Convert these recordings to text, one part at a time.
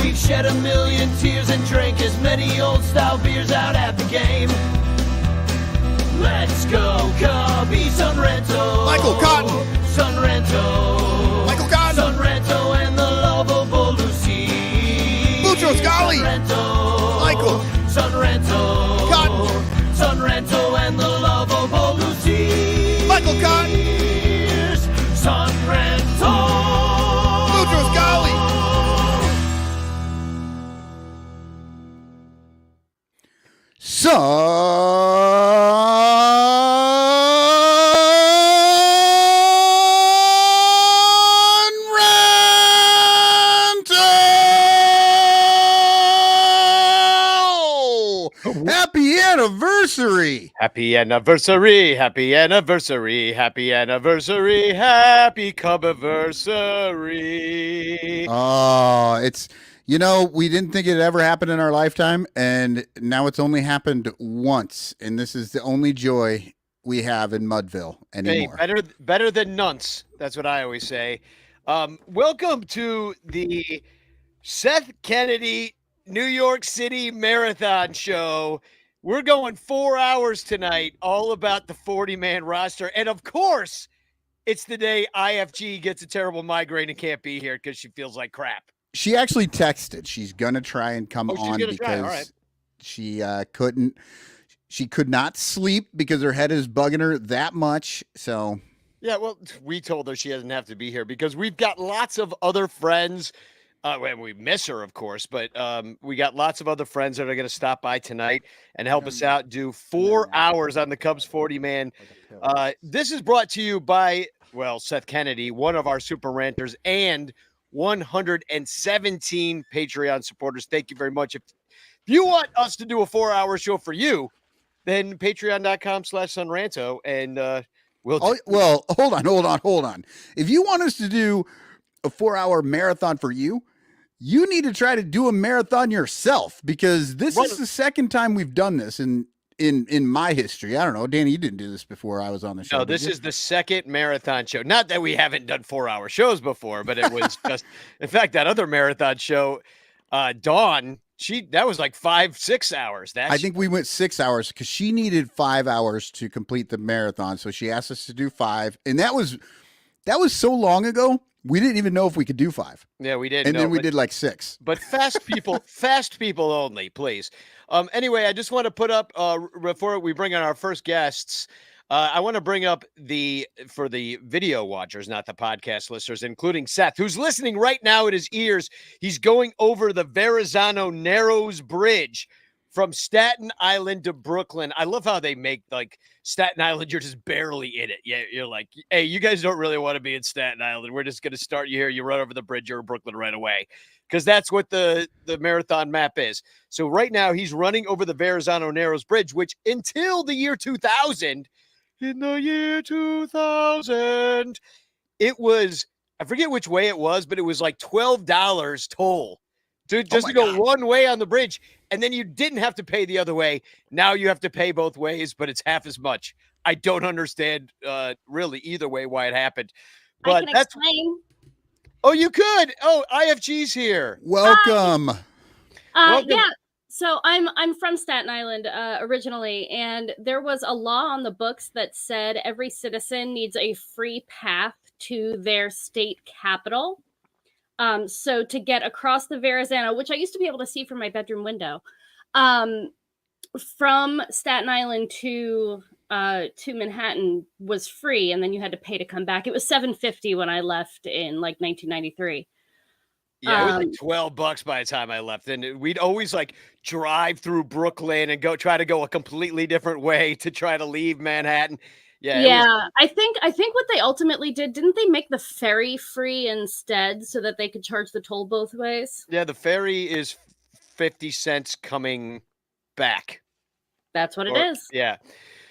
We've shed a million tears and drank as many old-style beers out at the game. Let's go, Cubby, Son Ranto. Michael Cotton. Son Ranto. Michael Cotton. Son Ranto and the lovable Lucy. Mucho Scali. Son Ranto. Michael. Son Ranto. Cotton. Son Ranto and the lovable Lucy. Michael Cotton. Son Ranto. Mucho Scali. Happy anniversary! Happy anniversary, happy anniversary, happy anniversary, happy Cub-anniversary. Oh, it's, we didn't think it ever happened in our lifetime, and now it's only happened once, and this is the only joy we have in Mudville anymore. Hey, better than nunts. That's what I always say. Welcome to the Seth Kennedy New York City Marathon show. We're going 4 hours tonight, all about the 40-man roster. And of course, it's the day IFG gets a terrible migraine and can't be here because she feels like crap. She actually texted. She's going to try and come on because she couldn't. She could not sleep because her head is bugging her that much. So, yeah, well, we told her she doesn't have to be here because we've got lots of other friends. We miss her, of course, but we got lots of other friends that are going to stop by tonight and help us out, do 4 hours on the Cubs 40-man. This is brought to you by, Seth Kennedy, one of our super ranters, and 117 Patreon supporters. Thank you very much. If you want us to do a 4-hour show for you, then patreon.com/sonranto, and we'll. Hold on. If you want us to do a 4-hour marathon for you, you need to try to do a marathon yourself, because this is the second time we've done this in my history. I don't know, Danny, you didn't do this before I was on the show. No, this is the second marathon show. Not that we haven't done 4-hour shows before, but it was just, in fact, that other marathon show, Dawn, that was like 5-6 hours. I think we went 6 hours because she needed 5 hours to complete the marathon. So she asked us to do 5. And that was so long ago. We didn't even know if we could do 5. Yeah, we did. And then we did like 6. But fast people only, please. Anyway, I just want to put up, before we bring on our first guests, I want to bring up for the video watchers, not the podcast listeners, including Seth, who's listening right now in his ears. He's going over the Verrazano Narrows Bridge from Staten Island to Brooklyn. I love how they make, like, Staten Island, you're just barely in it. Yeah, you're like, hey, you guys don't really want to be in Staten Island. We're just going to start you here. You run over the bridge, you're in Brooklyn right away. Because that's what the marathon map is. So right now he's running over the Verrazano Narrows Bridge, which until the year 2000, in the year 2000, it was, I forget which way it was, but it was like $12 toll to go one way on the bridge. And then you didn't have to pay the other way. Now you have to pay both ways, but it's half as much. I don't understand really either way why it happened. But I can explain. Oh, you could. Oh, IFG's here. Welcome. Welcome. Yeah. So I'm from Staten Island originally, and there was a law on the books that said every citizen needs a free path to their state capital. So to get across the Verrazano, which I used to be able to see from my bedroom window, from Staten Island to Manhattan was free, and then you had to pay to come back. It was $7.50 when I left in like 1993. Yeah, it was like $12 by the time I left, and we'd always like drive through Brooklyn and try to go a completely different way to try to leave Manhattan. Yeah. I think what they ultimately didn't they make the ferry free instead so that they could charge the toll both ways? Yeah, the ferry is 50 cents coming back. That's what it is. Yeah.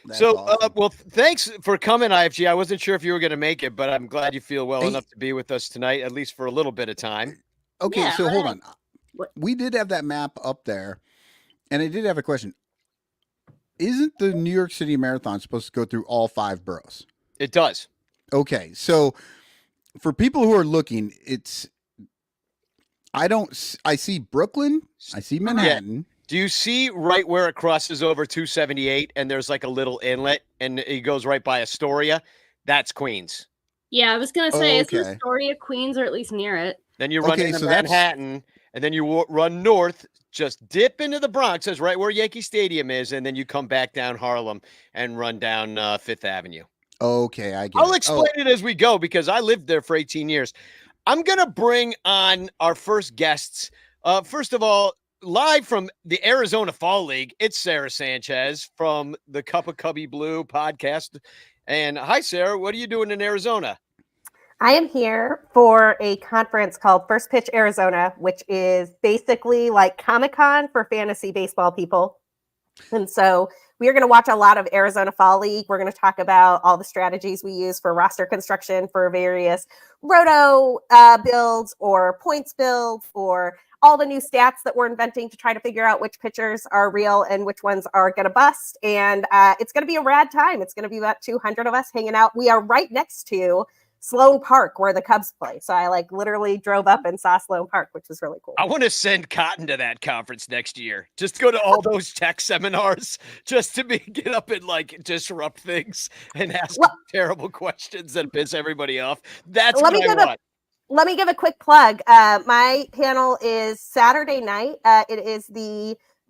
That's so, awesome. thanks for coming, IFG. I wasn't sure if you were going to make it, but I'm glad you feel well enough to be with us tonight, at least for a little bit of time. Okay, Yeah, so hold on. We did have that map up there, and I did have a question. Isn't the New York City Marathon supposed to go through all 5 boroughs? It does. Okay, so for people who are looking, I see Brooklyn. I see Manhattan. Do you see right where it crosses over 278 and there's like a little inlet and it goes right by Astoria? That's Queens. Yeah, I was gonna say, Okay. isn't Astoria Queens or at least near it? Then you run Okay, into so that's- Manhattan and then you run north, just dip into the Bronx, that's right where Yankee Stadium is, and then you come back down Harlem and run down Fifth Avenue. Okay, I get I'll it. explain it as we go because I lived there for 18 years. I'm going to bring on our first guests. First of all, live from the Arizona Fall League, it's Sarah Sanchez from the Cup of Cubby Blue podcast. And hi, Sarah. What are you doing in Arizona? I am here for a conference called First Pitch Arizona, which is basically like Comic-Con for fantasy baseball people. And so we are going to watch a lot of Arizona Fall League. We're going to talk about all the strategies we use for roster construction for various roto builds or points builds, or all the new stats that we're inventing to try to figure out which pitchers are real and which ones are going to bust. And it's going to be a rad time. It's going to be about 200 of us hanging out. We are right next to Sloan Park, where the Cubs play. So I literally drove up and saw Sloan Park, which was really cool. I want to send Cotton to that conference next year. Just go to all those tech seminars just to get up and disrupt things and ask terrible questions that piss everybody off. That's what I want. Let me give a quick plug. My panel is Saturday night.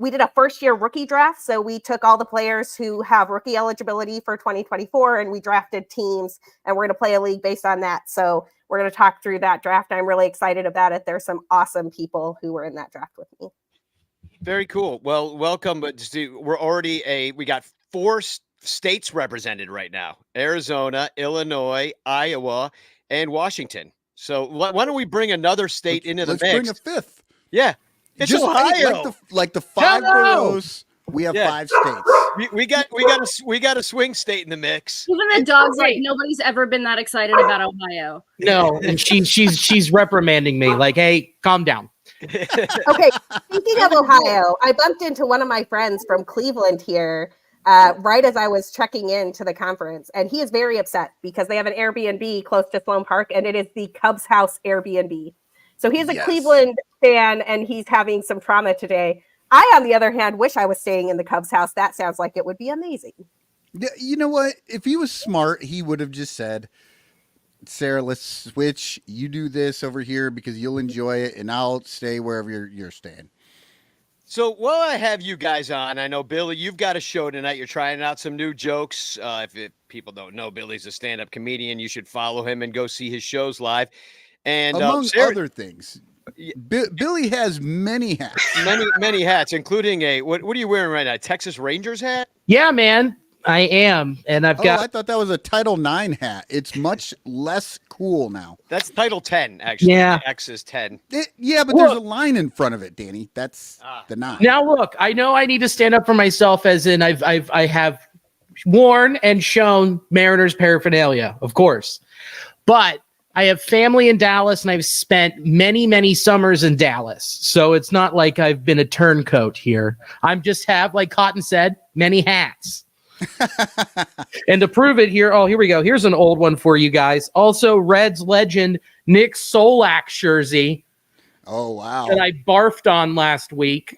We did a first-year rookie draft, so we took all the players who have rookie eligibility for 2024, and we drafted teams, and we're going to play a league based on that. So we're going to talk through that draft. I'm really excited about it. There's some awesome people who were in that draft with me. Very cool. Well, welcome. But we got 4 states represented right now: Arizona, Illinois, Iowa, and Washington. So why don't we bring another state into the mix? Let's bring a fifth. Yeah. It's just Ohio. Like the 5 boroughs. We have 5 states. We got a swing state in the mix. Even the dog's nobody's ever been that excited about Ohio. No, and she's reprimanding me like, hey, calm down. Okay, speaking of Ohio, I bumped into one of my friends from Cleveland here right as I was checking in to the conference, and he is very upset because they have an Airbnb close to Sloan Park, and it is the Cubs house Airbnb. So he's a Cleveland fan, and he's having some trauma today. I, on the other hand, wish I was staying in the Cubs house. That sounds like it would be amazing. Yeah, you know what? If he was smart, he would have just said, Sarah, let's switch. You do this over here because you'll enjoy it, and I'll stay wherever you're staying. So while I have you guys on, I know, Billy, you've got a show tonight. You're trying out some new jokes. If people don't know, Billy's a stand-up comedian. You should follow him and go see his shows live. And among Sarah, other things, Billy has many hats. Many hats, including what are you wearing right now? Texas Rangers hat? Yeah, man, I am, and I've got. I thought that was a Title IX hat. It's much less cool now. That's Title 10, actually. Yeah, X is 10. But there's a line in front of it, Danny. That's the 9. Now look, I know I need to stand up for myself, as in I have worn and shown Mariners paraphernalia, of course, but I have family in Dallas, and I've spent many, many summers in Dallas. So it's not like I've been a turncoat here. I'm just have, like Cotton said, many hats. And to prove it here, here we go. Here's an old one for you guys. Also, Reds legend Nick Solak jersey. Oh, wow. That I barfed on last week.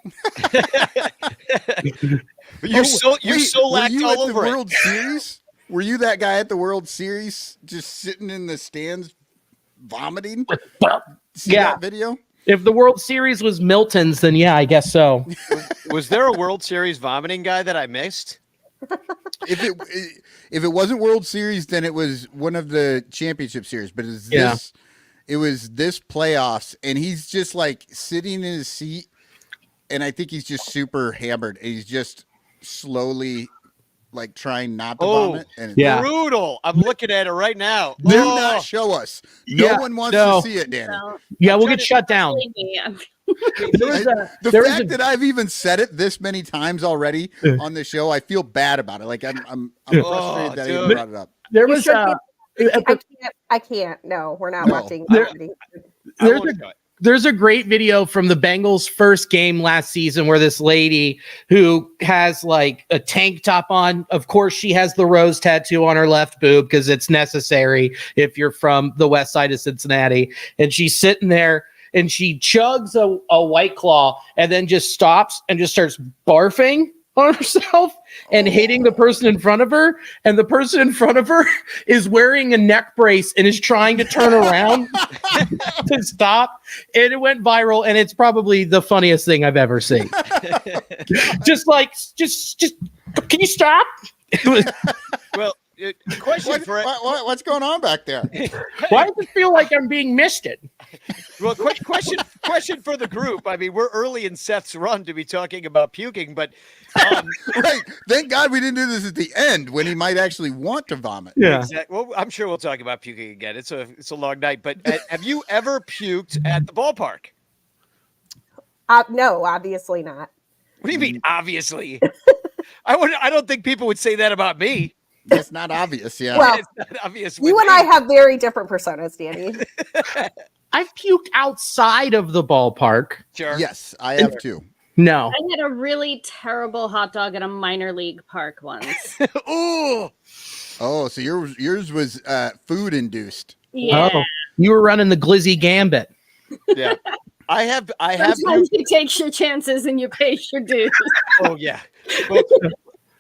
You Solaked all over the World Series? Were you that guy at the World Series just sitting in the stands vomiting? See that video? If the World Series was Milton's, then yeah, I guess so. Was there a World Series vomiting guy that I missed? If it wasn't World Series, then it was one of the championship series. But it was this playoffs, and he's just sitting in his seat, and I think he's just super hammered, and he's just slowly trying not to vomit. And yeah, brutal. I'm looking at it right now. Do not show us. No one wants to see it, Danny. Yeah, we'll get shut down. The fact that I've even said it this many times already on the show, I feel bad about it. I'm frustrated that I even brought it up. There was I can't. No, we're not watching. There's a great video from the Bengals' first game last season where this lady who has a tank top on, of course she has the rose tattoo on her left boob because it's necessary if you're from the west side of Cincinnati. And she's sitting there and she chugs a White Claw and then just stops and just starts barfing on herself and hitting the person in front of her. And the person in front of her is wearing a neck brace and is trying to turn around to stop. And it went viral, and it's probably the funniest thing I've ever seen. just can you stop? It was, Well, question for What's going on back there? why does it feel like I'm being misted? well, question for the group. I mean, we're early in Seth's run to be talking about puking, but Right. Thank God we didn't do this at the end when he might actually want to vomit. Yeah. well, I'm sure we'll talk about puking again. It's a long night, but have you ever puked at the ballpark? No, obviously not. What do you mean? Obviously, I don't think people would say that about me. That's not obvious. Yeah. Well, It's not obvious. you with and I me. have very different personas, Danny. I've puked outside of the ballpark. Sure. Yes, I have too. No. I had a really terrible hot dog at a minor league park once. Ooh. Oh, so yours was food induced. Yeah. Oh, you were running the glizzy gambit. Yeah. I have. Sometimes you take your chances and you pay your dues. Oh yeah.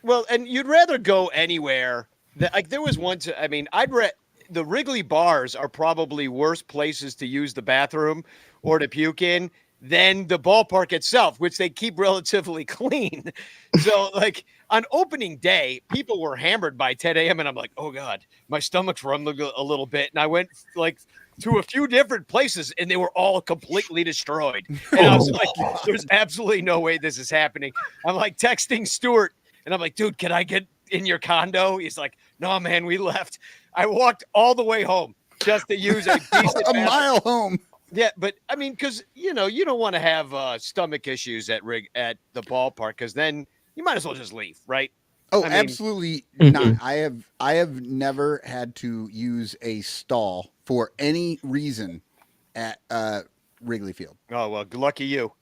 Well, and you'd rather go anywhere. Like there was one. I mean, the Wrigley bars are probably worse places to use the bathroom or to puke in than the ballpark itself, which they keep relatively clean. So, like on opening day, people were hammered by 10 a.m. and I'm like, oh god, my stomach's rumbling a little bit, and I went like to a few different places and they were all completely destroyed. And I was like, there's absolutely no way this is happening. I'm like texting Stuart and I'm like, dude, can I get in your condo? He's like, no, man, we left. I walked all the way home just to use a decent A bathroom. mile home. Yeah, but I mean, because you don't want to have stomach issues at the ballpark, because then you might as well just leave, right? Oh, I mean- absolutely Mhm. not. I have never had to use a stall for any reason at Wrigley Field. Oh well, lucky you.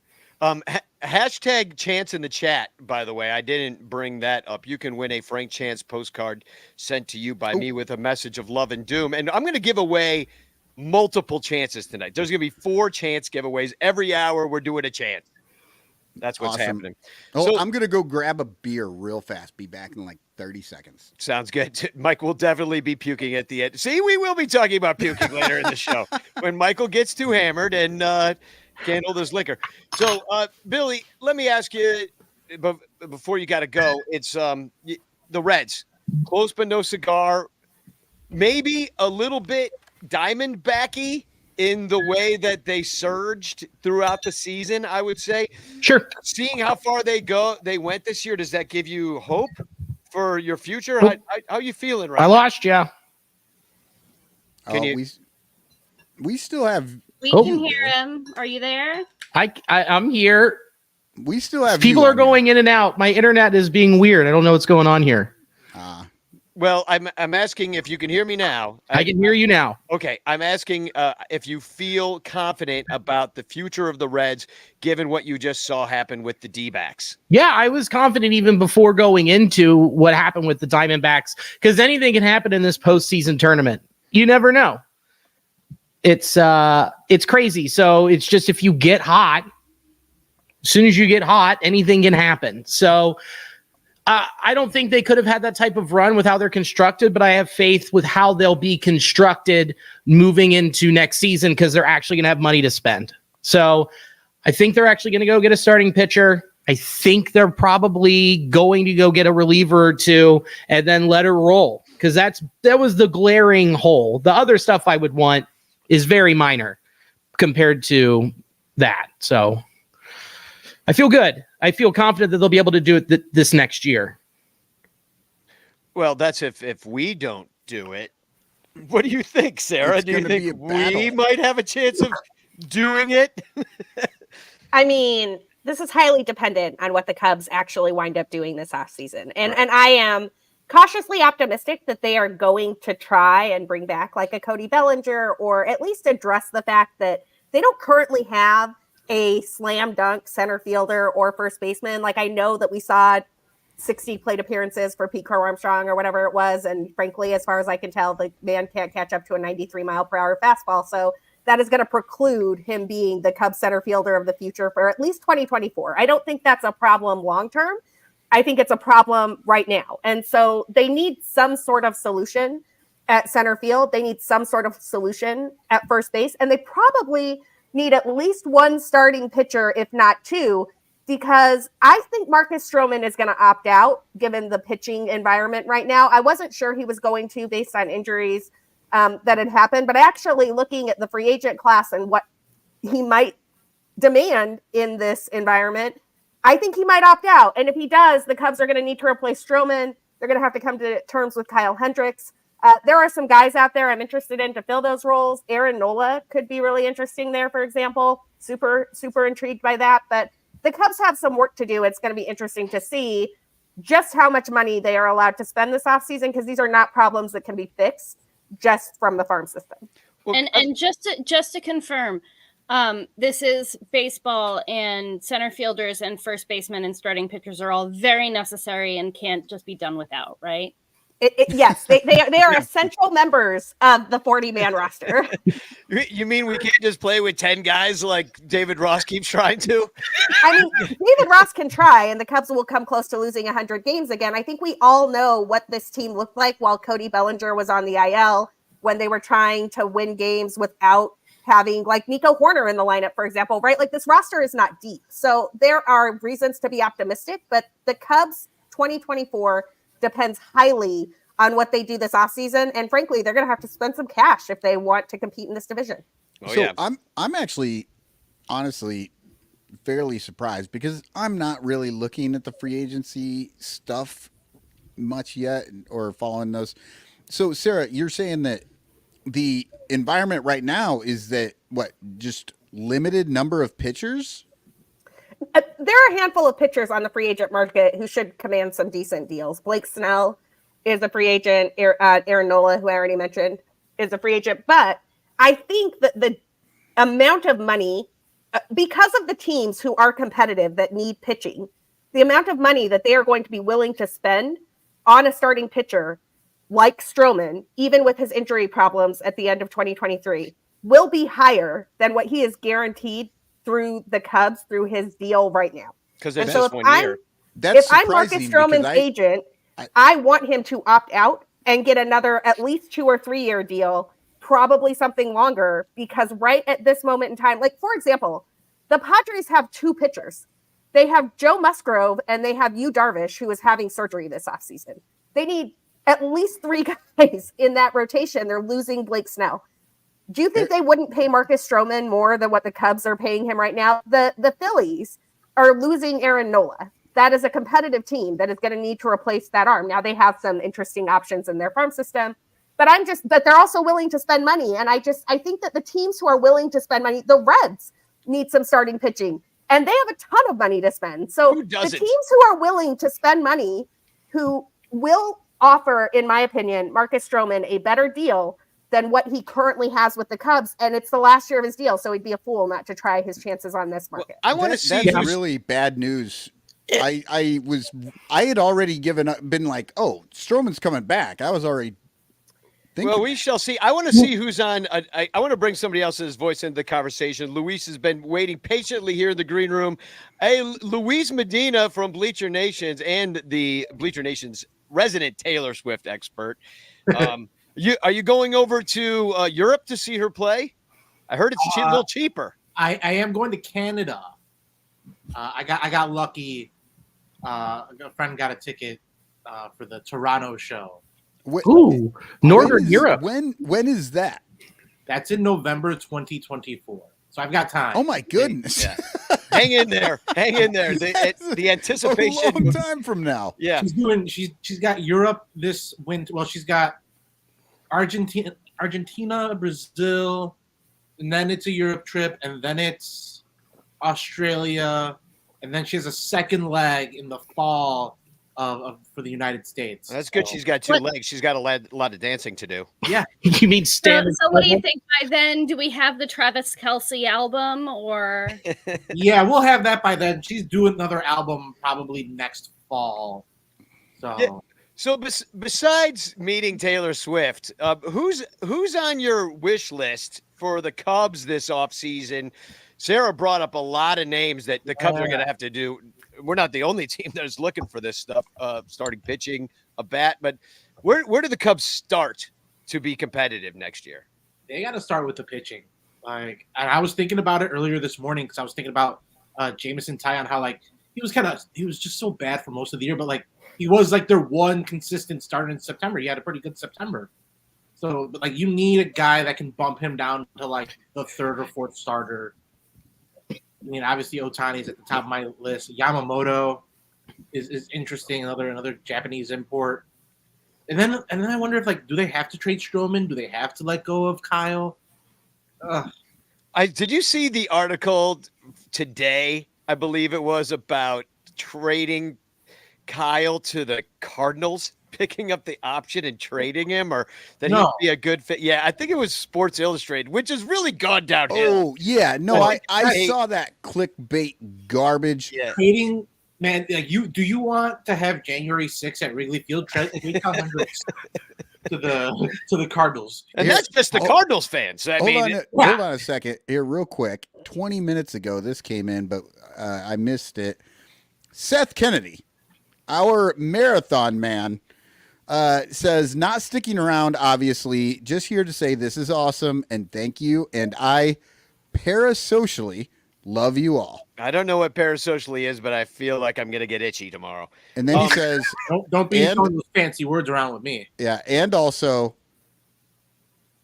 Hashtag Chance in the chat, by the way. I didn't bring that up. You can win a Frank Chance postcard sent to you by me with a message of love and doom. And I'm going to give away multiple chances tonight. There's going to be 4 chance giveaways. Every hour we're doing a chance. That's what's Awesome. happening. Oh, So- I'm gonna go grab a beer real fast. Be back in like 30 seconds. Sounds good. Mike will definitely be puking at the end. See, we will be talking about puking later in the show when Michael gets too hammered and can't hold his liquor. So, Billy, let me ask you before you got to go. It's the Reds, close but no cigar. Maybe a little bit Diamondbacky in the way that they surged throughout the season, I would say. Sure. Seeing how far they went this year, does that give you hope for your future? How are you feeling right I now? lost you. Can you- we still have We Oh. can hear him. Are you there? I'm here. we still have People you are on here. going in and out. My internet is being weird. I don't know what's going on here. Well, I'm asking if you can hear me now. I can hear you now. Okay, I'm asking if you feel confident about the future of the Reds, given what you just saw happen with the D-backs. Yeah, I was confident even before going into what happened with the Diamondbacks, because anything can happen in this postseason tournament. You never know. It's crazy. So it's just if you get hot, as soon as you get hot, anything can happen. So I don't think they could have had that type of run with how they're constructed, but I have faith with how they'll be constructed moving into next season because they're actually going to have money to spend. So I think they're actually going to go get a starting pitcher. I think they're probably going to go get a reliever or two and then let her roll, because that was the glaring hole. The other stuff I would want is very minor compared to that. So I feel good. I feel confident that they'll be able to do it this next year. Well, that's if we don't do it. What do you think, Sarah? It's Do you gonna be think a we battle. might have a chance of doing it? I mean, this is highly dependent on what the Cubs actually wind up doing this offseason. And I am cautiously optimistic that they are going to try and bring back like a Cody Bellinger, or at least address the fact that they don't currently have a slam dunk center fielder or first baseman. Like, I know that we saw 60 plate appearances for Pete Crow Armstrong or whatever it was. And frankly, as far as I can tell, the man can't catch up to a 93 mile per hour fastball. So that is going to preclude him being the Cubs center fielder of the future for at least 2024. I don't think that's a problem long term. I think it's a problem right now. And so they need some sort of solution at center field. They need some sort of solution at first base. And they probably need at least one starting pitcher, if not two, because I think Marcus Stroman is going to opt out given the pitching environment right now. I wasn't sure he was going to based on injuries that had happened, but actually looking at the free agent class and what he might demand in this environment, I think he might opt out. And if he does, the Cubs are going to need to replace Stroman. They're going to have to come to terms with Kyle Hendricks. There are some guys out there I'm interested in to fill those roles. Aaron Nola could be really interesting there, for example. Super intrigued by that. But the Cubs have some work to do. It's going to be interesting to see just how much money they are allowed to spend this offseason, because these are not problems that can be fixed just from the farm system. Well, and just to confirm, this is baseball, and center fielders and first basemen and starting pitchers are all very necessary and can't just be done without, right? Yes, they are essential members of the 40-man roster. You mean we can't just play with 10 guys like David Ross keeps trying to? I mean, David Ross can try, and the Cubs will come close to losing 100 games again. I think we all know what this team looked like while Cody Bellinger was on the IL, when they were trying to win games without having like Nico Horner in the lineup, for example, right? Like, this roster is not deep. So there are reasons to be optimistic, but the Cubs 2024 depends highly on what they do this offseason. And frankly, they're going to have to spend some cash if they want to compete in this division. Oh, so yeah. I'm actually honestly fairly surprised, because I'm not really looking at the free agency stuff much yet or following those. So Sarah, you're saying that the environment right now is that just limited number of pitchers? There are a handful of pitchers on the free agent market who should command some decent deals. Blake Snell is a free agent. Aaron Nola, who I already mentioned, is a free agent. But I think that the amount of money, because of the teams who are competitive that need pitching, the amount of money that they are going to be willing to spend on a starting pitcher like Stroman, even with his injury problems at the end of 2023, will be higher than what he is guaranteed through the Cubs through his deal right now. Because it's so just 1 year. If I'm Marcus Stroman's agent, I want him to opt out and get another at least 2 or 3 year deal, probably something longer, because right at this moment in time, like, for example, the Padres have 2 pitchers. They have Joe Musgrove and they have Yu Darvish, who is having surgery this offseason. They need at least 3 guys in that rotation. They're losing Blake Snell. Do you think they wouldn't pay Marcus Stroman more than what the Cubs are paying him right now? The Phillies are losing Aaron Nola. That is a competitive team that is going to need to replace that arm. Now, they have some interesting options in their farm system, but they're also willing to spend money. And I think that the teams who are willing to spend money, the Reds need some starting pitching, and they have a ton of money to spend. So the teams who are willing to spend money, who will offer, in my opinion, Marcus Stroman a better deal than what he currently has with the Cubs, and it's the last year of his deal, so he'd be a fool not to try his chances on this market. Well, I want to see. That's really bad news. I had already given up, been like, oh, Stroman's coming back. I was already thinking. Well, we shall see. I want to see who's on. I want to bring somebody else's voice into the conversation. Luis has been waiting patiently here in the green room. Hey, Luis Medina from Bleacher Nations and the Bleacher Nations resident Taylor Swift expert. Are you going over to Europe to see her play? I heard it's a little cheaper. I am going to Canada. I got lucky. A friend got a ticket for the Toronto show. Ooh, Northern Europe. When is that? That's in November 2024. So I've got time. Oh my goodness! Yeah. Hang in there. The anticipation. A long time from now. Yeah. She's got Europe this winter. Well, she's got Argentina, Brazil, and then it's a Europe trip, and then it's Australia, and then she has a second leg in the fall for the United States. That's good. She's got 2 legs. She's got a lot of dancing to do. Yeah. You mean standing? So what do you think by then? Do we have the Travis Kelce album, or? Yeah, we'll have that by then. She's doing another album probably next fall. So. Yeah. So besides meeting Taylor Swift, who's on your wish list for the Cubs this offseason. Sarah brought up a lot of names that the Cubs are going to have to do. We're not the only team that's looking for this stuff, starting pitching, a bat. But where do the Cubs start to be competitive next year? They got to start with the pitching. And I was thinking about it earlier this morning because I was thinking about Jameson Taillon, how he was just so bad for most of the year, but he was their one consistent start in September. He had a pretty good September. So you need a guy that can bump him down to the third or fourth starter. I mean, obviously Ohtani's at the top of my list. Yamamoto is interesting, another Japanese import. And then I wonder if do they have to trade Stroman? Do they have to let go of Kyle? Did you see the article today? I believe it was about trading Kyle to the Cardinals, picking up the option and trading him, or that he'd be a good fit. Yeah, I think it was Sports Illustrated, which has really gone downhill. Oh yeah, no, I saw that clickbait garbage. Yeah. Trading, man, do you want to have January 6th at Wrigley Field trade to the Cardinals? And that's just the Cardinals fans. Hold on a second here, real quick. 20 minutes ago, this came in, but I missed it. Seth Kennedy, our marathon man, says not sticking around, obviously, just here to say this is awesome and thank you. And I parasocially love you all. I don't know what parasocially is, but I feel like I'm going to get itchy tomorrow. And then he says, don't be throwing those fancy words around with me. Yeah. And also,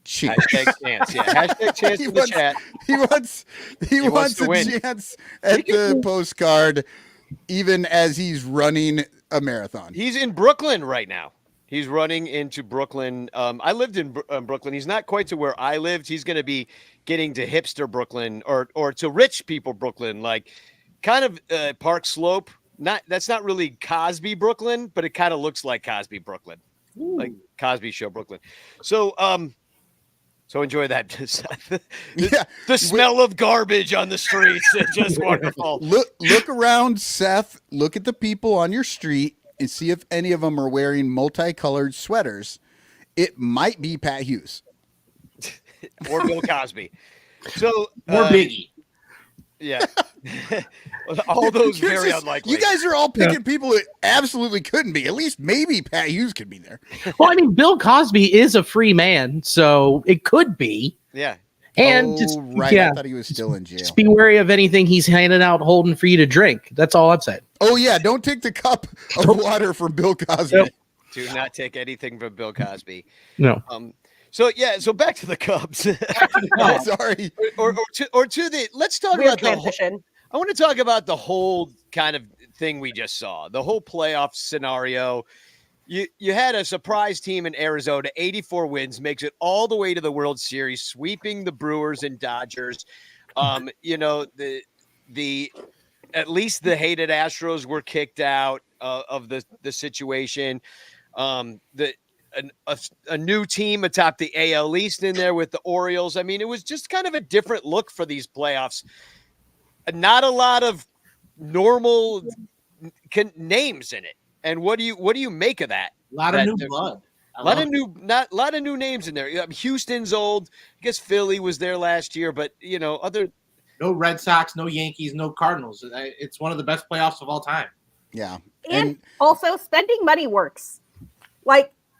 cheat. Hashtag chance. Yeah. Hashtag chance in the chat. He wants a win. chance at the postcard, even as he's running a marathon. He's in Brooklyn right now. He's running into Brooklyn. I lived in Brooklyn. He's not quite to where I lived. He's going to be getting to hipster Brooklyn or to rich people Brooklyn, kind of Park Slope. That's not really Cosby Brooklyn, but it kind of looks like Cosby Brooklyn, like Cosby Show Brooklyn. So enjoy that. The smell of garbage on the streets. It's just wonderful. Look around, Seth. Look at the people on your street and see if any of them are wearing multicolored sweaters. It might be Pat Hughes or Bill Cosby. So or Biggie. Yeah. All those very unlikely. You guys are all picking people that absolutely couldn't be. At least maybe Pat Hughes could be there. Well, I mean, Bill Cosby is a free man, so it could be. Yeah. And I thought he was still in jail. Just be wary of anything he's handing out, holding for you to drink. That's all I'm saying. Oh yeah, don't take the cup of water from Bill Cosby. Nope. Do not take anything from Bill Cosby. No. So back to the Cubs. Sorry. Or to the. Let's talk Weird about transition. I want to talk about the whole kind of thing we just saw, the whole playoff scenario. You had a surprise team in Arizona, 84 wins, makes it all the way to the World Series, sweeping the Brewers and Dodgers. The at least the hated Astros were kicked out of the situation. A new team atop the AL East in there with the Orioles. I mean, it was just kind of a different look for these playoffs. Not a lot of normal names in it. And what do you make of that? A lot of new blood. A lot of new names in there. Houston's old. I guess Philly was there last year, but other. No Red Sox, no Yankees, no Cardinals. It's one of the best playoffs of all time. Yeah, and also spending money works.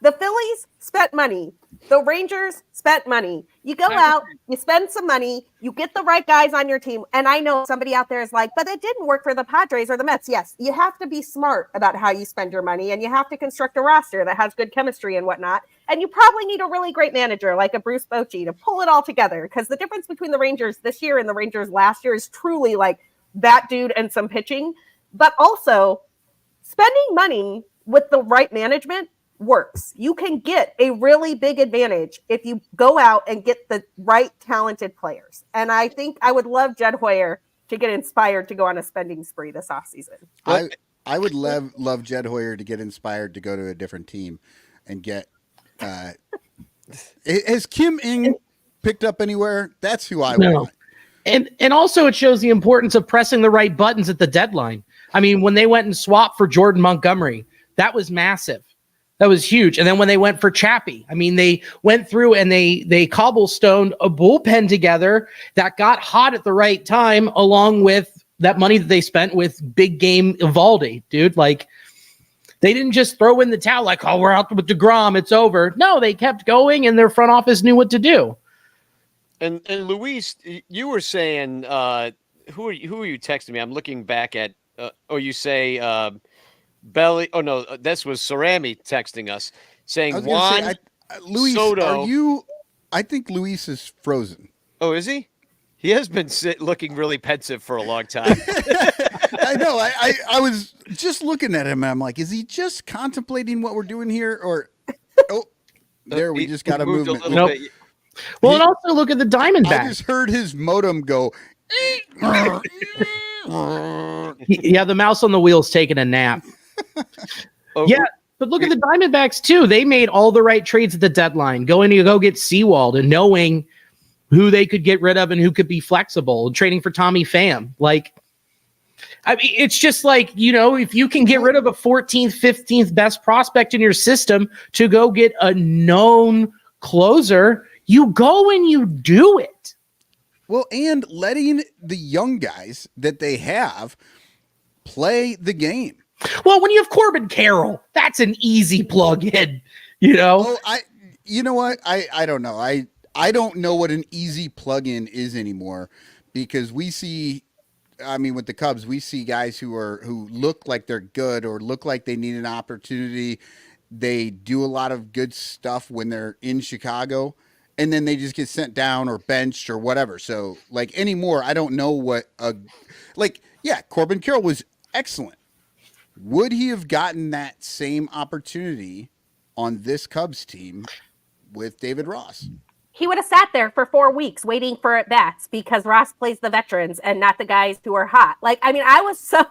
The Phillies spent money. The Rangers spent money. You go out, you spend some money, you get the right guys on your team. And I know somebody out there is like, but it didn't work for the Padres or the Mets. Yes, you have to be smart about how you spend your money, and you have to construct a roster that has good chemistry and whatnot. And you probably need a really great manager like a Bruce Bochy to pull it all together, because the difference between the Rangers this year and the Rangers last year is truly that dude and some pitching. But also, spending money with the right management works. You can get a really big advantage if you go out and get the right talented players. And I think I would love Jed Hoyer to get inspired to go on a spending spree this offseason. I would love Jed Hoyer to get inspired to go to a different team and get has Kim Ng picked up anywhere? That's who I want. And also it shows the importance of pressing the right buttons at the deadline. I mean, when they went and swapped for Jordan Montgomery, that was massive. That was huge. And then when they went for Chappie, I mean, they went through and they cobblestoned a bullpen together that got hot at the right time, along with that money that they spent with big game Evaldi, dude. Like, they didn't just throw in the towel like, oh, we're out with DeGrom, it's over. No, they kept going, and their front office knew what to do. And Luis, you were saying, who are you texting me? I'm looking back at. You say Belly. Oh no, this was Cerami texting us saying Juan Luis, Soto. are you? I think Luis is frozen. Oh, is he? He has been looking really pensive for a long time. I know. I was just looking at him, and I'm like, is he just contemplating what we're doing here, or? Oh, there we just got a movement. Nope. Well, and also look at the Diamondbacks. I just heard his modem go. Yeah, the mouse on the wheel's taking a nap. Yeah, but look at the Diamondbacks too. They made all the right trades at the deadline, going to go get Sewald and knowing who they could get rid of and who could be flexible, and trading for Tommy Pham. Like, I mean, it's just like, you know, if you can get rid of a 14th, 15th best prospect in your system to go get a known closer, you go and you do it. Well, and letting the young guys that they have play the game. Well, when you have Corbin Carroll, that's an easy plug-in, you know? Oh, you know what? I don't know. I don't know what an easy plug-in is anymore, because we see, I mean, with the Cubs, we see guys who look like they're good or look like they need an opportunity. They do a lot of good stuff when they're in Chicago, and then they just get sent down or benched or whatever. So, like, anymore, I don't know what Corbin Carroll was excellent. Would he have gotten that same opportunity on this Cubs team with David Ross? He would have sat there for 4 weeks waiting for at bats, because Ross plays the veterans and not the guys who are hot. Like, I mean, I was so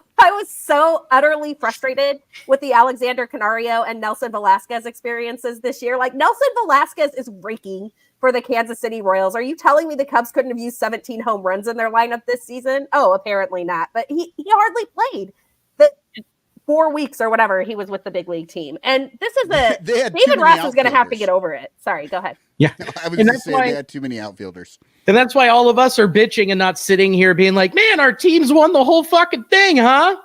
utterly frustrated with the Alexander Canario and Nelson Velasquez experiences this year. Like, Nelson Velasquez is raking for the Kansas City Royals. Are you telling me the Cubs couldn't have used 17 home runs in their lineup this season? Oh, apparently not. But he hardly played the 4 weeks or whatever he was with the big league team. And this is David Ross is going to have to get over it. Sorry, go ahead. Yeah. I was going to say they had too many outfielders. And that's why all of us are bitching and not sitting here being like, man, our team's won the whole fucking thing, huh?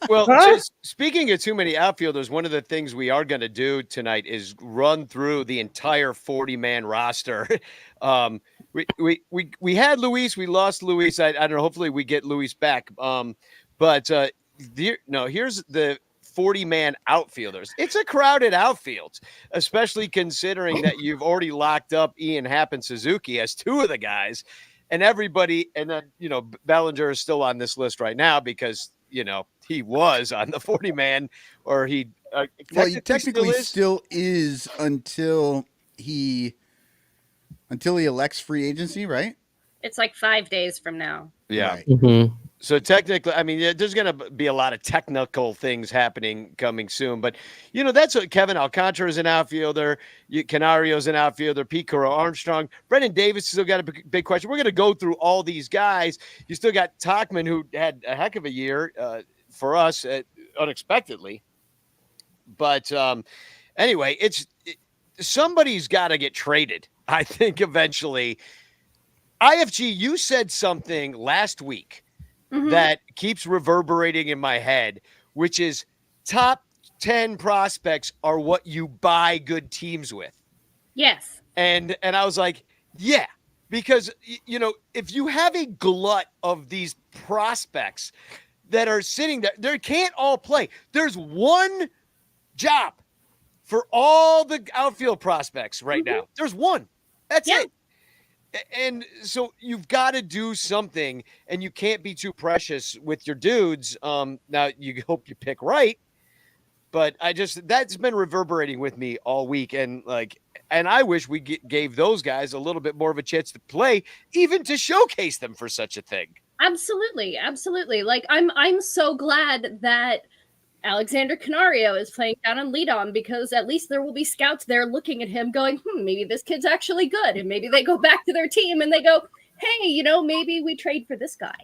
Well, speaking of too many outfielders, one of the things we are going to do tonight is run through the entire 40-man roster. We had Luis, we lost Luis. I don't know. Hopefully we get Luis back. Here's the 40-man outfielders. It's a crowded outfield, especially considering that you've already locked up Ian Happ and Suzuki as two of the guys, and everybody. And then, you know, Bellinger is still on this list right now because, you know, he was on the 40-man, or he technically still is until he elects free agency, right? It's like 5 days from now. Yeah. Right. Mm-hmm. So technically, I mean, there's going to be a lot of technical things happening coming soon. But, you know, that's what Kevin Alcantara is an outfielder. Canario's an outfielder. Pete Crow Armstrong. Brendan Davis still got a big question. We're going to go through all these guys. You still got Tachman, who had a heck of a year for us unexpectedly. But anyway, somebody's got to get traded, I think, eventually. IFG, you said something last week that keeps reverberating in my head, which is top 10 prospects are what you buy good teams with. Yes. And I was like, yeah, because, you know, if you have a glut of these prospects that are sitting there, they can't all play. There's one job for all the outfield prospects right now. There's one. That's it. And so you've got to do something, and you can't be too precious with your dudes. Now you hope you pick right, but that's been reverberating with me all week. And I wish we gave those guys a little bit more of a chance to play, even to showcase them for such a thing. Absolutely. Absolutely. Like, I'm so glad that Alexander Canario is playing down on lead-on, because at least there will be scouts there looking at him going, maybe this kid's actually good. And maybe they go back to their team and they go, hey, you know, maybe we trade for this guy.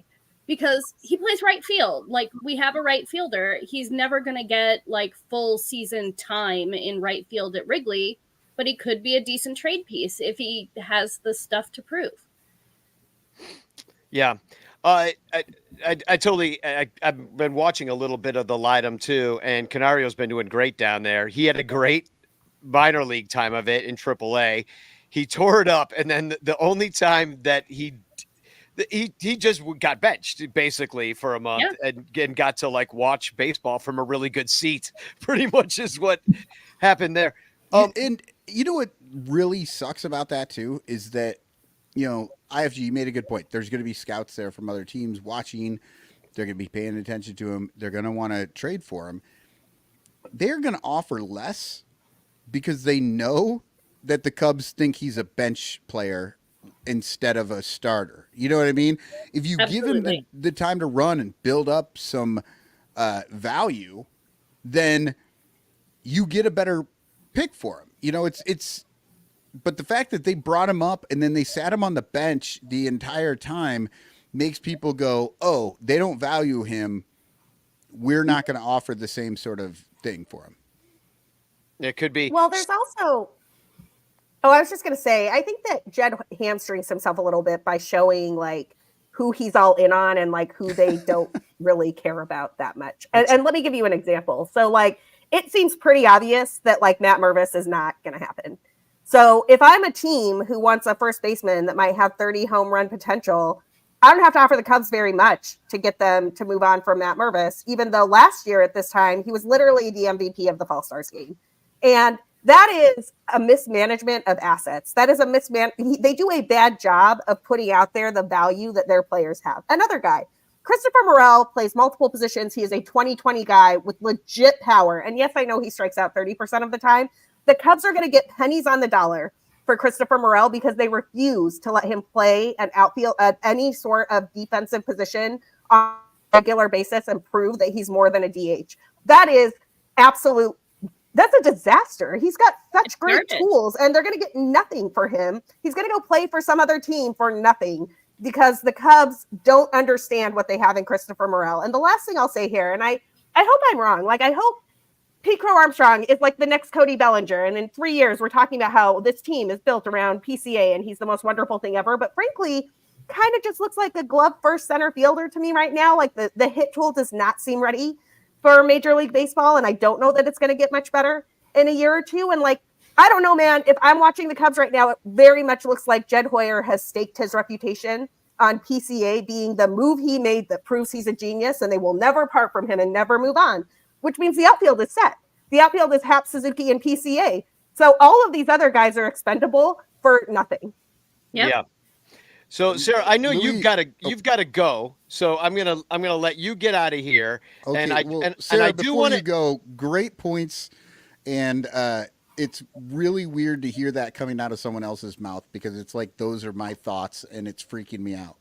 because he plays right field. Like, we have a right fielder. He's never going to get like full season time in right field at Wrigley, but he could be a decent trade piece if he has the stuff to prove. Yeah. I totally. I've been watching a little bit of the Lidum too, and Canario's been doing great down there. He had a great minor league time of it in AAA. He tore it up, and then the only time that he just got benched basically for a month, and got to like watch baseball from a really good seat. Pretty much is what happened there. And you know what really sucks about that too is that, you know, IFG, you made a good point. There's going to be scouts there from other teams watching. They're going to be paying attention to him. They're going to want to trade for him. They're going to offer less because they know that the Cubs think he's a bench player instead of a starter. You know what I mean? If you give him the time to run and build up some value, then you get a better pick for him. You know, but the fact that they brought him up and then they sat him on the bench the entire time makes people go, oh, they don't value him. We're not going to offer the same sort of thing for him. It could be. Well, there's also, I was just going to say, I think that Jed hamstrings himself a little bit by showing like who he's all in on and like who they don't really care about that much. And let me give you an example. So like, it seems pretty obvious that like Matt Mervis is not going to happen. So if I'm a team who wants a first baseman that might have 30 home run potential, I don't have to offer the Cubs very much to get them to move on from Matt Mervis, even though last year at this time, he was literally the MVP of the Fall Stars game. And that is a mismanagement of assets. That is they do a bad job of putting out there the value that their players have. Another guy, Christopher Morel, plays multiple positions. He is a 20-20 guy with legit power. And yes, I know he strikes out 30% of the time. The Cubs are going to get pennies on the dollar for Christopher Morel because they refuse to let him play an outfield at any sort of defensive position on a regular basis and prove that he's more than a DH. That's a disaster. He's got such great tools and they're going to get nothing for him. He's going to go play for some other team for nothing because the Cubs don't understand what they have in Christopher Morel. And the last thing I'll say here, and I hope I'm wrong. Like, I hope Pete Crow Armstrong is like the next Cody Bellinger. And in 3 years, we're talking about how this team is built around PCA and he's the most wonderful thing ever. But frankly, kind of just looks like a glove first center fielder to me right now. Like the hit tool does not seem ready for Major League Baseball. And I don't know that it's going to get much better in a year or two. And like, I don't know, man, if I'm watching the Cubs right now, it very much looks like Jed Hoyer has staked his reputation on PCA being the move he made that proves he's a genius and they will never part from him and never move on. Which means the outfield is set. The outfield is Hap, Suzuki, and PCA. So all of these other guys are expendable for nothing. Yep. Yeah. So Sarah, I know you've got to go. So I'm gonna let you get out of here. Okay. And Sarah, and I do want want to go. Great points, and it's really weird to hear that coming out of someone else's mouth because it's like those are my thoughts, and it's freaking me out.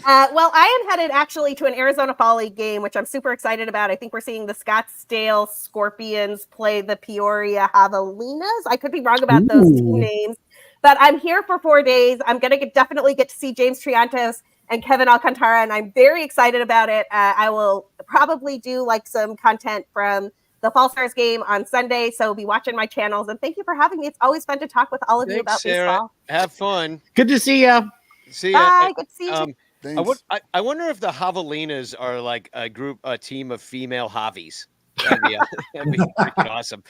Well, I am headed actually to an Arizona Fall League game, which I'm super excited about. I think we're seeing the Scottsdale Scorpions play the Peoria Javelinas. I could be wrong about those two names, but I'm here for 4 days. I'm going to definitely get to see James Triantos and Kevin Alcantara, and I'm very excited about it. I will probably do like some content from the Fall Stars game on Sunday, so be watching my channels. And thank you for having me. It's always fun to talk with all of you about Sarah. baseball. Have fun. Good to see you. See Bye. ya. Good to see you. I wonder if the Javelinas are like a team of female Javis. That'd be freaking awesome.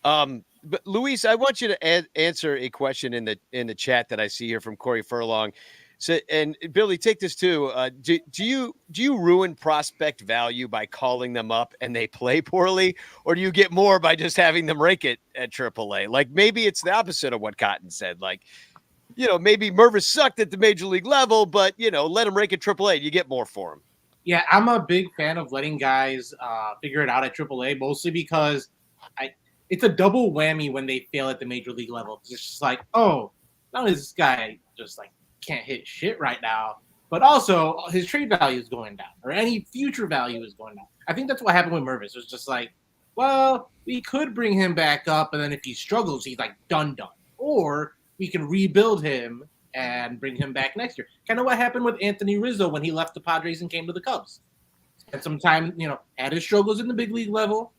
But Luis, I want you to answer a question in the chat that I see here from Corey Furlong. So, and Billy, take this too. Do you ruin prospect value by calling them up and they play poorly, or do you get more by just having them rank it at AAA? Like maybe it's the opposite of what Cotton said. Like, you know, maybe Mervis sucked at the major league level, but you know, let him rank at AAA. You get more for him. Yeah, I'm a big fan of letting guys figure it out at AAA, mostly because it's a double whammy when they fail at the major league level. It's just like, oh, not only is this guy just like can't hit shit right now, but also his trade value is going down, or any future value is going down. I think that's what happened with Mervis. It was just like, well, we could bring him back up, and then if he struggles, he's like done. Or we can rebuild him and bring him back next year. Kind of what happened with Anthony Rizzo when he left the Padres and came to the Cubs. Spent some time, had his struggles in the big league level,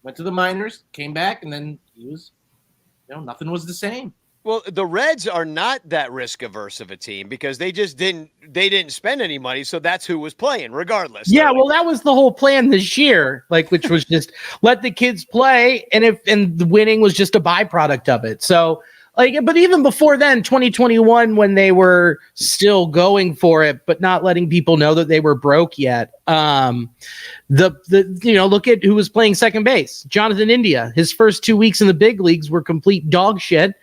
went to the minors, came back, and then he was, nothing was the same. Well, the Reds are not that risk averse of a team because they just didn't spend any money, so that's who was playing regardless. Yeah, well, that was the whole plan this year, which was just let the kids play, and the winning was just a byproduct of it. So, but even before then, 2021, when they were still going for it, but not letting people know that they were broke yet. Look at who was playing second base. Jonathan India. His first 2 weeks in the big leagues were complete dog shit.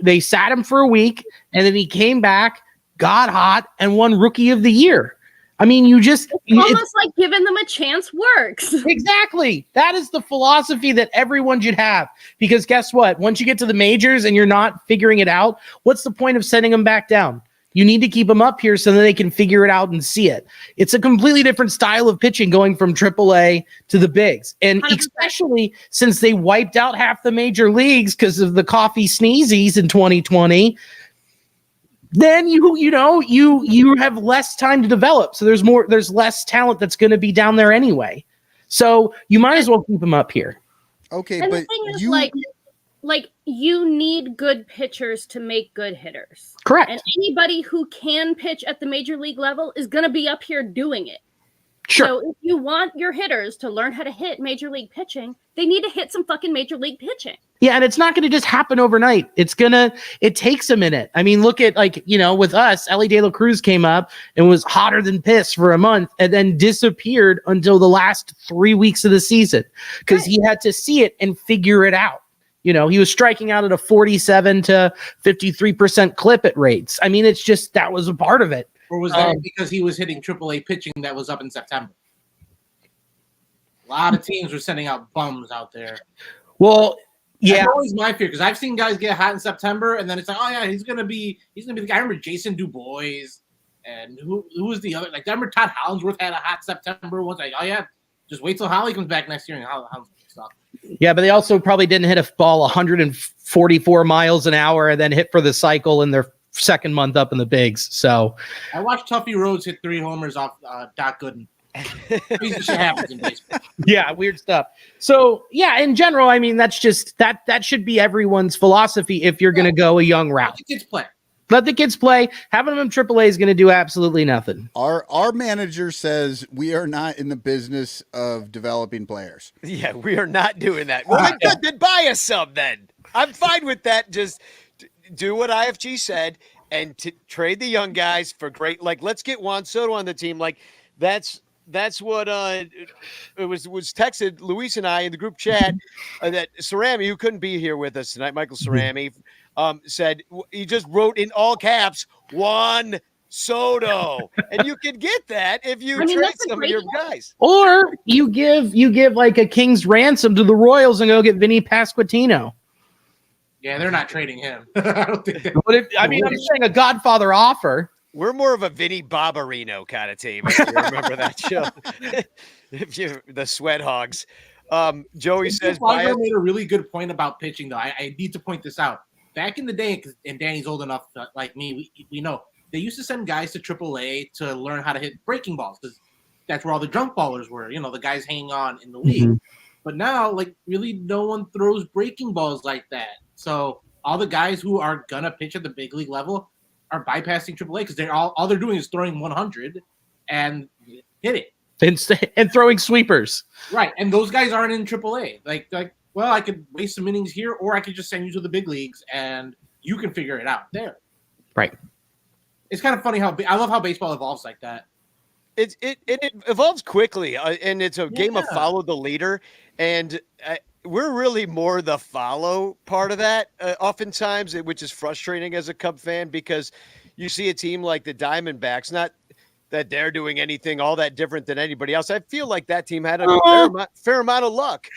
They sat him for a week, and then he came back, got hot, and won Rookie of the Year. I mean, it's almost like giving them a chance works. Exactly. That is the philosophy that everyone should have. Because guess what? Once you get to the majors and you're not figuring it out, what's the point of sending them back down? You need to keep them up here so that they can figure it out and see it. It's a completely different style of pitching going from AAA to the bigs. And 100%. especially since they wiped out half the major leagues because of the coffee sneezies in 2020, then you have less time to develop. So there's less talent that's going to be down there anyway. So you might as well keep them up here. Okay, And but the thing is, like you need good pitchers to make good hitters. Correct. And anybody who can pitch at the major league level is going to be up here doing it. Sure. So if you want your hitters to learn how to hit major league pitching, they need to hit some fucking major league pitching. Yeah, and it's not going to just happen overnight. It takes a minute. I mean, look at with us, Ellie De La Cruz came up and was hotter than piss for a month and then disappeared until the last 3 weeks of the season because he had to see it and figure it out. He was striking out at a 47 to 53% clip at rates. I mean, it's just that was a part of it. Or was that because he was hitting AAA pitching that was up in September? A lot of teams were sending out bums out there. Well, yeah. That's always my fear because I've seen guys get hot in September and then it's like, oh yeah, he's gonna be the guy. I remember Jason DuBois and who was the other? Like I remember Todd Hollingsworth had a hot September once. Like, oh yeah, just wait till Holly comes back next year and Hollingsworth stuff. Yeah, but they also probably didn't hit a ball 144 miles an hour and then hit for the cycle in their second month up in the bigs. So I watched Tuffy Rhodes hit 3 homers off Doc Gooden. Crazy shit happens in baseball. Yeah, weird stuff. So yeah, in general, I mean, that's just that should be everyone's philosophy if you're going to go a young route. Let the kids play. Let the kids play. Having them in AAA is going to do absolutely nothing. Our manager says we are not in the business of developing players. Yeah, we are not doing that. Well, then buy us some then. I'm fine with that. Just do what IFG said and trade the young guys for great. Like, let's get Juan Soto on the team. Like, that's what it was texted Luis and I in the group chat that Cerami, who couldn't be here with us tonight, Michael Cerami, said he just wrote in all caps Juan Soto, and you can get that if you trade some of your guys, or you give like a king's ransom to the Royals and go get Vinny Pasquantino. Yeah, they're not trading him. I don't think. I'm saying a Godfather offer. We're more of a Vinny Barbarino kind of team. If you remember that show, the Sweat Hogs. Joey says Barber made a really good point about pitching, though. I need to point this out. Back in the day, and Danny's old enough, like me, we know they used to send guys to AAA to learn how to hit breaking balls because that's where all the drunk ballers were. The guys hanging on in the league. Mm-hmm. But now, like, really, no one throws breaking balls like that. So all the guys who are gonna pitch at the big league level are bypassing AAA because they're all they're doing is throwing 100 and hit it and throwing sweepers. Right, and those guys aren't in AAA. Like, well, I could waste some innings here, or I could just send you to the big leagues and you can figure it out there. Right. It's kind of funny how I love how baseball evolves like that. It evolves quickly, and it's a game of follow the leader, and we're really more the follow part of that oftentimes, which is frustrating as a Cub fan because you see a team like the Diamondbacks, not that they're doing anything all that different than anybody else. I feel like that team had a fair amount of luck,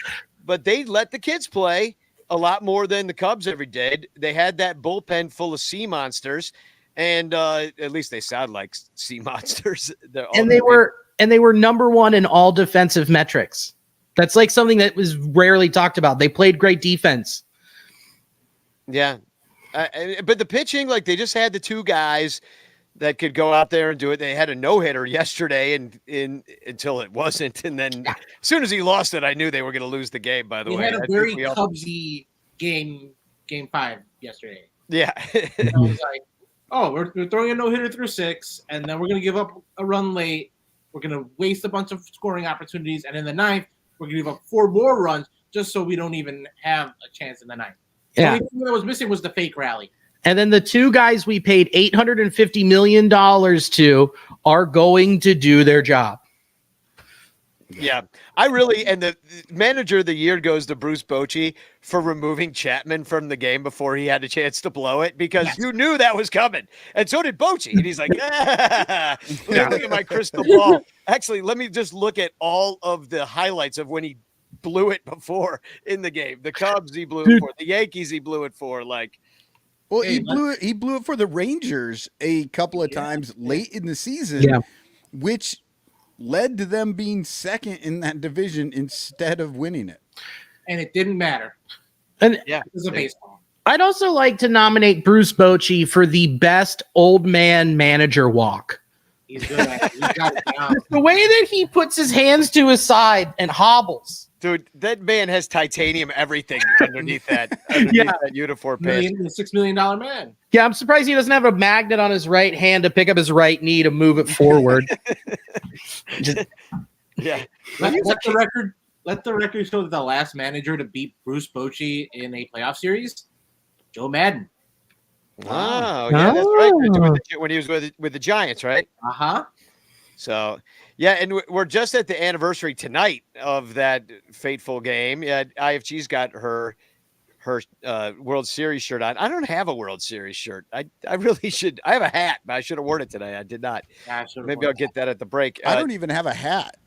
but they let the kids play a lot more than the Cubs ever did. They had that bullpen full of sea monsters, and at least they sound like sea monsters. And they were number one in all defensive metrics. That's like something that was rarely talked about. They played great defense. Yeah. But the pitching, like they just had the two guys that could go out there and do it. They had a no-hitter yesterday and until it wasn't. And then as soon as he lost it, I knew they were going to lose the game, by the way. We had a very Cubsy game 5 yesterday. Yeah. I was like, oh, we're throwing a no-hitter through 6, and then we're going to give up a run late. We're going to waste a bunch of scoring opportunities. And in the 9th, we're going to give up 4 more runs just so we don't even have a chance in the 9th. Yeah. The only thing that was missing was the fake rally. And then the two guys we paid $850 million to are going to do their job. Yeah, I really, and the manager of the year goes to Bruce Bochy for removing Chapman from the game before he had a chance to blow it, because you knew that was coming. And so did Bochy. And he's like, let me look at my crystal ball. Actually, let me just look at all of the highlights of when he blew it before in the game. The Cubs he blew it for, the Yankees he blew it for, like. Well, he blew it for the Rangers a couple of times late in the season, which led to them being second in that division instead of winning it. And it didn't matter. And it was a baseball. I'd also like to nominate Bruce Bochy for the best old man manager walk. He's good at it. He's got it down. The way that he puts his hands to his side and hobbles. Dude, that man has titanium everything underneath that uniform pants. $6 million man. Yeah, I'm surprised he doesn't have a magnet on his right hand to pick up his right knee to move it forward. Let the record show that the last manager to beat Bruce Bochy in a playoff series, Joe Madden. Oh, yeah, that's right. When he was with the Giants, right? Uh-huh. So, yeah, and we're just at the anniversary tonight of that fateful game. Yeah, IFG's got her World Series shirt on. I don't have a World Series shirt. I really should. I have a hat, but I should have worn it today. I did not. Yeah, maybe I'll get that at the break. I don't even have a hat.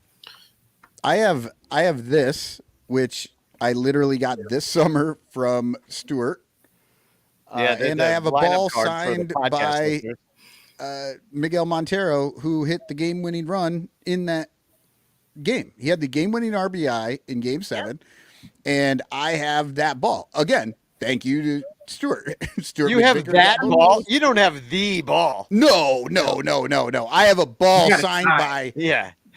I have this, which I literally got this summer from Stuart. And I have a ball signed by Miguel Montero, who hit the game-winning run in that game. He had the game-winning RBI in Game 7, and I have that ball. Again, thank you to Stuart. Stuart, you have that ball? You don't have the ball. No. I have a ball signed by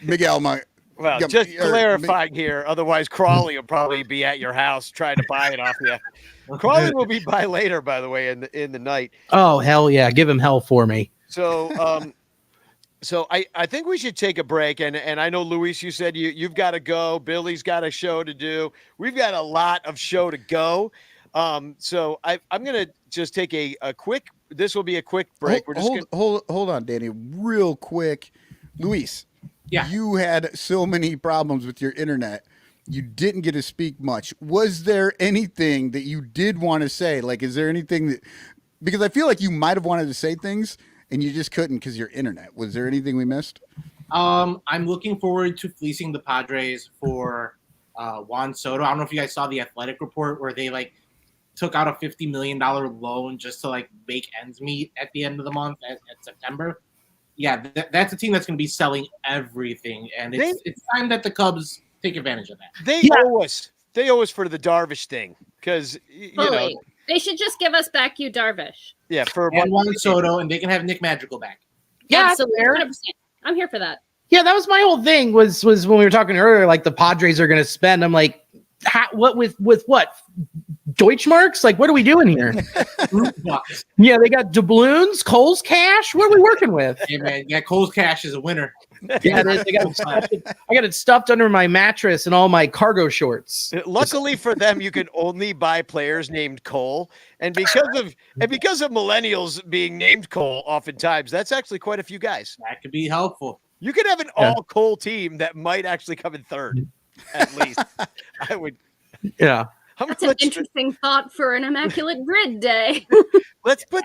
Miguel Montero. Well, just clarifying here. Otherwise, Crawley will probably be at your house trying to buy it off you. Crawley will be by later, by the way, in the night. Oh, hell yeah. Give him hell for me. So, so I think we should take a break. And I know, Luis, you said you've got to go. Billy's got a show to do. We've got a lot of show to go. So I'm going to just take a quick, this will be a quick break. Hold on, Danny, real quick. Luis. Yeah. You had so many problems with your internet. You didn't get to speak much. Was there anything that you did want to say? Like, is there anything that, because I feel like you might have wanted to say things and you just couldn't because your internet. Was there anything we missed? I'm looking forward to fleecing the Padres for Juan Soto. I don't know if you guys saw the Athletic report where they took out a $50 million loan just to make ends meet at the end of the month at September. Yeah, that's a team that's going to be selling everything, and it's time that the Cubs take advantage of that. They owe us. They owe us for the Darvish thing, because you know they should just give us back you Darvish. Yeah, and Juan Soto, and they can have Nick Magical back. Yeah, absolutely, 100%. I'm here for that. Yeah, that was my whole thing. Was when we were talking earlier, like the Padres are going to spend. I'm like, what with what? Deutschmarks? Like, what are we doing here? Yeah, they got doubloons, Cole's Cash. What are we working with? Hey, man, yeah, Cole's Cash is a winner. Yeah, I got it stuffed under my mattress and all my cargo shorts. Luckily for them, you can only buy players named Cole, and because of millennials being named Cole, oftentimes that's actually quite a few guys. That could be helpful. You could have an all Cole team that might actually come in third, at least. I would. Yeah. That's an interesting thought for an Immaculate Grid day. Let's put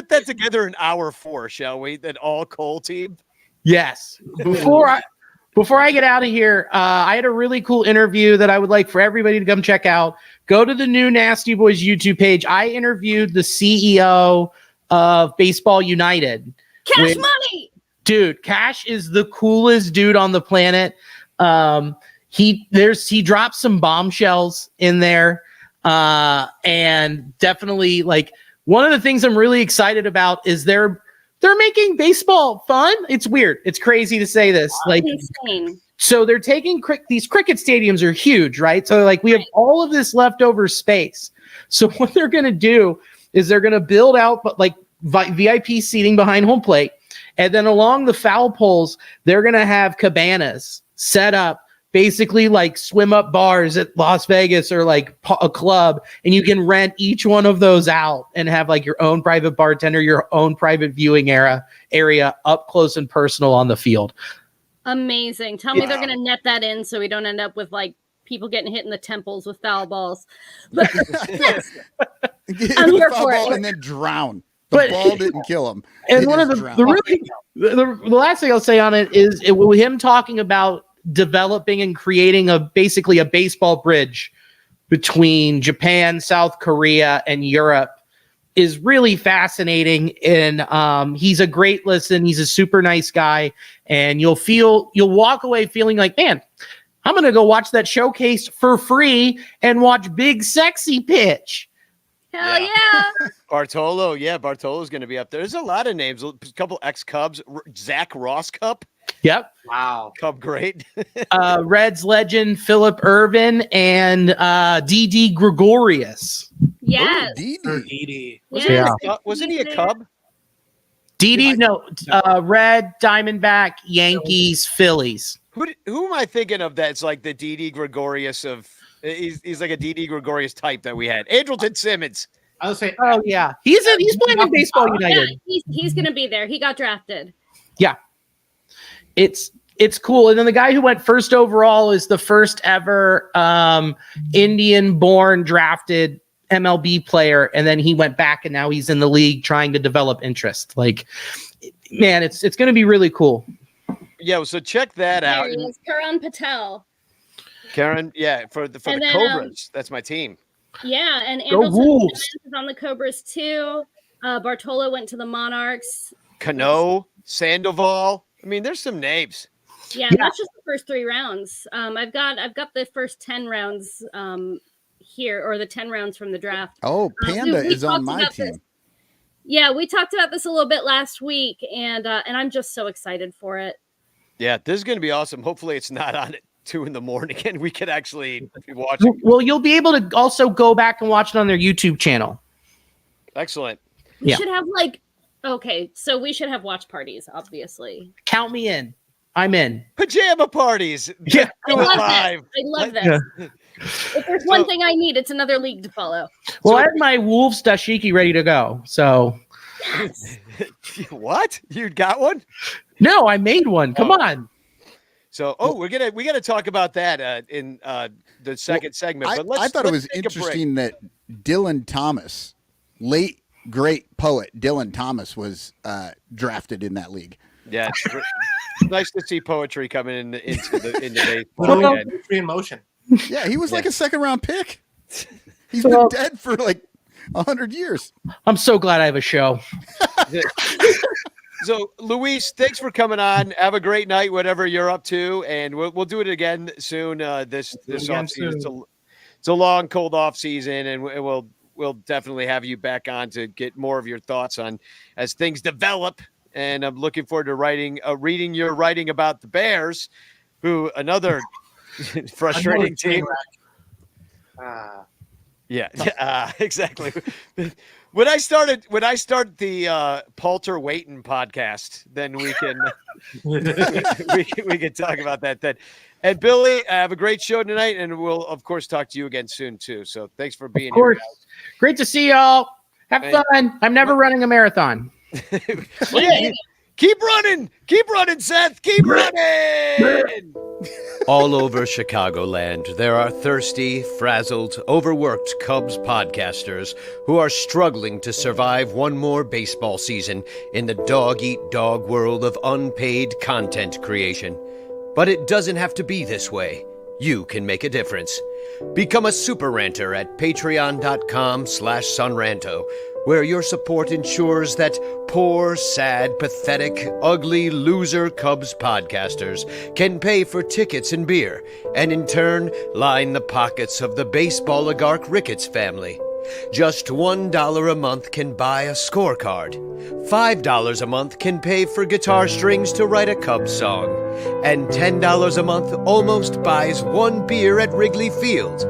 that together in hour 4, shall we? That all Cole team. Yes. Before I get out of here, I had a really cool interview that I would like for everybody to come check out. Go to the new Nasty Boys YouTube page. I interviewed the CEO of Baseball United. Cash Money. Dude, Cash is the coolest dude on the planet. He dropped some bombshells in there, and definitely one of the things I'm really excited about is they're making baseball fun. It's weird. It's crazy to say this. Like, Insane. so they're taking these cricket stadiums are huge, right? So like we have all of this leftover space. So what they're going to do is they're going to build out like VIP seating behind home plate. And then along the foul poles, they're going to have cabanas set up, basically like swim up bars at Las Vegas or like a club. And you can rent each one of those out and have like your own private bartender, your own private viewing area up close and personal on the field. Amazing. Tell me they're going to net that in so we don't end up with like people getting hit in the temples with foul balls. But I'm here for it. And then drown. The ball didn't kill him. And one of the last thing I'll say on it is him talking about developing and creating basically a baseball bridge between Japan, South Korea, and Europe is really fascinating. And he's a great listen. He's a super nice guy. And you'll walk away feeling like, man, I'm going to go watch that showcase for free and watch Big Sexy pitch. Hell yeah. Bartolo. Yeah, Bartolo's going to be up there. There's a lot of names. A couple ex-Cubs. Zach Ross Cup. Yep. Wow. Cub great. Reds legend Philip Irvin and D.D. Gregorius. Yes. Didi. Wasn't he a Cub? D.D. No. Red, Diamondback, Yankees, Phillies. Who am I thinking of that's like the D.D. Gregorius of... He's like a D.D. Gregorius type that we had. Andrelton Simmons. I would say, oh yeah, he's playing in Baseball United. Yeah, he's going to be there. He got drafted. Yeah, it's cool. And then the guy who went first overall is the first ever Indian-born drafted MLB player, and then he went back, and now he's in the league trying to develop interest. Like, man, it's going to be really cool. Yeah, so check that out. There he is, Karan Patel. Karen, yeah, for the Cobras. That's my team. Yeah, and Go Andrelton Wolves. is on the Cobras too. Bartolo went to the Monarchs. Cano, Sandoval. I mean, there's some names. Yeah, that's just the first 3 rounds. I've got the first 10 rounds here, or the 10 rounds from the draft. Oh, Panda is on my team. Yeah, we talked about this a little bit last week, and I'm just so excited for it. Yeah, this is going to be awesome. Hopefully, it's not on at 2 a.m. and we could actually be watching. Well, you'll be able to also go back and watch it on their YouTube channel. Excellent. We should have so we should have watch parties, obviously. Count me in. I'm in. Pajama parties. Yeah. I love this. Yeah. If there's one thing I need, it's another league to follow. Well, I have my Wolves dashiki ready to go. So Yes. What? You got one? no, I made one. Come on. So, we got to talk about that in the second segment. But I thought it was take a break. interesting that Dylan Thomas, late great poet Dylan Thomas, was drafted in that league. Yeah, it's nice to see poetry coming into baseball. Poetry in motion. Yeah, he was like a second-round pick. He's been dead for like 100 years. I'm so glad I have a show. So, Luis, thanks for coming on. Have a great night, whatever you're up to, and we'll do it again soon. This off season, it's a long, cold off season, and we'll definitely have you back on to get more of your thoughts on as things develop. And I'm looking forward to reading your writing about the Bears, who another frustrating team. Yeah, exactly. When I start the Palter Waitin podcast, then we can we can talk about that then. And Billy, have a great show tonight, and we'll of course talk to you again soon too. So thanks for being here, guys. Great to see y'all. Have fun. I'm never running a marathon. Keep running, Seth. Keep running. All over Chicagoland, there are thirsty, frazzled, overworked Cubs podcasters who are struggling to survive one more baseball season in the dog-eat-dog world of unpaid content creation. But it doesn't have to be this way. You can make a difference. Become a super ranter at patreon.com/sunranto, where your support ensures that poor, sad, pathetic, ugly, loser Cubs podcasters can pay for tickets and beer, and in turn line the pockets of the baseball oligarch Ricketts family. Just $1 a month can buy a scorecard. $5 a month can pay for guitar strings to write a Cubs song. And $10 a month almost buys one beer at Wrigley Field.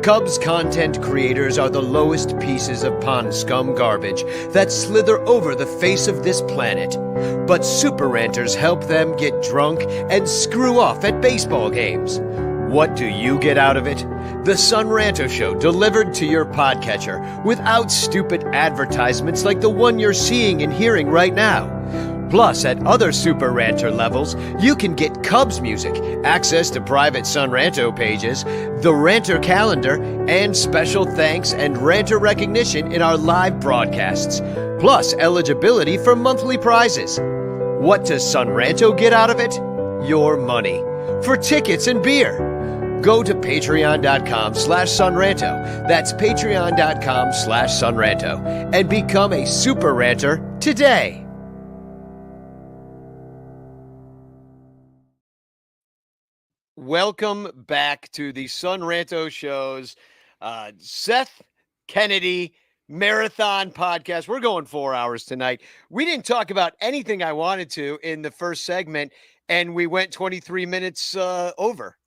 Cubs content creators are the lowest pieces of pond scum garbage that slither over the face of this planet. But super ranters help them get drunk and screw off at baseball games. What do you get out of it? The Sun Ranto Show delivered to your podcatcher without stupid advertisements like the one you're seeing and hearing right now. Plus, at other Super Ranter levels, you can get Cubs music, access to private Sun Ranto pages, the Ranter calendar, and special thanks and Ranter recognition in our live broadcasts, plus eligibility for monthly prizes. What does Sun Ranto get out of it? Your money. For tickets and beer. Go to patreon.com/sunranto. That's patreon.com/sunranto. And become a Super Ranter today. Welcome back to the Sun Ranto Show's Seth Kennedy Marathon podcast. We're going 4 hours tonight. We didn't talk about anything I wanted to in the first segment, and we went 23 minutes over.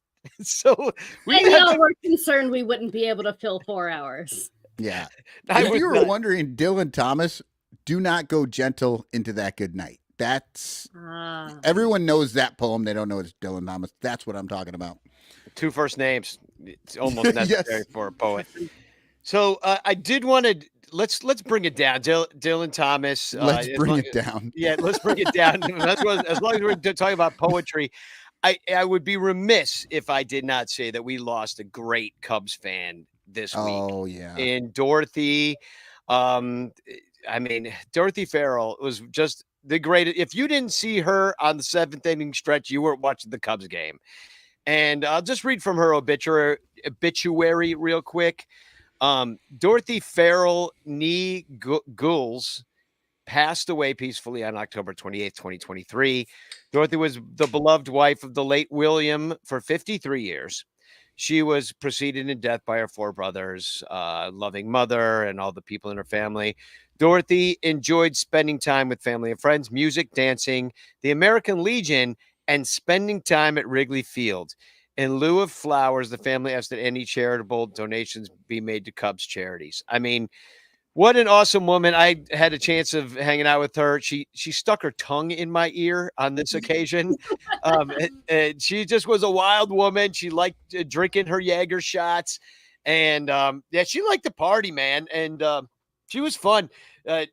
So y'all were concerned we wouldn't be able to fill 4 hours. Yeah. If you were wondering, Dylan Thomas, do not go gentle into that good night. That's everyone knows that poem. They don't know it's Dylan Thomas. That's what I'm talking about. 2 first names. It's almost necessary for a poet. So I did want to let's bring it down, Dylan Thomas. Let's bring it down. Yeah, let's bring it down. As long as we're talking about poetry, I would be remiss if I did not say that we lost a great Cubs fan this week. Oh yeah, in Dorothy. Dorothy Farrell was just the greatest. If you didn't see her on the 7th inning stretch, you weren't watching the Cubs game. And I'll just read from her obituary real quick. Dorothy Farrell Nee Gouls passed away peacefully on October 28th, 2023. Dorothy was the beloved wife of the late William for 53 years. She was preceded in death by her 4 brothers, loving mother, and all the people in her family. Dorothy enjoyed spending time with family and friends, music, dancing, the American Legion, and spending time at Wrigley Field. In lieu of flowers, the family asked that any charitable donations be made to Cubs charities. I mean, what an awesome woman. I had a chance of hanging out with her. She stuck her tongue in my ear on this occasion. She just was a wild woman. She liked drinking her Jaeger shots. And she liked to party, man. And she was fun.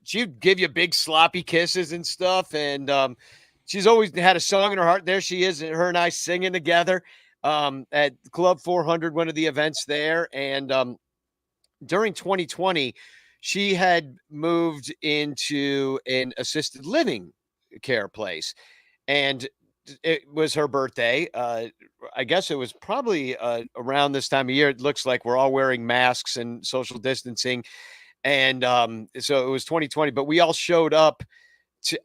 She'd give you big sloppy kisses and stuff. And she's always had a song in her heart. There she is, her and I singing together at Club 400, one of the events there. And during 2020, she had moved into an assisted living care place, and it was her birthday. I guess it was probably around this time of year. It looks like we're all wearing masks and social distancing. And so it was 2020, but we all showed up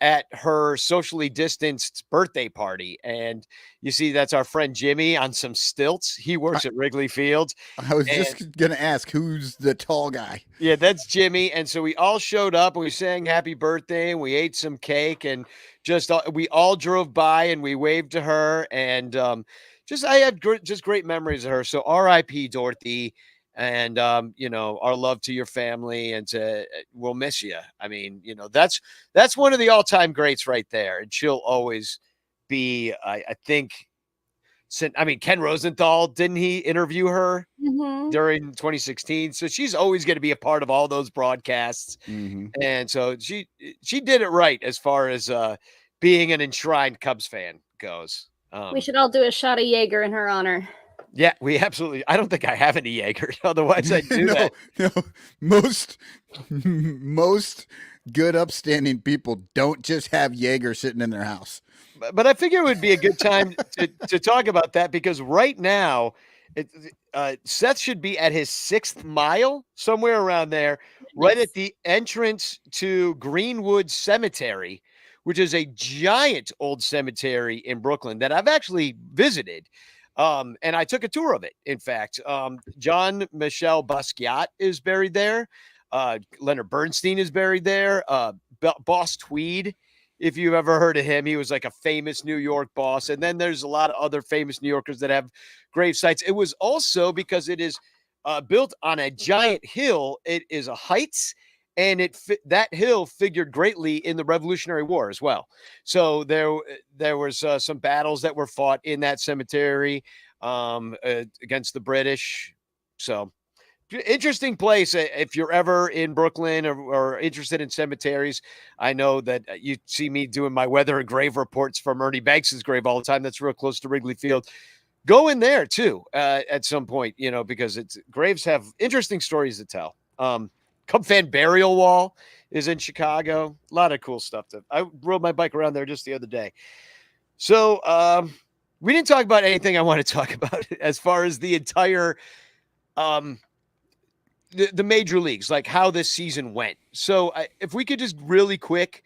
at her socially distanced birthday party. And you see, that's our friend Jimmy on some stilts. He works at Wrigley Field. I was just going to ask, who's the tall guy? Yeah, that's Jimmy. And so we all showed up and we sang happy birthday and we ate some cake and just we all drove by and we waved to her. And I had just great memories of her. So RIP Dorothy. And, our love to your family, and we'll miss you. I mean, that's one of the all-time greats right there. And she'll always be, I think, Ken Rosenthal, didn't he interview her during 2016? So she's always going to be a part of all those broadcasts. Mm-hmm. And so she did it right as far as being an enshrined Cubs fan goes. We should all do a shot of Jaeger in her honor. Yeah, we absolutely. I don't think I have any Jaeger. Otherwise, I do that. No, most good, upstanding people don't just have Jaeger sitting in their house. But I figure it would be a good time to talk about that, because right now, Seth should be at his 6th mile, somewhere around there, right at the entrance to Greenwood Cemetery, which is a giant old cemetery in Brooklyn that I've actually visited. And I took a tour of it. In fact, John Michel Basquiat is buried there. Leonard Bernstein is buried there. Boss Tweed, if you've ever heard of him, he was like a famous New York boss. And then there's a lot of other famous New Yorkers that have grave sites. It was also because it is built on a giant hill. It is a heights, and that hill figured greatly in the Revolutionary War as well. So there was some battles that were fought in that cemetery against the British. So interesting place. If you're ever in Brooklyn or interested in cemeteries, I know that you see me doing my weather and grave reports from Ernie Banks's grave all the time. That's real close to Wrigley Field. Go in there too at some point, because graves have interesting stories to tell. Cub fan burial wall is in Chicago. A lot of cool stuff. I rode my bike around there just the other day. So we didn't talk about anything I want to talk about as far as the entire the major leagues, like how this season went. So if we could just really quick,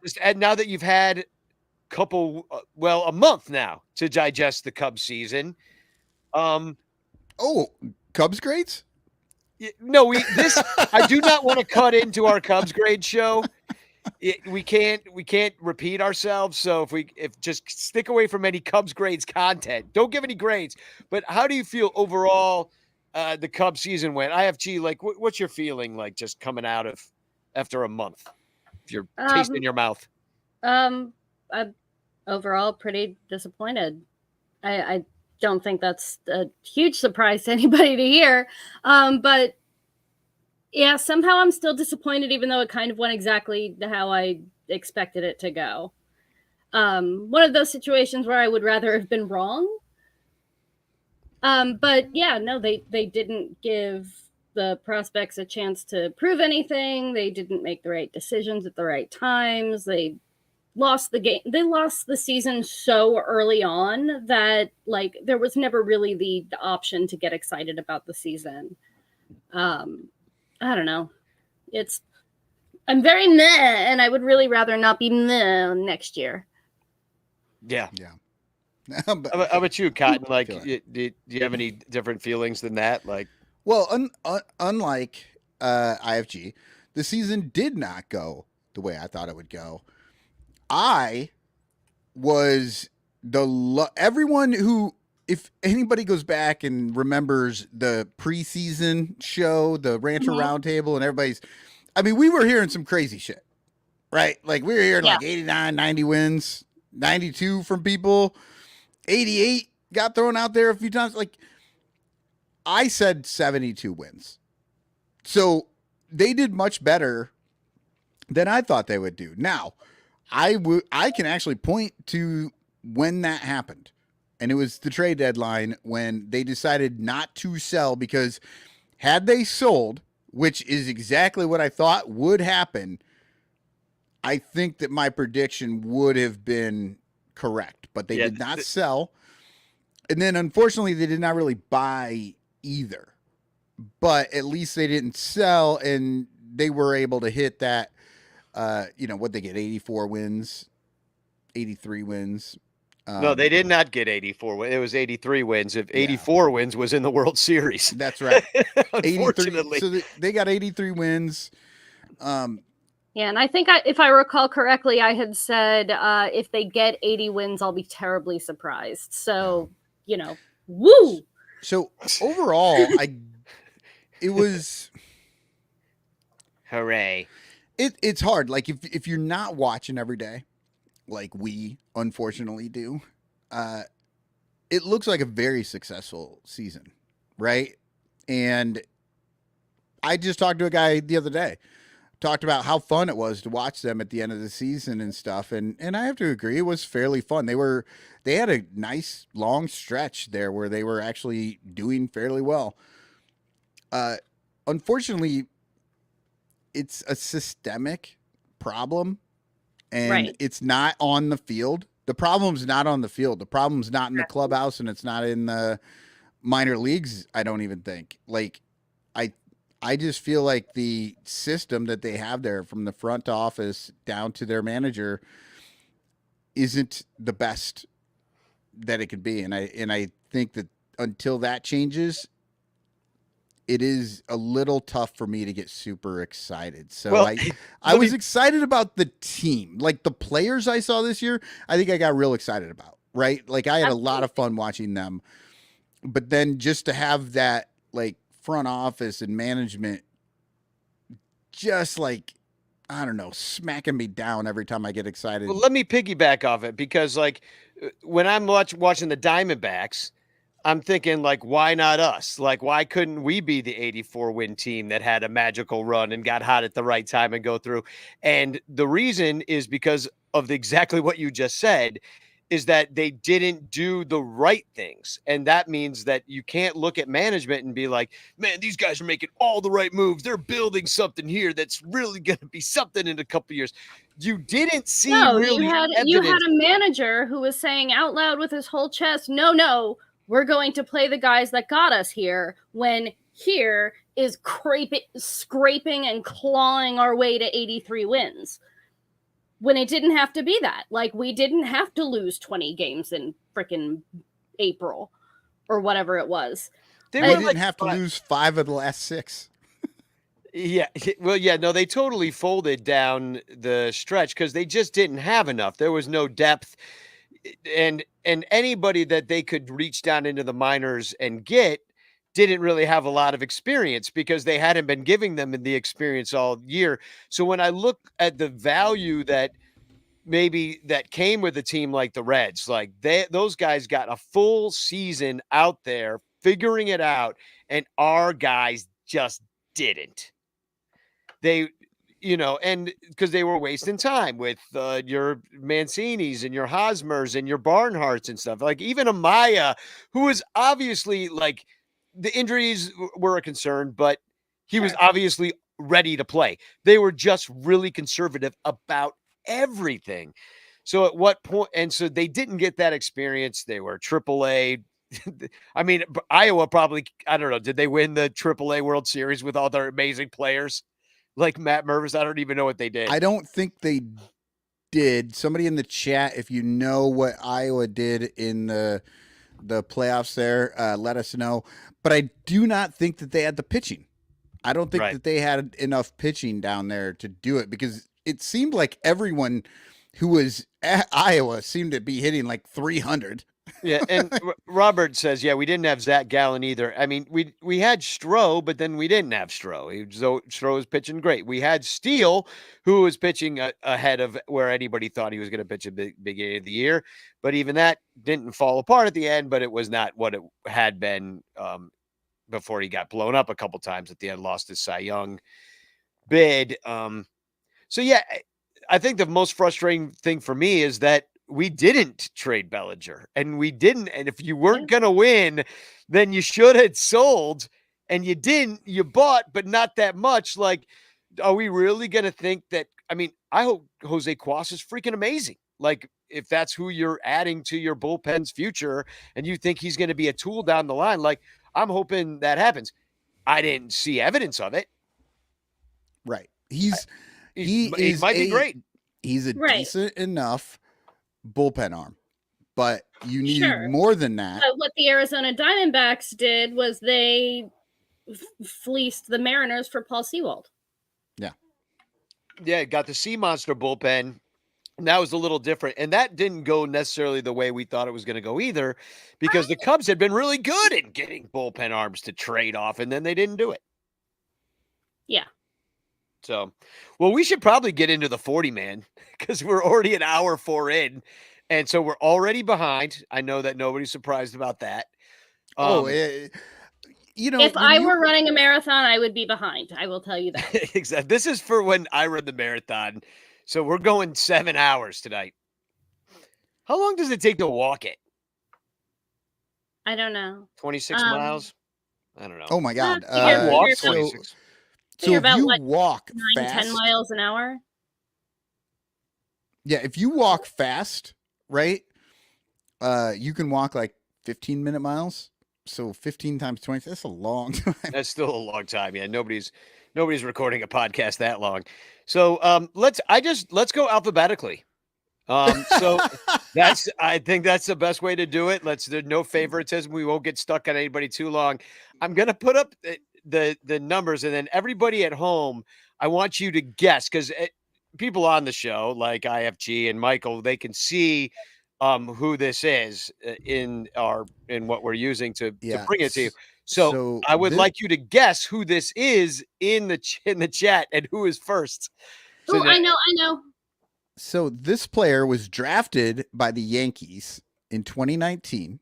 just add, now that you've had a month now to digest the Cubs season. Cubs grades? No, I do not want to cut into our Cubs grade show. We can't repeat ourselves. So if just stick away from any Cubs grades content. Don't give any grades. But how do you feel overall the Cubs season went? IFG, like what's your feeling like just coming out of after a month? If you're tasting your mouth. I'm overall pretty disappointed. I don't think that's a huge surprise to anybody to hear. But yeah, somehow I'm still disappointed, even though it kind of went exactly how I expected it to go. One of those situations where I would rather have been wrong. But yeah, no, they didn't give the prospects a chance to prove anything. They didn't make the right decisions at the right times. They lost the game. They lost the season so early on that like there was never really the option to get excited about the season. I don't know. I'm very meh, and I would really rather not be meh next year. Yeah. How about you, Cotton? Like, do you have any different feelings than that? Like, well, unlike IFG, the season did not go the way I thought it would go. I was everyone who, if anybody goes back and remembers the preseason show, the Ranter Roundtable, and we were hearing some crazy shit, right? Like we were hearing like 89, 90 wins, 92 from people, 88 got thrown out there a few times. Like I said 72 wins. So they did much better than I thought they would do. Now, I can actually point to when that happened. And it was the trade deadline when they decided not to sell, because had they sold, which is exactly what I thought would happen, I think that my prediction would have been correct. But they did not sell. And then unfortunately they did not really buy either. But at least they didn't sell, and they were able to hit that what'd they get? 84 wins, 83 wins. No, they did not get 84. It was 83 wins. If 84 wins was in the World Series. That's right. Unfortunately. So they got 83 wins. Yeah, and I think if I recall correctly, I had said if they get 80 wins, I'll be terribly surprised. So, woo! So overall, it was... Hooray. It's hard. Like if you're not watching every day, like we unfortunately do, it looks like a very successful season, right? And I just talked to a guy the other day, talked about how fun it was to watch them at the end of the season and stuff. And I have to agree, it was fairly fun. They had a nice long stretch there where they were actually doing fairly well. Unfortunately, it's a systemic problem, and it's not on the field. The problem's not on the field. The problem's not in the clubhouse, and it's not in the minor leagues. I don't even think. Like, I just feel like the system that they have there, from the front office down to their manager, isn't the best that it could be. And I think that until that changes, it is a little tough for me to get super excited. So Well, I was excited about the team, like the players I saw this year. I think I got real excited about, right? Like I had a lot of fun watching them, but then just to have that like front office and management, just like, I don't know, smacking me down every time I get excited. Well, let me piggyback off it because, like, when I'm watching the Diamondbacks, I'm thinking, like, why not us? Like, why couldn't we be the 84 win team that had a magical run and got hot at the right time and go through? And the reason is because of exactly what you just said, is that they didn't do the right things. And that means that you can't look at management and be like, man, these guys are making all the right moves. They're building something here that's really going to be something in a couple of years. You didn't see really you had a manager who was saying out loud with his whole chest, no, we're going to play the guys that got us here, when here is scraping and clawing our way to 83 wins. When it didn't have to be that. Like, we didn't have to lose 20 games in freaking April or whatever it was. They didn't have to lose 5 of the last 6. Yeah. Well, yeah, no, they totally folded down the stretch because they just didn't have enough. There was no depth. And anybody that they could reach down into the minors and get didn't really have a lot of experience because they hadn't been giving them the experience all year. So when I look at the value that maybe that came with a team like the Reds, like those guys got a full season out there figuring it out, and our guys just didn't. They, and because they were wasting time with your Mancinis and your Hosmers and your Barnharts and stuff. Like even Amaya, who was obviously like, the injuries were a concern, but he was obviously ready to play. They were just really conservative about everything. So at what point? And so they didn't get that experience. They were AAA. I mean, Iowa probably, I don't know. Did they win the AAA World Series with all their amazing players like Matt Mervis? I don't even know what they did. I don't think they did. Somebody in the chat, if you know what Iowa did in the playoffs there, let us know. But I do not think that they had the pitching. I don't think that they had enough pitching down there to do it, because it seemed like everyone who was at Iowa seemed to be hitting like 300. Yeah, and Robert says, yeah, we didn't have Zach Gallen either. I mean, we had Stroh, but then we didn't have Stroh. Stroh was pitching great. We had Steele, who was pitching ahead of where anybody thought he was going to pitch at the beginning of the year. But even that didn't fall apart at the end, but it was not what it had been before he got blown up a couple times at the end, lost his Cy Young bid. So, yeah, I think the most frustrating thing for me is that we didn't trade Bellinger, and we didn't. And if you weren't going to win, then you should have sold, and you didn't. You bought, but not that much. Like, are we really going to think that? I mean, I hope Jose Cuas is freaking amazing. Like, if that's who you're adding to your bullpen's future and you think he's going to be a tool down the line, like, I'm hoping that happens. I didn't see evidence of it. Right. He might be great. He's a decent enough bullpen arm, but you need more than that. What the Arizona Diamondbacks did was they fleeced the Mariners for Paul Sewald. Yeah, got the Sea Monster bullpen. And that was a little different. And that didn't go necessarily the way we thought it was going to go either, because the Cubs had been really good at getting bullpen arms to trade off, and then they didn't do it. Yeah. So, well, we should probably get into the 40-man because we're already an hour 4 in. And so we're already behind. I know that nobody's surprised about that. If I were running a marathon, I would be behind. I will tell you that. Exactly. This is for when I run the marathon. So we're going 7 hours tonight. How long does it take to walk it? I don't know. 26 miles? I don't know. Oh, my God. I walk 26. So if you walk 9, fast, 10 miles an hour. Yeah, if you walk fast, right, you can walk like 15-minute miles. So 15 times 20, that's a long time. That's still a long time. Yeah, nobody's recording a podcast that long. So let's go alphabetically. So I think that's the best way to do it. There's no favoritism. We won't get stuck on anybody too long. I'm going to put up the numbers, and then everybody at home, I want you to guess, because people on the show like IFG and Michael, they can see who this is in what we're using to bring it to you. So I would like you to guess who this is in the chat and who is first. Oh, I know. So this player was drafted by the Yankees in 2019.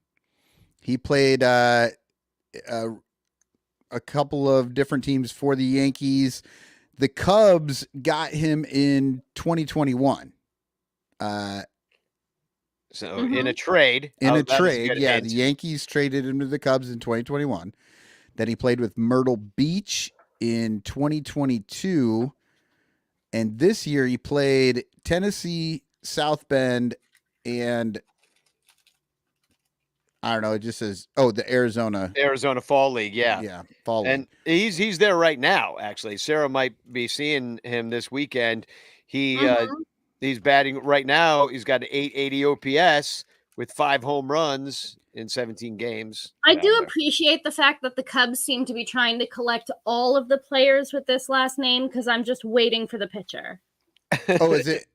He played a couple of different teams for the Yankees. The Cubs got him in 2021. In a trade. The Yankees traded him to the Cubs in 2021. Then he played with Myrtle Beach in 2022. And this year he played Tennessee, South Bend, and I don't know. It just says, the Arizona Fall League. Yeah. Yeah. Fall League. And he's there right now. Actually, Sarah might be seeing him this weekend. He's batting right now. He's got an 880 OPS with 5 home runs in 17 games. I do appreciate the fact that the Cubs seem to be trying to collect all of the players with this last name, because I'm just waiting for the pitcher. Oh, is it?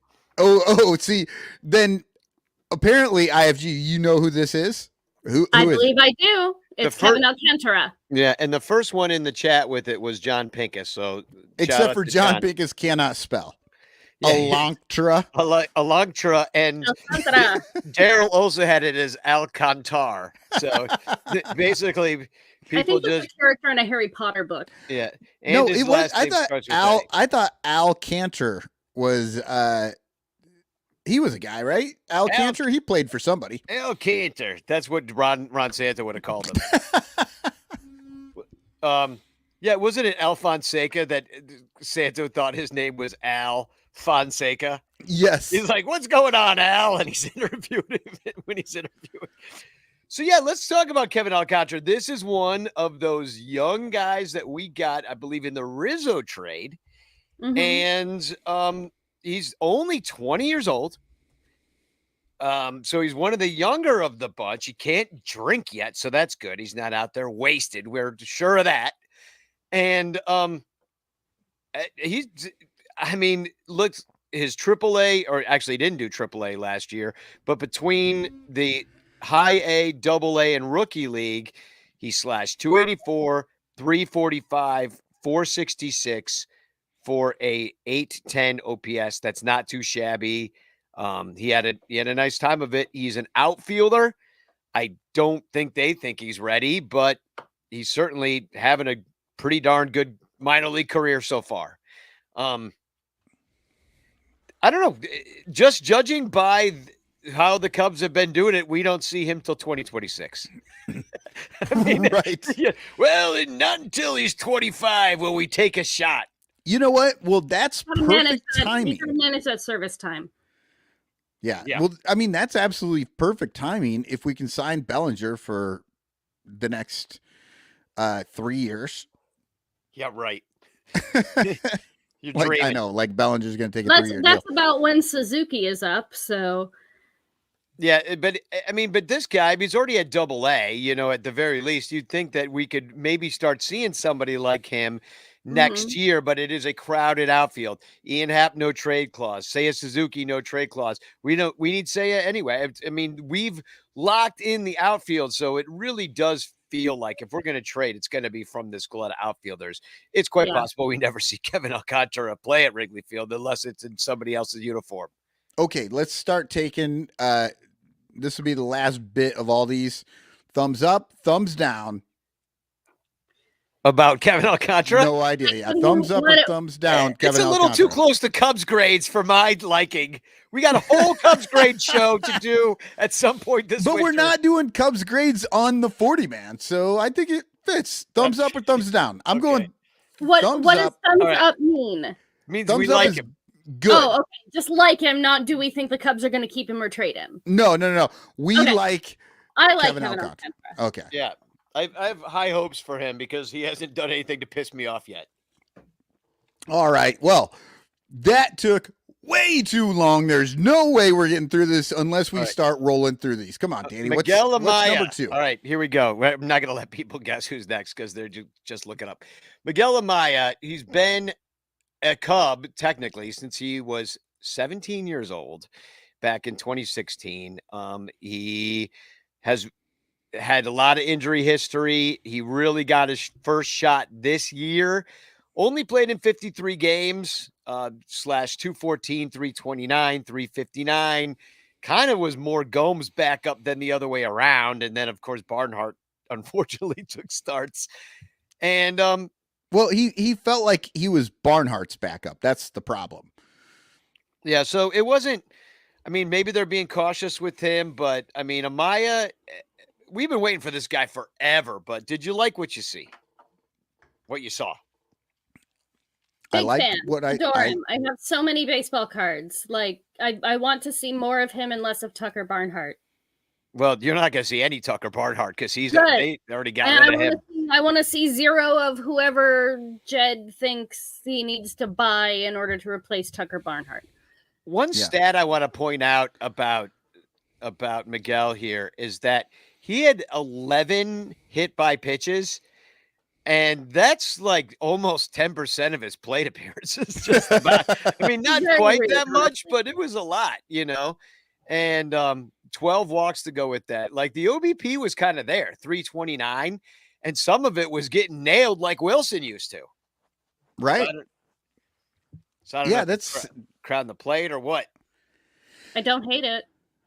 See, then apparently IFG, you know who this is? Who I is believe I do. It's Kevin Alcantara. Yeah, and the first one in the chat with it was John Pincus. So except for John Pincus cannot spell. Alcantara. Alcantara, and Daryl also had it as Alcantar. So basically, people I think that's a character in a Harry Potter book. Yeah. And no, it was. I thought Al Cantor was. He was a guy, right? Al Cantor. He played for somebody. Al Cantor. That's what Ron Santa would have called him. Yeah, wasn't it Al Fonseca that Santo thought his name was Al Fonseca? Yes. He's like, "What's going on, Al?" And he's interviewing him when he's interviewing. So yeah, let's talk about Kevin Alcantara. This is one of those young guys that we got, I believe, in the Rizzo trade, and he's only 20 years old. So he's one of the younger of the bunch. He can't drink yet, so that's good. He's not out there wasted. We're sure of that. And look, his AAA, or actually he didn't do AAA last year, but between the high A, double A, and rookie league, he slashed 284, 345, 466 for a 810 OPS. That's not too shabby. He had a nice time of it. He's an outfielder. I don't think they think he's ready, but he's certainly having a pretty darn good minor league career so far. I don't know. Just judging by how the Cubs have been doing it, we don't see him till 2026. Right. Yeah, well, not until he's 25 will we take a shot. You know what? Well, that's perfect timing. You can manage that service time. Yeah. Well, I mean, that's absolutely perfect timing if we can sign Bellinger for the next 3 years. Yeah, right. I know, like Bellinger's going to take a 3-year deal. That's about when Suzuki is up, so. Yeah, but this guy, he's already at double A, at the very least. You'd think that we could maybe start seeing somebody like him next year, but it is a crowded outfield. Ian Happ, no trade clause. Seiya Suzuki, no trade clause. We need Seiya anyway. We've locked in the outfield, so it really does feel like if we're going to trade, it's going to be from this glut of outfielders. It's quite possible we never see Kevin Alcantara play at Wrigley Field unless it's in somebody else's uniform. Okay, let's start taking this will be the last bit of all these. Thumbs up, thumbs down. About Kevin Alcantara? No idea. Yeah, thumbs up or thumbs down. It's a little too close to Cubs grades for my liking. We got a whole Cubs grade show to do at some point this winter. But we're not doing Cubs grades on the 40 man, so I think it fits. Thumbs up or thumbs down. I'm going. What does thumbs up mean? It means thumbs we like him. Good. Oh, okay. Just like him, not do we think the Cubs are going to keep him or trade him? No. We like. I like Kevin Alcantara. Okay. Yeah. I have high hopes for him because he hasn't done anything to piss me off yet. All right. Well, that took way too long. There's no way we're getting through this unless we All right. start rolling through these. Come on, Danny. Miguel What's Amaya. number 2? All right, here we go. I'm not going to let people guess who's next because they're just looking up. Miguel Amaya, he's been a Cub technically since he was 17 years old back in 2016. He has had a lot of injury history. He really got his first shot this year. Only played in 53 games, slash 214, 329, 359. Kind of was more Gomes backup than the other way around. And then, of course, Barnhart unfortunately took starts. And well, he felt like he was Barnhart's backup. That's the problem. Yeah, so it wasn't. I mean, maybe they're being cautious with him, but I mean, Amaya, we've been waiting for this guy forever. But did you like what you saw? I Big like fan. what Adore him. I have so many baseball cards. Like I want to see more of him and less of Tucker Barnhart. Well, you're not going to see any Tucker Barnhart because they already got And rid of him. I want to see zero of whoever Jed thinks he needs to buy in order to replace Tucker Barnhart. One stat I want to point out about Miguel here is that he had 11 hit by pitches, and that's like almost 10% of his plate appearances. Just about. I mean, not quite that much, but it was a lot, and 12 walks to go with that. Like the OBP was kind of there, 329, and some of it was getting nailed like Wilson used to. Right. So I don't know that's crowding the plate or what. I don't hate it.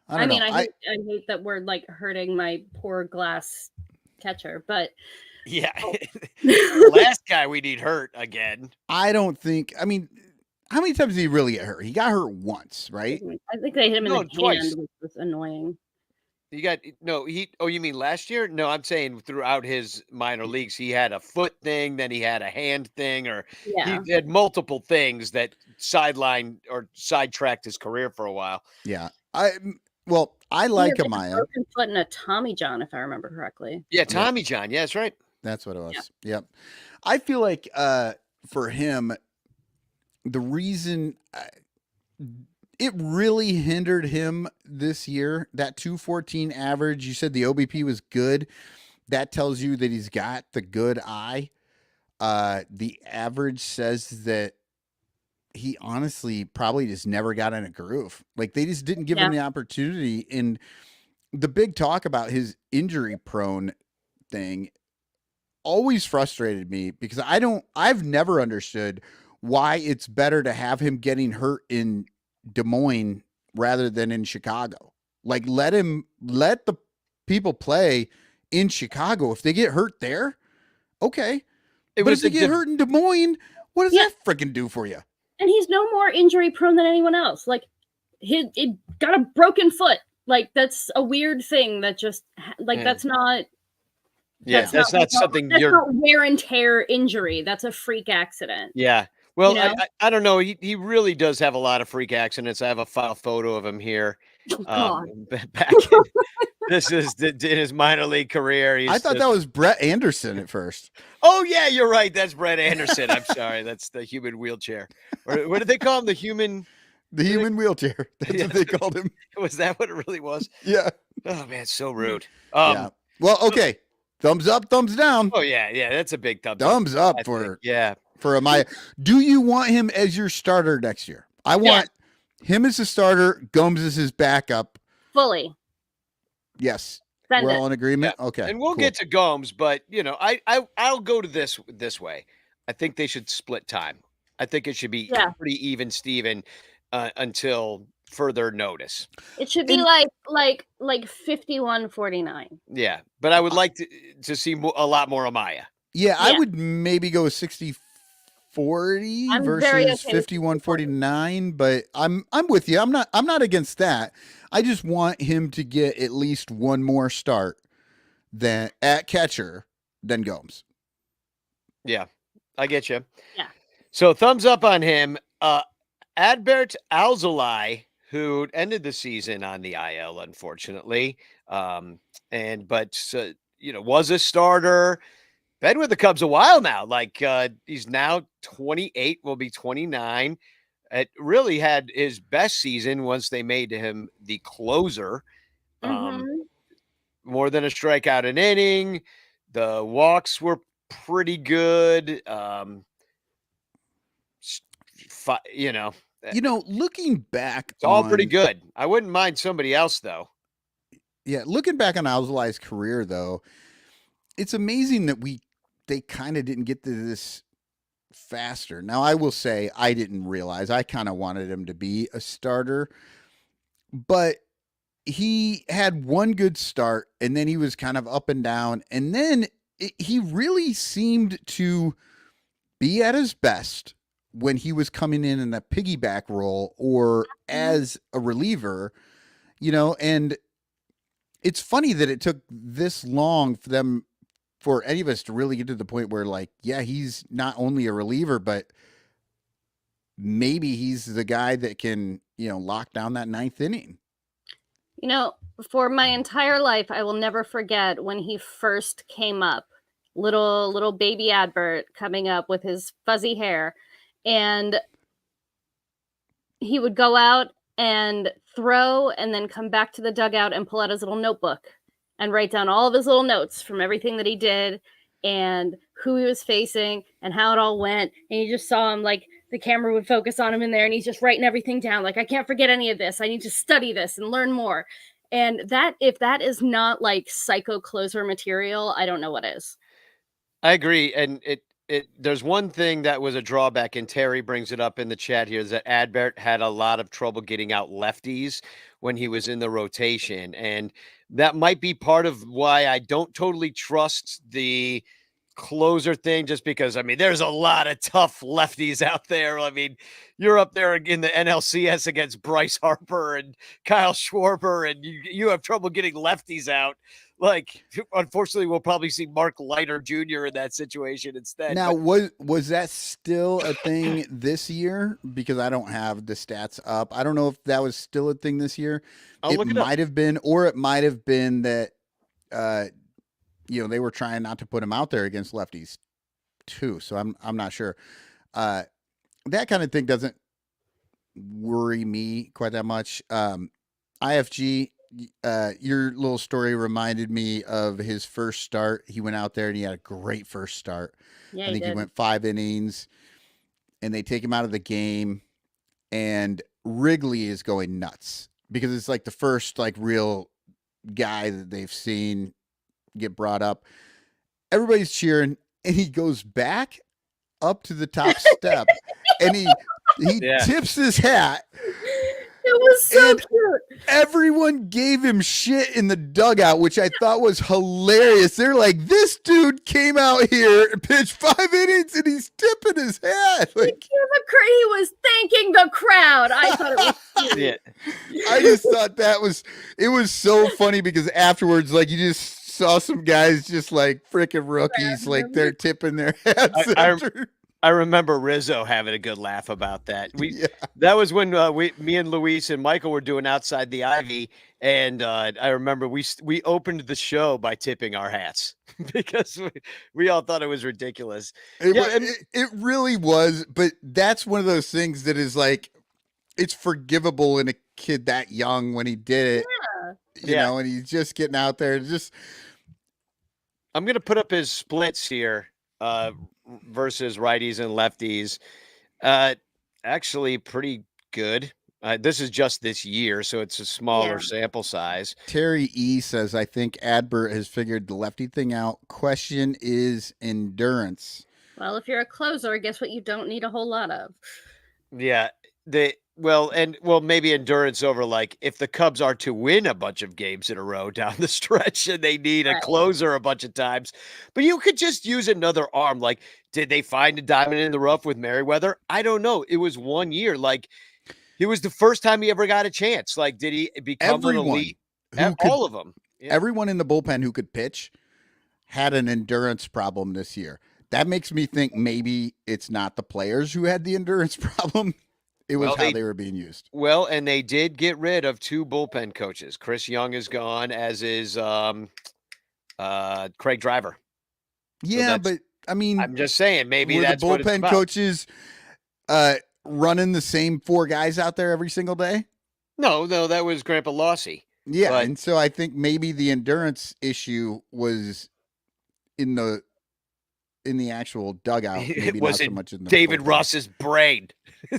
I hate that we're like hurting my poor glass catcher, but yeah, last guy we need hurt again. I don't think. I mean, how many times did he really get hurt? He got hurt once, right? I think they hit him in the twice. hand, which was annoying. You mean last year? No, I'm saying throughout his minor leagues, he had a foot thing, then he had a hand thing, or he had multiple things that sidelined or sidetracked his career for a while. Yeah. I like Amaya. Broken foot and a Tommy John, if I remember correctly. Yeah, Tommy John. Yeah, that's right. That's what it was. Yeah. Yep. I feel like for him, the reason it really hindered him this year, that 214 average, you said the OBP was good. That tells you that he's got the good eye. The average says that he honestly probably just never got in a groove. Like they just didn't give him the opportunity. And the big talk about his injury prone thing always frustrated me because I've never understood why it's better to have him getting hurt in Des Moines rather than in Chicago. Like let the people play in Chicago. If they get hurt there, okay. But if they get hurt in Des Moines, what does that freaking do for you? And he's no more injury prone than anyone else. Like he got a broken foot. Like that's a weird thing that just that's not. Yeah, that's not something that's not wear and tear injury. That's a freak accident. Yeah. Well, I don't know. He really does have a lot of freak accidents. I have a file photo of him here. Back in, this is in his minor league career. I thought that was Brett Anderson at first. Oh yeah, you're right. That's Brett Anderson. I'm sorry. That's the human wheelchair. Or what did they call him? The human wheelchair. That's what they called him. Was that what it really was? Yeah. Oh man, it's so rude. Yeah. Well, okay. Thumbs up, thumbs down. Oh yeah, that's a big thumbs up for Amaya. Do you want him as your starter next year? I want him as a starter, Gomes as his backup. Fully. Yes. We're all in agreement. Yeah. Okay. And we'll get to Gomes, but I'll go to this way. I think they should split time. I think it should be pretty even, Steven, until further notice. It should be like 51-49. Yeah, but I would like to see a lot more Amaya. Yeah, I would maybe go 60-40 versus 51-49, but I'm with you. I'm not against that. I just want him to get at least one more start at catcher than Gomes. Yeah, I get you. Yeah. So thumbs up on him. Adbert Alzolay, who ended the season on the IL, unfortunately, was a starter. Been with the Cubs a while now. Like he's now 28, will be 29. it really had his best season once they made him the closer. Mhm. More than a strikeout an inning. The walks were pretty good. You know, Looking back it's all pretty on good. I wouldn't mind somebody else though. looking back on Alzolai's career though, it's amazing that they kind of didn't get to this faster. Now, I will say I didn't realize. I kind of wanted him to be a starter, but he had one good start and then he was kind of up and down, and then he really seemed to be at his best when he was coming in a piggyback role or as a reliever, and it's funny that it took this long for any of us to really get to the point where, like, yeah, he's not only a reliever, but maybe he's the guy that can, lock down that ninth inning. For my entire life, I will never forget when he first came up, little baby Adbert coming up with his fuzzy hair, and he would go out and throw and then come back to the dugout and pull out his little notebook and write down all of his little notes from everything that he did and who he was facing and how it all went. And you just saw him, like, the camera would focus on him in there and he's just writing everything down. Like, I can't forget any of this. I need to study this and learn more. And if that is not like psycho closer material, I don't know what is. I agree. And there's one thing that was a drawback, and Terry brings it up in the chat here, is that Adbert had a lot of trouble getting out lefties when he was in the rotation. And that might be part of why I don't totally trust the closer thing, just because, there's a lot of tough lefties out there. You're up there in the NLCS against Bryce Harper and Kyle Schwarber, and you have trouble getting lefties out. Like, unfortunately, we'll probably see Mark Leiter Jr. in that situation instead. Now, was that still a thing this year? Because I don't have the stats up. I don't know if that was still a thing this year. It might have been, or it might have been that, they were trying not to put him out there against lefties too. So I'm not sure. That kind of thing doesn't worry me quite that much. IFG, your little story reminded me of his first start. He went out there and he had a great first start. Yeah, I think he went 5 innings and they take him out of the game, and Wrigley is going nuts because it's like the first real guy that they've seen get brought up. Everybody's cheering and he goes back up to the top step and he tips his hat. It was so cute. Everyone gave him shit in the dugout, which I thought was hilarious. They're like, this dude came out here, pitched 5 innings, and he's tipping his hat. Like, he was thanking the crowd. I thought it was cute. Yeah. I just thought it was so funny because afterwards, you just saw some guys just like freaking rookies, like they're tipping their hats. I remember Rizzo having a good laugh about that. That was when me and Luis and Michael were doing Outside the Ivy, and I remember we opened the show by tipping our hats because we all thought it was ridiculous. It really was, but that's one of those things that is like, it's forgivable in a kid that young when he did it. You know, and he's just getting out there. I'm gonna put up his splits here. Versus righties and lefties, actually pretty good. This is just this year, so it's a smaller sample size. Terry E says, I think Adbert has figured the lefty thing out. Question is endurance. Well, if you're a closer, guess what you don't need a whole lot of? Yeah, maybe endurance over, like, if the Cubs are to win a bunch of games in a row down the stretch and they need a closer a bunch of times. But you could just use another arm. Like, did they find a diamond in the rough with Merriweather? I don't know. It was 1 year. Like, it was the first time he ever got a chance. Like, did he become an elite? All of them. Yeah. Everyone in the bullpen who could pitch had an endurance problem this year. That makes me think maybe it's not the players who had the endurance problem. It was how they were being used. Well, and they did get rid of 2 bullpen coaches. Chris Young is gone, as is Craig Driver. Yeah, but I mean, I'm just saying, maybe that's the bullpen coaches running the same 4 guys out there every single day. No, that was Grandpa Lossy. Yeah, But- and so I think maybe the endurance issue was in the actual dugout, It maybe not so wasn't much in the David bullpen. Ross's brain. Yeah.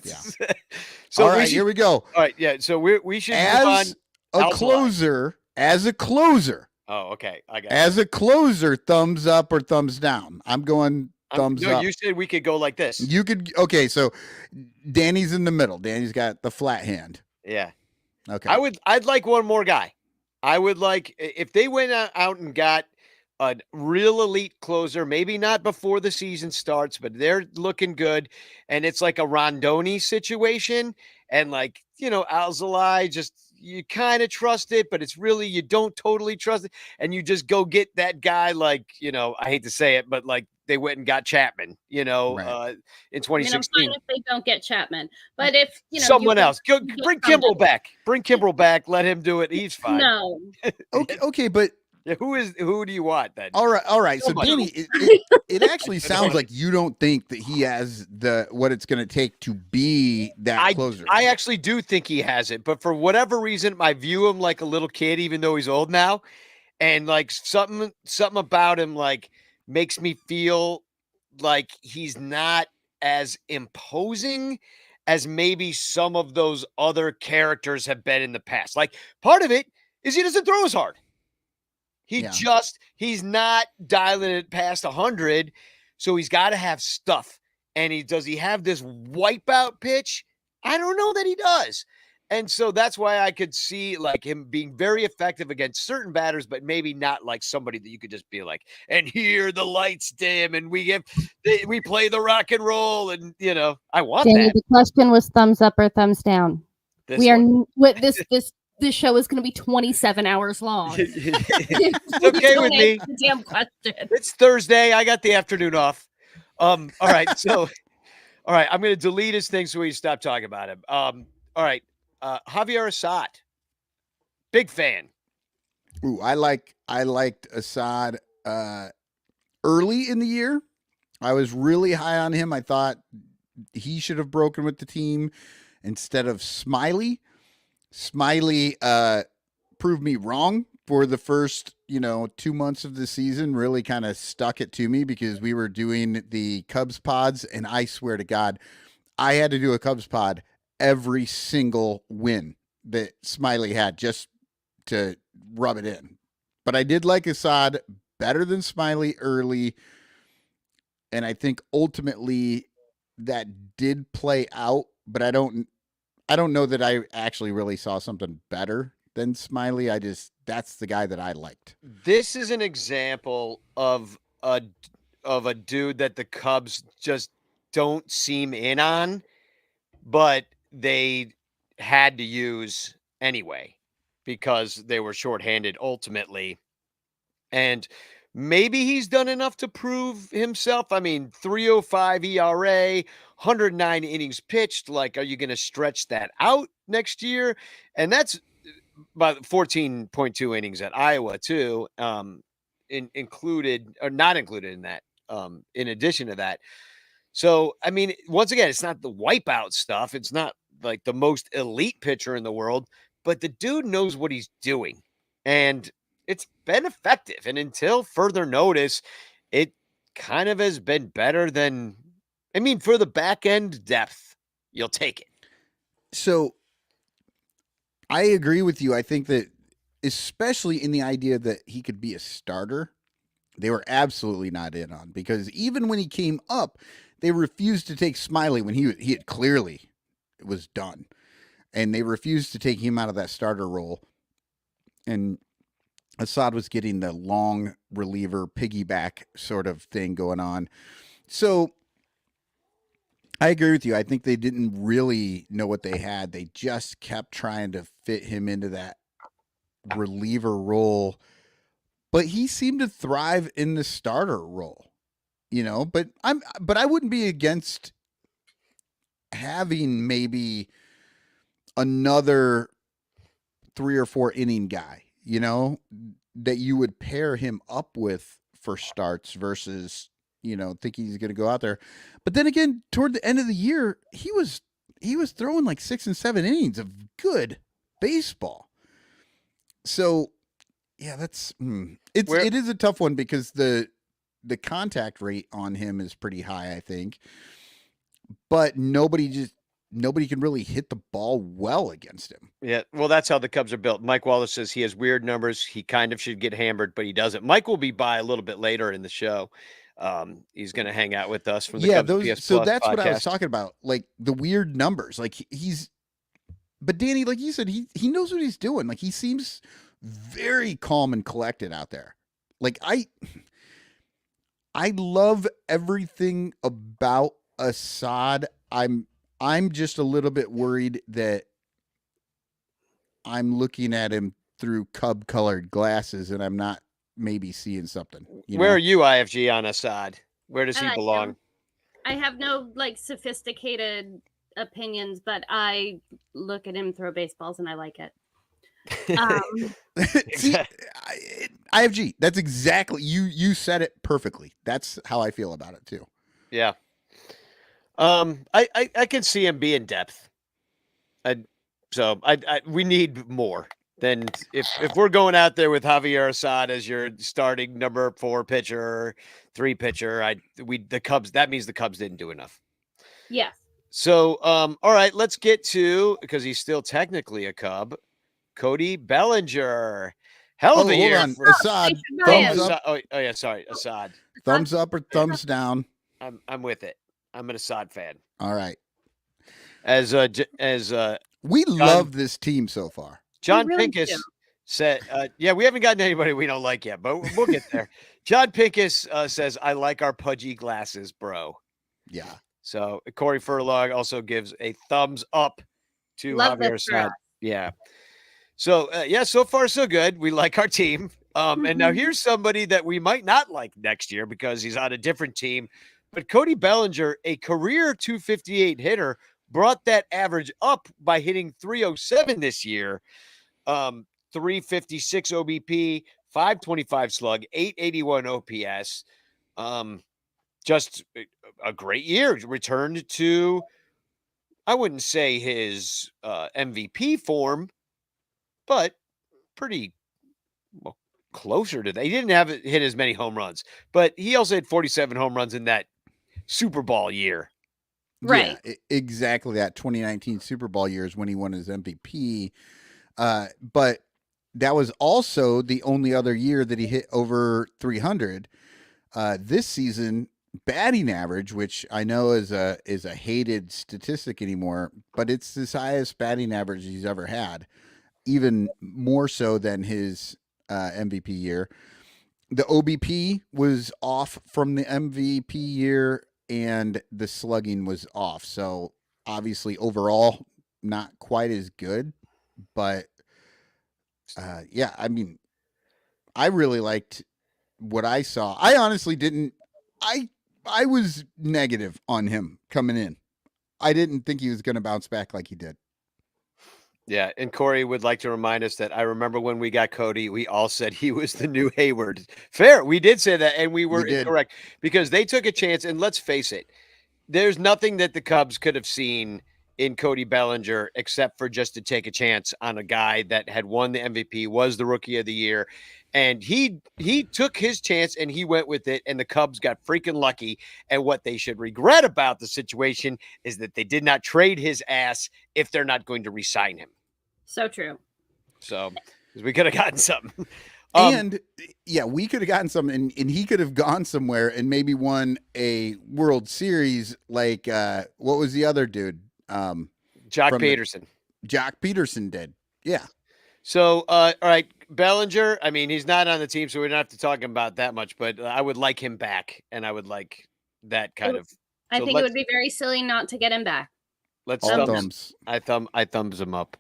So All we right, should, here we go. all right, yeah. So we should move on. As a Alzolay. closer, as a closer, Oh, okay. I got as a closer, thumbs up or thumbs down. I'm going thumbs no, up. you said we could go like this. You could, okay. So Danny's in the middle. Danny's got the flat hand. Yeah. Okay. I'd like one more guy. I would like if they went out and got a real elite closer, maybe not before the season starts, but they're looking good. And it's like a Rondoni situation. And like, Alzolay, just you kind of trust it, but it's really you don't totally trust it. And you just go get that guy like, I hate to say it, but like they went and got Chapman, in I 2016. mean, I'm fine if they don't get Chapman, but if Someone else. Go get bring somebody. Kimbrel back. Bring Kimbrel back. Let him do it. He's fine. No, Okay, but Yeah, who do you want then? all right. So Somebody. Danny, it actually sounds like you don't think that he has what it's going to take to be that closer. I actually do think he has it, but for whatever reason, I view him like a little kid, even though he's old now, and like something about him like makes me feel like he's not as imposing as maybe some of those other characters have been in the past. Like part of it is he doesn't throw as hard. He's not dialing it past 100. So he's got to have stuff. And does he have this wipeout pitch? I don't know that he does. And so that's why I could see like him being very effective against certain batters, but maybe not like somebody that you could just be like, and here the lights dim and we play the rock and roll. And I want Danny, that. the question was thumbs up or thumbs down. This we are one. what this show is going to be 27 hours long. It's okay with me. the damn question. It's Thursday. I got the afternoon off. All right. So, all right. I'm going to delete his thing so we stop talking about him. All right. Javier Assad. Big fan. Ooh, I liked Assad early in the year. I was really high on him. I thought he should have broken with the team instead of Smiley. Smiley proved me wrong for the first, 2 months of the season, really kind of stuck it to me because we were doing the Cubs pods, and I swear to God, I had to do a Cubs pod every single win that Smiley had just to rub it in. But I did like Assad better than Smiley early, and I think ultimately that did play out, but I don't know that I actually really saw something better than Smiley. That's the guy that I liked. This is an example of a dude that the Cubs just don't seem in on, but they had to use anyway because they were shorthanded ultimately. And maybe he's done enough to prove himself. I mean, 3.05 ERA, 109 innings pitched. Like, are you going to stretch that out next year? And that's about 14.2 innings at Iowa too, included or not included in that, in addition to that. So, I mean, once again, it's not the wipeout stuff. It's not like the most elite pitcher in the world, but the dude knows what he's doing. And it's been effective. And until further notice, it kind of has been better than, I mean, for the back end depth, you'll take it. So I agree with you. I think that especially in the idea that he could be a starter, they were absolutely not in on, because even when he came up, they refused to take Smiley when he had clearly was done. And they refused to take him out of that starter role. And Assad was getting the long reliever piggyback sort of thing going on. So I agree with you. I think they didn't really know what they had. They just kept trying to fit him into that reliever role. But he seemed to thrive in the starter role, but I wouldn't be against having maybe another 3 or 4 inning guy, that you would pair him up with for starts versus, thinking he's going to go out there. But then again, toward the end of the year, he was he was throwing like 6 and 7 innings of good baseball. So yeah, it is a tough one because the contact rate on him is pretty high, I think. But nobody can really hit the ball well against him. Yeah, well, that's how the Cubs are built. Mike Wallace says he has weird numbers. He kind of should get hammered, but he doesn't. Mike will be by a little bit later in the show. He's going to hang out with us from the Cubs PS so Plus that's podcast. what I was talking about, like the weird numbers. Like but Danny, like you said, he knows what he's doing. Like he seems very calm and collected out there. Like I love everything about Assad. I'm just a little bit worried that I'm looking at him through Cub colored glasses and I'm not maybe seeing something. Where are you, IFG, on Assad? Where does he belong? I have no like sophisticated opinions, but I look at him throw baseballs and I like it. See, IFG, that's exactly you said it perfectly. That's how I feel about it too. Yeah. I can see him be in depth. We need more than if we're going out there with Javier Assad as your starting number 4 pitcher, 3 pitcher. The Cubs. That means the Cubs didn't do enough. Yes. So all right, let's get to, because he's still technically a Cub, Cody Bellinger. Hell of a year. Hold on. Assad. Thumbs up. Oh yeah, sorry, Assad. Thumbs up or thumbs down? I'm with it. I'm an Assad fan. All right. We love this team so far. John Pincus said, yeah, we haven't gotten anybody we don't like yet, but we'll get there. John Pincus says, I like our pudgy glasses, bro. Yeah. So Corey Furlong also gives a thumbs up to Javier Assad. Yeah. So, so far so good. We like our team. And now here's somebody that we might not like next year because he's on a different team. But Cody Bellinger, a career 258 hitter, brought that average up by hitting 307 this year. 356 OBP, 525 slug, 881 OPS. Just a great year. Returned to, I wouldn't say his MVP form, but pretty closer to that. He didn't have hit as many home runs, but he also had 47 home runs in that Super Bowl year. Right. Yeah, exactly. That 2019 Super Bowl year is when he won his MVP. But that was also the only other year that he hit over 300. This season, batting average, which I know is a hated statistic anymore, but it's his highest batting average he's ever had, even more so than his MVP year. The OBP was off from the MVP year, and the slugging was off. So obviously overall not quite as good, but yeah, I mean, I really liked what I saw. I honestly didn't, I was negative on him coming in. I didn't think he was going to bounce back like he did. Yeah, and Corey would like to remind us that I remember when we got Cody, we all said he was the new Hayward. Fair, we did say that, and we were incorrect because they took a chance. And let's face it, there's nothing that the Cubs could have seen in Cody Bellinger except for just to take a chance on a guy that had won the MVP, was the Rookie of the Year, and he took his chance and he went with it. And the Cubs got freaking lucky. And what they should regret about the situation is that they did not trade his ass if they're not going to re-sign him. So true. So we could have gotten something. And yeah, we could have gotten something, and he could have gone somewhere and maybe won a World Series. Like, what was the other dude? Jock Peterson. Jock Peterson did. Yeah. So, all right, Bellinger, I mean, he's not on the team, so we don't have to talk about that much, but I would like him back, and I would like that kind of. I think it would be very silly not to get him back. Let's thumbs. I thumbs him up.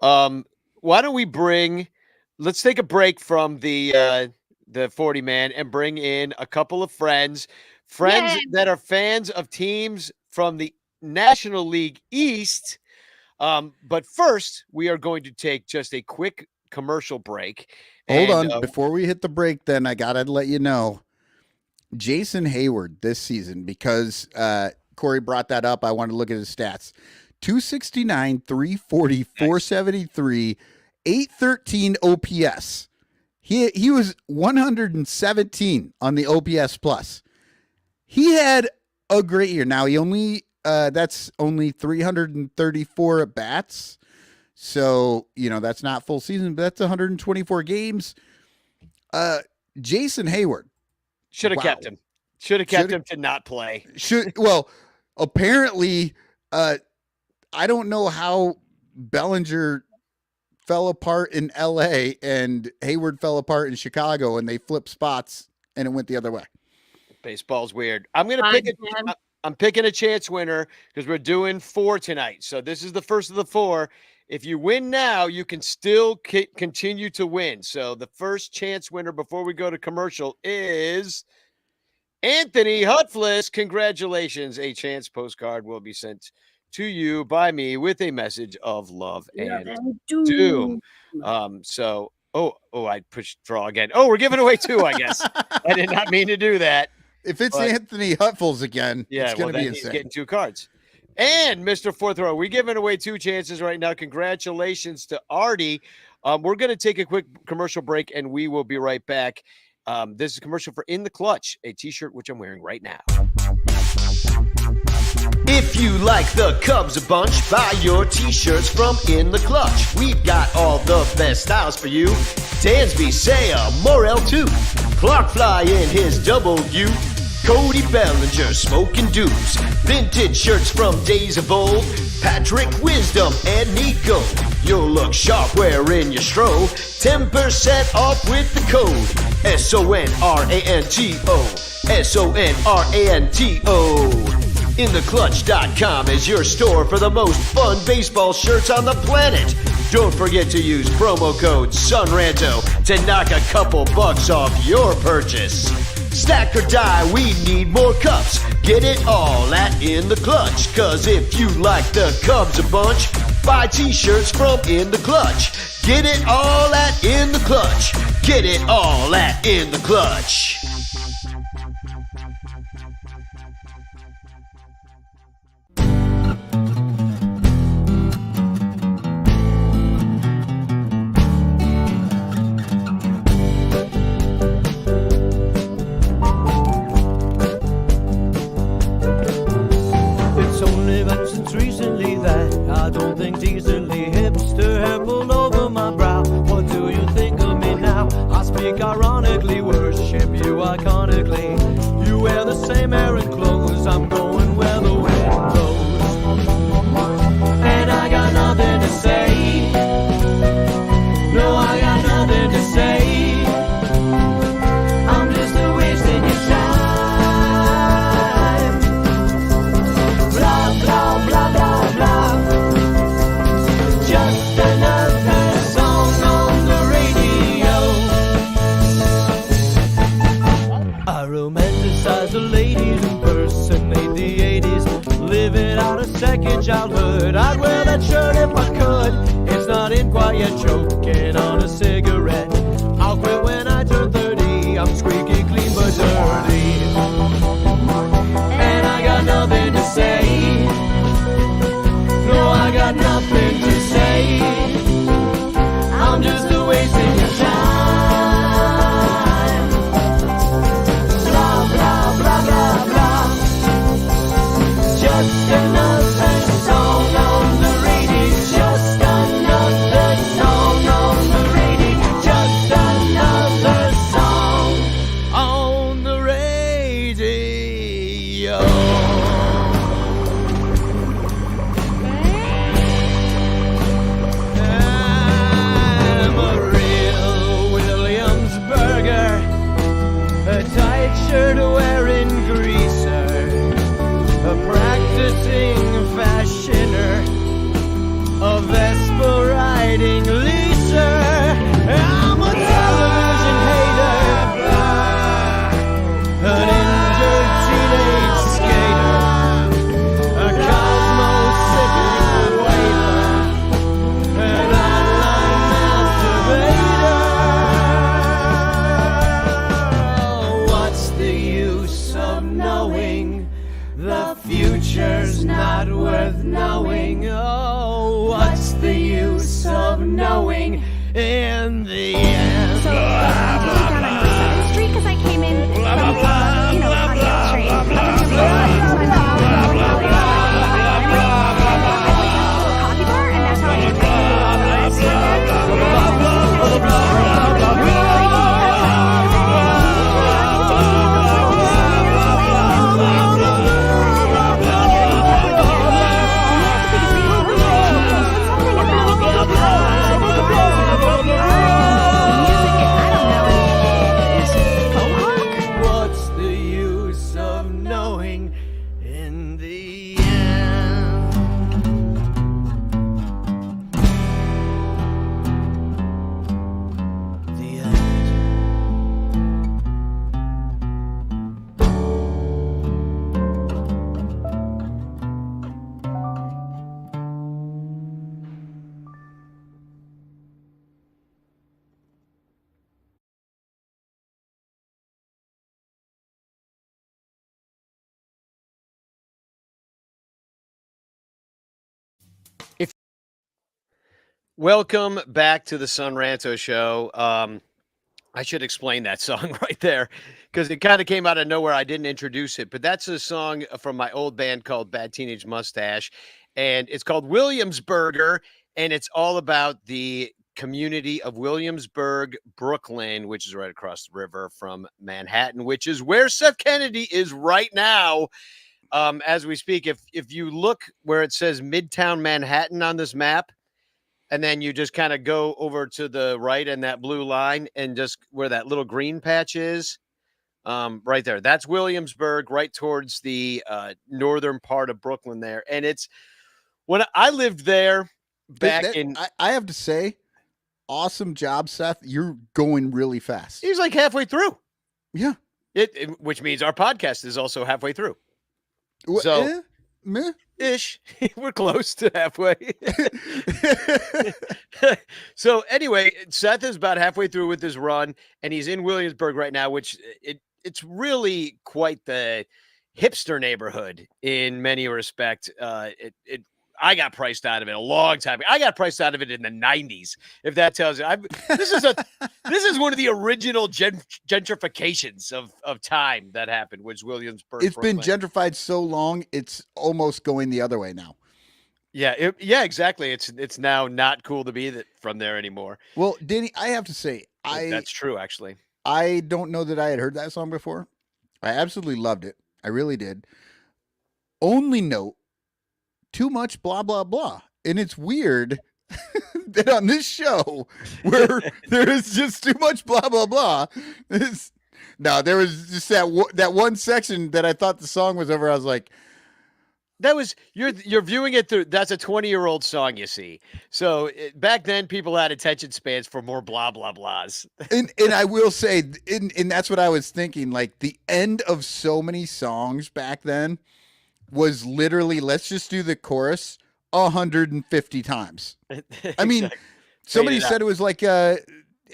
Why don't we let's take a break from the 40 man and bring in a couple of friends Yay. that are fans of teams from the National League East. But first, we are going to take just a quick commercial break. Hold on. Before we hit the break, then I got to let you know, Jason Hayward this season, because Corey brought that up. I want to look at his stats. 269, 340, 473, 813 OPS. He was 117 on the OPS plus. He had a great year. Now he only that's only 334 at bats. So, that's not full season, but that's 124 games. Jason Hayward. Should have kept him. Should have kept him to not play. Apparently, I don't know how Bellinger fell apart in LA and Hayward fell apart in Chicago, and they flipped spots and it went the other way. Baseball's weird. I'm picking a chance winner because we're doing 4 tonight. So this is the first of the 4. If you win now, you can still continue to win. So the first chance winner before we go to commercial is Anthony Hutfless. Congratulations. A chance postcard will be sent to you by me with a message of love and doom. I pushed draw again. Oh, we're giving away 2, I guess. I did not mean to do that. If it's Anthony Hutfles again, it's going to be insane. He's getting 2 cards. And Mr. Fourth Row, we're giving away 2 chances right now. Congratulations to Artie. We're going to take a quick commercial break, and we will be right back. This is a commercial for In the Clutch, a T-shirt which I'm wearing right now. If you like the Cubs a bunch, buy your T-shirts from In the Clutch. We've got all the best styles for you. Dansby, Saya, Morel too. Clark Fly in his double U. Cody Bellinger, smoking deuce. Vintage shirts from days of old. Patrick Wisdom and Nico. You'll look sharp wearing your stro. 10% off with the code SONRANTO. SONRANTO. InTheClutch.com is your store for the most fun baseball shirts on the planet. Don't forget to use promo code SUNRANTO to knock a couple bucks off your purchase. Stack or die, we need more cups. Get it all at In the Clutch. Cause if you like the Cubs a bunch, buy T-shirts from In the Clutch. Get it all at In the Clutch. Get it all at In the Clutch. Recently that I don't think decently hipster hair pulled over my brow. What do you think of me now? I speak ironically, worship you iconically. You wear the same hair and clothes, I'm going where the wind blows. And I got nothing to say. No, I got nothing to say. I'm just a wasting your time. Blah, blah, blah, blah, blah. Just another song on the radio. I romanticize the ladies, impersonate the 80s, living out a second childhood. I'd wear that shirt if I could. It's not in quite yet, choking on a cigarette. I'll quit when I turn 30. I'm squeaky clean but dirty. And I got nothing to say. No, I got nothing to say. I'm just a wasting your time. Blah, blah, blah, blah, blah. Just another song on the radio. Just another song on the radio. Just another song on the radio. I'm a real Williamsburger, a tight shirt wearing greaser, a practicing fashioner, a Vespa riding leaser. I'm a television hater, an injured teenage skater, a Cosmo sipping waiter, an online masturbator. What's the use of knowing The future's not worth knowing. Oh, what's the use of knowing in the end? So I moved down on North 7th Street because I came in from Pontiac Street. Up into my mom. Coffee bar, and that's how I ended What's the use of knowing in the end? The end. Welcome back to the Son Ranto Show. I should explain that song right there because it kind of came out of nowhere. I didn't introduce it, but that's a song from my old band called Bad Teenage Mustache, and it's called Williamsburger, and it's all about the community of Williamsburg, Brooklyn, which is right across the river from Manhattan, which is where Seth Kennedy is right now. As we speak, if you look where it says Midtown Manhattan on this map, and then you just kind of go over to the right in that blue line and just where that little green patch is, right there. That's Williamsburg, right towards the northern part of Brooklyn there. And it's when I lived there back in. I have to say, awesome job, Seth. You're going really fast. He's like halfway through. Yeah. Which means our podcast is also halfway through. So, ish. We're close to halfway. So anyway, Seth is about halfway through with his run, and he's in Williamsburg right now, which it's really quite the hipster neighborhood in many respects. I got priced out of it a long time ago. I got priced out of it in the 90s, if that tells you. This is one of the original gentrifications of time that happened, which Williamsburg. It's been gentrified so long, it's almost going the other way now. Yeah, yeah, exactly. It's now not cool to be from there anymore. Well, Danny, I have to say, that's true. Actually, I don't know that I had heard that song before. I absolutely loved it. I really did. Only note, too much blah blah blah, and it's weird that on this show where there is just too much blah blah blah. No, there was just that one section that I thought the song was over. I was like, that was you're viewing it through. That's a 20-year-old song, you see. So back then, people had attention spans for more blah blah blahs. and I will say, and that's what I was thinking. Like the end of so many songs back then was literally, let's just do the chorus 150 times. I mean, somebody said it was like had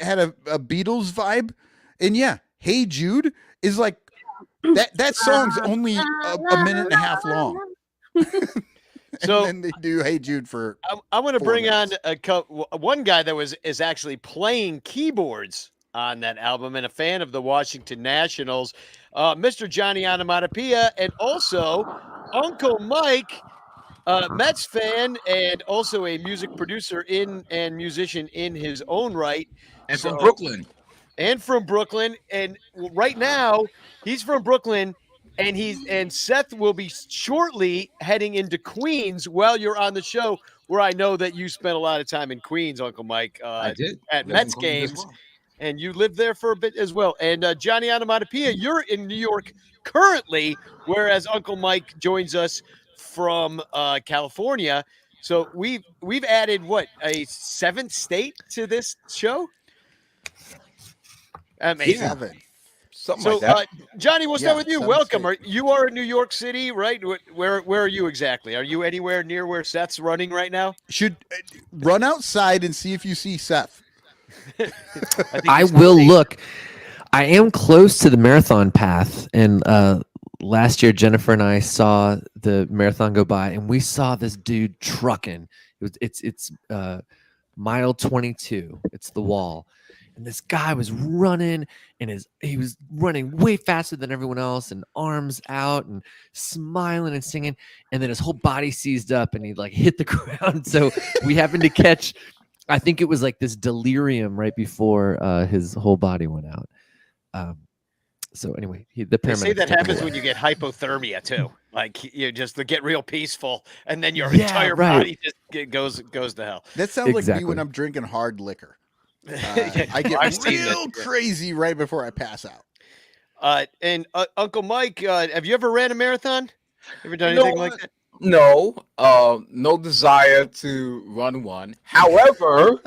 a Beatles vibe, and yeah, Hey Jude is like that song's only a minute and a half long. So then they do Hey Jude for. I want to bring on one guy that is actually playing keyboards on that album and a fan of the Washington Nationals, Mr. Johnny Onomatopoeia, and also Uncle Mike, Mets fan and also a music producer and musician in his own right. And from Brooklyn. And right now he's from Brooklyn, and Seth will be shortly heading into Queens while you're on the show, where I know that you spent a lot of time in Queens, Uncle Mike. I did. At Mets games. And you lived there for a bit as well. And Johnny Onomatopoeia, you're in New York currently, whereas Uncle Mike joins us from California. So we've added a 7th state to this show. Amazing. Yeah. Something like that. Johnny, we'll start with you. 7th Welcome. state. You are in New York City, right? Where are you exactly? Are you anywhere near where Seth's running right now? Should run outside and see if you see Seth. I will look. I am close to the marathon path, and last year, Jennifer and I saw the marathon go by, and we saw this dude trucking. It's mile 22. It's the wall, and this guy was running, and he was running way faster than everyone else, and arms out, and smiling and singing, and then his whole body seized up, and he like hit the ground. So we happened to catch. I think it was like this delirium right before his whole body went out. So anyway, they say that happens when you get hypothermia too. Like you just get real peaceful, and then your entire body just goes to hell. That sounds like me when I'm drinking hard liquor. I get real crazy right before I pass out. And Uncle Mike, have you ever ran a marathon? Ever done anything like that? No, no desire to run one. However,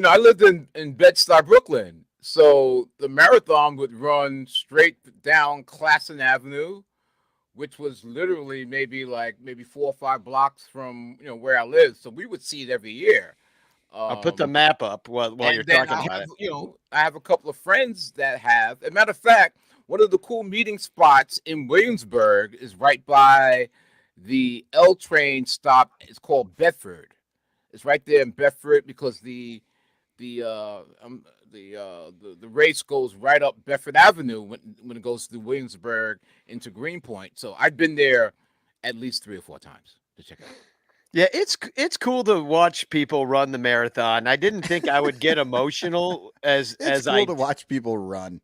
I lived in Bed-Stuy, Brooklyn. So the marathon would run straight down Classen Avenue, which was literally maybe 4 or 5 blocks from where I live. So we would see it every year. I'll put the map up while you're talking about it. I have a couple of friends that have. As a matter of fact, one of the cool meeting spots in Williamsburg is right by the L train stop. It's called Bedford. It's right there in Bedford because the race goes right up Bedford Avenue when it goes through Williamsburg into Greenpoint. So I've been there at least 3 or 4 times to check it out. Yeah, it's cool to watch people run the marathon. I didn't think I would get emotional it's cool to watch people run.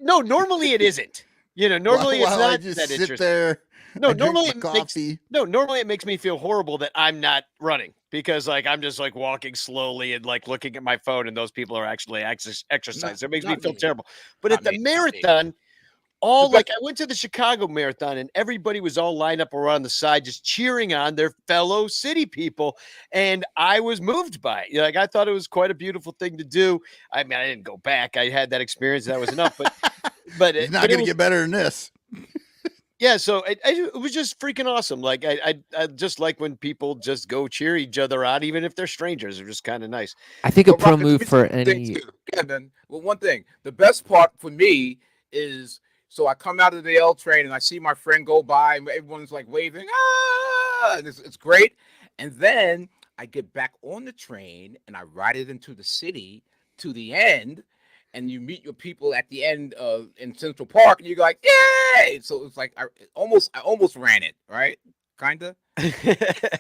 No, normally it isn't. Normally it's not I just that sit interesting. there. No, normally it makes me feel horrible that I'm not running because I'm just walking slowly and looking at my phone, and those people are actually exercising. So it makes me feel terrible. But at the marathon, I went to the Chicago Marathon, and everybody was all lined up around the side just cheering on their fellow city people, and I was moved by it. I thought it was quite a beautiful thing to do. I mean, I didn't go back. I had that experience. That was enough. But it's not going to get better than this. Yeah, so it was just freaking awesome. I just like when people just go cheer each other on, even if they're strangers. They're just kind of nice. I think a pro move for any. And then, one thing, the best part for me is. So I come out of the L train and I see my friend go by and everyone's waving, and it's great. And then I get back on the train and I ride it into the city to the end, and you meet your people at the end in Central Park, and you're like, yay! So it's I almost ran it, right? Kinda.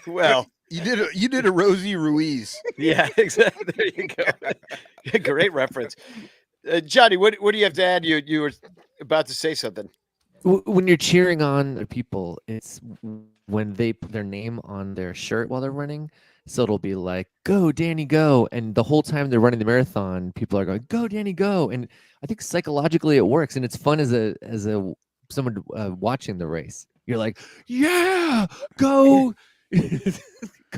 Well, you did a Rosie Ruiz. Yeah, exactly. There you go. Great reference. Johnny, what do you have to add? You were about to say something. When you're cheering on people, it's when they put their name on their shirt while they're running. So it'll be like, "Go, Danny, go!" And the whole time they're running the marathon, people are going, "Go, Danny, go!" And I think psychologically it works, and it's fun as someone watching the race. You're like, "Yeah, go!"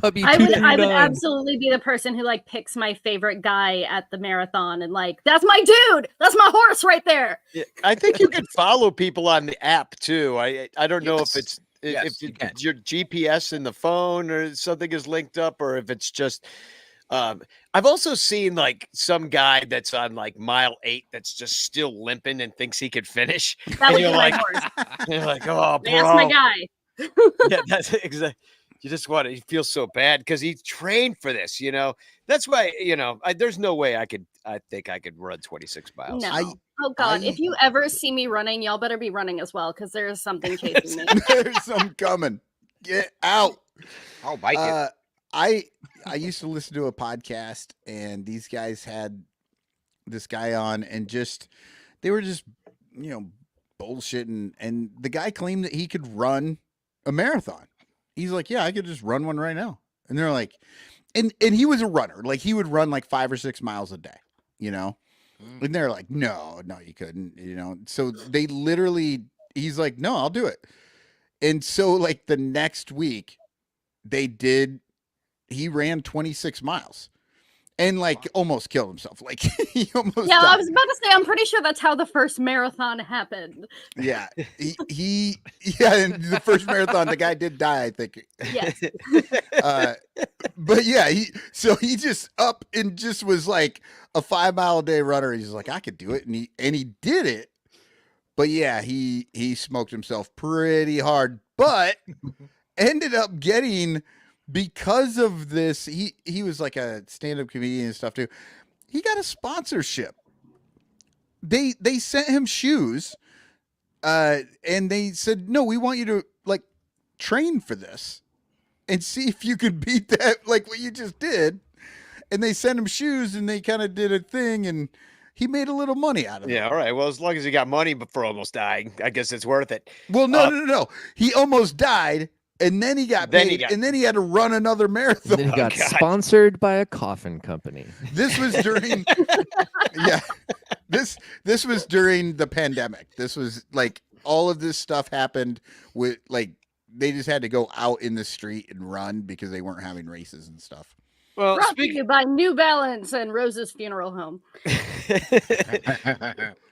I would absolutely be the person who picks my favorite guy at the marathon and that's my dude, that's my horse right there. Yeah, I think you can follow people on the app too. I don't know if it's your GPS in the phone or something is linked up, or if it's just. I've also seen some guy that's on mile 8 that's just still limping and thinks he could finish. That would be my horse. You're like, oh, bro. That's my guy. Yeah, that's exactly. You just want to. He feels so bad because he trained for this. That's why. There's no way I think I could run 26 miles. No. Oh God! If you ever see me running, y'all better be running as well because there's something chasing me. There's some coming. Get out! I'll bite it. I used to listen to a podcast, and these guys had this guy on, and they were just bullshitting, and the guy claimed that he could run a marathon. He's like, yeah, I could just run one right now. And they're like, and he was a runner. He would run 5 or 6 miles a day, And they're like, no, you couldn't, So they literally, he's like, no, I'll do it. And so the next week he ran 26 miles. And almost killed himself. He almost died. I was about to say, I'm pretty sure that's how the first marathon happened. Yeah. In the first marathon, the guy did die, I think. Yes. But yeah, he just up and just was a 5 mile a day runner. He's like, I could do it. And he did it. But yeah, he smoked himself pretty hard, but ended up getting, because of this, he was like a stand-up comedian and stuff too. He got a sponsorship. They sent him shoes, and they said, no, we want you to like train for this and see if you could beat that, like what you just did. And they sent him shoes, and they kind of did a thing, and he made a little money out of it. Yeah, all right. Well, as long as he got money before almost dying, I guess it's worth it. Well, no. He almost died, and then he got paid, and then he had to run another marathon. And then he got sponsored by a coffin company. This was during, yeah, this was during the pandemic. This was like all of this stuff happened with like they just had to go out in the street and run because they weren't having races and stuff. Well, Brought to you by New Balance and Rose's Funeral Home.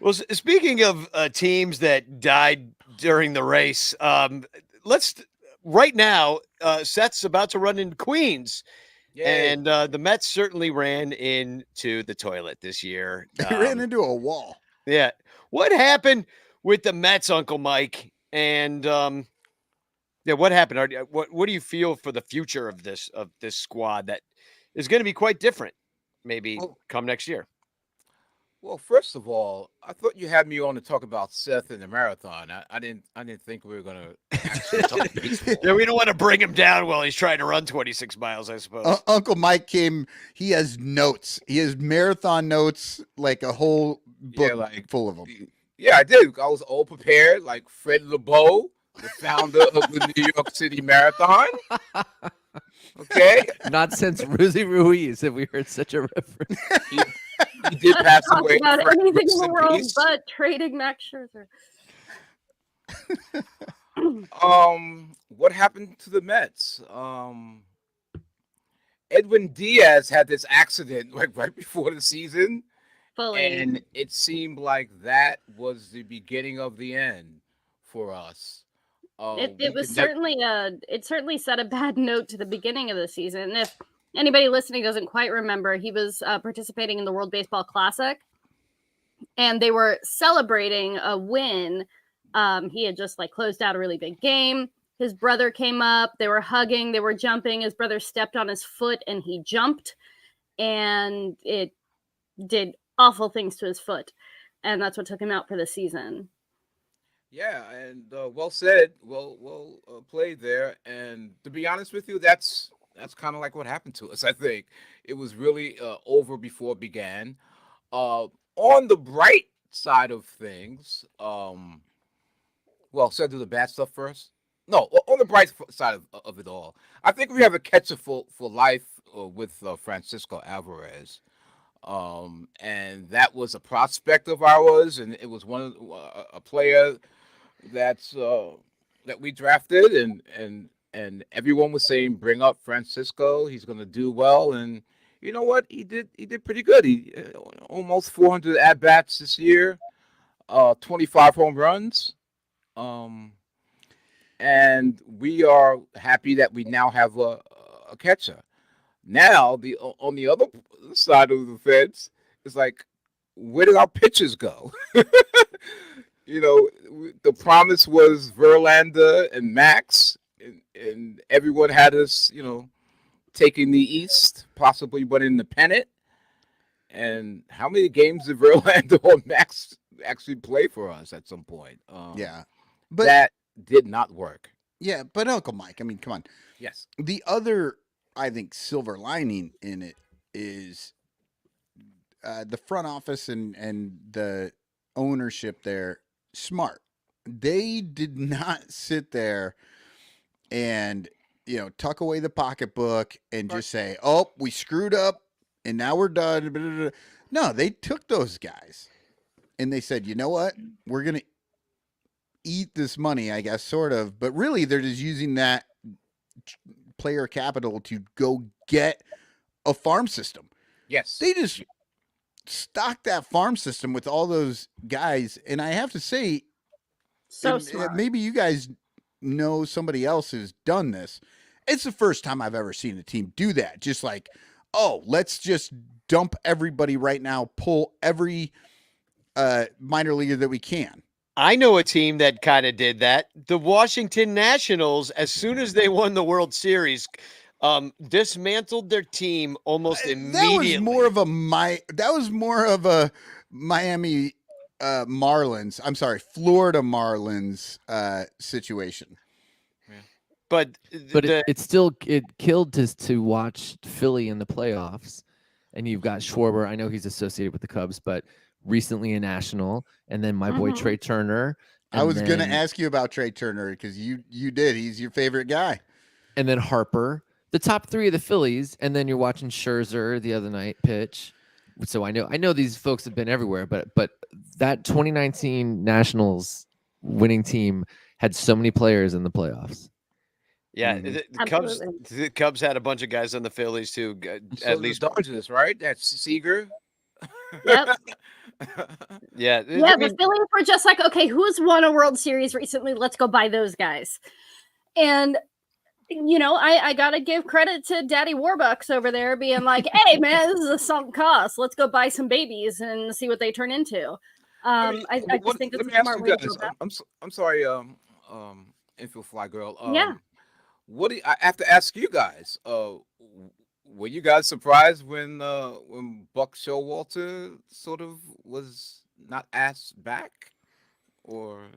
Well, speaking of teams that died during the race, let's right now. Seth's about to run in Queens, and the Mets certainly ran into the toilet this year. They ran into a wall. Yeah, what happened with the Mets, Uncle Mike? And yeah, what happened? What do you feel for the future of this squad that is going to be quite different, maybe come next year? Well, first of all, I thought you had me on to talk about Seth in the marathon. I didn't think we were going to actually talk baseball. Yeah, we don't want to bring him down while he's trying to run 26 miles, I suppose. Uncle Mike came. He has notes. He has marathon notes, like a whole book full of them. Yeah, I did. I was all prepared, like Fred LeBeau, the founder of the New York City Marathon. Okay. Not since Rosie Ruiz have we heard such a reference. He did pass Talk away. about Fred, anything rest in the in world peace. but trading Max Scherzer. What happened to the Mets? Edwin Diaz had this accident like right before the season. Fully. And it seemed like that was the beginning of the end for us. It was certainly it certainly set a bad note to the beginning of the season. If anybody listening doesn't quite remember, he was participating in the World Baseball Classic, and they were celebrating a win. He had just like closed out a really big game. His brother came up. They were hugging. They were jumping. His brother stepped on his foot, and he jumped, and it did awful things to his foot, and that's what took him out for the season. Yeah, and well said, well played there. And to be honest with you, that's kind of like what happened to us. I think it was really over before it began. On the bright side of things, well, should I do the bad stuff first? No, on the bright side of it all, I think we have a catcher for life with Francisco Alvarez. And that was a prospect of ours, and it was one of a player that we drafted, and everyone was saying, bring up Francisco, he's going to do well. And you know what, he did pretty good. He almost 400 at bats this year, 25 home runs, and we are happy that we now have a catcher. Now on the other side of the fence, it's like, where did our pitchers go? You know, the promise was Verlander and Max, and everyone had us, you know, taking the East, possibly winning the pennant. And how many games did Verlander or Max actually play for us at some point? Yeah, but that did not work. Yeah, but Uncle Mike, I mean, come on. Yes. The other, I think, silver lining in it is the front office and the ownership there. Smart. They did not sit there and, you know, tuck away the pocketbook and just say, oh, we screwed up and now we're done. Blah, blah, blah. No, they took those guys and they said, you know what? We're going to eat this money, I guess, sort of. But really, they're just using that player capital to go get a farm system. Yes. They just stock that farm system with all those guys, and I have to say, smart. Maybe you guys know somebody else who's done this. It's the first time I've ever seen a team do that. Just like, oh, let's just dump everybody right now, pull every minor leaguer that we can. I know a team that kind of did that. The Washington Nationals, as soon as they won the World Series, dismantled their team almost immediately. That was more of a Miami Marlins. I'm sorry, Florida Marlins situation. But it killed to watch Philly in the playoffs, and you've got Schwarber. I know he's associated with the Cubs, but recently a National, and then my boy Trey Turner. I was going to ask you about Trey Turner because you did. He's your favorite guy. And then Harper, the top three of the Phillies, and then you're watching Scherzer the other night pitch. So I know these folks have been everywhere, but that 2019 Nationals winning team had so many players in the playoffs. Yeah, the Cubs had a bunch of guys on the Phillies too. At least Dodgers, right? That's Seager. Yep. Yeah. The Phillies were just like, okay, who's won a World Series recently? Let's go buy those guys. And I gotta give credit to Daddy Warbucks over there being like, hey man, this is a sunk cost. Let's go buy some babies and see what they turn into. I just think it's a smart way to go about. I'm sorry, infield fly girl. Yeah. What do I have to ask you guys? Were you guys surprised when Buck Showalter sort of was not asked back, or?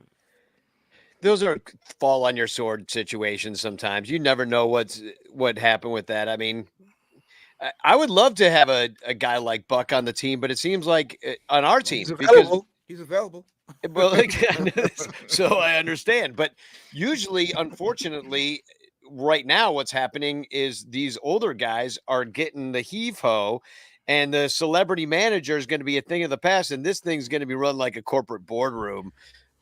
Those are fall on your sword situations. Sometimes you never know what happened with that. I mean, I would love to have a guy like Buck on the team, but it seems like on our team he's available. Well, so I understand, but usually, unfortunately, right now, what's happening is these older guys are getting the heave-ho, and the celebrity manager is going to be a thing of the past, and this thing's going to be run like a corporate boardroom,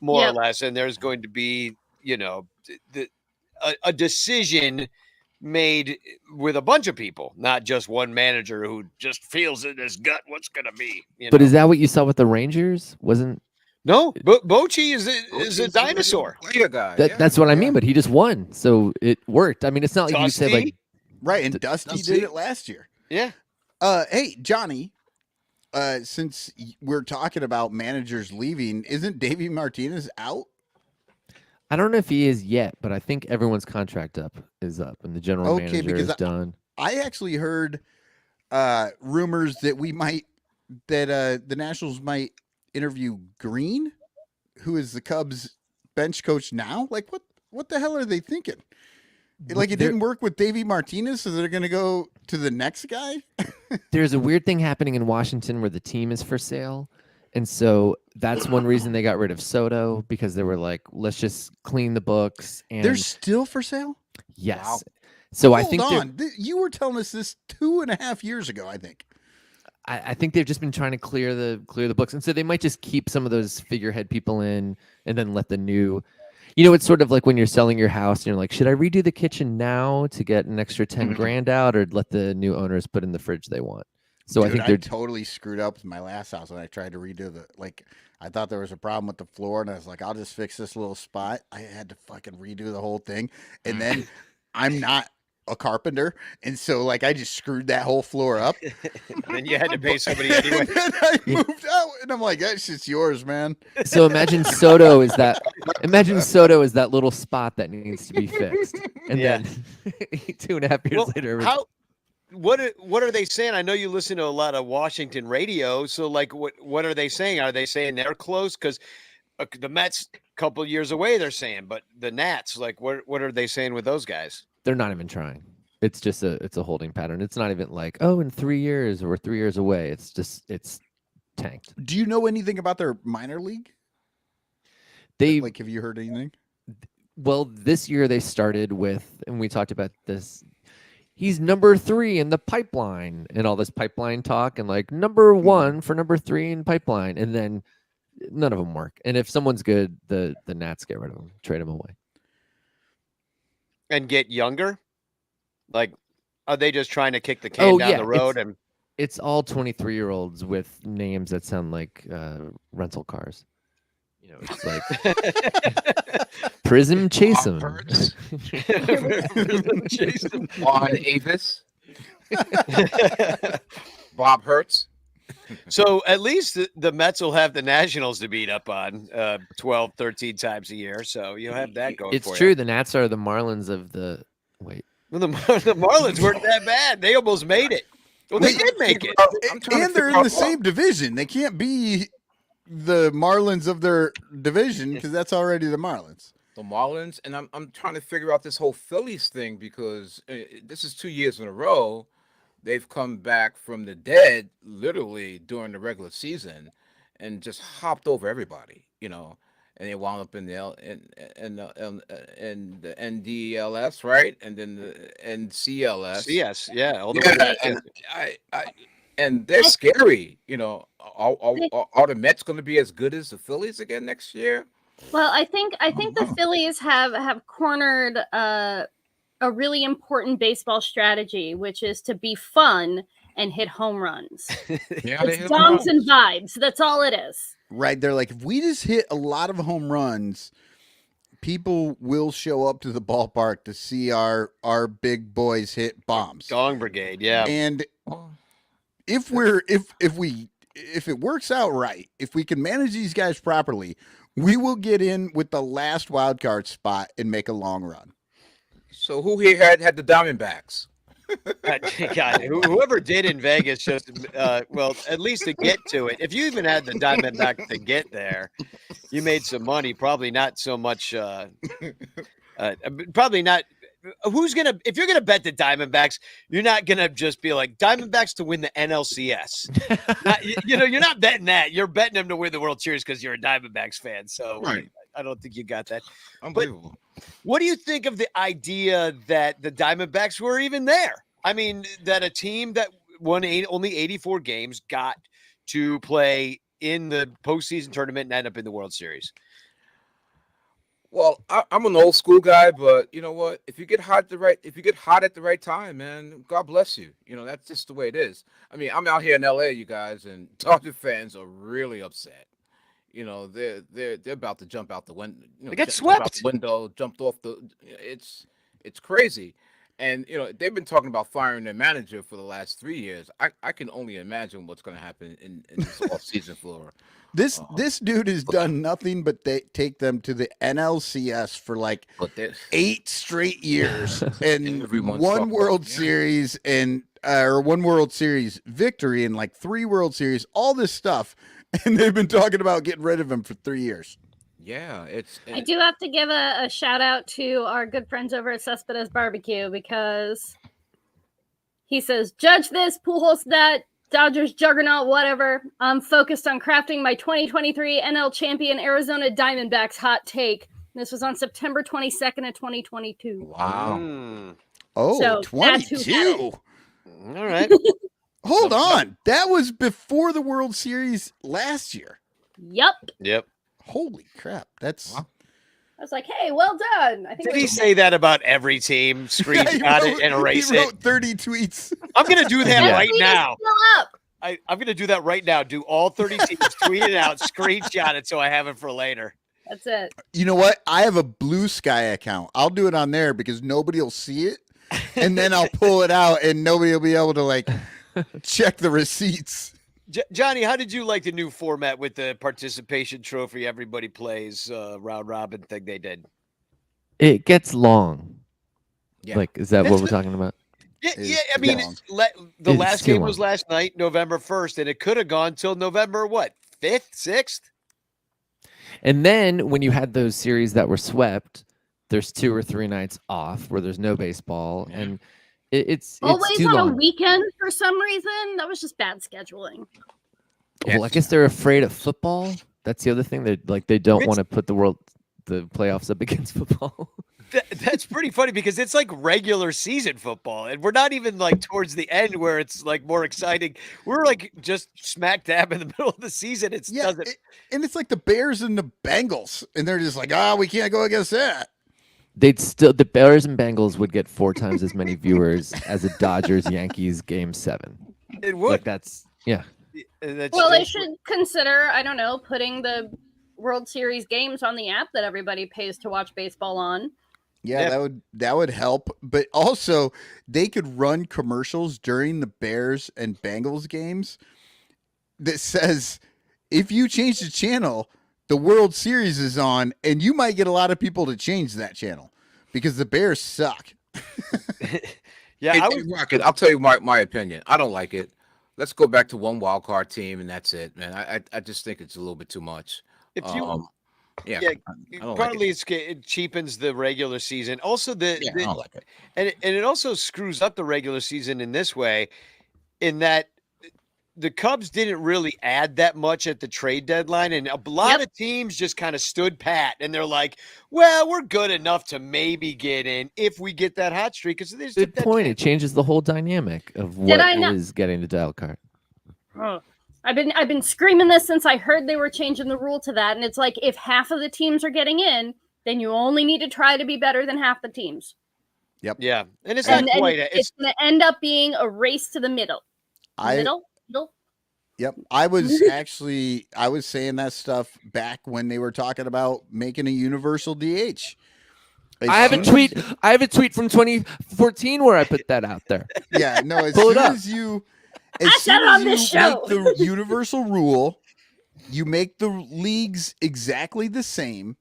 more or less, and there's going to be, a decision made with a bunch of people, not just one manager who just feels in his gut what's going to be. But is that what you saw with the Rangers? No, Bochy is a dinosaur. Guy. That's what I mean, but he just won, so it worked. I mean, it's not like Dusty? you said like right, and Dusty did it last year. Yeah. Hey, Johnny, since we're talking about managers leaving, isn't Davey Martinez out? I don't know if he is yet, but I think everyone's contract is up, and the general manager is done. I actually heard rumors that the Nationals might interview Green, who is the Cubs bench coach now. Like, what the hell are they thinking? Like, it didn't work with Davey Martinez, so they're going to go to the next guy? There's a weird thing happening in Washington where the team is for sale. And so that's one reason they got rid of Soto, because they were like, let's just clean the books. And they're still for sale? Yes. Wow. So Hold I think on. You were telling us this 2.5 years ago, I think. I think they've just been trying to clear the books. And so they might just keep some of those figurehead people in and then let the new, it's sort of like when you're selling your house and you're like, should I redo the kitchen now to get an extra 10 grand out, or let the new owners put in the fridge they want? So Dude, I think they're totally screwed up with my last house when I tried to redo I thought there was a problem with the floor, and I was like, I'll just fix this little spot. I had to fucking redo the whole thing. And then I'm not a carpenter, and so I just screwed that whole floor up. And you had to pay somebody anyway. And then I moved out, and I'm like, that's just yours, man. So imagine Soto is that little spot that needs to be fixed. And then 2.5 years later. What are they saying? I know you listen to a lot of Washington radio. So what are they saying? Are they saying they're close? Because the Mets a couple years away, they're saying, but the Nats, what are they saying with those guys? They're not even trying. It's just it's a holding pattern. It's not even like, oh, in 3 years or 3 years away. It's just tanked. Do you know anything about their minor league? Have you heard anything? Well, this year they started with, and we talked about this, he's number 3 in the pipeline and all this pipeline talk, and number 1 for number 3 in pipeline. And then none of them work. And if someone's good, the Nats get rid of them, trade them away. And get younger? Are they just trying to kick the can down the road? It's all 23-year-olds with names that sound like rental cars. It's like Prism Chasem. Prism Chasem. On Avis. Bob Hertz. So at least the Mets will have the Nationals to beat up on 12, 13 times a year. So you'll have that going It's for true. you. The Nats are the Marlins of the wait. Well, the Marlins weren't that bad. They almost made it. Well, they did make it. And they're in the same division. They can't be the Marlins of their division because that's already the Marlins. The Marlins, and I'm trying to figure out this whole Phillies thing because this is 2 years in a row they've come back from the dead literally during the regular season and just hopped over everybody, and they wound up in the NDLS, right, and then the NCLS. Yes, yeah, all the Yeah, and and they're scary. Are the Mets going to be as good as the Phillies again next year? Well, I think the Phillies have cornered a really important baseball strategy, which is to be fun and hit home runs. Yeah, they It's hit dongs and vibes. That's all it is. Right. They're like, if we just hit a lot of home runs, people will show up to the ballpark to see our big boys hit bombs. Dong Brigade, yeah. And if it works out right, if we can manage these guys properly, we will get in with the last wild card spot and make a long run. So who here had the Diamondbacks? God, whoever did in Vegas just well, at least to get to it. If you even had the Diamondbacks to get there, you made some money. Probably not so much. Probably not. If you're gonna bet the Diamondbacks, you're not gonna just be like Diamondbacks to win the NLCS. You're not betting that. You're betting them to win the World Series because you're a Diamondbacks fan. So Right. I don't think you got that. Unbelievable. What do you think of the idea that the Diamondbacks were even there? I mean, that a team that won only 84 games got to play in the postseason tournament and end up in the World Series. Well, I'm an old school guy, but you know what? If you get hot at the right time, man, God bless you. That's just the way it is. I mean, I'm out here in LA, you guys, and Dodger fans are really upset. They're about to jump out the window. They got swept. Jumped off the. It's crazy, and they've been talking about firing their manager for the last 3 years. I can only imagine what's going to happen in this off season for. This dude has done nothing but take them to the NLCS for like 8 straight years and one World Series or one World Series victory and like 3 World Series, all this stuff. And they've been talking about getting rid of him for 3 years. Yeah, I do have to give a shout out to our good friends over at Cespedes Barbecue because he says, judge this, Pujols that, Dodgers juggernaut, whatever. I'm focused on crafting my 2023 NL champion Arizona Diamondbacks hot take. This was on September 22nd of 2022. Wow. Oh, So 22. All right. Hold on. That was before the World Series last year. Yep. Holy crap. That's... I was like, hey, well done. I think Did he say that about every team? Screenshot it and erase he wrote it. 30 tweets. I'm going to do that right tweet is now. still up. I'm going to do that right now. Do all 30 teams, tweet it out, screenshot it so I have it for later. That's it. You know what? I have a Blue Sky account. I'll do it on there because nobody will see it. And then I'll pull it out and nobody will be able to check the receipts. Johnny, how did you like the new format with the participation trophy? Everybody plays round robin thing they did. It gets long. Yeah. Is that what we're talking about? Yeah. I mean, the last game was last night, November 1st, and it could have gone till November, 5th, 6th? And then when you had those series that were swept, there's 2 or 3 nights off where there's no baseball. Yeah. And it's always too on long. a weekend for some reason. That was just bad scheduling. Well, I guess they're afraid of football. That's the other thing. They don't want to put the playoffs up against football. That's pretty funny because it's like regular season football, and we're not even towards the end where it's more exciting. We're just smack dab in the middle of the season. And it's like the Bears and the Bengals, and they're just like, we can't go against that. The Bears and Bengals would get 4 times as many viewers as a Dodgers Yankees Game 7. It would. Yeah. They should consider, I don't know, putting the World Series games on the app that everybody pays to watch baseball on. Yeah, that would help. But also, they could run commercials during the Bears and Bengals games that says if you change the channel, the World Series is on, and you might get a lot of people to change that channel because the Bears suck. Yeah, Hey, Rocket, I'll tell you my opinion. I don't like it. Let's go back to one wild card team, and that's it, man. I just think it's a little bit too much. if you Yeah, yeah, I don't like partly it. it cheapens the regular season. Also, Yeah, I don't like it. and it also screws up the regular season in this way, in that the Cubs didn't really add that much at the trade deadline, and a lot of teams just kind of stood pat, and they're like, "Well, we're good enough to maybe get in if we get that hot streak." Because there's Good point. It changes the whole dynamic of what I not- is getting the dial card. Oh. I've been screaming this since I heard they were changing the rule to that, and it's like if half of the teams are getting in, then you only need to try to be better than half the teams. Yep. Yeah, and it's not quite. It's going to end up being a race to the middle. Middle. Yep. I was saying that stuff back when they were talking about making a universal DH. I have a tweet from 2014 where I put that out there. Yeah, no, as Pull it soon up. as you show. make the universal rule, you make the leagues exactly the same,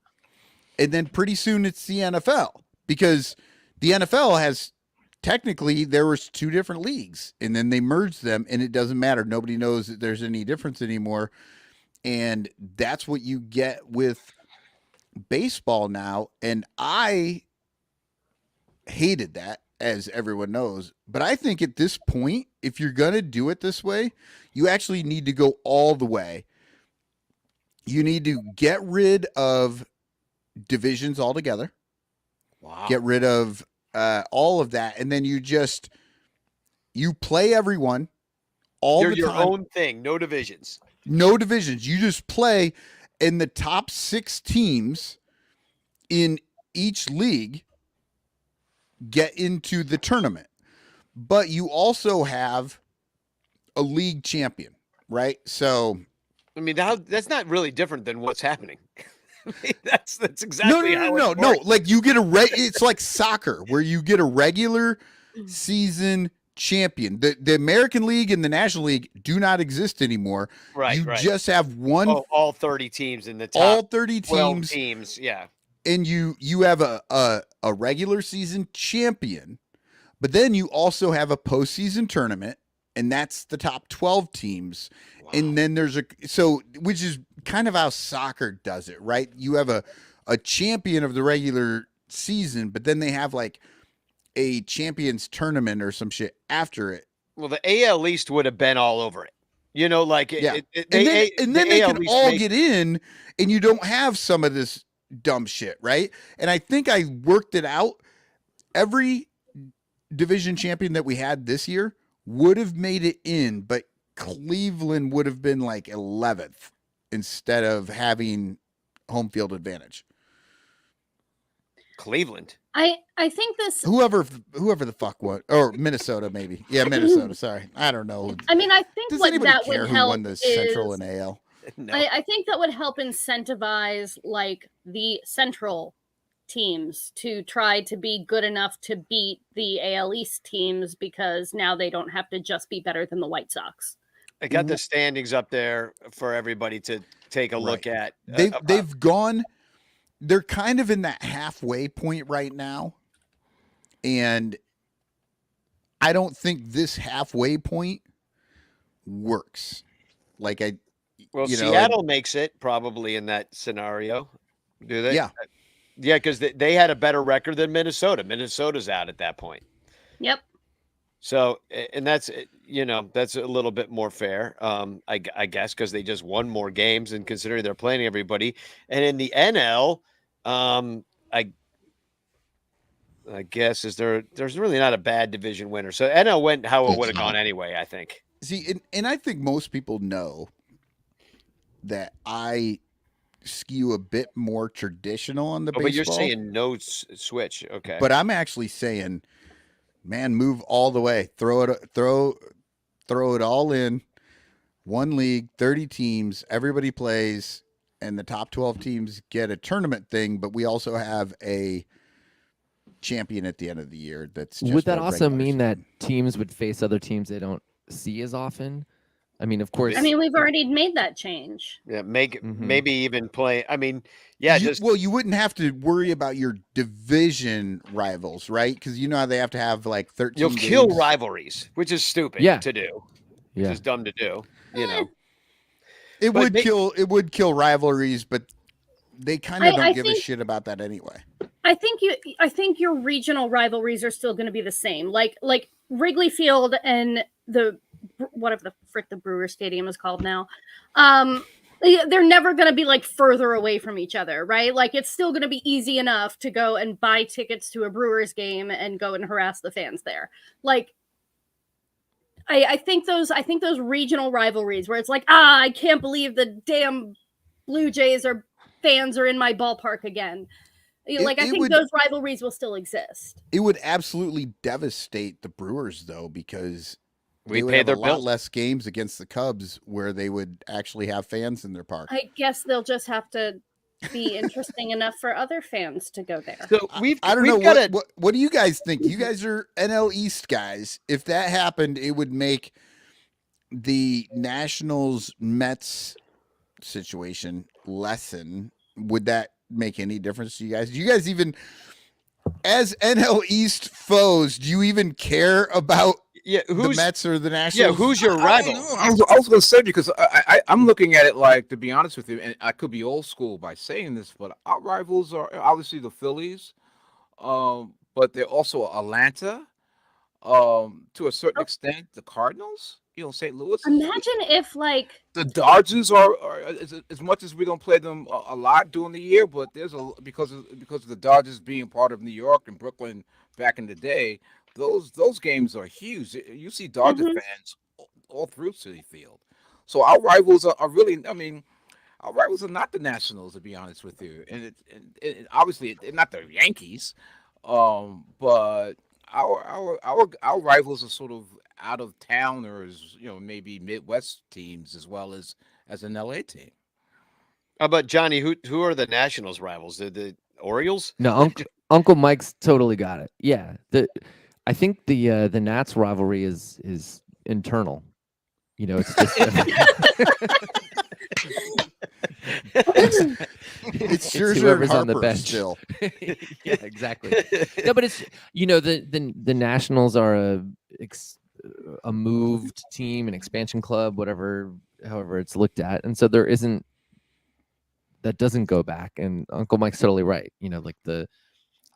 and then pretty soon it's the NFL, because the NFL has technically there was two different leagues, and then they merged them, and it doesn't matter. Nobody knows that there's any difference anymore, and that's what you get with baseball now. And I hated that, as everyone knows, but I think at this point, if you're going to do it this way, you actually need to go all the way. You need to get rid of divisions altogether. Wow. Get rid of all of that, and then you play everyone all You're the your time. own thing, no divisions. No divisions. You just play, in the top 6 teams in each league get into the tournament. But you also have a league champion, right? So, I mean, that's not really different than what's happening. I mean, that's exactly how it no. works. Like you get it's like soccer where you get a regular season champion. The American League and the National League do not exist anymore. Right, You right. just have one. All 30 teams in the top. All 30 12 teams. Yeah. And you have a regular season champion, but then you also have a postseason tournament, and that's the top 12 teams. Wow. And then there's which is kind of how soccer does it, right? You have a champion of the regular season, but then they have like a champions tournament or some shit after it. Well, the AL East would have been all over it. You know, like yeah. And then they can all get in, and you don't have some of this dumb shit, right? And I think I worked it out. Every division champion that we had this year would have made it in, but Cleveland would have been like 11th instead of having home field advantage. Cleveland. I think this whoever the fuck what, or Minnesota maybe. Yeah, Minnesota. Sorry, I don't know. I mean, I think Does what anybody that care would who help won the is, Central and AL? No. I think that would help incentivize like the Central teams to try to be good enough to beat the AL East teams, because now they don't have to just be better than the White Sox. I got the standings up there for everybody to take a look at. They've gone. They're kind of in that halfway point right now, and I don't think this halfway point works. Like Seattle makes it probably in that scenario. Do they? Yeah. Yeah, because they had a better record than Minnesota. Minnesota's out at that point. Yep. So, and that's that's a little bit more fair, I guess, because they just won more games, and considering they're playing everybody. And in the NL, I guess there's really not a bad division winner. So NL went how it would have gone anyway, I think. See, and I think most people know that I skew a bit more traditional on the baseball. But you're saying no switch, okay? But I'm actually saying, man, move all the way. Throw it all in. One league, 30 teams, everybody plays, and the top 12 teams get a tournament thing, but we also have a champion at the end of the year. That's just would that also mean that teams would face other teams they don't see as often? I mean, of course. I mean, we've already made that change. Yeah, maybe even play. I mean, yeah, you wouldn't have to worry about your division rivals, right? Because you know how they have to have like 13. You'll kill rivalries, which is stupid to do. Which is dumb to do. You know, it would kill rivalries, but they kind of don't give a shit about that anyway. I think your regional rivalries are still going to be the same. Like Wrigley Field and whatever the frick the Brewer Stadium is called now. They're never going to be like further away from each other, right? Like it's still going to be easy enough to go and buy tickets to a Brewers game and go and harass the fans there. Like I think those regional rivalries where it's like, I can't believe the damn Blue Jays fans are in my ballpark again. I think those rivalries will still exist. It would absolutely devastate the Brewers, though, because we would pay have their a lot bills. less games against the Cubs where they would actually have fans in their park. I guess they'll just have to be interesting enough for other fans to go there. So I don't know what do you guys think? You guys are NL East guys. If that happened, it would make the Nationals Mets situation lessen. Would that make any difference to you guys? Do you guys even, as NL East foes, do you even care about the Mets or the Nationals? Yeah, who's your rival? I was going to say, because I'm looking at it like, to be honest with you, and I could be old school by saying this, but our rivals are obviously the Phillies, but they're also Atlanta, to a certain extent, the Cardinals. St. Louis. Imagine if the Dodgers are as much as we don't play them a lot during the year, but there's because of the Dodgers being part of New York and Brooklyn back in the day. Those games are huge. You see Dodger fans all through Citi Field. So our rivals are really. I mean, our rivals are not the Nationals, to be honest with you, and obviously they're not the Yankees, but our rivals are sort of out of towners, maybe Midwest teams as well as an LA team. How about Johnny? Who are the Nationals rivals? The Orioles? No, Uncle Mike's totally got it. Yeah, I think the Nats rivalry is internal. It's just it's whoever's on the bench still. Yeah, exactly. No, but it's the Nationals are a moved team, an expansion club, however it's looked at, and so that doesn't go back. And Uncle Mike's totally right.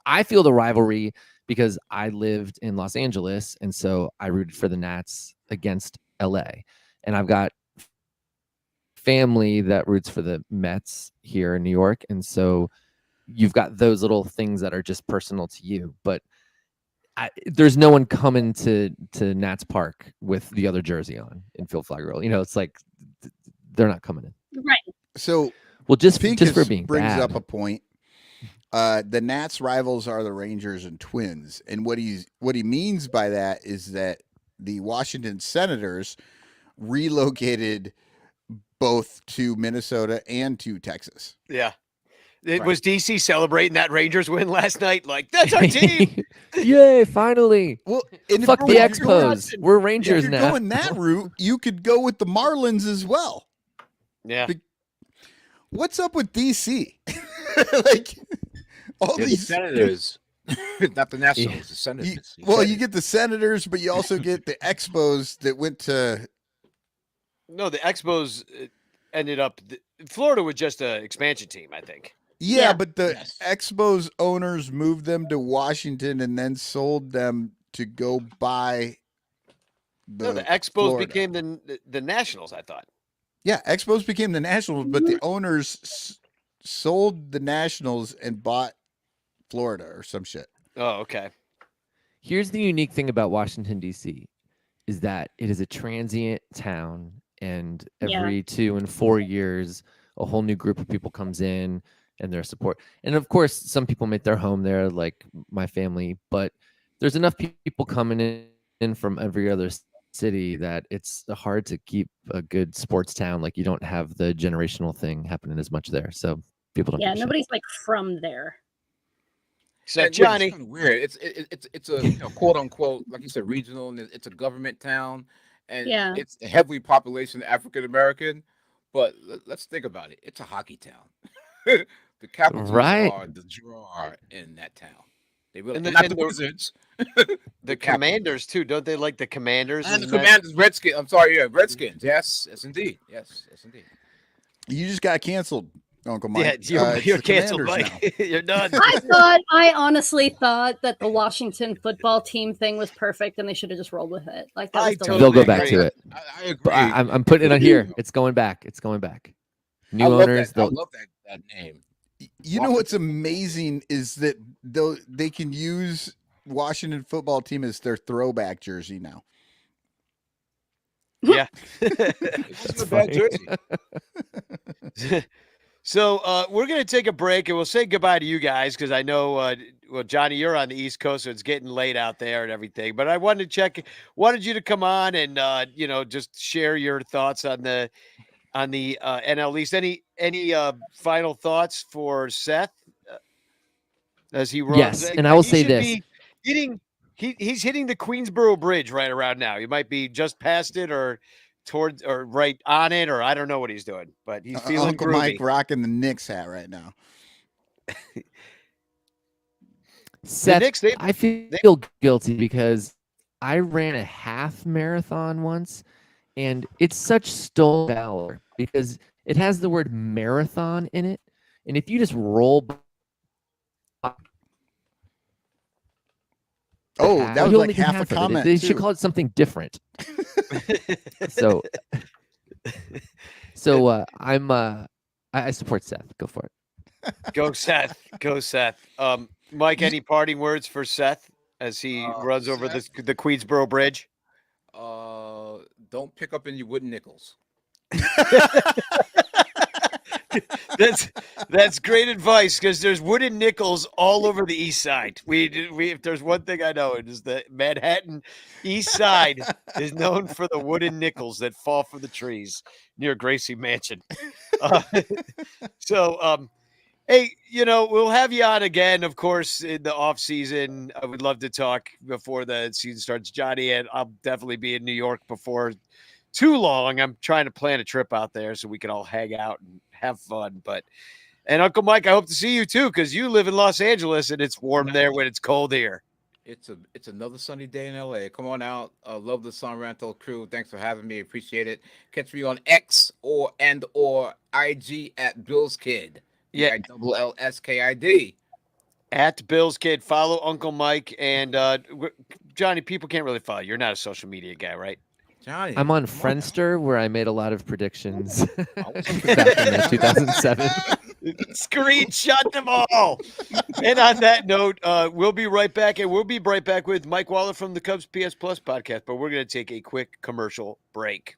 I feel the rivalry because I lived in Los Angeles, and so I rooted for the Nats against LA, and I've got family that roots for the Mets here in New York, and so you've got those little things that are just personal to you, but there's no one coming to Nats Park with the other jersey on in Phil Flaggerville. It's like they're not coming in. Right. So, just for being brings bad. up a point. The Nats rivals are the Rangers and Twins, and what he means by that is that the Washington Senators relocated both to Minnesota and to Texas. Yeah. Was DC celebrating that Rangers win last night? Like, that's our team. Yay, finally. Well, fuck the Expos. We're Rangers if now. You're going that route, you could go with the Marlins as well. Yeah. What's up with DC? All these Senators. Not the Nationals, the Senators. You get the Senators, but you also get the Expos that went to. No, the Expos ended up. Florida was just an expansion team, I think. Yeah, but the Expos owners moved them to Washington and then sold them to go buy. The Expos became the Nationals, I thought. Yeah, Expos became the Nationals, but the owners sold the Nationals and bought Florida or some shit. Oh, okay. Here's the unique thing about Washington, D.C. is that it is a transient town, and every 2 and 4 years, a whole new group of people comes in and their support. And of course, some people make their home there, like my family, but there's enough people coming in from every other city that it's hard to keep a good sports town. Like, you don't have the generational thing happening as much there. So people don't. Yeah, nobody's like from there. Except Johnny. It's kind of weird. It's a quote unquote, like you said, regional, and it's a government town. and Yeah. it's a heavily population African American. But let's think about it. It's a hockey town. The Capitals Right. are the draw in that town. They really And the- not and the the- Wizards. The Commanders too, don't they like the Commanders? And the Isn't that- Commanders, Redskins. I'm sorry, yeah, Redskins. Yes, yes, indeed. Yes, yes, indeed. You just got canceled, Uncle Mike. Yeah, It's you're the canceled, Commanders Mike. You're done. I honestly thought that the Washington football team thing was perfect, and they should have just rolled with it. Like that I was the totally They'll go back agree. to it. I agree. But I'm putting it on here. It's going back. It's going back. New owners. I They'll, love that name. You know what's amazing is that they can use Washington football team as their throwback jersey now. Yeah. It's a bad funny. jersey. So we're going to take a break and we'll say goodbye to you guys because I know, well, Johnny, you're on the East Coast, so it's getting late out there and everything. But I wanted you to come on and just share your thoughts on the NL East. Any final thoughts for Seth as he runs? Yes, and I will say this. He's hitting the Queensboro Bridge right around now. He might be just past it or towards or right on it, or I don't know what he's doing, but he's feeling Uncle groovy. Mike rocking the Knicks hat right now. Seth, Knicks, I feel guilty because I ran a half marathon once, and it's such stolen valor because it has the word marathon in it, and if you just roll by Oh, half, that was you like only get half a of it. comment. They too. should call it something different. So I support Seth. Go for it. Go Seth. Go Seth. Mike, any parting words for Seth as he runs over the Queensboro Bridge? Don't pick up any wooden nickels. That's great advice because there's wooden nickels all over the east side. We if there's one thing I know, it is the Manhattan east side is known for the wooden nickels that fall from the trees near Gracie Mansion. Hey, we'll have you on again, of course, in the off season. I would love to talk before the season starts, Johnny, and I'll definitely be in New York before too long. I'm trying to plan a trip out there so we can all hang out and have fun. And Uncle Mike, I hope to see you too, because you live in Los Angeles and it's warm there when it's cold here. It's another sunny day in LA. Come on out. Love the San Ranto crew. Thanks for having me. Appreciate it. Catch me on X or IG at Bill's Kid. Yeah, LLSKID. At Bill's Kid. Follow Uncle Mike and Johnny. People can't really follow. You're not a social media guy, right? Johnny, I'm on Friendster where I made a lot of predictions back in 2007. Screenshot them all. And on that note, we'll be right back, and we'll be right back with Mike Waller from the Cubs PS Plus podcast. But we're going to take a quick commercial break.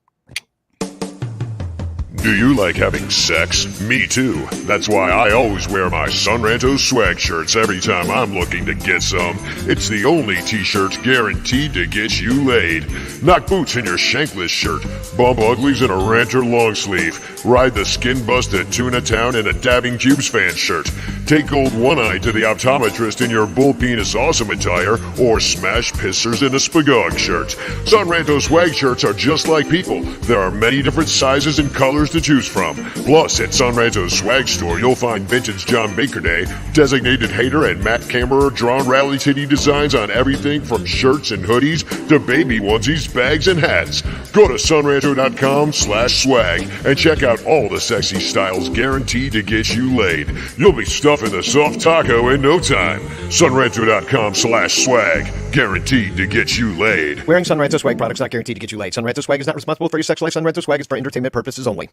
Do you like having sex? Me too. That's why I always wear my San Ranto swag shirts every time I'm looking to get some. It's the only t-shirt guaranteed to get you laid. Knock boots in your shankless shirt. Bump uglies in a Ranter long sleeve. Ride the skin-busted Tuna Town in a Dabbing Cubes fan shirt. Take gold one-eye to the optometrist in your bull penis awesome attire, or smash pissers in a Spagog shirt. San Ranto swag shirts are just like people. There are many different sizes and colors to choose from. Plus, at San Ranto's swag store, you'll find vintage John Baker Day, designated hater, and Matt Cameron drawn rally titty designs on everything from shirts and hoodies to baby onesies, bags, and hats. Go to sunranto.com/swag and check out all the sexy styles guaranteed to get you laid. You'll be stuffing the soft taco in no time. sunranto.com/swag, guaranteed to get you laid. Wearing San Ranto swag products not guaranteed to get you laid. San Ranto swag is not responsible for your sex life. San Ranto swag is for entertainment purposes only.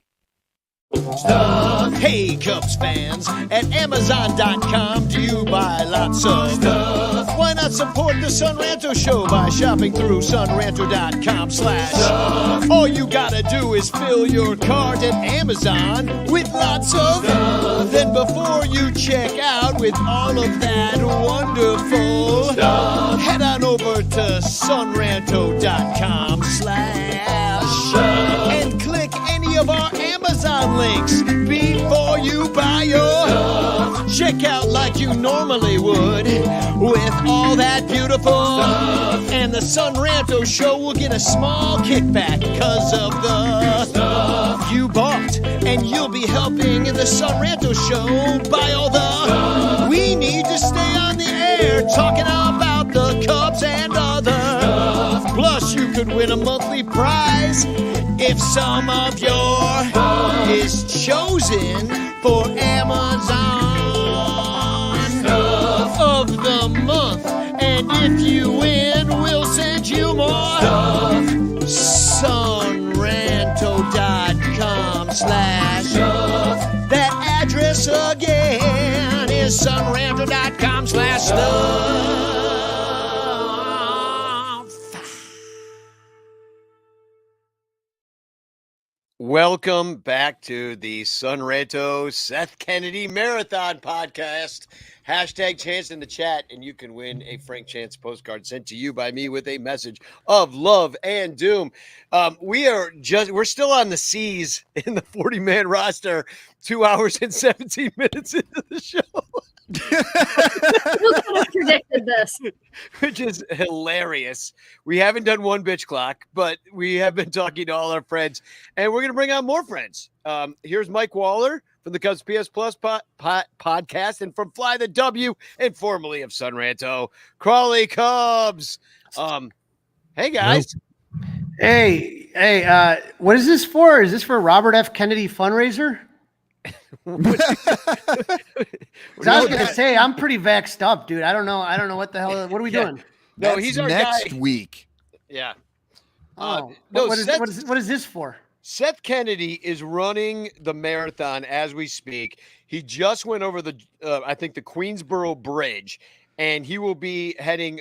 Stuff. Hey, Cubs fans, at Amazon.com, do you buy lots of stuff? Why not support the San Ranto Show by shopping through sunranto.com/stuff? All you gotta do is fill your cart at Amazon with lots of stuff. Then before you check out with all of that wonderful stuff, head on over to sunranto.com/stuff and click any of our Amazon links before you buy your stuff. check out like you normally would with all that beautiful stuff. And the Son Ranto Show will get a small kickback because of the stuff you bought. And you'll be helping in the Son Ranto Show buy all the stuff we need to stay on the air talking about the Cubs and other stuff. Plus, you could win a monthly prize if some of your stuff is chosen for Amazon stuff of the month. And if you win, we'll send you more stuff. Sunranto.com/stuff. That address again is sunranto.com/stuff. Welcome back to the Ranto Seth Kennedy Marathon podcast. Hashtag chance in the chat, and you can win a Frank Chance postcard sent to you by me with a message of love and doom. We're still on the C's in the 40-man roster, 2 hours and 17 minutes into the show. Who could have predicted this? Which is hilarious. We haven't done one bitch clock, but we have been talking to all our friends, and we're going to bring on more friends. Here's Mike Waller from the Cubs PS Plus podcast, and from Fly the W, and formerly of Son Ranto, Crawley Cubs. Hey guys. Hey, what is this for? Is this for Robert F. Kennedy fundraiser? I was going to say, I'm pretty vexed up, dude. I don't know what the hell. What are we doing? No, That's he's our next guy. week. Yeah. Oh, no, what is this for? Seth Kennedy is running the marathon as we speak. He just went over the Queensboro Bridge, and he will be heading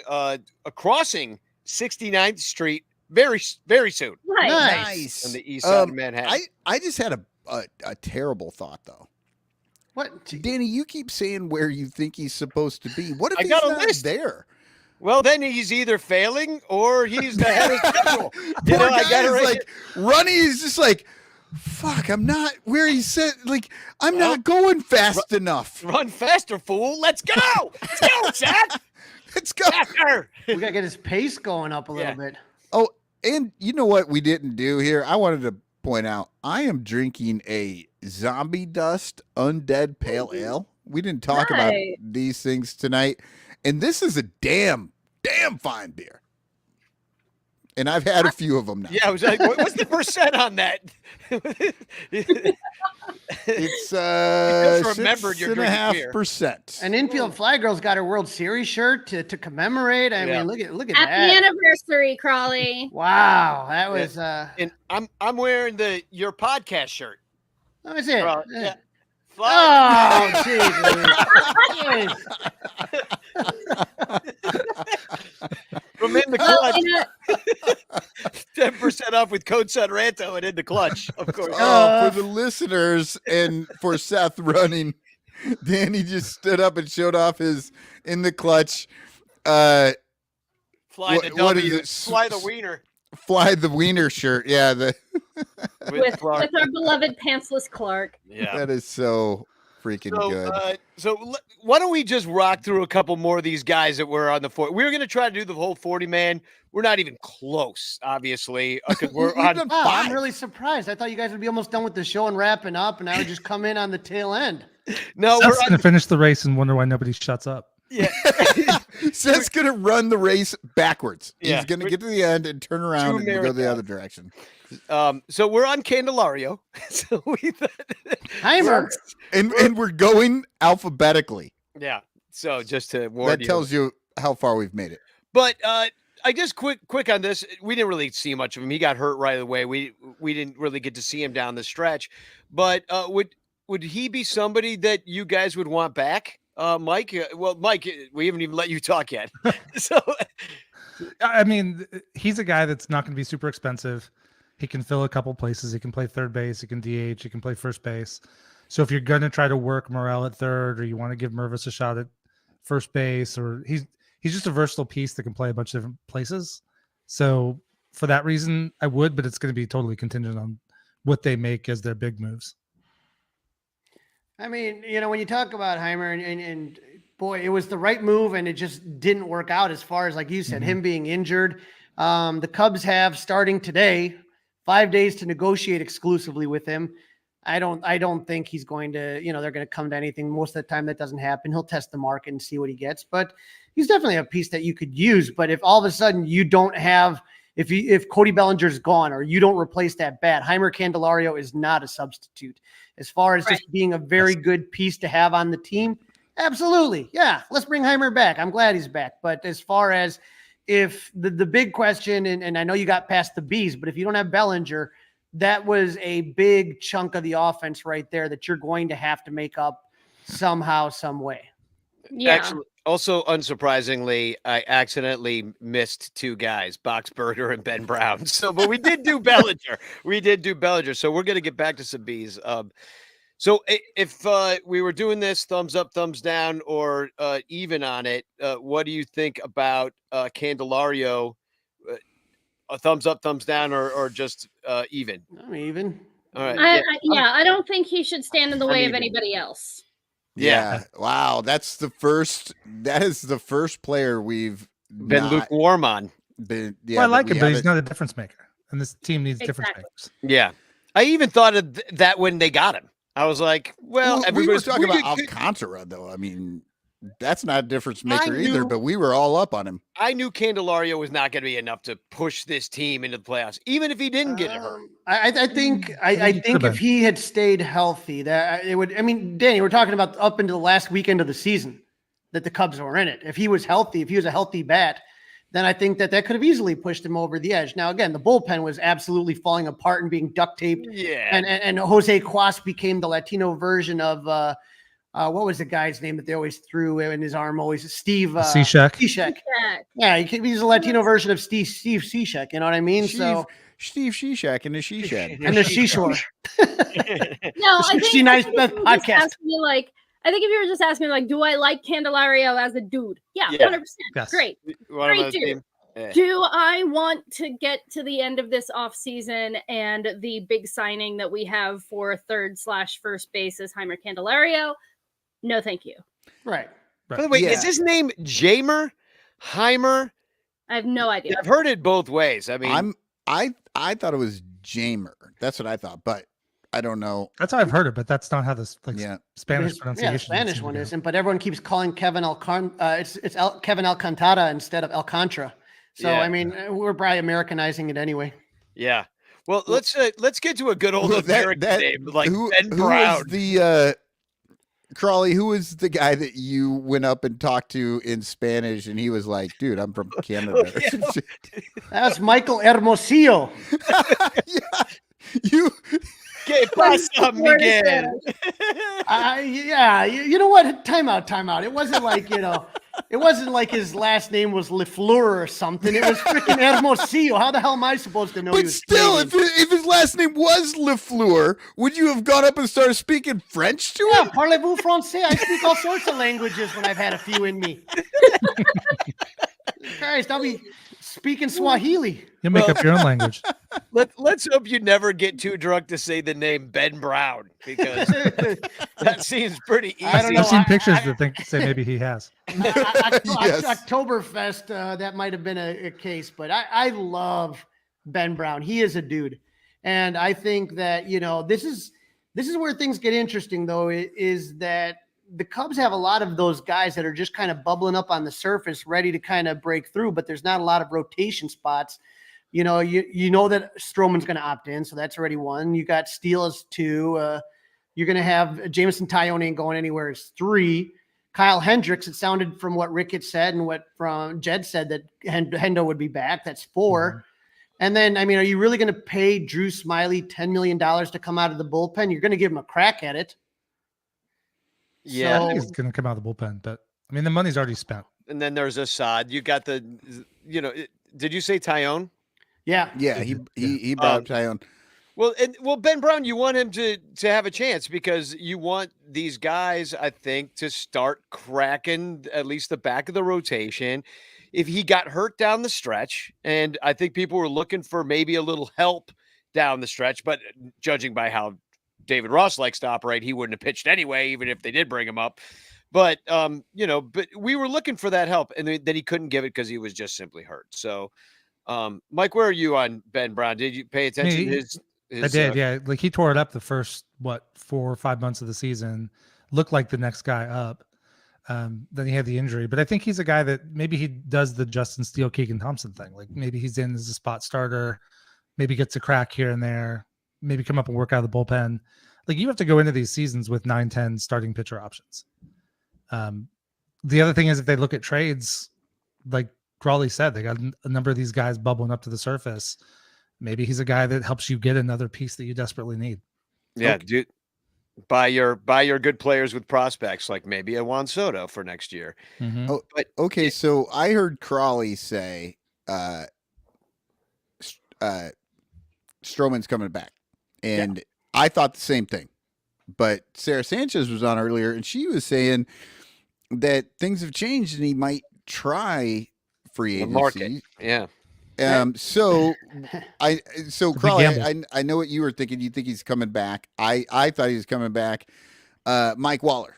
crossing 69th Street very, very soon. Nice. On the east side of Manhattan. I just had a terrible thought though. What, Danny? You keep saying where you think he's supposed to be. What if I he's got a not list there? Well, then he's either failing or he's the head of schedule. Poor guy is like running. He's just like, fuck. I'm not where he said. Like, I'm not going fast enough. Run faster, fool. Let's go. Let's go, Seth. Let's go. Faster. We gotta get his pace going up a little bit. Oh, and you know what we didn't do here? I wanted to point out I am drinking a Zombie Dust Undead Pale Ale. We didn't talk about these things tonight, and this is a damn fine beer. And I've had a few of them now. Yeah, I was like, what's the percent on that? It's just remembered you're drinking beer. 6.5%. And Infield Fly Girl's got her World Series shirt to commemorate. I mean, look at that. Happy anniversary, Crawley. Wow, that was And I'm wearing your podcast shirt. That was it. Yeah. Oh, jeez. From In the Clutch. 10% off with code Sunranto and In the Clutch, of course. For the listeners and for Seth running, Danny just stood up and showed off his In the Clutch. Fly the W. What is it? Fly the wiener. Fly the wiener shirt. Yeah. With our beloved pantsless Clark. Yeah. That is so freaking good. So why don't we just rock through a couple more of these guys that were on the 40? We were going to try to do the whole 40-man. We're not even close, obviously. We're on. I'm really surprised. I thought you guys would be almost done with the show and wrapping up, and I would just come in on the tail end. No, we're going to finish the race and wonder why nobody shuts up. Yeah. Seth's going to run the race backwards. Yeah. He's going to get to the end and turn around and go the other direction. So we're on Candelario. So we Heimer. And we're going alphabetically. Yeah. So just to warn you. That tells you how far we've made it. But I guess quick on this. We didn't really see much of him. He got hurt right away. We didn't really get to see him down the stretch. But would he be somebody that you guys would want back? Mike, Mike, we haven't even let you talk yet. So, I mean, he's a guy that's not going to be super expensive. He can fill a couple places. He can play third base. He can DH. He can play first base. So if you're going to try to work Morel at third, or you want to give Mervis a shot at first base, or he's just a versatile piece that can play a bunch of different places. So for that reason, I would, but it's going to be totally contingent on what they make as their big moves. I mean, when you talk about Heimer and boy, it was the right move and it just didn't work out as far as, like you said, him being injured. The Cubs have, starting today, 5 days to negotiate exclusively with him. I don't think he's going to, they're going to come to anything. Most of the time that doesn't happen. He'll test the market and see what he gets, but he's definitely a piece that you could use. But if all of a sudden you don't have, if Cody Bellinger's gone or you don't replace that bat, Heimer Candelario is not a substitute. As far as just being a very good piece to have on the team, absolutely. Yeah, let's bring Heimer back. I'm glad he's back. But as far as if the big question, and I know you got past the Bs, but if you don't have Bellinger, that was a big chunk of the offense right there that you're going to have to make up somehow, some way. Yeah. Actually, also, unsurprisingly, I accidentally missed two guys, Boxberger and Ben Brown. So, but we did do Bellinger. So we're going to get back to some Bs. So if we were doing this thumbs up, thumbs down, or even on it, what do you think about Candelario? A thumbs up, thumbs down, or just even? I'm even. All right. I don't think he should stand in the way of anybody else. Yeah. Wow. That is the first player we've been lukewarm on. Well, I like him, but he's not a difference maker. And this team needs difference makers. Yeah. I even thought of that when they got him. I was like, well we were talking about Alcantara, though. I mean, that's not a difference maker either, but we were all up on him. I knew Candelario was not going to be enough to push this team into the playoffs, even if he didn't get hurt. I think if he had stayed healthy, that it would. I mean, Danny, we're talking about up into the last weekend of the season that the Cubs were in it. If he was healthy, if he was a healthy bat, then I think that could have easily pushed him over the edge. Now, again, the bullpen was absolutely falling apart and being duct taped. Yeah. And Jose Cuas became the Latino version of what was the guy's name that they always threw in his arm? Always Steve Cishek. Yeah, he's a Latino version of Steve Cishek. You know what I mean? Steve Cishek and the She-Shed. And the Seashore. No, I think nice podcast. I think if you were just asking me, like, do I like Candelario as a dude? Yeah, 100%. Yes. Great. Great dude. Yeah. Do I want to get to the end of this offseason and the big signing that we have for third/first base is Heimer Candelario? No, thank you. Right. By the way, is his name Jamer? Heimer? I have no idea. I've heard it both ways. I mean, I thought it was Jamer. That's what I thought, but I don't know. That's how I've heard it, but that's not how this Spanish pronunciation. Yeah, the Spanish one isn't, but everyone keeps calling Kevin Kevin Alcantara instead of Alcantara. So I mean, we're probably Americanizing it anyway. Yeah. Well, let's get to a good old American name like Ben Brown. Crawley, who was the guy that you went up and talked to in Spanish, and he was like, "Dude, I'm from Canada." That's Michael Hermosillo. ¿Qué pasa, Miguel? Yeah, you know what? Time out. It wasn't like, it wasn't like his last name was LeFleur or something. It was freaking Hermosillo. How the hell am I supposed to know? But still, if his last name was LeFleur, would you have gone up and started speaking French to him? Parlez-vous français? I speak all sorts of languages when I've had a few in me. Christ, I'll be speaking Swahili. You make up your own language. Let's hope you never get too drunk to say the name Ben Brown, because that seems pretty easy. I don't know. I've seen pictures that say maybe he has. Oktoberfest, that might have been a case, but I love Ben Brown. He is a dude. And I think that, this is where things get interesting, though, is that the Cubs have a lot of those guys that are just kind of bubbling up on the surface, ready to kind of break through, but there's not a lot of rotation spots. You know that Stroman's going to opt in, so that's already one. You got Steele as 2. You're going to have Jameson Taillon ain't going anywhere as 3. Kyle Hendricks, it sounded from what Rick had said and what from Jed said that Hendo would be back. That's 4. Mm-hmm. And then, I mean, are you really going to pay Drew Smiley $10 million to come out of the bullpen? You're going to give him a crack at it. Yeah, I think he's going to come out of the bullpen, but I mean, the money's already spent. And then there's Assad. You got did you say Taillon? Yeah. He brought up Taillon. Well, Ben Brown, you want him to have a chance because you want these guys, I think, to start cracking at least the back of the rotation. If he got hurt down the stretch, and I think people were looking for maybe a little help down the stretch, but judging by how David Ross likes to operate, he wouldn't have pitched anyway, even if they did bring him up. But but we were looking for that help, and then he couldn't give it because he was just simply hurt. So, Mike, where are you on Ben Brown? Did you pay attention to his I did, yeah. Like he tore it up the first 4 or 5 months of the season, looked like the next guy up. Then he had the injury, but I think he's a guy that maybe he does the Justin Steele, Keegan Thompson thing. Like maybe he's in as a spot starter, maybe gets a crack here and there, maybe come up and work out of the bullpen. Like you have to go into these seasons with 9-10 starting pitcher options. The other thing is if they look at trades, like Crawley said, they got a number of these guys bubbling up to the surface. Maybe he's a guy that helps you get another piece that you desperately need. Yeah, dude. Buy your good players with prospects, like maybe a Juan Soto for next year. Mm-hmm. Oh, but okay. So I heard Crawley say, Stroman's coming back, and I thought the same thing. But Sarah Sanchez was on earlier, and she was saying that things have changed, and he might try free agency. Market. Yeah. So Crawley, I know what you were thinking. You think he's coming back. I thought he was coming back. Mike Waller,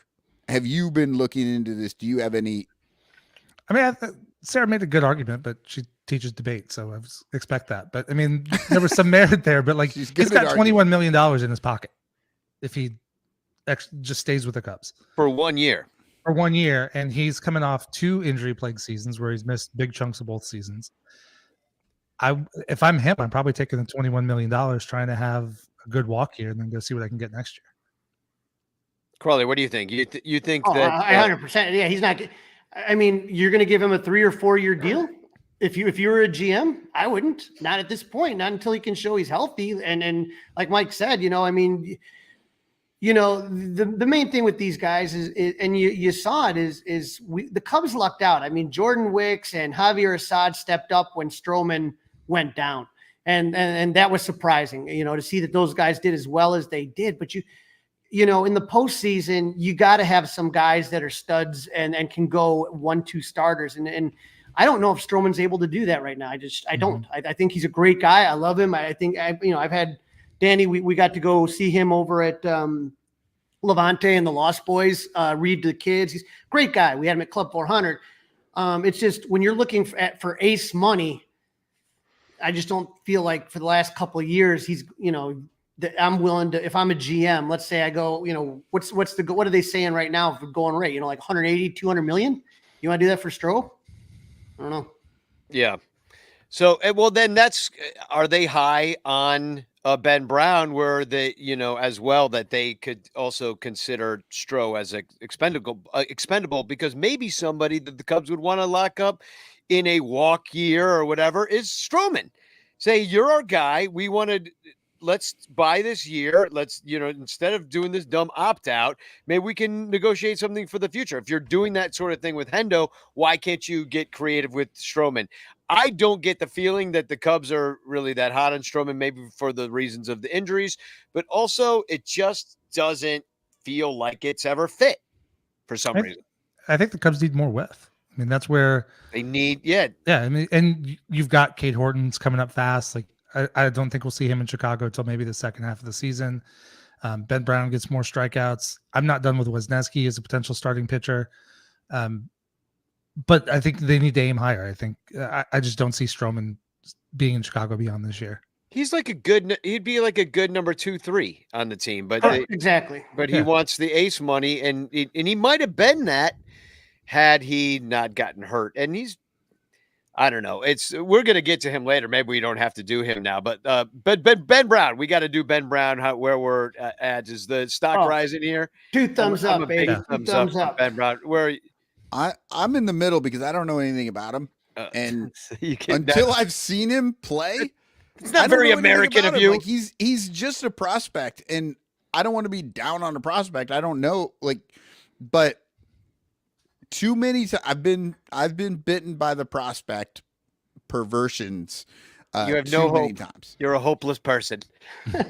have you been looking into this? Do you have any? I mean, Sarah made a good argument, but she teaches debate, so I expect that. But I mean, there was some merit there. But like, he's got $21 million in his pocket if he just stays with the Cubs for 1 year. For 1 year, and he's coming off 2 injury-plagued seasons where he's missed big chunks of both seasons. If I'm him, I'm probably taking the $21 million, trying to have a good walk here, and then go see what I can get next year. Crawley, what do you think? You think that? I 100%. Yeah, he's not. I mean, you're going to give him a 3 or 4 year deal. If you were a GM, I wouldn't. Not at this point. Not until he can show he's healthy. And like Mike said, I mean, the main thing with these guys is and you saw it is the Cubs lucked out. I mean, Jordan Wicks and Javier Assad stepped up when Stroman went down, and that was surprising. To see that those guys did as well as they did. But in the postseason, you got to have some guys that are studs and can go 1-2 starters. And I don't know if Stroman's able to do that right now. I don't. I think he's a great guy. I love him. I think I've had Danny. We got to go see him over at Levante and the Lost Boys. Read to the kids. He's a great guy. We had him at Club 400. It's just when you're looking for ace money, I just don't feel like for the last couple of years he's that I'm willing to, if I'm a GM, let's say I go, what are they saying right now for going rate? Like 180, 200 million. You want to do that for Stroh? I don't know. Yeah. So, well, then are they high on Ben Brown where they, as well, that they could also consider Stroh as expendable because maybe somebody that the Cubs would want to lock up in a walk year or whatever is Stroman. Say, you're our guy. Let's buy this year. Let's, instead of doing this dumb opt out, maybe we can negotiate something for the future. If you're doing that sort of thing with Hendo, why can't you get creative with Stroman? I don't get the feeling that the Cubs are really that hot on Stroman, maybe for the reasons of the injuries, but also it just doesn't feel like it's ever fit for some reason. I think the Cubs need more width. I mean, that's where they need, yeah. I mean, and you've got Cade Horton's coming up fast. Like, I don't think we'll see him in Chicago until maybe the second half of the season. Ben Brown gets more strikeouts. I'm not done with Wisniewski as a potential starting pitcher. But I think they need to aim higher. I think I just don't see Stroman being in Chicago beyond this year. He'd be like a good number 2-3 on the team, but exactly. But he wants the ace money, and he might have been that had he not gotten hurt. And I don't know. We're gonna get to him later. Maybe we don't have to do him now. But Ben Brown, we got to do Ben Brown. Where we're at is the stock rising here. 2 thumbs up, baby. Thumbs up. Ben Brown. Where I'm in the middle because I don't know anything about him, and until I've seen him play, it's not very American of you. Like he's just a prospect, and I don't want to be down on a prospect. I don't know, but too many times I've been bitten by the prospect perversions. You have no hope. Times. You're a hopeless person.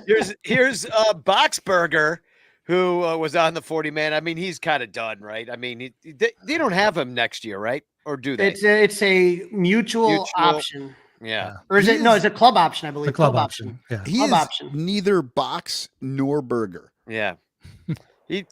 Here's Boxberger, who was on the 40-man. I mean, he's kind of done, right? I mean, they don't have him next year, right? Or do they? It's a mutual option. Yeah. Or is it no? It's a club option, I believe. The club option. Yeah. He Club is option. neither box nor burger. Yeah. he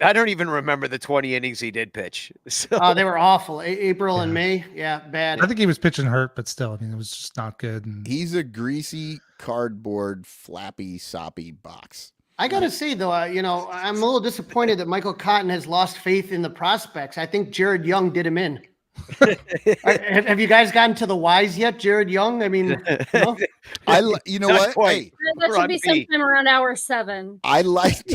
I don't even remember the 20 innings he did pitch. So Oh, they were awful. April and May. Yeah, bad. I think he was pitching hurt, but still, I mean, it was just not good. And He's a greasy, cardboard, flappy, soppy box. I got to say, though, I'm a little disappointed that Michael Cotton has lost faith in the prospects. I think Jared Young did him in. Have you guys gotten to the whys yet, Jared Young? I mean, you know what? Hey, That should be sometime around hour 7. I liked.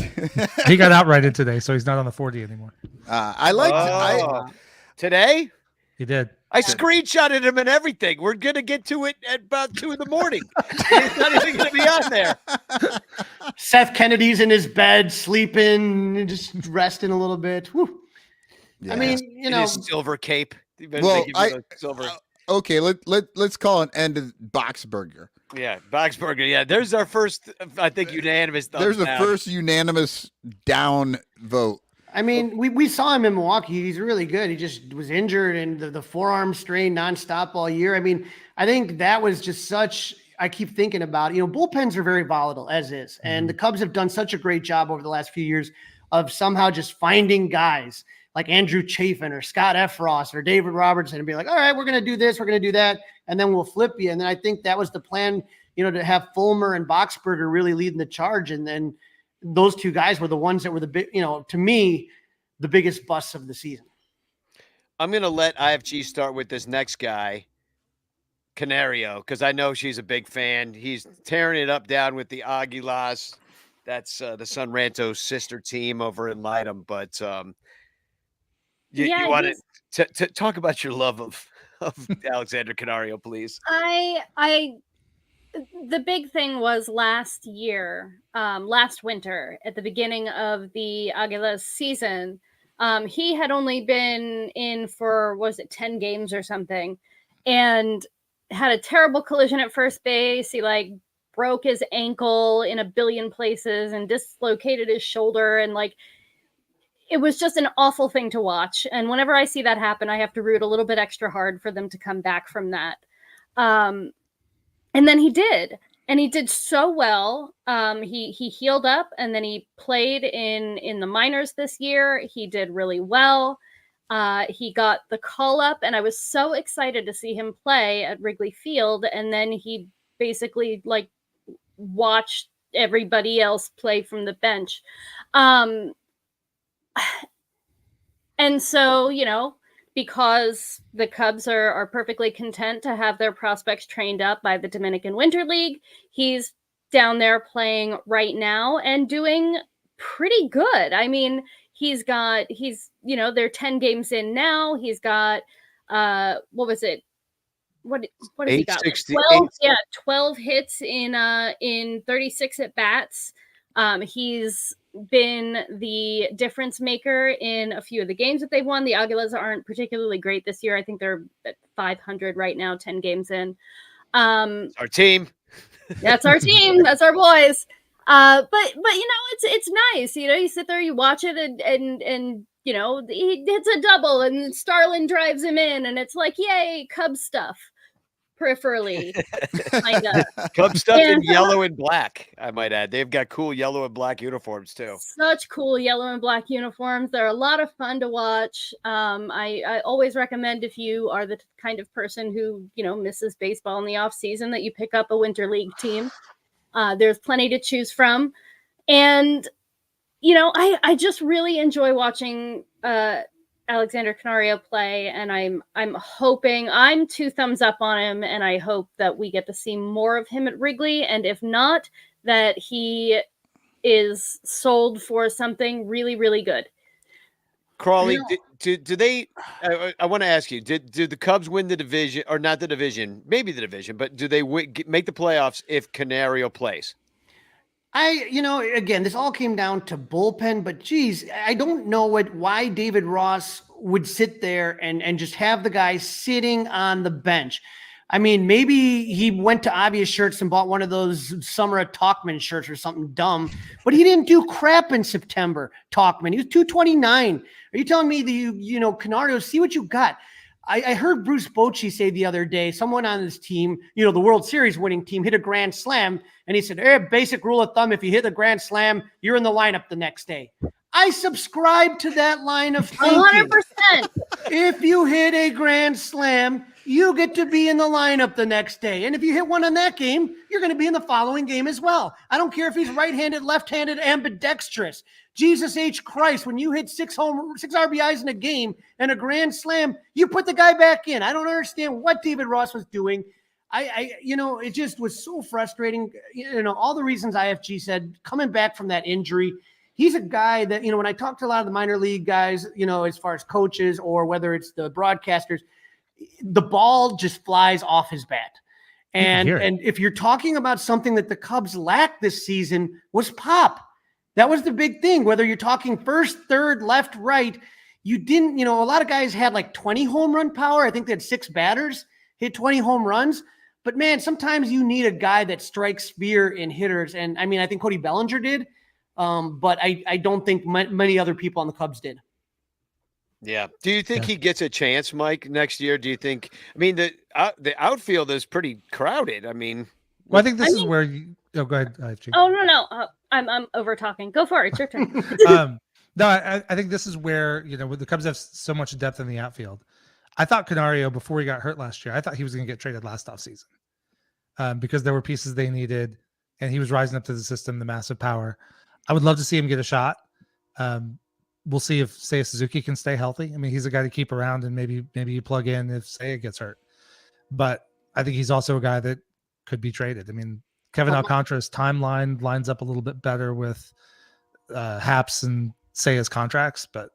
he got outrighted today, so he's not on the 40 anymore. I liked. Today He did. I screenshotted him and everything. We're gonna get to it at about 2 a.m. It's not even gonna be on there. Seth Kennedy's in his bed, sleeping, just resting a little bit. Whew. I mean, In his silver cape. Well, Silver. Okay, let's call an end to Boxburger. Yeah, Boxburger. Yeah, there's our first, I think, unanimous. There's the first unanimous down vote. I mean, we saw him in Milwaukee. He's really good. He just was injured and the forearm strain nonstop all year. I mean, I think that was just such. I keep thinking about it. Bullpens are very volatile as is, and the Cubs have done such a great job over the last few years of somehow just finding guys like Andrew Chafin or Scott Efros or David Robertson and be like, all right, we're going to do this, we're going to do that, and then we'll flip you. And then I think that was the plan, to have Fulmer and Boxberger really leading the charge. And then those two guys were the ones that were the big, to me, the biggest busts of the season. I'm going to let IFG start with this next guy, Canario, because I know she's a big fan. He's tearing it up down with the Aguilas. That's the Sun Ranto sister team over in Lytham. But you want to talk about your love of Alexander Canario, please. The big thing was last winter, at the beginning of the Aguilas season, he had only been in for, 10 games or something, and had a terrible collision at first base. He broke his ankle in a billion places and dislocated his shoulder. And it was just an awful thing to watch. And whenever I see that happen, I have to root a little bit extra hard for them to come back from that. And then he did, and he did so well. He healed up, and then he played in the minors this year. He did really well. He got the call up, and I was so excited to see him play at Wrigley Field. And then he basically watched everybody else play from the bench. And so, because the Cubs are perfectly content to have their prospects trained up by the Dominican Winter League, he's down there playing right now and doing pretty good. I mean, they're 10 games in now. He's got, what was it? What has he got? 12 hits in 36 at bats. He's been the difference maker in a few of the games that they've won. The Aguilas aren't particularly great this year. I think they're at 500 right now, 10 games in. Our team. That's our team. That's our boys. But it's nice. You sit there, you watch it, and he hits a double, and Starlin drives him in, and it's yay, Cubs stuff. Peripherally, kind of. Cub stuff in yellow and black, I might add. They've got cool yellow and black uniforms too. Such cool yellow and black uniforms. They're a lot of fun to watch. I always recommend, if you are the kind of person who misses baseball in the off season, that you pick up a winter league team. There's plenty to choose from, and I just really enjoy watching Alexander Canario play, and I'm hoping, I'm 2 thumbs up on him, and I hope that we get to see more of him at Wrigley, and if not, that he is sold for something really, really good. Crawley, do they? I want to ask you: do the Cubs win the division, or not the division? Maybe the division, but do they make the playoffs if Canario plays? Again, this all came down to bullpen, but geez, I don't know why David Ross would sit there and just have the guy sitting on the bench. I mean, maybe he went to Obvious Shirts and bought one of those Summer Talkman shirts or something dumb, but he didn't do crap in September. Talkman, he was 229. Are you telling me that Canario, see what you got? I heard Bruce Bochy say the other day, someone on his team, the World Series winning team, hit a grand slam. And he said, basic rule of thumb, if you hit a grand slam, you're in the lineup the next day. I subscribe to that line of thinking. 100%. If you hit a grand slam, you get to be in the lineup the next day. And if you hit one on that game, you're going to be in the following game as well. I don't care if he's right-handed, left-handed, ambidextrous. Jesus H. Christ, when you hit 6 RBIs in a game and a grand slam, you put the guy back in. I don't understand what David Ross was doing. It just was so frustrating. All the reasons IFG said, coming back from that injury, he's a guy that, when I talk to a lot of the minor league guys, as far as coaches or whether it's the broadcasters, the ball just flies off his bat. And if you're talking about something that the Cubs lacked this season was pop. That was the big thing. Whether you're talking first, third, left, right, you didn't, a lot of guys had like 20 home run power. I think they had 6 batters hit 20 home runs. But man, sometimes you need a guy that strikes fear in hitters. And I mean, I think Cody Bellinger did. But I don't think many other people on the Cubs did. Yeah. Do you think he gets a chance, Mike, next year? Do you think? I mean, the outfield is pretty crowded. I mean, well, I think this is where you. Oh, go ahead. Oh no, I'm over talking. Go for it. It's your turn. No, I think this is where the Cubs have so much depth in the outfield. I thought Canario, before he got hurt last year, I thought he was going to get traded last offseason because there were pieces they needed, and he was rising up to the system, the massive power. I would love to see him get a shot. We'll see if Seiya Suzuki can stay healthy. I mean, he's a guy to keep around, and maybe you plug in if Seiya gets hurt. But I think he's also a guy that could be traded. I mean, Kevin Alcantara's timeline lines up a little bit better with Haps and Seiya's contracts. But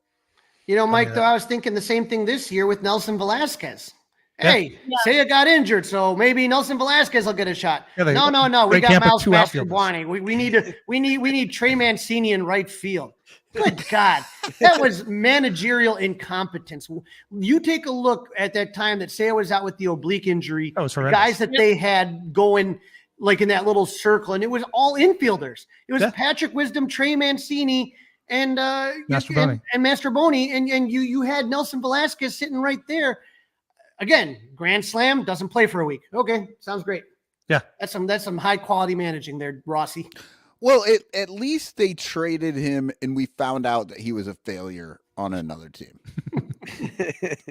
Mike, I was thinking the same thing this year with Nelson Velasquez. Hey, Seiya got injured, so maybe Nelson Velasquez will get a shot. No. We got Miles Mastrobuoni. We need Trey Mancini in right field. Good God, that was managerial incompetence. You take a look at that time that Seiya was out with the oblique injury. That was the guys that they had going like in that little circle, and it was all infielders. It was Patrick Wisdom, Trey Mancini, and Mastrobuoni, and you had Nelson Velasquez sitting right there. Again, grand slam, doesn't play for a week. Okay, sounds great. Yeah, that's some high quality managing there, Rossi. Well, at least they traded him, and we found out that he was a failure on another team.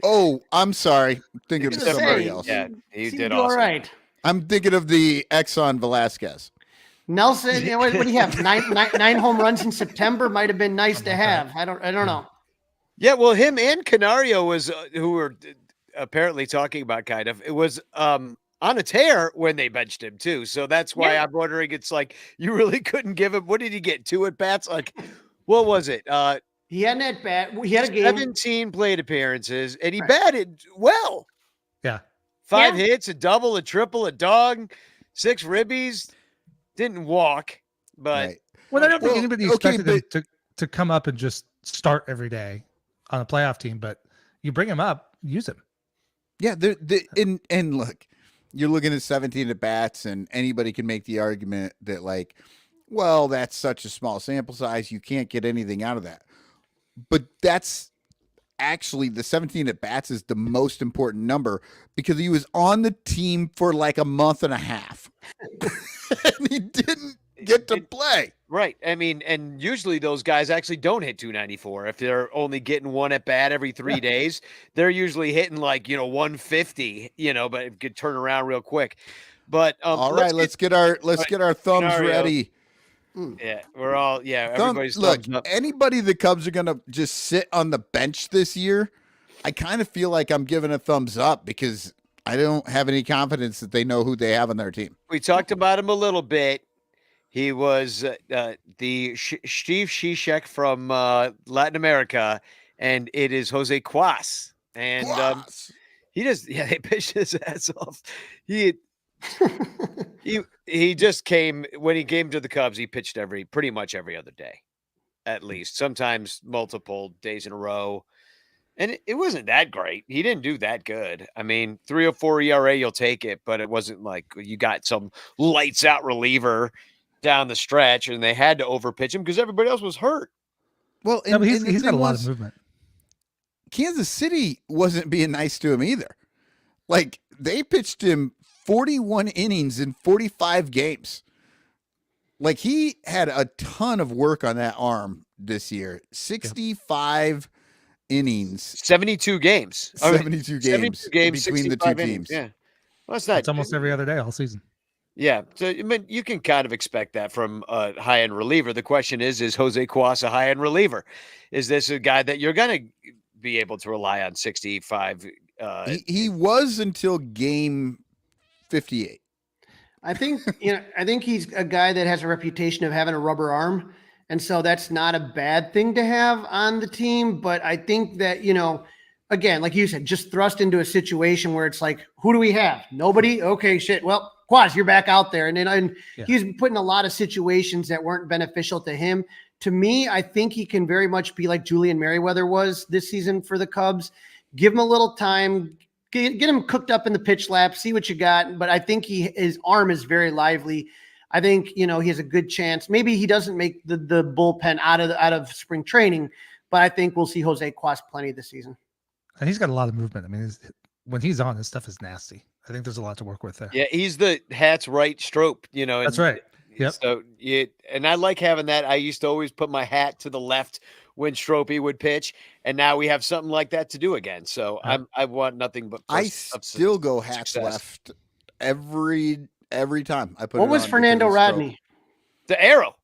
Oh, I'm sorry. I'm thinking of somebody else. Yeah, he did all awesome. right. I'm thinking of the Exxon Velasquez. Nelson, what do you have? Nine home runs in September might have been nice to have. I don't know. Yeah, well, him and Canario was who were apparently talking about kind of. It was on a tear when they benched him too. So that's why I'm wondering. It's like you really couldn't give him. What did he get? 2 at bats? Like, what was it? He had an at bat. He had a game. 17 plate appearances, and he batted well. Yeah. 5 hits, a double, a triple, a dog, 6 ribbies. Didn't walk, but well, I don't think anybody expected him to come up and just start every day on a playoff team. But you bring him up, use him. Yeah, and look, you're looking at 17 at bats, and anybody can make the argument that like, well, that's such a small sample size, you can't get anything out of that. But that's actually the 17 at bats is the most important number because he was on the team for like a month and a half. And he didn't get to play. Right. I mean, and usually those guys actually don't hit 294. If they're only getting 1 at bat every 3 days, they're usually hitting like, 150, but it could turn around real quick. But all right, let's get our thumbs ready. Yeah, we're all everybody's thumbs up. Anybody the Cubs are gonna just sit on the bench this year, I kind of feel like I'm giving a thumbs up because I don't have any confidence that they know who they have on their team. We talked about him a little bit. He was the Steve Cishek from Latin America, and it is Jose Cuas. And he just they pitched his ass off. He just came when he came to the Cubs. He pitched pretty much every other day, at least. Sometimes multiple days in a row. And it wasn't that great. He didn't do that good. I mean, 3.04 ERA, you'll take it, but it wasn't like you got some lights out reliever down the stretch, and they had to overpitch him because everybody else was hurt. Well, but he's got a lot of movement. Kansas City wasn't being nice to him either. Like, they pitched him 41 innings in 45 games. Like, he had a ton of work on that arm this year. 65 innings. 72 games. 72 games, between the two innings. teams. Yeah. Well, that's not. That's almost every other day all season. Yeah. So, I mean, you can kind of expect that from a high-end reliever. The question is Jose Cuas a high-end reliever? Is this a guy that you're going to be able to rely on 65? He was until game 58. I think he's a guy that has a reputation of having a rubber arm. And so that's not a bad thing to have on the team. But I think that, again, like you said, just thrust into a situation where it's like, who do we have? Nobody? Okay, shit. Well, Quaz, you're back out there. And he's put in a lot of situations that weren't beneficial to him. To me, I think he can very much be like Julian Merriweather was this season for the Cubs. Give him a little time, get him cooked up in the pitch lap, see what you got. But I think his arm is very lively. I think, he has a good chance. Maybe he doesn't make the bullpen out of spring training, but I think we'll see Jose Cuas plenty this season. And he's got a lot of movement. I mean, when he's on, his stuff is nasty. I think there's a lot to work with there. Yeah, he's the hat's right stroke, That's right. Yep. So and I like having that. I used to always put my hat to the left when Stropey would pitch, and now we have something like that to do again. So I want nothing but. I still go hats left every time I put. What was Fernando Rodney? The arrow.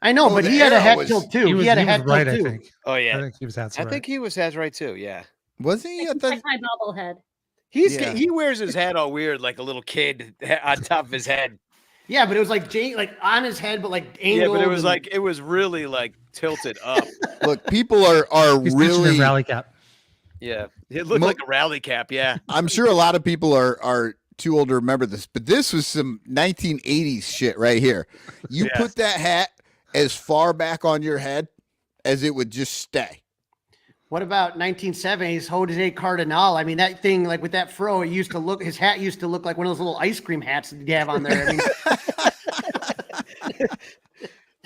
I know, but he had a hat tilt too. He had a hat tilt too. I think. Oh yeah, I think he was hats I right. think he was hats right too. Yeah. Was he? It's like my bobblehead. He wears his hat all weird, like a little kid on top of his head. Yeah, but it was like on his head, but like angled. Yeah, but it was really like tilted up. Look, people are He's really a rally cap. Yeah, it looked like a rally cap. Yeah, I'm sure a lot of people are too old to remember this, but this was some 1980s shit right here. You put that hat as far back on your head as it would just stay. What about 1970s Jose Cardinal? I mean, that thing, like with that fro, his hat used to look like one of those little ice cream hats that you have on there.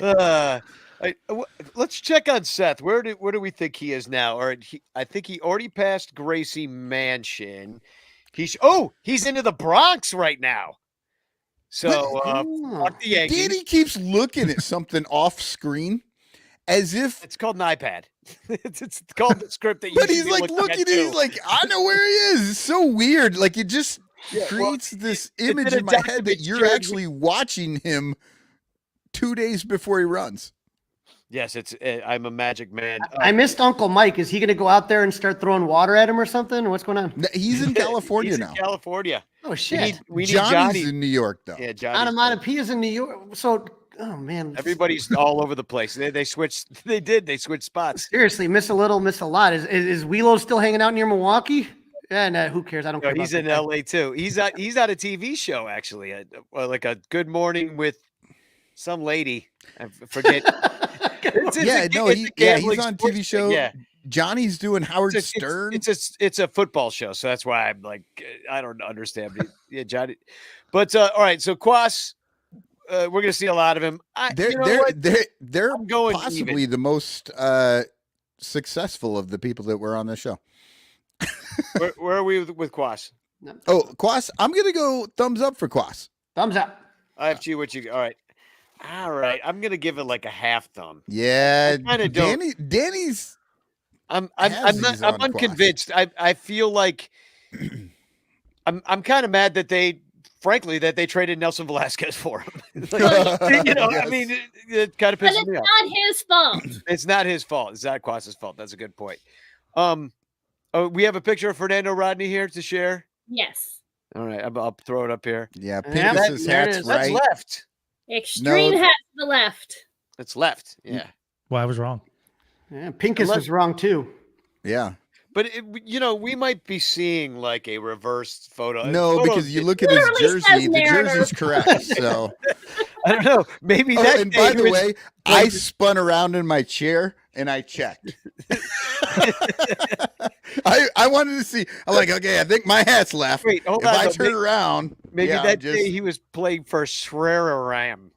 I mean, let's check on Seth. Where do we think he is now? I think he already passed Gracie Mansion. He's into the Bronx right now. So fuck the Yankees. Danny keeps looking at something off screen as if it's called an iPad. it's called the script that you. But he's like looking at he's like, I know where he is. It's so weird. Like it just creates this image in my head that you're actually watching him 2 days before he runs. Yes, I'm a magic man. I missed Uncle Mike. Is he going to go out there and start throwing water at him or something? What's going on? He's in California now. In California. Oh shit. We need Johnny's in New York though. Yeah, Johnny. Onomatopoeia's in New York. So, oh man, everybody's all over the place. They switched. They switched spots. Seriously, miss a little, miss a lot. Is Wheelo still hanging out near Milwaukee? Yeah, no, who cares? I don't care. He's in LA too. He's at a TV show actually, like a Good Morning with some lady. I forget. He's on TV show. Yeah. Johnny's doing Howard Stern. It's a football show, so that's why I'm like I don't understand. Yeah, Johnny. But all right, so Cuas, we're gonna see a lot of him. They're possibly the most successful of the people that were on the show. where are we with Cuas? Oh, Cuas, I'm gonna go thumbs up for Cuas. Thumbs up. I have to. What you? All right. I'm gonna give it like a half thumb. Yeah, Danny's. I'm unconvinced. I feel like I'm kind of mad that they traded Nelson Velasquez for him. I mean, it kind of pisses me off. It's not his fault. It's not his fault. It's not Cuas's fault. That's a good point. We have a picture of Fernando Rodney here to share. Yes. All right, I'll throw it up here. Yeah, Pincus's hat's right. That's left. Extreme hat to the left. It's left. Yeah. Well, I was wrong. Yeah, Pincus was wrong too. Yeah. But we might be seeing like a reversed photo. No, because you look at his jersey, the jersey's correct. So I don't know. Maybe that. And by the way, I spun around in my chair and I checked. I wanted to see. I'm like, okay, I think my hat's left. Wait, hold if on. I turn around, maybe that day he was playing for Shreraram.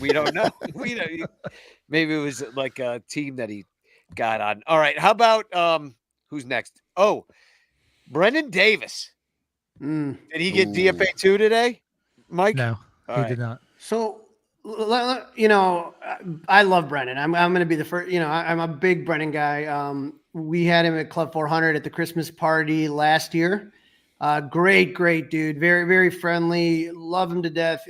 We don't know. Maybe it was like a team that he got on. All right. How about Who's next? Oh, Brendan Davis. Mm. Did he get DFA 2 today, Mike? No, All he right. did not. So, you know, I love Brennan. I'm going to be the first, you know, I'm a big Brennan guy. We had him at Club 400 at the Christmas party last year. Great dude. Very, very friendly. Love him to death.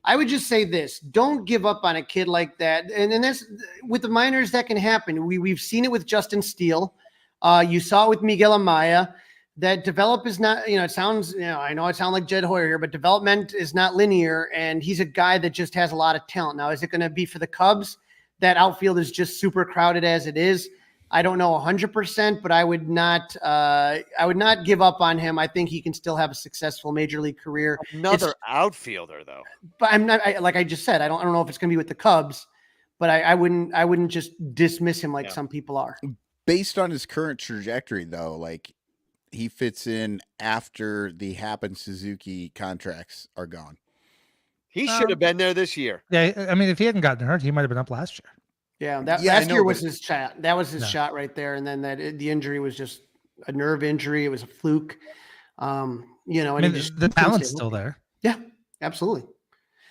I would just say this, don't give up on a kid like that. And that's with the minors that can happen. We've seen it with Justin Steele. You saw it with Miguel Amaya. That develop is not, you know, it sounds, you know, I know it sounds like Jed Hoyer here, but development is not linear. And he's a guy that just has a lot of talent. Now, is it going to be for the Cubs? That outfield is just super crowded as it is. I don't know 100%, but I would not give up on him. I think he can still have a successful major league career. Another outfielder, though. But I'm not, like I just said, I don't know if it's going to be with the Cubs, but I wouldn't just dismiss him like some people are. Based on his current trajectory, though, like he fits in after the Happen Suzuki contracts are gone. He should have been there this year. Yeah, I mean, if he hadn't gotten hurt, he might have been up last year. Yeah, last year was his shot. That was his shot right there, and then the injury was just a nerve injury. It was a fluke. You know, and I mean, the talent's still there. Yeah, absolutely.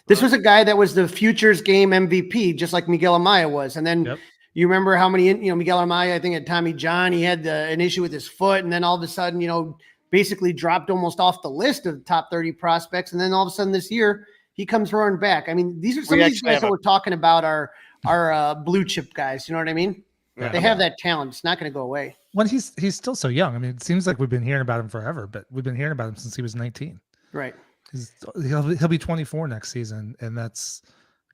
This was a guy that was the Futures Game MVP, just like Miguel Amaya was, and then. You remember how many, you know, Miguel Amaya, I think at Tommy John, he had an issue with his foot, and then all of a sudden, you know, basically dropped almost off the list of the top 30 prospects. And then all of a sudden this year, he comes roaring back. I mean, these are some of these guys that we're talking about are blue chip guys. You know what I mean? Yeah. They have that talent. It's not going to go away. When he's still so young. I mean, it seems like we've been hearing about him forever, but we've been hearing about him since he was 19. Right. He'll be 24 next season, and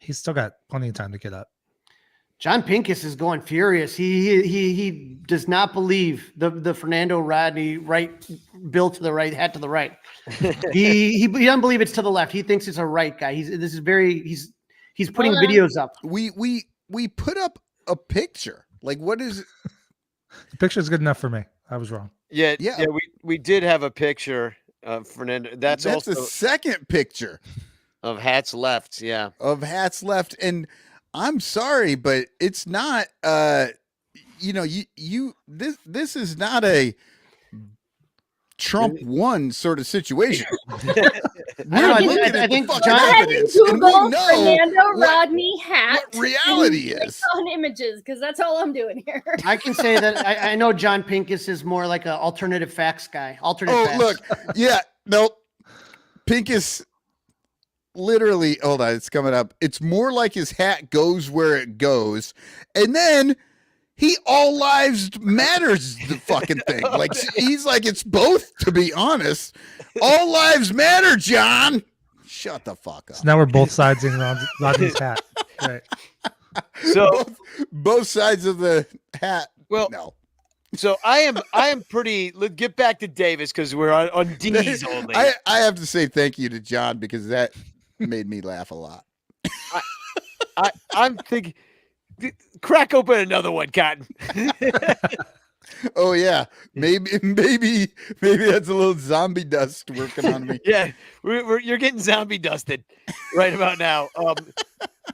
he's still got plenty of time to get up. John Pincus is going furious. He does not believe the Fernando Rodney right bill to the right, hat to the right. he doesn't believe it's to the left. He thinks it's a right guy. He's putting videos up. We put up a picture. Like, what is the picture is good enough for me. I was wrong. Yeah. We did have a picture of Fernando. That's also the second picture of hats left. Yeah, of hats left. And I'm sorry, but it's not. You know, this is not a Trump won sort of situation. I think John Google Fernando what Rodney hat. What reality is on images, because that's all I'm doing here. I can say that I know John Pincus is more like an alternative facts guy. Facts. Look, yeah, no, Pincus. Literally, hold on, it's coming up. It's more like his hat goes where it goes, and then he all lives matters the fucking thing. Like he's like, it's both, to be honest. All lives matter, John. Shut the fuck up. So now we're both sides in Rodney's hat. Right. So both sides of the hat. Well, no. So I am pretty. Let's get back to Davis because we're on D's only. I have to say thank you to John because that made me laugh a lot. I'm thinking, crack open another one, Cotton. Oh yeah, maybe that's a little zombie dust working on me. Yeah, you're getting zombie dusted right about now.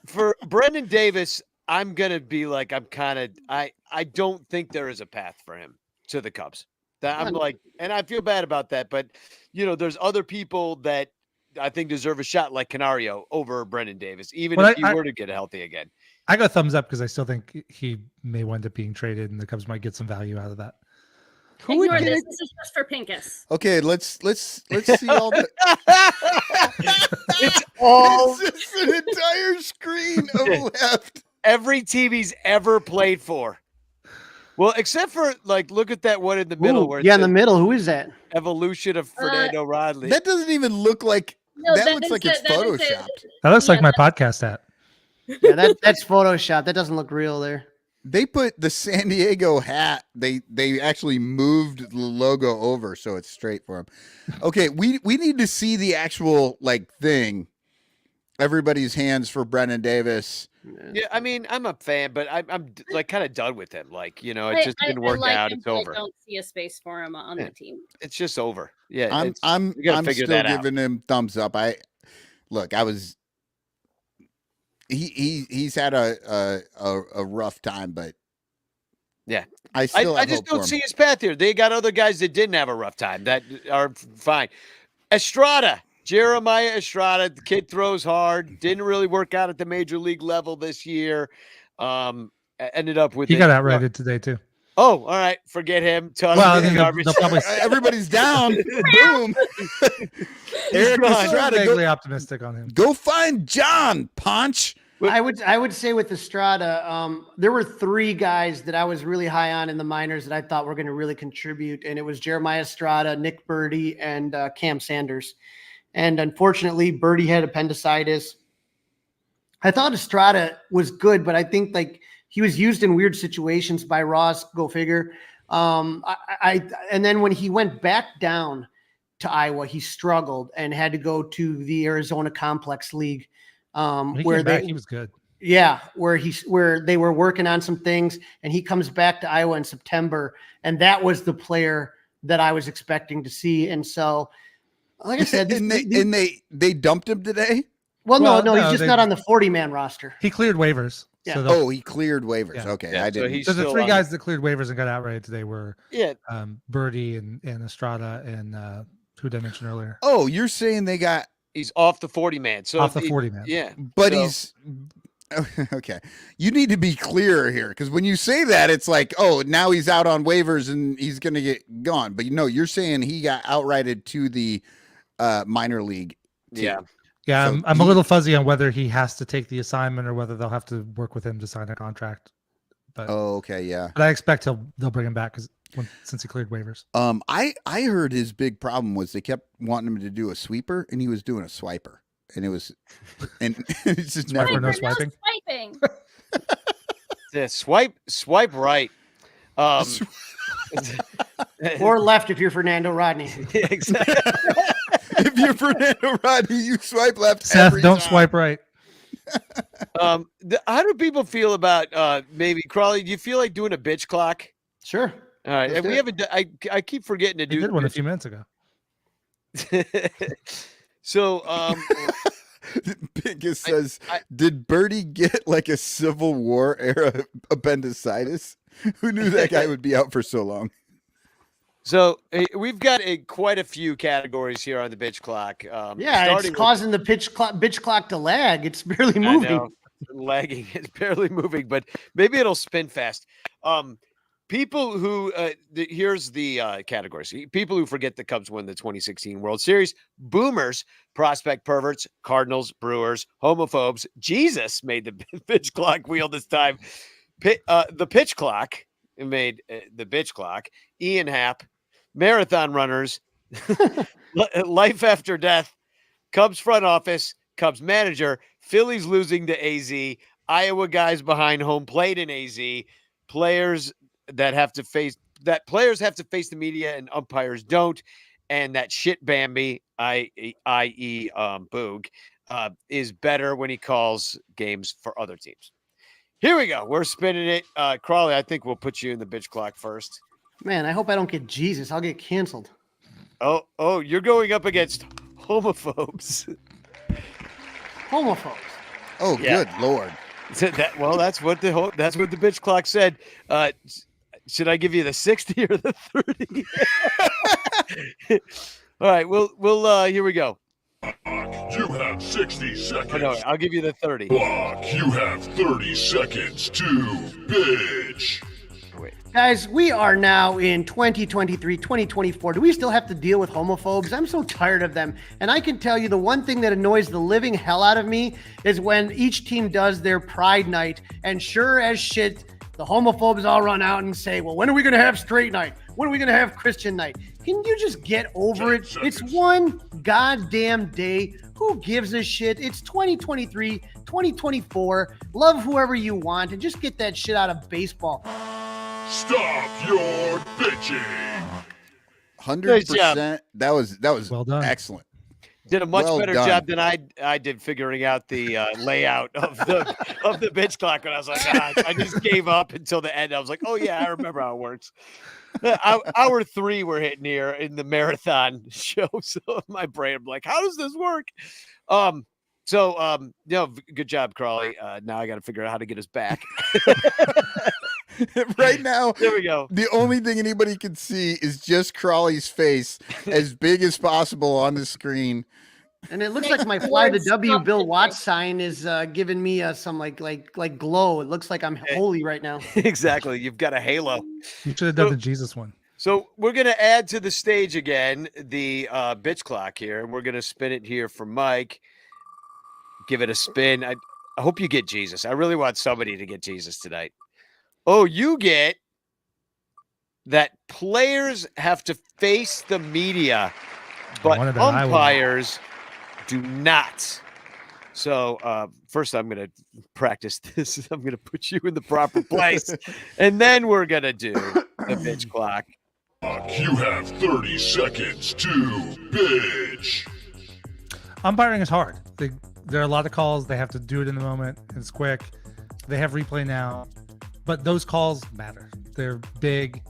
For Brendan Davis, I'm gonna be like, I don't think there is a path for him to the Cubs. That I'm like, and I feel bad about that, but you know, there's other people that I think deserve a shot like Canario over Brendan Davis, even if he were to get healthy again. I go thumbs up because I still think he may wind up being traded and the Cubs might get some value out of that. Ignore this. This is just for Pincus. Okay, let's see all the it's all it's just an entire screen of left. Every team he's ever played for. Well, except for like, look at that one in the middle. Where in the middle. Who is that? Evolution of Fernando Rodney. That doesn't even look like. No, that looks like it's photoshopped. That looks like my podcast hat. Yeah, that's Photoshop. That doesn't look real there. They put the San Diego hat. They actually moved the logo over so it's straight for him. Okay, we need to see the actual like thing. Everybody's hands for Brendan Davis. Yeah, I mean, I'm a fan, but I'm like kind of done with him. Like, you know, it just didn't work like out. him, It's over. I don't see a space for him on the team. It's just over. Yeah, I'm still giving him thumbs up. He's had a rough time, but Yeah. I still I have just hope for don't him. see his path here. They got other guys that didn't have a rough time that are fine. Estrada, Jeremiah Estrada, the kid throws hard, didn't really work out at the major league level this year. Ended up with He got outrated today too. Oh, all right. Forget him. Toss Well, him in the they'll garbage. probably Everybody's down. Boom. Eric I'm Estrada, vaguely optimistic on him. go find John Ponch. I would say with Estrada, there were 3 guys that I was really high on in the minors that I thought were going to really contribute, and it was Jeremiah Estrada, Nick Birdie, and Cam Sanders. And unfortunately, Birdie had appendicitis. I thought Estrada was good, but I think like he was used in weird situations by Ross. Go figure. And then when he went back down to Iowa, he struggled and had to go to the Arizona Complex League. He Where came back, he was good. Yeah, where they were working on some things, and he comes back to Iowa in September, and that was the player that I was expecting to see. And so, like I said, they dumped him today. Well, no, he's just not on the 40-man roster. He cleared waivers. Yeah. So he cleared waivers. Yeah. Okay, Yeah, I so didn't. he's So the still 3 on guys that cleared waivers and got outrighted today were Birdie and Estrada and who did I mention earlier? Oh, you're saying they got He's off the 40-man. So Off the 40-man. Yeah. but so- he's okay. You need to be clearer here because when you say that, it's like, oh, now he's out on waivers and he's going to get gone. But you're saying he got outrighted to the minor league team. Yeah. Yeah, So I'm a little fuzzy on whether he has to take the assignment or whether they'll have to work with him to sign a contract. But Oh, okay, yeah. but I expect they'll bring him back since he cleared waivers. I heard his big problem was they kept wanting him to do a sweeper and he was doing a swiper. And it's just never no swiping. Swiping. Yeah, swipe right. Or left if you're Fernando Rodney. Yeah, exactly. If you're Fernando Rodney, you swipe left. Seth, every don't time. swipe right. How do people feel about maybe Crawley? Do you feel like doing a bitch clock? Sure. All right. Let's We do haven't. I keep forgetting to He do. did one a few minutes ago. So Pincus says, did Birdie get like a Civil War era appendicitis? Who knew that guy would be out for so long? So we've got quite a few categories here on the bitch clock. Yeah, it's causing the bitch clock to lag. It's barely moving. I know, lagging. It's barely moving, but maybe it'll spin fast. People who here's the categories. People who forget the Cubs won the 2016 World Series. Boomers, prospect perverts, Cardinals, Brewers, homophobes. Jesus made the bitch clock wheel this time. The pitch clock made the bitch clock. Ian Happ, marathon runners, life after death, Cubs front office, Cubs manager, Phillies losing to AZ, Iowa guys behind home plate in AZ, players have to face the media and umpires don't, and that shit Bambi, i.e. Boog, is better when he calls games for other teams. Here we go. We're spinning it. Crawley, I think we'll put you in the bitch clock first. Man, I hope I don't get Jesus. I'll get canceled. Oh, you're going up against homophobes. Homophobes. Oh, Yeah. good Lord. That's what the bitch clock said. Should I give you the 60 or the 30? All right, we'll here we go. You have 60 seconds. No, I'll give you the 30. Clock, you have 30 seconds to bitch. Guys, we are now in 2023, 2024. Do we still have to deal with homophobes? I'm so tired of them. And I can tell you the one thing that annoys the living hell out of me is when each team does their pride night. And sure as shit, the homophobes all run out and say, well, when are we going to have straight night? When are we going to have Christian night? Can you just get over it? It's one goddamn day. Who gives a shit? It's 2023, 2024. Love whoever you want and just get that shit out of baseball. Stop your bitching. 100%. That was well done. Excellent. Did a much Well better done. job than I did figuring out the layout of the bitch clock when I was like, I just gave up until the end. I was like, oh yeah, I remember how it works. Hour 3 we're hitting here in the marathon show. So my brain, I'm like, how does this work? Oh, Good job, Crawley. Now I got to figure out how to get us back. Right now, There we go. the only thing anybody can see is just Crawley's face as big as possible on the screen. And it looks like my Fly the W Bill Watts sign is giving me some like glow. It looks like I'm holy right now. Exactly. You've got a halo. You should have done the Jesus one. So we're going to add to the stage again the bitch clock here. We're going to spin it here for Mike. Give it a spin. I hope you get Jesus. I really want somebody to get Jesus tonight. Oh, you get that players have to face the media, but umpires do not. So first I'm going to practice this. I'm going to put you in the proper place. And then we're going to do the bitch clock. You have 30 seconds to bitch. Umpiring is hard. There are a lot of calls. They have to do it in the moment. It's quick. They have replay now. But those calls matter. They're big.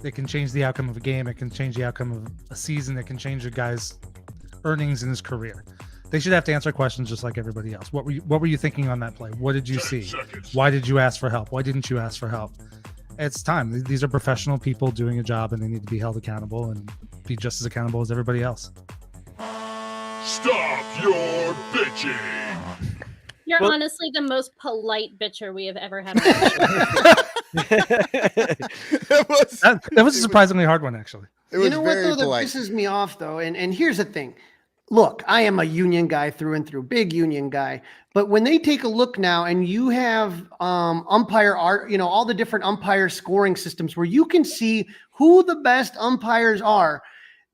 They can change the outcome of a game. It can change the outcome of a season. It can change a guy's earnings in his career. They should have to answer questions just like everybody else. What were you thinking on that play? What did you see? Why did you ask for help? Why didn't you ask for help? It's time. These are professional people doing a job, and they need to be held accountable and be just as accountable as everybody else. Stop your bitching. You're honestly the most polite bitcher we have ever had. That was a surprisingly hard one, actually. You know what, though, that pisses me off, though? And here's the thing. Look, I am a union guy through and through, big union guy. But when they take a look now and you have umpire art, all the different umpire scoring systems where you can see who the best umpires are,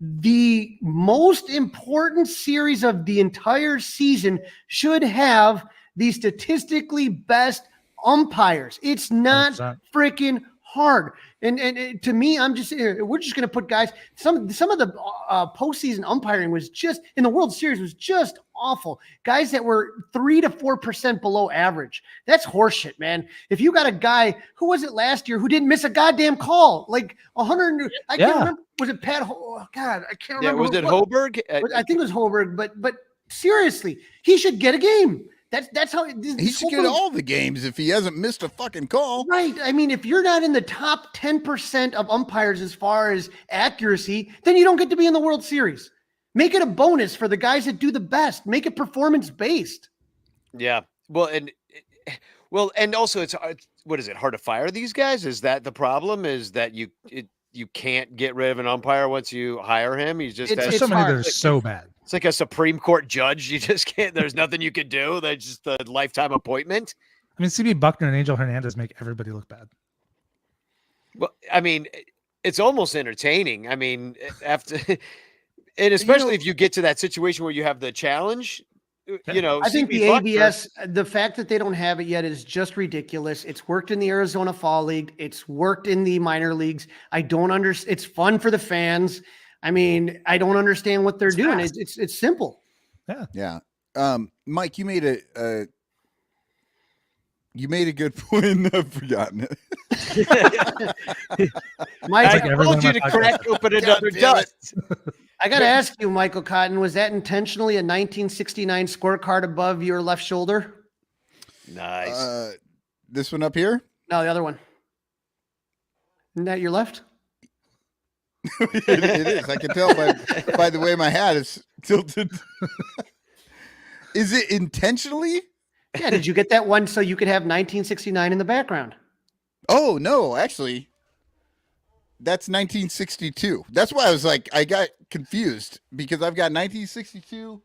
the most important series of the entire season should have the statistically best umpires. It's not freaking hard. And to me, we're just going to put guys, some of the postseason umpiring was just, in the World Series, was just awful. Guys that were 3 to 4% below average. That's horseshit, man. If you got a guy, who was it last year, who didn't miss a goddamn call, like 100, I can't remember, was it Pat? Oh, God, I can't remember. Was it Hoberg? I think it was Hoberg, but seriously, he should get a game. That's how he should get all the games if he hasn't missed a fucking call. Right. I mean, if you're not in the top 10% of umpires as far as accuracy, then you don't get to be in the World Series. Make it a bonus for the guys that do the best. Make it performance based. Yeah. Well, and also it's what is it? Hard to fire these guys? Is that the problem? Is that you can't get rid of an umpire once you hire him? He's just there's so many that are so bad. It's like a Supreme Court judge. You just can't. There's nothing you can do. That's just a lifetime appointment. I mean, CB Buckner and Angel Hernandez make everybody look bad. Well, I mean, it's almost entertaining. I mean, after, and especially if you get to that situation where you have the challenge. I think the ABS, the fact that they don't have it yet is just ridiculous. It's worked in the Arizona Fall League. It's worked in the minor leagues. I don't understand. It's fun for the fans. I mean, I don't understand what they're doing. It's simple. Yeah. Mike, you made a good point. I've forgotten it. Mike, I told you to crack open another dust. I got to ask you, Michael Cotton, was that intentionally a 1969 scorecard above your left shoulder? Nice. This one up here? No, the other one. Isn't that your left? It is. I can tell by the way my hat is tilted. Is it intentionally? Yeah. Did you get that one so you could have 1969 in the background? Oh, no, actually. That's 1962. That's why I was like, I got confused because I've got 1962.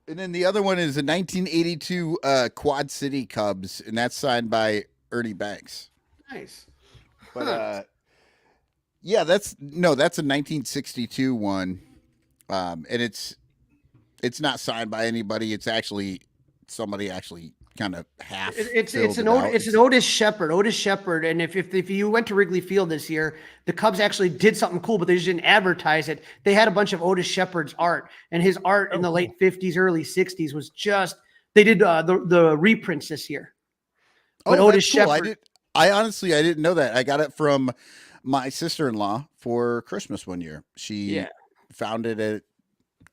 And then the other one is a 1982 Quad City Cubs, and that's signed by Ernie Banks. Nice. But yeah, that's a 1962 one. And it's not signed by anybody. It's actually somebody kind of half. It's an Otis Shepard. And if you went to Wrigley Field this year, the Cubs actually did something cool, but they just didn't advertise it. They had a bunch of Otis Shepard's art, and his art in the late 50s, early 60s was just. They did the reprints this year. But Otis cool. Shepard. I honestly didn't know that. I got it from my sister-in-law for Christmas one year. She found it at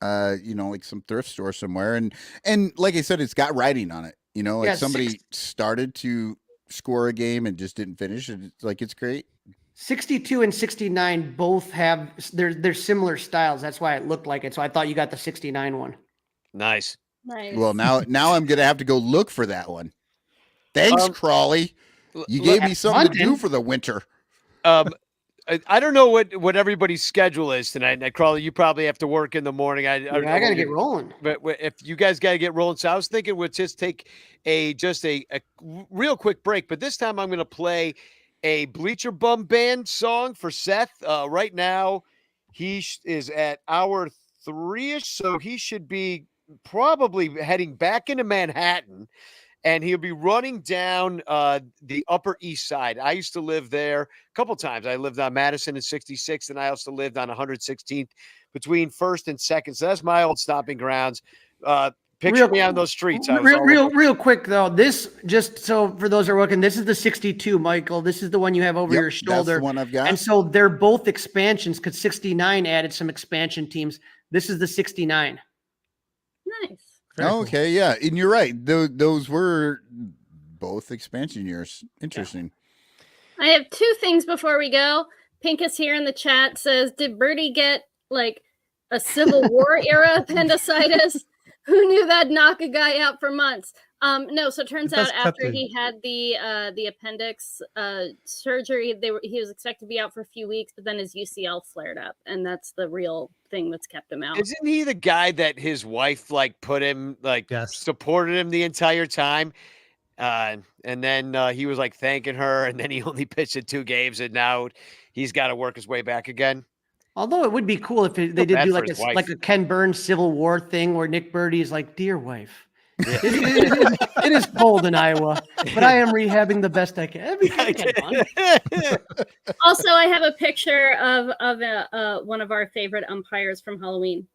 like some thrift store somewhere, and like I said, it's got writing on it. Somebody started to score a game and just didn't finish. And it's like, it's great. 62 and 69 both have they're similar styles. That's why it looked like it. So I thought you got the 69 one. Nice. Nice. Well, now I'm going to have to go look for that one. Thanks, Crawley. You gave me something to do for the winter. I don't know what everybody's schedule is tonight. And Crawley, you probably have to work in the morning. I got to get rolling. But if you guys got to get rolling, so I was thinking we'd just take a real quick break. But this time I'm going to play a Bleacher Bum Band song for Seth. Right now, he is at hour 3-ish, so he should be probably heading back into Manhattan. And he'll be running down the Upper East Side. I used to live there a couple times. I lived on Madison and 66th, and I also lived on 116th between 1st and 2nd. So that's my old stomping grounds. Picture me on those streets. Real quick, though. This, just so for those who are looking, this is the 62, Michael. This is the one you have over your shoulder. That's the one I've got. And so they're both expansions because 69 added some expansion teams. This is the 69. Nice. Okay, yeah, and you're right. Those were both expansion years. Interesting. I have 2 things before we go. Pinkus here in the chat says, "Did Birdie get like a Civil War era appendicitis? Who knew that'd knock a guy out for months?" No. So it turns out after he had the appendix surgery, he was expected to be out for a few weeks, but then his UCL flared up, and that's the real thing that's kept him out. Isn't he the guy that his wife put him supported him the entire time? And then he was thanking her, and then he only pitched in 2 games, and now he's got to work his way back again. Although it would be cool if they did do like a Ken Burns Civil War thing where Nick Birdie is like, "Dear wife, it is cold in Iowa, but I am rehabbing the best I can." That'd be kind of fun. Also, I have a picture of one of our favorite umpires from Halloween.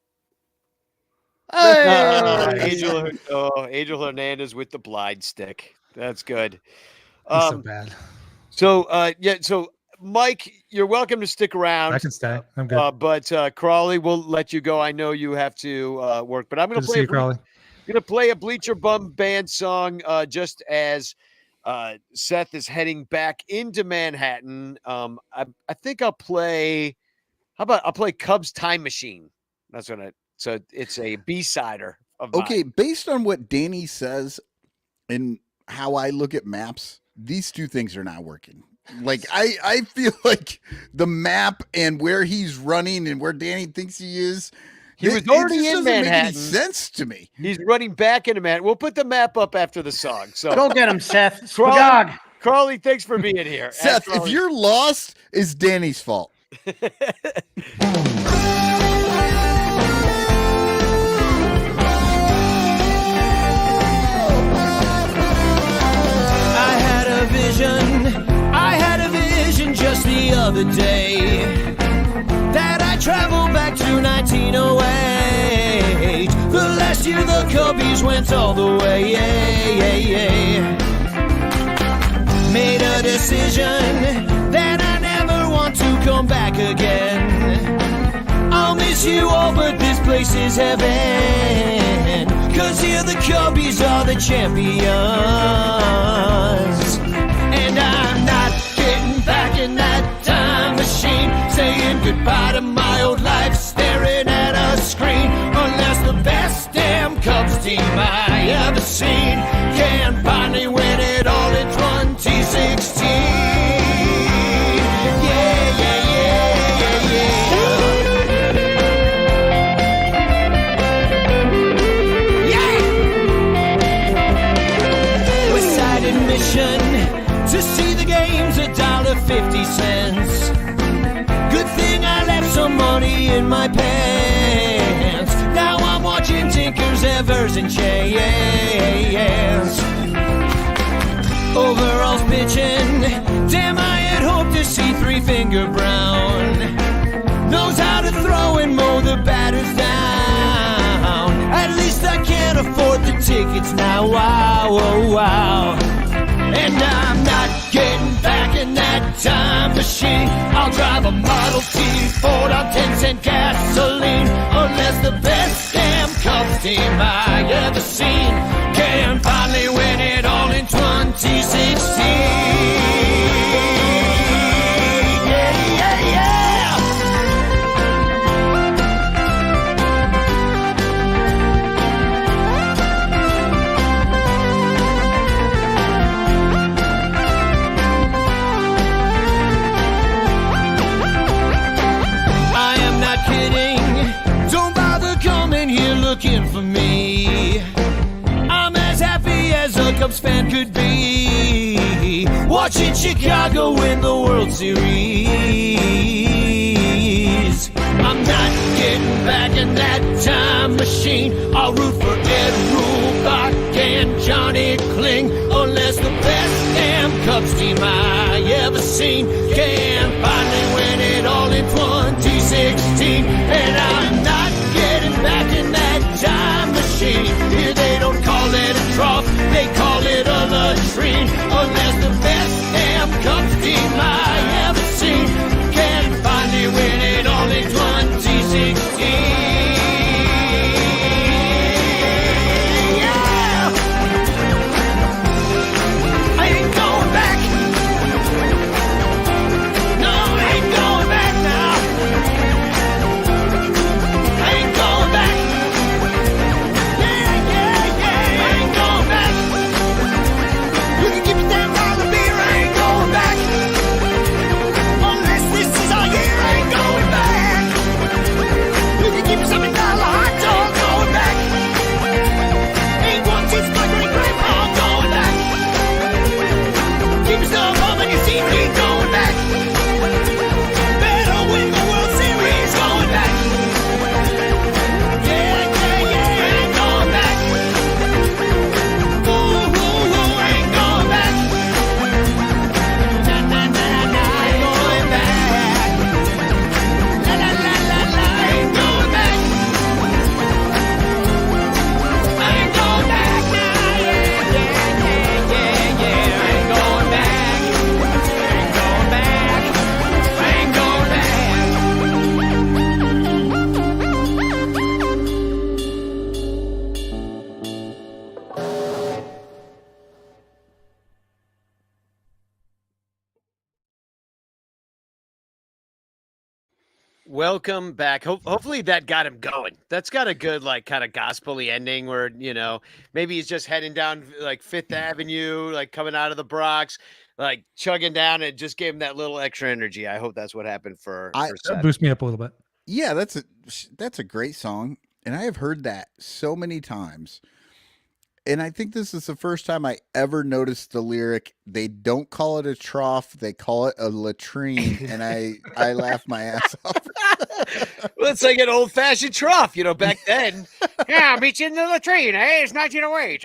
Angel Hernandez with the blind stick. That's good. He's so bad. So Mike, you're welcome to stick around. I can stay. I'm good. But Crawley, we'll let you go. I know you have to work, but I'm going to play. Crawley. I'm going to play a Bleacher Bum Band song just as Seth is heading back into Manhattan. I think I'll play. I'll play Cubs Time Machine. That's what So it's a B-sider of mine. Okay, based on what Danny says and how I look at maps, these 2 things are not working. I feel like the map and where he's running and where Danny thinks he is. He was already in Manhattan. Make any sense to me. He's running back into Manhattan. We'll put the map up after the song. So go get him, Seth. Crawley, thanks for being here. Seth, if you're lost, it's Danny's fault. I had a vision just the other day that I traveled back to 1908, the last year the Cubbies went all the way. Made a decision that I never want to come back again. I'll miss you all, but this place is heaven, 'cause here the Cubbies are the champions. And I'm not getting back in that time machine, saying goodbye to my old life, staring at a screen, unless the best damn Cubs team I ever seen can finally win it all in 2016. To see the games, $1.50. Good thing I left some money in my pants. Now I'm watching Tinkers, Evers, and Chance. Overall's pitching, damn, I had hoped to see Three-Finger Brown. Knows how to throw and mow the batters down. At least I can't afford the tickets now. Wow, oh, wow. And I'm not getting back in that time machine. I'll drive a Model T Ford on 10-cent gasoline, unless the best damn Cubs team I ever seen can finally win it all in 2016. looking for me. I'm as happy as a Cubs fan could be, watching Chicago win the World Series. I'm not getting back in that time machine. I'll root for Ed Rubach and Johnny Kling, unless the best damn Cubs team I ever seen can finally win it all in 2016. And I'm not getting back in that time machine. Here they don't call it a trough, they call it a latrine, unless the best damn Cubs team I ever seen can finally win it all in 2016. Welcome back. Hopefully that got him going. That's got a good, like, kind of gospel-y ending where, you know, maybe he's just heading down, like, Fifth Avenue, like, coming out of the Bronx, like, chugging down, and just gave him that little extra energy. I hope that's what happened for That Seth. boost me up a little bit. Yeah, that's a great song, and I have heard that so many times. And I think this is the first time I ever noticed the lyric. They don't call it a trough; they call it a latrine, and I laughed my ass off. Well, it's like an old-fashioned trough, you know, back then. Yeah, I'll meet you in the latrine. Hey, it's 1908.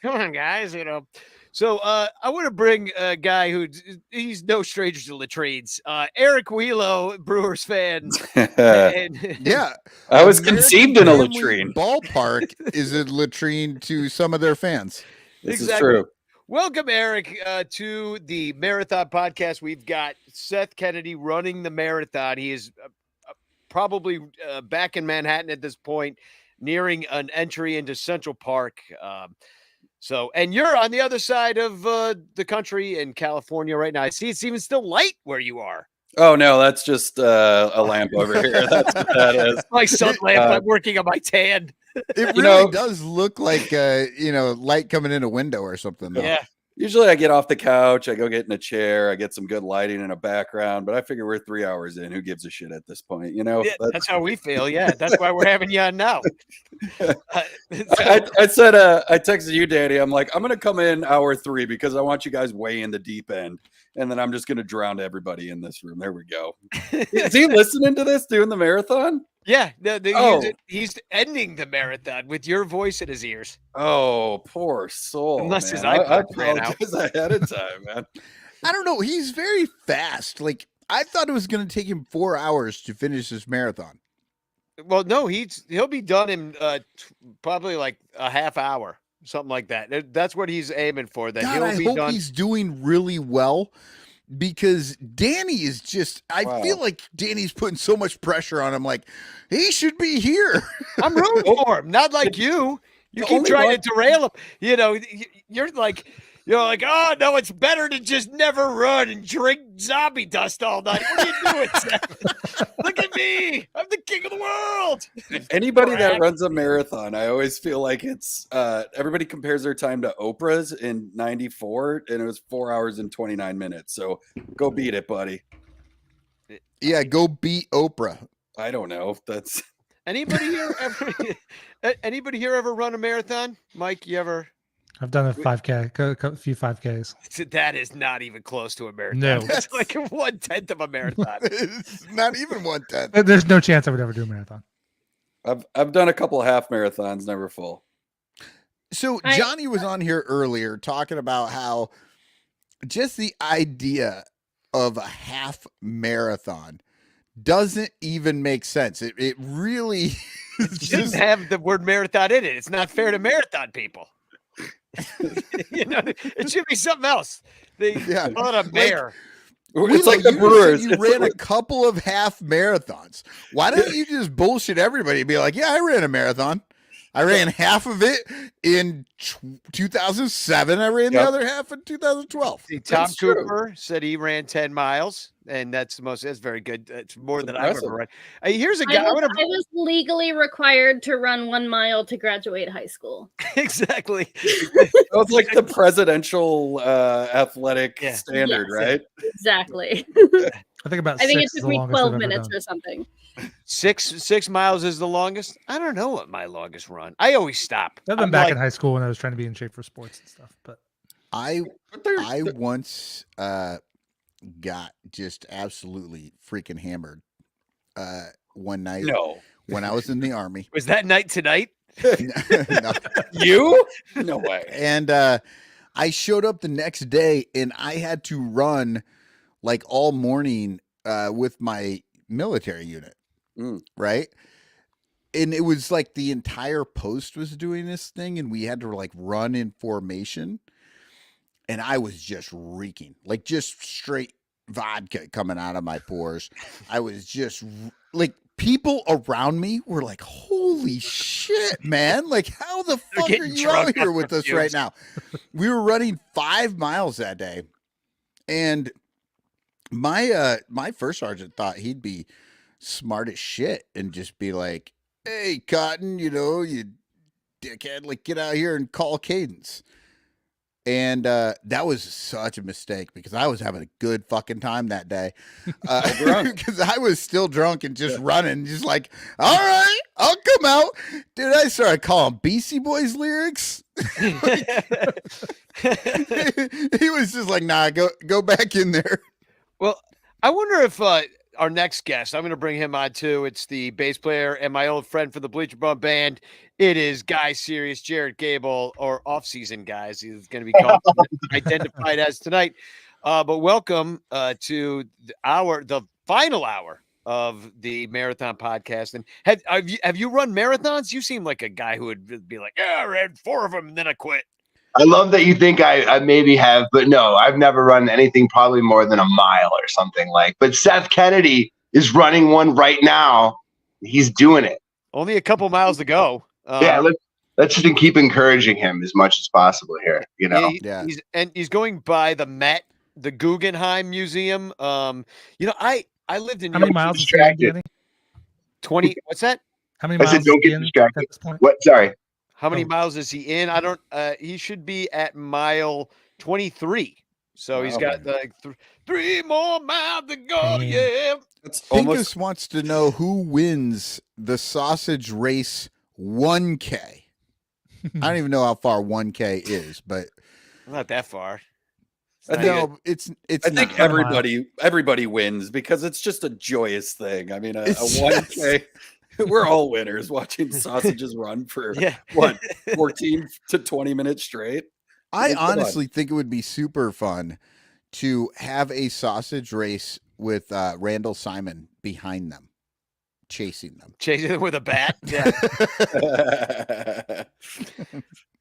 Come on, guys, you know. So I want to bring a guy he's no stranger to latrines. Eric Wheelo, Brewers fan. Yeah, I was American conceived in a Family latrine. Ballpark is a latrine to some of their fans. This is true. Welcome, Eric, to the Marathon Podcast. We've got Seth Kennedy running the marathon. He is probably back in Manhattan at this point, nearing an entry into Central Park. And you're on the other side of the country in California right now. I see it's even still light where you are. Oh no, that's just a lamp over here. That's what that is. My sun lamp. I'm working on my tan. It really does look like light coming in a window or something, though. Yeah. Usually I get off the couch, I go get in a chair, I get some good lighting in a background, but I figure we're 3 hours in. Who gives a shit at this point? You know, Yeah, that's how we feel. Yeah, that's why we're having you on now. I said, I texted you, Danny. I'm like, I'm going to come in hour 3 because I want you guys way in the deep end. And then I'm just going to drown everybody in this room. There we go. Is he listening to this, doing the marathon? Yeah, he's ending the marathon with your voice in his ears. Oh, poor soul. Unless his man. I iPod ran out. apologize ahead of time, man. I don't know. He's very fast. Like, I thought it was going to take him 4 hours to finish this marathon. Well, no, he'll be done in probably like a half hour, something like that. That's what he's aiming for. That God, he'll be I hope done. he's doing really well, because Danny is just, I feel like Danny's putting so much pressure on him. Like, he should be here. I'm rooting for him. Not like you. You keep trying to derail him. You know, you're like, oh no, it's better to just never run and drink zombie dust all night. What are you doing, Seth? Look at me. I'm the king of the world. Anybody that runs a marathon, I always feel like it's everybody compares their time to Oprah's in 94, and it was 4 hours and 29 minutes. So go beat it, buddy. Yeah, go beat Oprah. I don't know. That's Anybody here ever? Anybody here ever run a marathon? Mike, you ever? I've done a 5K, a few 5Ks. That is not even close to a marathon. No. It's like 1/10 of a marathon. It's not even 1/10. There's no chance I would ever do a marathon. I've done a couple of half marathons, never full. So Johnny was on here earlier talking about how just the idea of a half marathon doesn't even make sense. It really shouldn't have the word marathon in it. It's not fair to marathon people. It should be something else. They call it a mare. It's like the Brewers. You ran a couple of half marathons. Why don't you just bullshit everybody and be like, yeah, I ran a marathon. I ran half of it in 2007. I ran the other half in 2012. See, Tom Cooper said he ran 10 miles, and that's very good. It's more than I've ever run. Here's a guy. I was legally required to run 1 mile to graduate high school. Exactly. That was like the presidential athletic standard, Yes, right? Exactly. I think about. I think it 6 is took the me longest 12 I've ever minutes done. or something. 6 miles is the longest. I don't know what my longest run. I always stop. I've been back in high school when I was trying to be in shape for sports and stuff. But I once got just absolutely freaking hammered one night. No. When I was in the Army. Was that night tonight? No. You? No way. And I showed up the next day and I had to run like all morning with my military unit. Right. And it was like the entire post was doing this thing and we had to like run in formation. And I was just reeking, like just straight vodka coming out of my pores. I was just like, people around me were like, holy shit, man. Like, how the fuck are you out here with us right now? We were running 5 miles that day. And my first sergeant thought he'd be smart as shit and just be like, hey, Cotton, you dickhead, like get out here and call cadence. And that was such a mistake because I was having a good fucking time that day. Because I was still drunk and just running, just like, all right, I'll come out. Dude, I started calling Beastie Boys lyrics. He was just like, nah, go back in there. Well, I wonder if our next guest, I'm going to bring him on too. It's the bass player and my old friend from the Bleacher Bum Band. It is Guy Serious, Jared Gable, or off-season guys. He's going to be called identified as tonight. But welcome to the final hour of the Marathon podcast. And have you run marathons? You seem like a guy who would be like, yeah, I ran 4 of them and then I quit. I love that you think I maybe have, but no, I've never run anything probably more than a mile or something like. But Seth Kennedy is running one right now. He's doing it. Only a couple miles to go. Yeah, let's just keep encouraging him as much as possible here. You know, He's going by the Met, the Guggenheim Museum. I lived in. How many miles is he in? 20. What's that? How many miles? I said, don't get distracted. What? Sorry. How many miles is he in? I don't. He should be at mile 23. So he's got like 3 more miles to go. Yeah. Pinkus wants to know who wins the sausage race 1K. I don't even know how far 1K is, but not that far. It's. I think everybody wins because it's just a joyous thing. I mean, a 1K. We're all winners watching sausages run for 14 to 20 minutes straight. I honestly think it would be super fun to have a sausage race with Randall Simon behind them, chasing them with a bat. Yeah.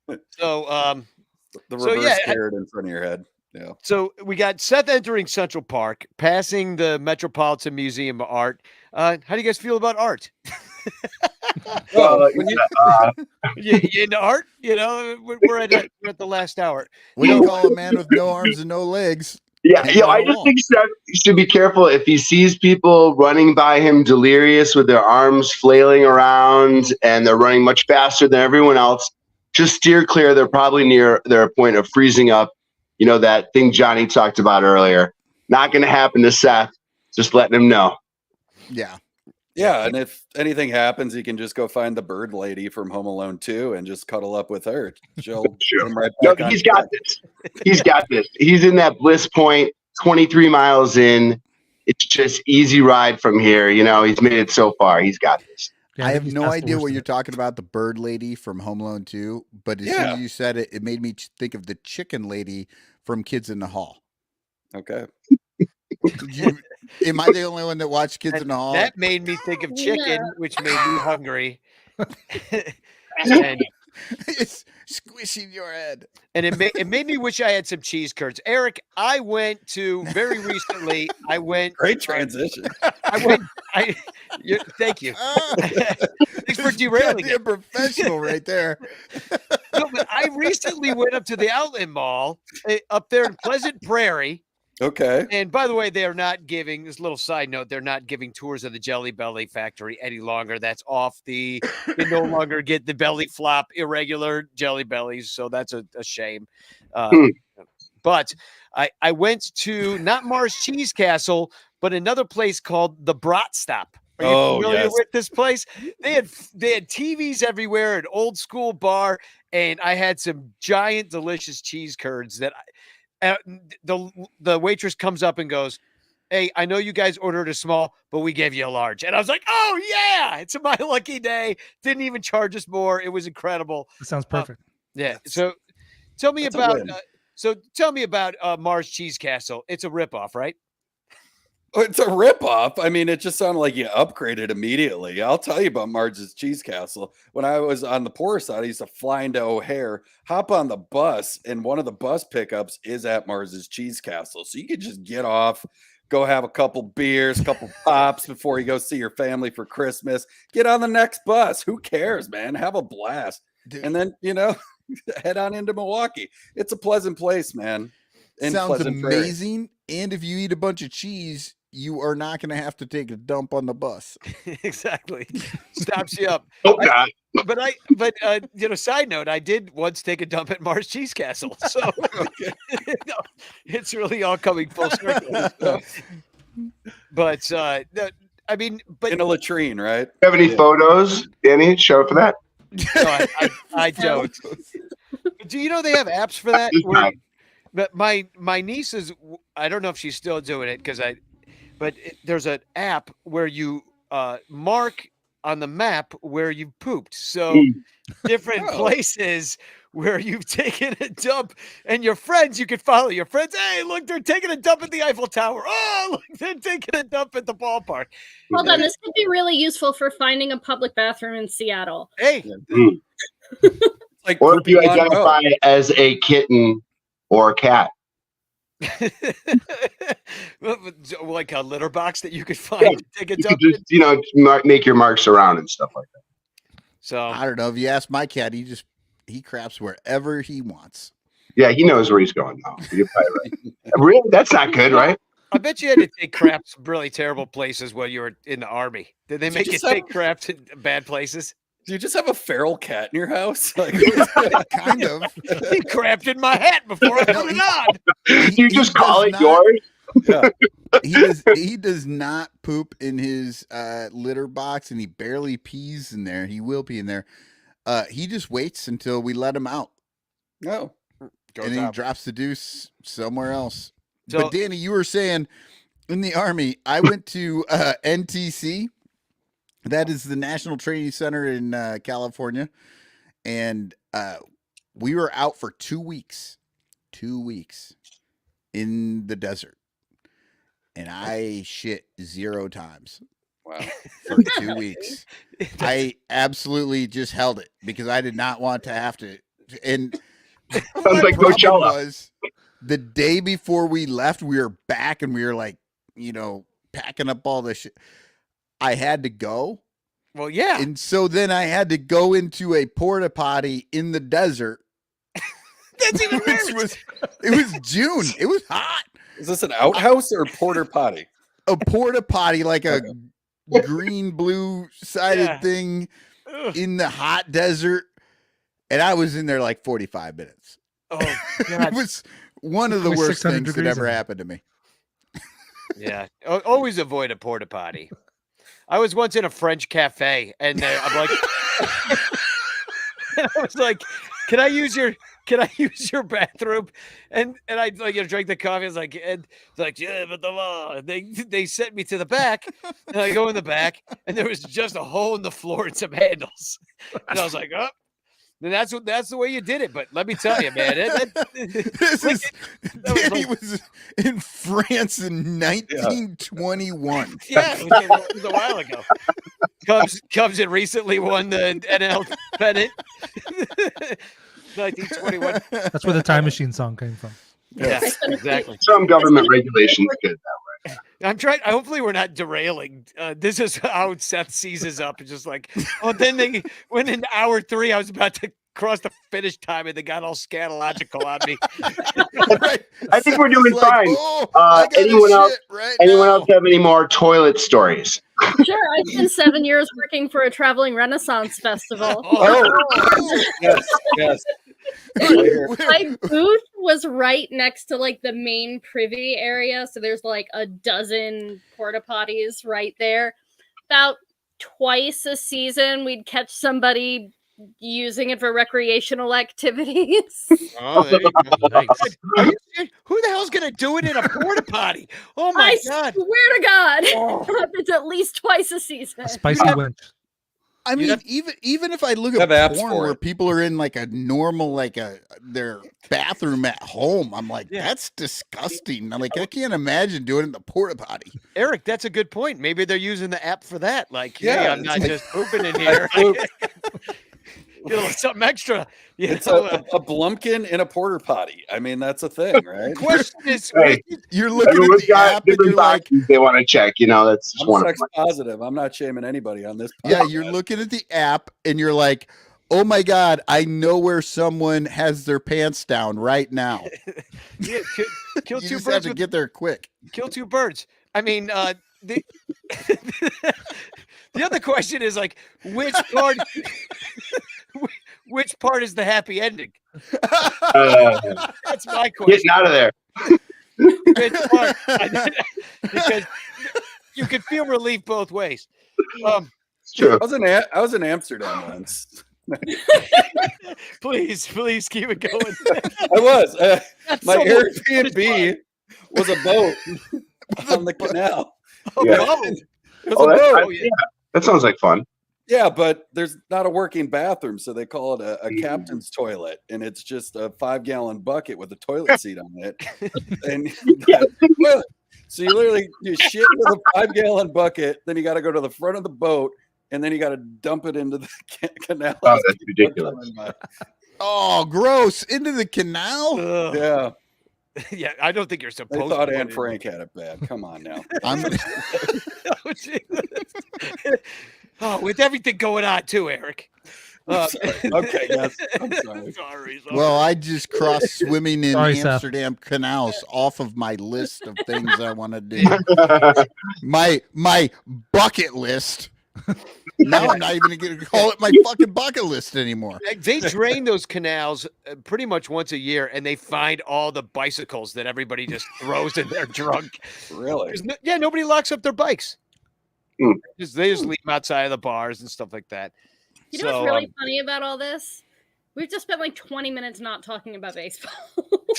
The reverse carrot in front of your head. Yeah. So we got Seth entering Central Park, passing the Metropolitan Museum of Art. How do you guys feel about art? You into art? We're at the last hour. We don't call a man with no arms and no legs. Yeah, I just think Seth should be careful if he sees people running by him delirious with their arms flailing around and they're running much faster than everyone else. Just steer clear. They're probably near their point of freezing up. That thing Johnny talked about earlier. Not going to happen to Seth. Just letting him know. Yeah. Yeah, and if anything happens, he can just go find the bird lady from Home Alone 2 and just cuddle up with her. She'll get him right No, back on he's track. got this. He's got this. He's in that bliss point, 23 miles in. It's just easy ride from here. You know, he's made it so far. He's got this. I have no idea what you're talking about, the bird lady from Home Alone 2, but as soon as you said it, it made me think of the chicken lady from Kids in the Hall. Okay. Am I the only one that watched Kids in the Hall? That made me think of chicken, Yeah. which made me hungry. And It's squishing your head. And it made me wish I had some cheese curds. Eric, I went to very recently. I went Great transition. Thank you. Thanks for derailing You're a professional right there. No, but I recently went up to the outlet mall up there in Pleasant Prairie. Okay. And by the way, they are not giving this little side note. They're not giving tours of the Jelly Belly factory any longer. That's off the. You no longer get the belly flop irregular Jelly Bellies, so that's a shame. But I went to not Mars Cheese Castle, but another place called the Brat Stop. Are you familiar with this place? They had TVs everywhere, an old school bar, and I had some giant, delicious cheese curds that. The waitress comes up and goes, "Hey, I know you guys ordered a small, but we gave you a large." And I was like, "Oh yeah, it's my lucky day." Didn't even charge us more. It was incredible. That sounds perfect. Yeah. So tell me about Mars Cheese Castle. It's a ripoff, right? It's a ripoff. I mean, it just sounded like you upgraded immediately. I'll tell you about Marge's Cheese Castle. When I was on the poor side, I used to fly into O'Hare, hop on the bus, and one of the bus pickups is at Marge's Cheese Castle. So you could just get off, go have a couple beers, couple pops before you go see your family for Christmas. Get on the next bus. Who cares, man? Have a blast. Dude. And then, head on into Milwaukee. It's a pleasant place, man. Sounds amazing. And if you eat a bunch of cheese, you are not going to have to take a dump on the bus. Exactly. Stops you up. Oh, God. Side note, I did once take a dump at Mars Cheese Castle. So it's really all coming full circle. But in a latrine, right? You have any photos, Danny? Show for that. No, I don't. Do you know they have apps for that? But my niece is, I don't know if she's still doing it there's an app where you mark on the map where you pooped. So different places where you've taken a dump, and your friends, you could follow your friends. Hey, look, they're taking a dump at the Eiffel Tower. Oh, look, they're taking a dump at the ballpark. Hold on, this could be really useful for finding a public bathroom in Seattle. Hey. Or if you identify as a kitten or a cat. Like a litter box that you could find. Take a dump. Just, make your marks around and stuff like that. So I don't know. If you ask my cat, he craps wherever he wants. Yeah, he knows where he's going now. You're probably right. Really? That's not good, right? I bet you had to take craps really terrible places when you were in the Army. Did they make you take craps in bad places? Do you just have a feral cat in your house? Like, kind of. He crapped in my hat before I put it on. You just call it yours? Yeah. He does not poop in his litter box, and he barely pees in there. He will pee in there. He just waits until we let him out. No. And he drops the deuce somewhere else. So, but Danny, you were saying in the Army, I went to NTC. That is the National Training Center in California. And we were out for 2 weeks. 2 weeks in the desert. And I shit 0 times. Wow. For 2 weeks. I absolutely just held it because I did not want to have to. And sounds like Coachella. Was the day before we left, we were back and we were like, packing up all this shit. I had to go. Well, yeah. And so then I had to go into a porta potty in the desert. That's even worse. It was June. It was hot. Is this an outhouse or porter potty? A porta potty, like a green blue sided thing in the hot desert. And I was in there like 45 minutes. Oh, God. It was one of the worst things that ever happened to me. Yeah. Always avoid a porta potty. I was once in a French cafe, and I'm like, and I was like, can I use your bathroom? And I like drank the coffee. I was like, and it's like, yeah, but the law. And they sent me to the back, and I go in the back, and there was just a hole in the floor and some handles. And I was like, oh. Then that's the way you did it. But let me tell you, man, Danny was in France in 1921. Yeah, it was a while ago. Cubs had recently won the NL pennant. 1921. That's where the Time Machine song came from. Yeah, exactly. Some government regulations good that way. I'm trying. Hopefully, we're not derailing. This is how Seth seizes up. It's just like, oh, then when in hour 3, I was about to cross the finish time, and they got all scatological on me. I think we're doing Like, fine. oh, Anyone else have any more toilet stories? Sure, I spent 7 years working for a traveling Renaissance festival. Yes. My booth was right next to like the main privy area, so there's like a dozen porta potties right there. About twice a season, we'd catch somebody using it for recreational activities. Oh, there you go. Nice. Are you serious? Who the hell's gonna do it in a porta potty? Oh my God! Swear to God, it's at least twice a season. Spicy winch. I mean, even if I look Have at apps porn for where it. people are in like a normal, their bathroom at home, I'm like, that's disgusting. I'm like, I can't imagine doing it in the porta potty. Eric, that's a good point. Maybe they're using the app for that. Like, Yeah, hey, I'm it's not like- just pooping in here. You know, something extra. You It's know, a Blumpkin in a porter potty. I mean, that's a thing, right? question is, Hey, You're looking at everyone's the got app and different you're like, boxes they want to check. You know, that's just I'm one of sex them. positive. I'm not shaming anybody on this. yeah, podcast. you're looking at the app and you're like, oh my God, I know where someone has their pants down right now. yeah, kill You two just have birds to with get there quick. kill two birds. I mean, the the other question is like, which part is the happy ending? That's my question. Getting out of there. Which part? Because you can feel relief both ways. Sure. I was in Amsterdam once. Please keep it going. I was. My so Airbnb was a boat on the canal. Yeah. It was a boat. That sounds like fun. Yeah, but there's not a working bathroom, so they call it a captain's toilet, and it's just a 5-gallon bucket with a toilet seat on it. And so you literally shit with a 5-gallon bucket, then you got to go to the front of the boat, and then you got to dump it into the canal. Oh, that's ridiculous. Oh, gross. Into the canal? Yeah. Yeah, I don't think you're They supposed thought to. Anne Frank had it bad. Come on now. Oh, Jesus. Oh, with everything going on too, Eric. Okay, yes. I'm sorry. Sorry. Well, I just crossed swimming in Sorry, Seth. Amsterdam canals off of my list of things I want to do. my bucket list. Now I'm not even going to call it my fucking bucket list anymore. They drain those canals pretty much once a year, and they find all the bicycles that everybody just throws in their trunk. Really? Nobody locks up their bikes. Hmm. They just leave them outside of the bars and stuff like that. You know what's really funny about all this? We've just spent like 20 minutes not talking about baseball.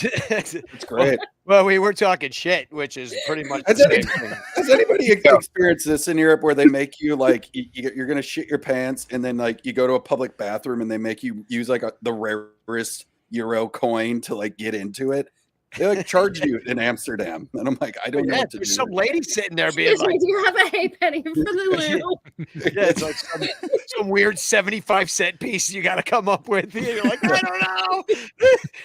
It's great. Well, we were talking shit, which is pretty much the same thing. Has anybody experienced this in Europe where they make you like you're gonna shit your pants and then like you go to a public bathroom and they make you use like the rarest euro coin to like get into it? They like charge you in Amsterdam, and I'm like, I don't know what to do. There's some lady sitting there being Excuse like, me, do you have a hay penny for the loo? yeah, it's like some weird 75-cent piece you got to come up with. And you're like, I don't know.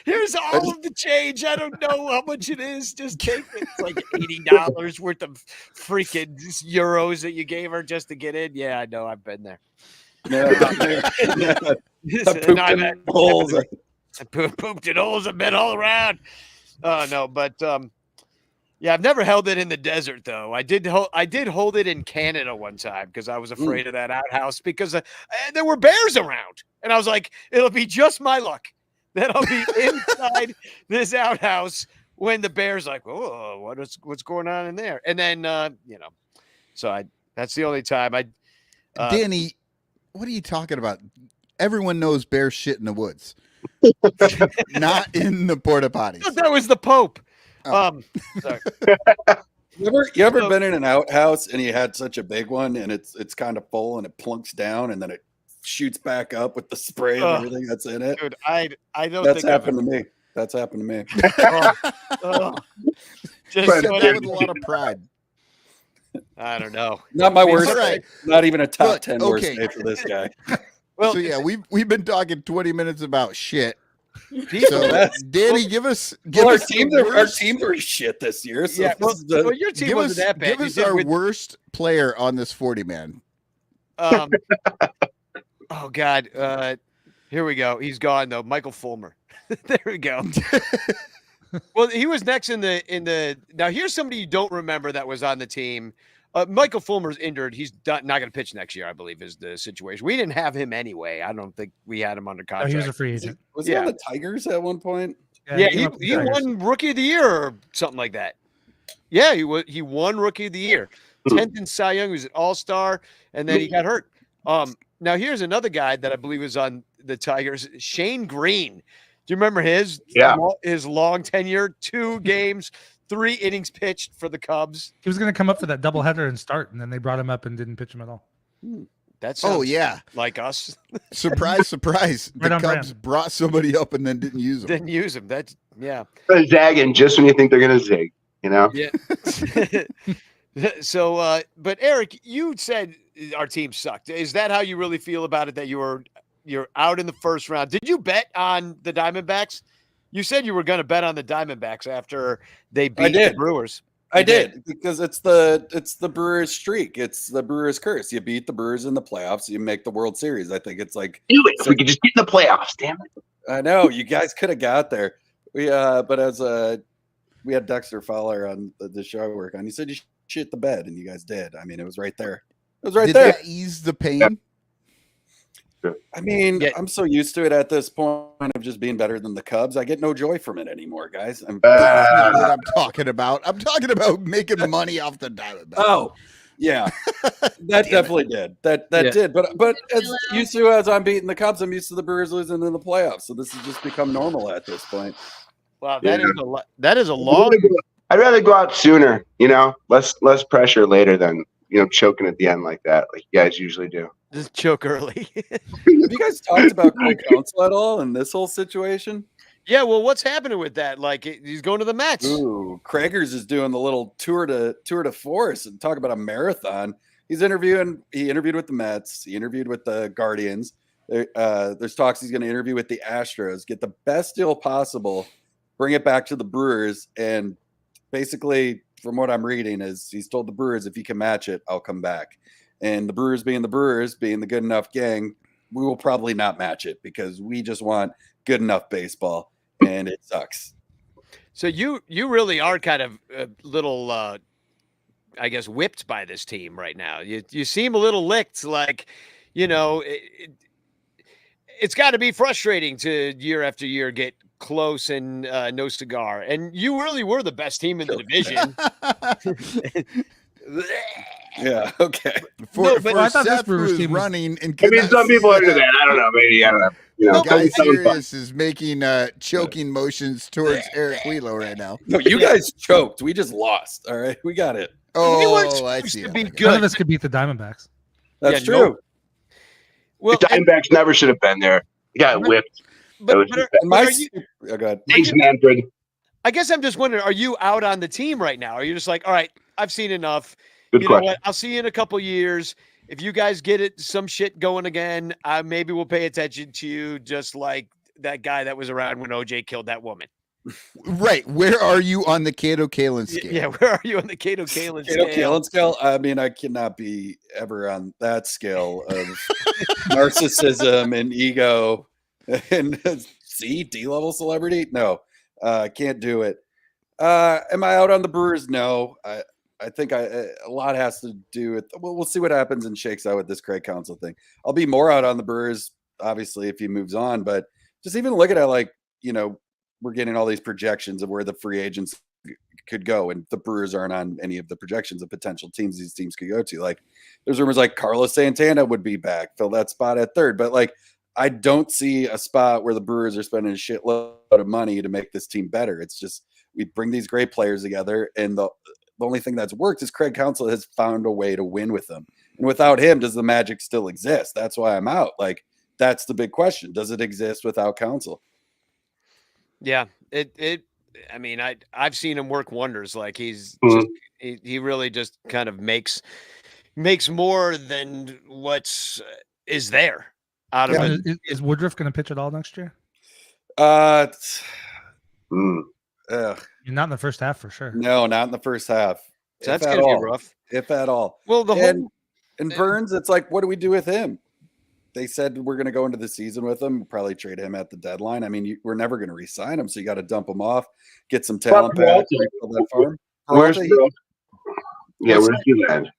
Here's all of the change. I don't know how much it is. Just take it. It's like $80 worth of freaking euros that you gave her just to get in. Yeah, I know. I've been there. I pooped in holes. I've been all around. No, but yeah, I've never held it in the desert though. I did hold it in Canada one time because I was afraid of that outhouse because there were bears around, and I was like, it'll be just my luck that I'll be inside this outhouse when the bear's like, oh, what's going on in there? And then so That's the only time I. Danny, what are you talking about? Everyone knows bears shit in the woods, not in the porta potties. That was the Pope. Oh. Sorry. You ever been in an outhouse and you had such a big one and it's kind of full and it plunks down and then it shoots back up with the spray and everything that's in it? Dude, I don't That's think happened to me. That's happened to me. Just But what with a lot of pride. I don't know. Not my worst. All right. Day. Not even a top Look, 10 worst okay. day for this guy. Well, so yeah, we've been talking 20 minutes about shit. Jesus. So Danny, give us Our teams are shit this year. So Yeah, this is the- your team give wasn't us, that bad. give You us did our with- worst player on this 40-man. oh God. Here we go. He's gone though. Michael Fulmer. There we go. Well, he was next in the. Now here's somebody you don't remember that was on the team. Michael Fulmer's injured. He's not going to pitch next year, I believe, is the situation. We didn't have him anyway. I don't think we had him under Oh, contract. he was a free agent. Was he on the Tigers at one point? Yeah, came up with the he Tigers. won Rookie of the Year or something like that. Yeah, he won Rookie of the Year. 10th in Cy Young. He was an All-Star, and then he got hurt. Now here's another guy that I believe was on the Tigers, Shane Green. Do you remember his long tenure? 2 games, 3 innings pitched for the Cubs. He was going to come up for that doubleheader and start, and then they brought him up and didn't pitch him at all. That's yeah, like us. Surprise, surprise! Right The on Cubs brand. brought somebody up and then didn't use them. Didn't use him. That's yeah. Zagging just when you think they're gonna zig, you know. Yeah. So, but Eric, you said our team sucked. Is that how you really feel about it? That you're out in the first round? Did you bet on the Diamondbacks? You said you were going to bet on the Diamondbacks after they beat the Brewers. I did because it's the Brewers streak. It's the Brewers curse. You beat the Brewers in the playoffs, you make the World Series. I think it's like do it. If we could just get in the playoffs, damn it. I know you guys could have got there. But as we had Dexter Fowler on the show I work on, he said you shit the bed, and you guys did. I mean, it was right there. It was right Did there. that ease the pain? I mean, I'm so used to it at this point of just being better than the Cubs. I get no joy from it anymore, guys. That's not what I'm talking about. I'm talking about making money off the Diamondbacks. Oh, yeah, that definitely did. That did. But as used to as I'm beating the Cubs, I'm used to the Brewers losing in the playoffs. So this has just become normal at this point. Wow, that is a long. I'd rather go out sooner, you know, less pressure later than choking at the end like that, like you guys usually do. Just choke early. Have you guys talked about Craig Counsell at all in this whole situation? Yeah, well, what's happening with that? Like, he's going to the Mets. Ooh, Kragers is doing the little tour de force and talk about a marathon. He interviewed with the Mets. He interviewed with the Guardians. There's talks he's going to interview with the Astros, get the best deal possible, bring it back to the Brewers, and basically, from what I'm reading, is he's told the Brewers, if you can match it, I'll come back. And the Brewers, being the good enough gang, we will probably not match it because we just want good enough baseball, and it sucks. So you really are kind of a little, I guess, whipped by this team right now. You seem a little licked, like, it's got to be frustrating to year after year get close and no cigar. And you really were the best team in the division. Yeah. Okay. For Seth, who is running and I mean, some people are into that. I don't know. Maybe I don't know. Guy Serious is making choking motions towards Eric Wheelo right now. No, you guys choked. We just lost. All right, we got it. Oh, I see. None of us could beat the Diamondbacks. That's true. Well, the Diamondbacks never should have been there. You got whipped. Thanks, Manfred. I guess I'm just wondering, are you out on the team right now? Are you just like, all right, I've seen enough. Good you question. know what? I'll see you in a couple years. If you guys get some shit going again, maybe we'll pay attention to you, just like that guy that was around when OJ killed that woman. Right. Where are you on the Cato Kalin scale? Yeah, where are you on the Cato Kalin scale? Kalin scale? I mean, I cannot be ever on that scale of narcissism and ego and D-level celebrity. No, can't do it. Am I out on the Brewers? No. I think a lot has to do with. Well, we'll see what happens and shakes out with this Craig Counsell thing. I'll be more out on the Brewers, obviously, if he moves on. But just even looking at we're getting all these projections of where the free agents could go, and the Brewers aren't on any of the projections of potential teams these teams could go to. Like, there's rumors like Carlos Santana would be back, fill that spot at third. But like, I don't see a spot where the Brewers are spending a shitload of money to make this team better. It's just we bring these great players together, and the only thing that's worked is Craig Counsell has found a way to win with them. And without him, does the magic still exist? That's why I'm out. Like, that's the big question. Does it exist without Counsell? Yeah, I mean, I've seen him work wonders. Like he really just kind of makes more than what's is there out of it. Is Woodruff going to pitch at all next year? You're not in the first half for sure. No, not in the first half. That's going to be rough, if at all. Well, and Burns, it's like, what do we do with him? They said we're going to go into the season with him, probably trade him at the deadline. I mean, we're never going to re-sign him, so you got to dump him off, get some talent back. That farm. Where's he land?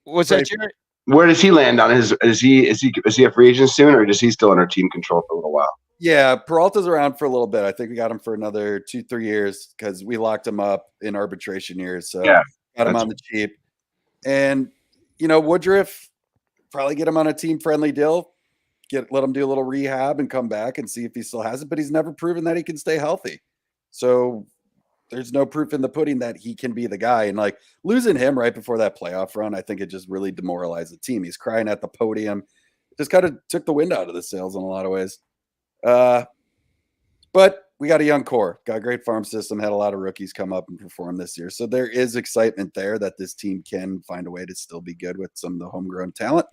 What's that, Jared? Where does he land on his? Is he a free agent soon, or is he still under team control for a little while? Yeah, Peralta's around for a little bit. I think we got him for another 2-3 years because we locked him up in arbitration years. So got him on the cheap. And Woodruff, probably get him on a team-friendly deal, let him do a little rehab and come back and see if he still has it. But he's never proven that he can stay healthy. So there's no proof in the pudding that he can be the guy. And like losing him right before that playoff run, I think it just really demoralized the team. He's crying at the podium. Just kind of took the wind out of the sails in a lot of ways. But we got a young core, got a great farm system, had a lot of rookies come up and perform this year. So there is excitement there that this team can find a way to still be good with some of the homegrown talent.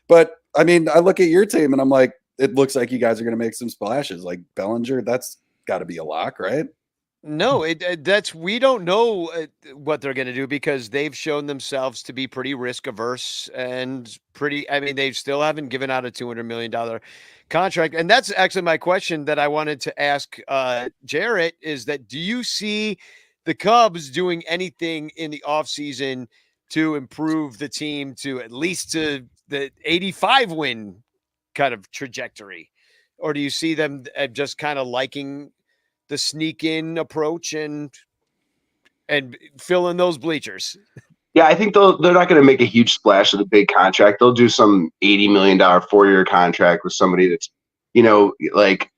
But I mean, I look at your team and I'm like, it looks like you guys are going to make some splashes. Like Bellinger, that's got to be a lock, right? No, we don't know what they're going to do because they've shown themselves to be pretty risk averse and they still haven't given out a $200 million contract. And that's actually my question that I wanted to ask Jarrett is that, do you see the Cubs doing anything in the offseason to improve the team to at least to the 85 win kind of trajectory? Or do you see them just kind of liking the sneak in approach and fill in those bleachers? Yeah, I think they're not going to make a huge splash with a big contract. They'll do some $80 million 4-year contract with somebody that's, like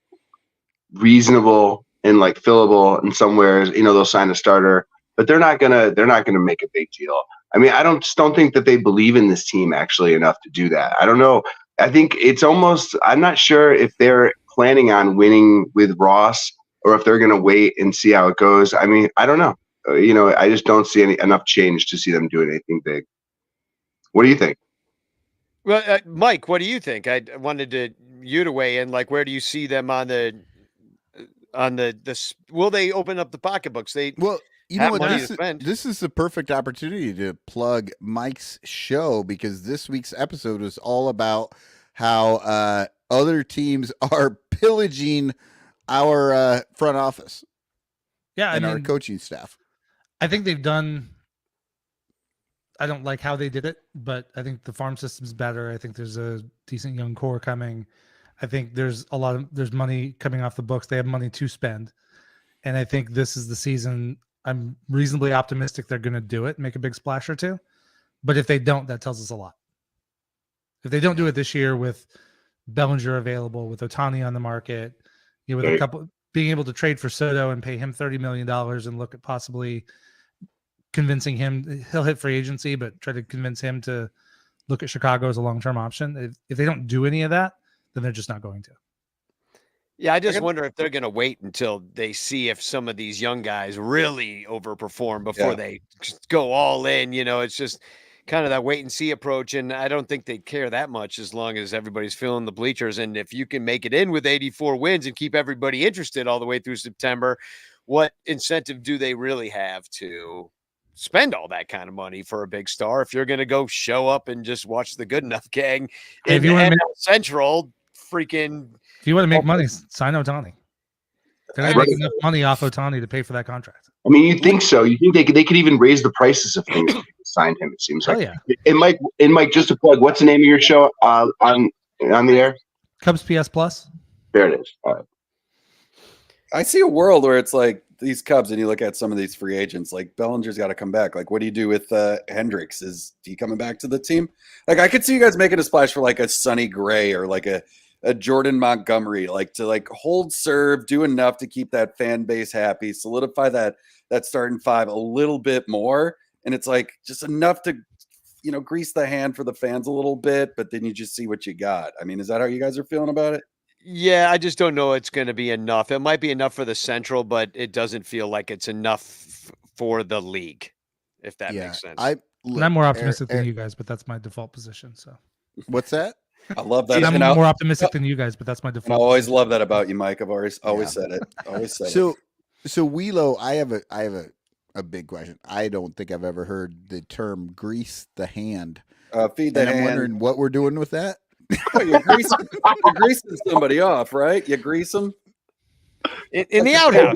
reasonable and like fillable in somewhere. They'll sign a starter, but they're not gonna make a big deal. I mean, I don't think that they believe in this team actually enough to do that. I don't know. I think it's almost. I'm not sure if they're planning on winning with Ross, or if they're going to wait and see how it goes. I mean, I don't know. I just don't see enough change to see them doing anything big. What do you think? Well, Mike, what do you think? I wanted you to weigh in. Like, where do you see them on the will they open up the pocketbooks? This is the perfect opportunity to plug Mike's show, because this week's episode was all about how other teams are pillaging our front office and our coaching staff. I think they've done. I don't like how they did it, but I think the farm system's better. I think there's a decent young core coming. I think there's money coming off the books. They have money to spend. And I think this is the season. I'm reasonably optimistic they're going to do it, make a big splash or two. But if they don't, that tells us a lot. If they don't do it this year with Bellinger available, with Ohtani on the market, with a couple being able to trade for Soto and pay him $30 million and look at possibly convincing him, he'll hit free agency, but try to convince him to look at Chicago as a long-term option. If they don't do any of that, then they're just not going to. Yeah, I just wonder if they're going to wait until they see if some of these young guys really overperform before they go all in. It's just kind of that wait and see approach. And I don't think they care that much as long as everybody's filling the bleachers. And if you can make it in with 84 wins and keep everybody interested all the way through September, what incentive do they really have to spend all that kind of money for a big star if you're going to go show up and just watch the Good Enough Gang in the NL Central? Freaking, if you want to make money, sign Ohtani. They're not making enough money off Ohtani to pay for that contract. I mean, you think so? You think they could even raise the prices of things if they signed him? It seems like. Yeah. And Mike, just to plug, what's the name of your show on the air? Cubs PS Plus. There it is. All right. I see a world where it's like these Cubs and you look at some of these free agents, like Bellinger's got to come back. Like, what do you do with Hendricks? Is he coming back to the team? Like, I could see you guys making a splash for like a Sonny Gray or like a Jordan Montgomery, like to like hold serve, do enough to keep that fan base happy, solidify that starting five a little bit more. And it's like just enough to, grease the hand for the fans a little bit, but then you just see what you got. I mean, is that how you guys are feeling about it? Yeah, I just don't know it's going to be enough. It might be enough for the Central, but it doesn't feel like it's enough for the league, if that makes sense. I'm more optimistic than you guys, but that's my default position. So, what's that? I love that. I'm more optimistic than you guys, but that's my default. I always love that about you, Mike. I've always said it. Always said it. So Wheelo, I have a big question. I don't think I've ever heard the term "grease the hand." Feed the hand. I'm wondering what we're doing with that. You're greasing somebody off, right? You grease them in the outhouse.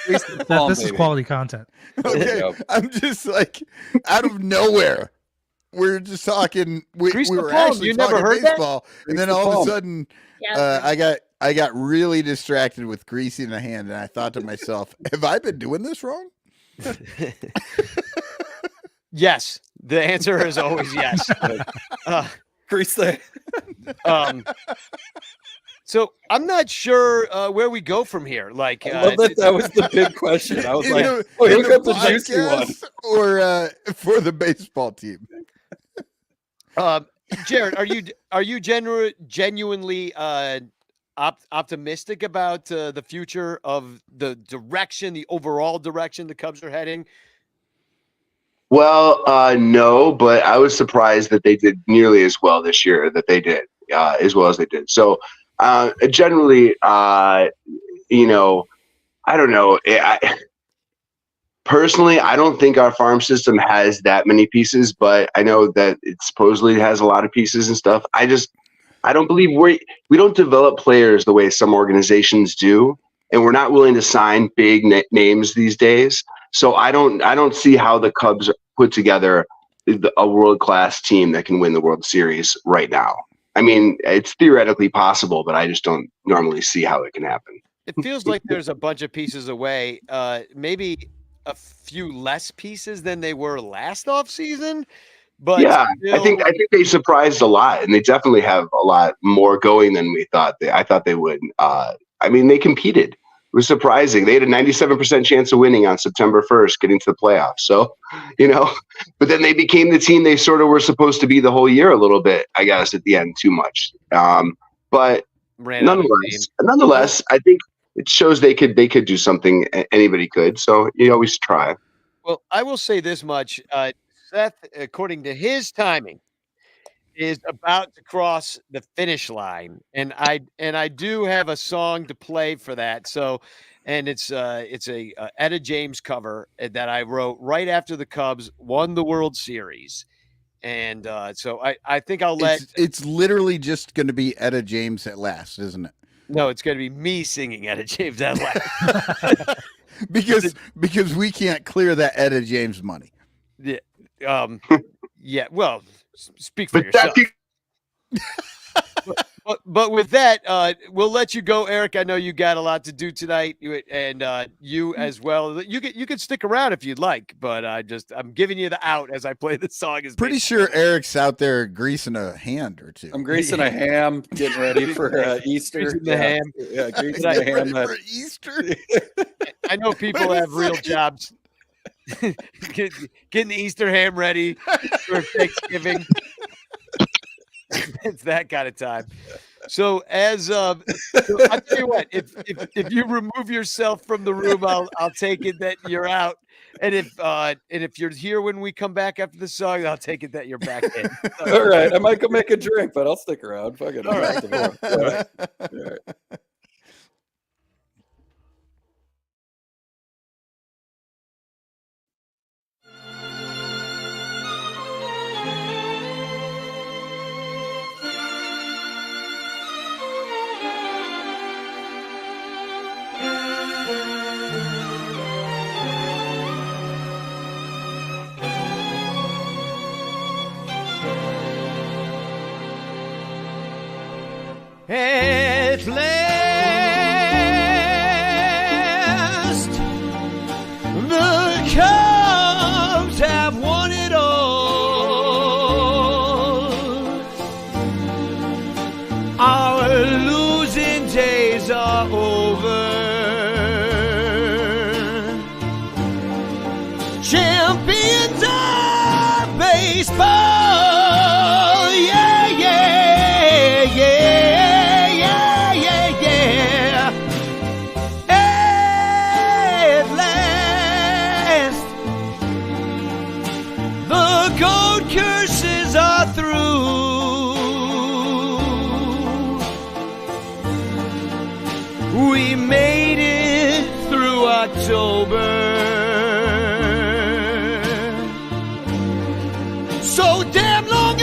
This is quality content. Okay, I'm just like out of nowhere. We're just talking. We were actually you talking never heard baseball, that? and then all of a sudden, I got really distracted with greasing the hand, and I thought to myself, "Have I been doing this wrong?" Yes, the answer is always yes. Grease the. So I'm not sure where we go from here. Like, I love that was the big question. I was like, look at the juicy one. Or for the baseball team. Jared, are you genuinely optimistic about the future of the overall direction the Cubs are heading? Well, no, but I was surprised that they did nearly as well this year that they did, as well as they did. So generally, I don't know. Personally, I don't think our farm system has that many pieces, but I know that it supposedly has a lot of pieces and stuff. I don't believe we don't develop players the way some organizations do, and we're not willing to sign big names these days. So I don't see how the Cubs put together a world-class team that can win the World Series right now. I mean, it's theoretically possible, but I just don't normally see how it can happen. It feels like there's a bunch of pieces away, maybe a few less pieces than they were last offseason. But yeah, I think they surprised a lot, and they definitely have a lot more going than we thought. I thought they would. I mean, they competed. It was surprising. They had a 97% chance of winning on September 1st, getting to the playoffs. So, but then they became the team they sort of were supposed to be the whole year a little bit, I guess, at the end, too much. But nonetheless, I think it shows they could do something. Anybody could. So you always try. Well, I will say this much. Seth, according to his timing, is about to cross the finish line, and I do have a song to play for that. So, and it's a Etta James cover that I wrote right after the Cubs won the World Series, and so I think I'll let. It's literally just going to be Etta James at last, isn't it? No, it's going to be me singing Etta James at last. because we can't clear that Etta James money. Yeah. Yeah. Well, speak for yourself. But with that, we'll let you go, Eric. I know you got a lot to do tonight, and you as well. You could stick around if you'd like, but I'm giving you the out as I play this song. Pretty sure Eric's out there greasing a hand or two. I'm greasing a ham, getting ready for Easter. Greasing the ham. Yeah, greasing the ham for Easter. I know people have real jobs. Getting the Easter ham ready for Thanksgiving. It's that kind of time. So I'll tell you what, if you remove yourself from the room, I'll take it that you're out. And if you're here when we come back after the song, I'll take it that you're back in. All right. I might go make a drink, but I'll stick around. Fuck it. All right. All right. All right. It's land sober. So damn long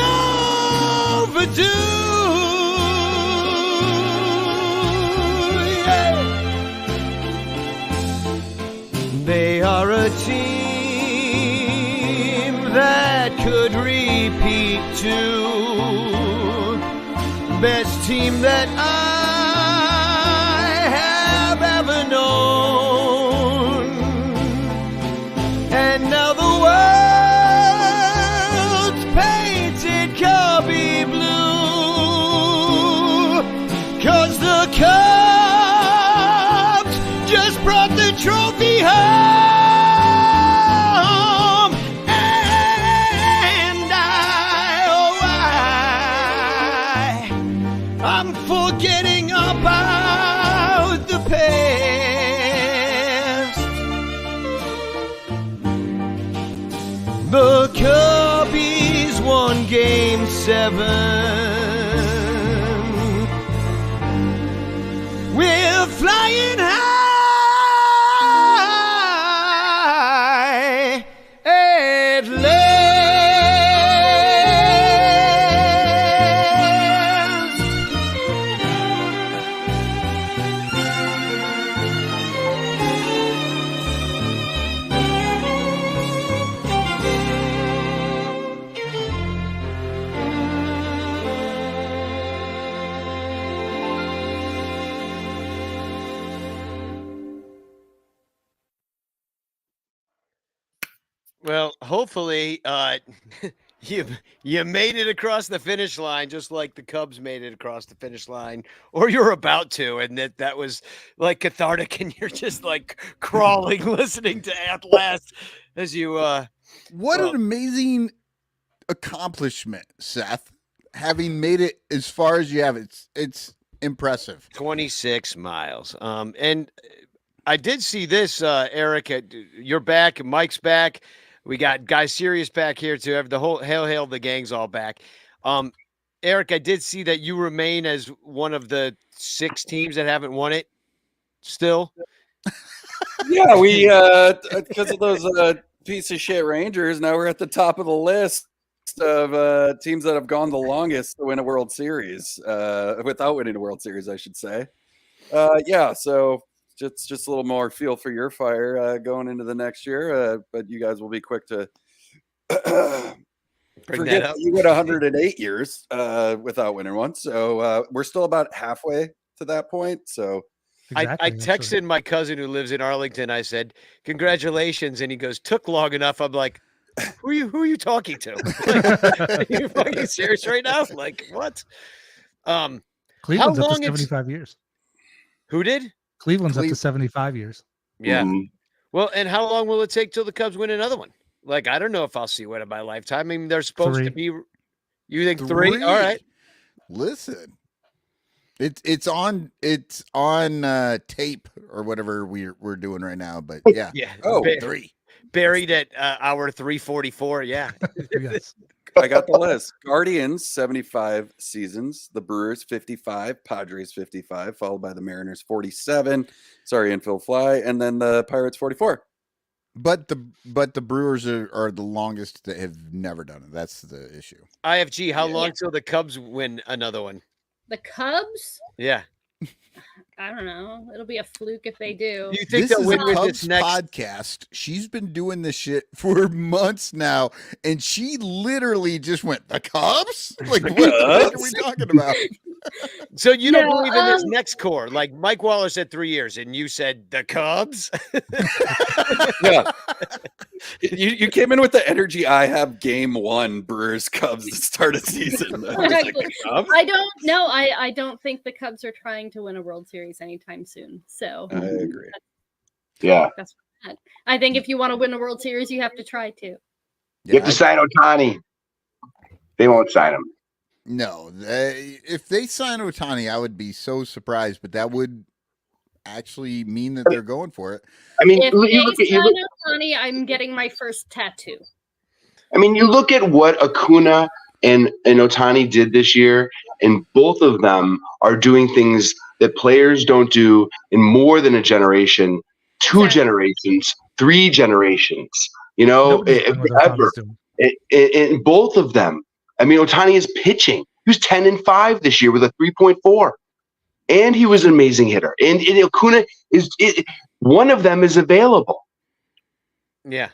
overdue. Yeah. They are a team that could repeat too. Best team that I have ever known. And now the world's painted cubby blue. 'Cause the Cubs just brought the trophy home. And I'm forgetting about the past. The Cubbies won Game 7. We're flying high at last. Well, hopefully, you made it across the finish line, just like the Cubs made it across the finish line, or you're about to, and that was like cathartic, and you're just like crawling, listening to At Last as you. What an amazing accomplishment, Seth! Having made it as far as you have, it's impressive. 26 miles. And I did see this, Eric. You're back. Mike's back. We got Guy Sirius back here too. The whole hail, the gang's all back. Eric, I did see that you remain as one of the 6 teams that haven't won it still. Yeah, we because of those piece of shit Rangers, now we're at the top of the list of teams that have gone the longest to win a World Series without winning a World Series, I should say. Yeah, so just a little more fuel for your fire going into the next year, but you guys will be quick to forget that you went 108 years without winning one. So we're still about halfway to that point. So I texted my cousin who lives in Arlington. I said, "Congratulations," and he goes, "Took long enough." I'm like, Who are you talking to? Are you fucking serious right now? Like what? Cleveland's up to 75 years. Who did? Cleveland's up to 75 years. Yeah. Well, and how long will it take till the Cubs win another one? Like, I don't know if I'll see one in my lifetime. I mean, they're supposed to be. You think 3? All right. Listen, it's on tape or whatever we're doing right now. But yeah, yeah. 3 buried at hour 3:44. Yeah. Yes. I got the list. Guardians, 75 seasons. The Brewers, 55. Padres, 55. Followed by the Mariners, 47. Sorry, infield fly. And then the Pirates, 44. But the Brewers are the longest that have never done it. That's the issue. IFG, how long till the Cubs win another one? The Cubs? Yeah. I don't know. It'll be a fluke if they do. You think This they'll is win a with Cubs this next podcast. She's been doing this shit for months now, and she literally just went, "The Cubs? Like, what the heck are we talking about?" So you don't believe in this next core? Like Mike Waller said 3 years, and you said the Cubs? Yeah. You came in with the energy I have game 1 Brewers Cubs to start a season. I don't know. I don't think the Cubs are trying to win a World Series anytime soon. So I agree. That's that. I think if you want to win a World Series, you have to try to. You have to sign Ohtani. They won't sign him. No, if they sign Ohtani, I would be so surprised, but that would actually mean that they're going for it. I mean, If they sign Ohtani, I'm getting my first tattoo. I mean, you look at what Acuna and Ohtani did this year, and both of them are doing things that players don't do in more than a generation. 2 generations, 3 generations, Nobody's doing what ever. Ohtani's doing. In both of them. I mean, Ohtani is pitching. He was 10-5 this year with a 3.4. And he was an amazing hitter. And Acuna one of them is available. Yeah.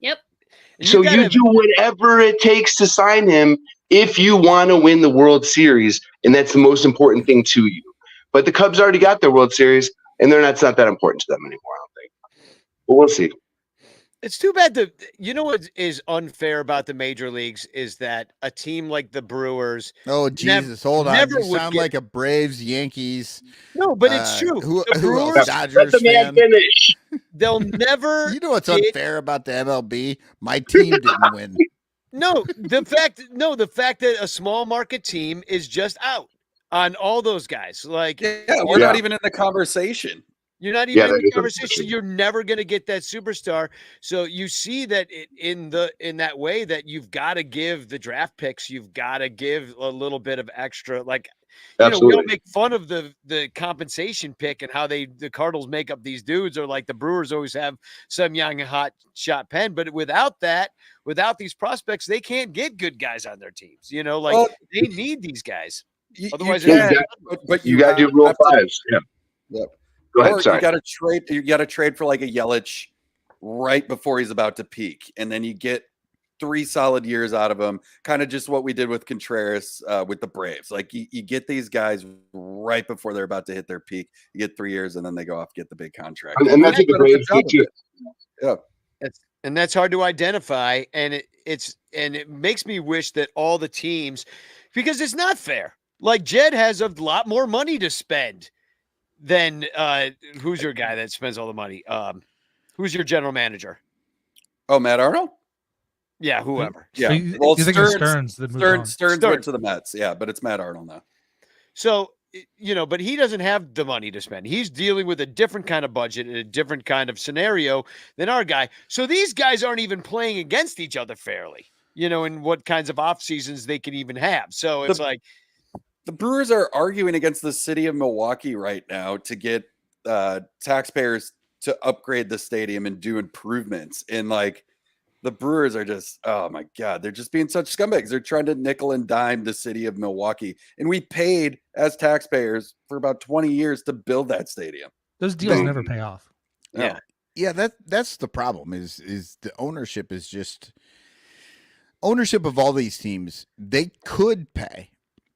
Yep. So you do whatever it takes to sign him if you want to win the World Series, and that's the most important thing to you. But the Cubs already got their World Series, and it's not that important to them anymore, I don't think. But we'll see. It's too bad you know what is unfair about the major leagues is that a team like the Brewers. Oh Jesus, hold on! You sound like a Braves, Yankees. No, but it's true. Who Brewers, else? Dodgers fan. Finish. They'll never. You know what's unfair about the MLB? My team didn't win. No, the fact that a small market team is just out on all those guys. Like, we're not even in the conversation. You're not even in the conversation. So you're never going to get that superstar. So you see that in that way that you've got to give the draft picks. You've got to give a little bit of extra. Like, we don't make fun of the compensation pick and how the Cardinals make up these dudes, or like the Brewers always have some young hot shot pen. But without these prospects, they can't get good guys on their teams. They need these guys. Otherwise, you got to do Rule 5s. Yeah. Yep. Go ahead, or sorry. you got to trade for like a Yelich right before he's about to peak, and then you get 3 solid years out of him. Kind of just what we did with Contreras with the Braves. Like you get these guys right before they're about to hit their peak. You get 3 years, and then they go off get the big contract. And that's what the Braves did too. Yeah, and that's hard to identify, and it makes me wish that all the teams, because it's not fair. Like Jed has a lot more money to spend than who's your guy that spends all the money? Who's your general manager? Oh, Matt Arnold? Yeah, whoever. Yeah. So you think Stearns Stearns went to the Mets. Yeah, but it's Matt Arnold now. So, but he doesn't have the money to spend. He's dealing with a different kind of budget and a different kind of scenario than our guy. So these guys aren't even playing against each other fairly, and what kinds of off seasons they can even have. So it's like, the Brewers are arguing against the city of Milwaukee right now to get taxpayers to upgrade the stadium and do improvements. And like the Brewers are just, oh my God, they're just being such scumbags. They're trying to nickel and dime the city of Milwaukee. And we paid as taxpayers for about 20 years to build that stadium. Those deals never pay off. Yeah. Yeah, that's the problem is the ownership is just ownership of all these teams. They could pay.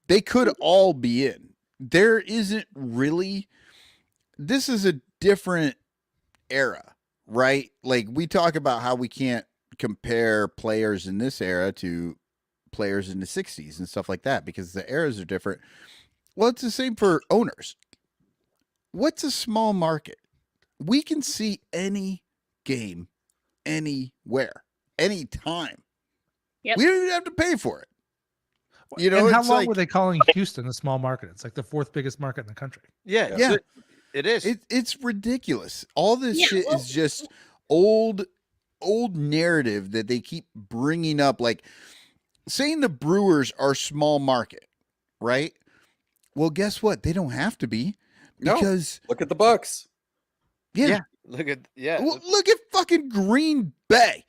They could all be in. There isn't really. This is a different era, right? Like we talk about how we can't compare players in this era to players in the 60s and stuff like that because the eras are different. Well, it's the same for owners. What's a small market? We can see any game anywhere, anytime. Yep. We don't even have to pay for it. And how long were they calling Houston a small market? It's like the 4th biggest market in the country. Yeah. Yeah. It is. It's ridiculous. All this shit is just old narrative that they keep bringing up, like saying the Brewers are small market, right? Well, guess what? They don't have to be because look at the Bucks. Yeah. Look at Well, look at fucking Green Bay.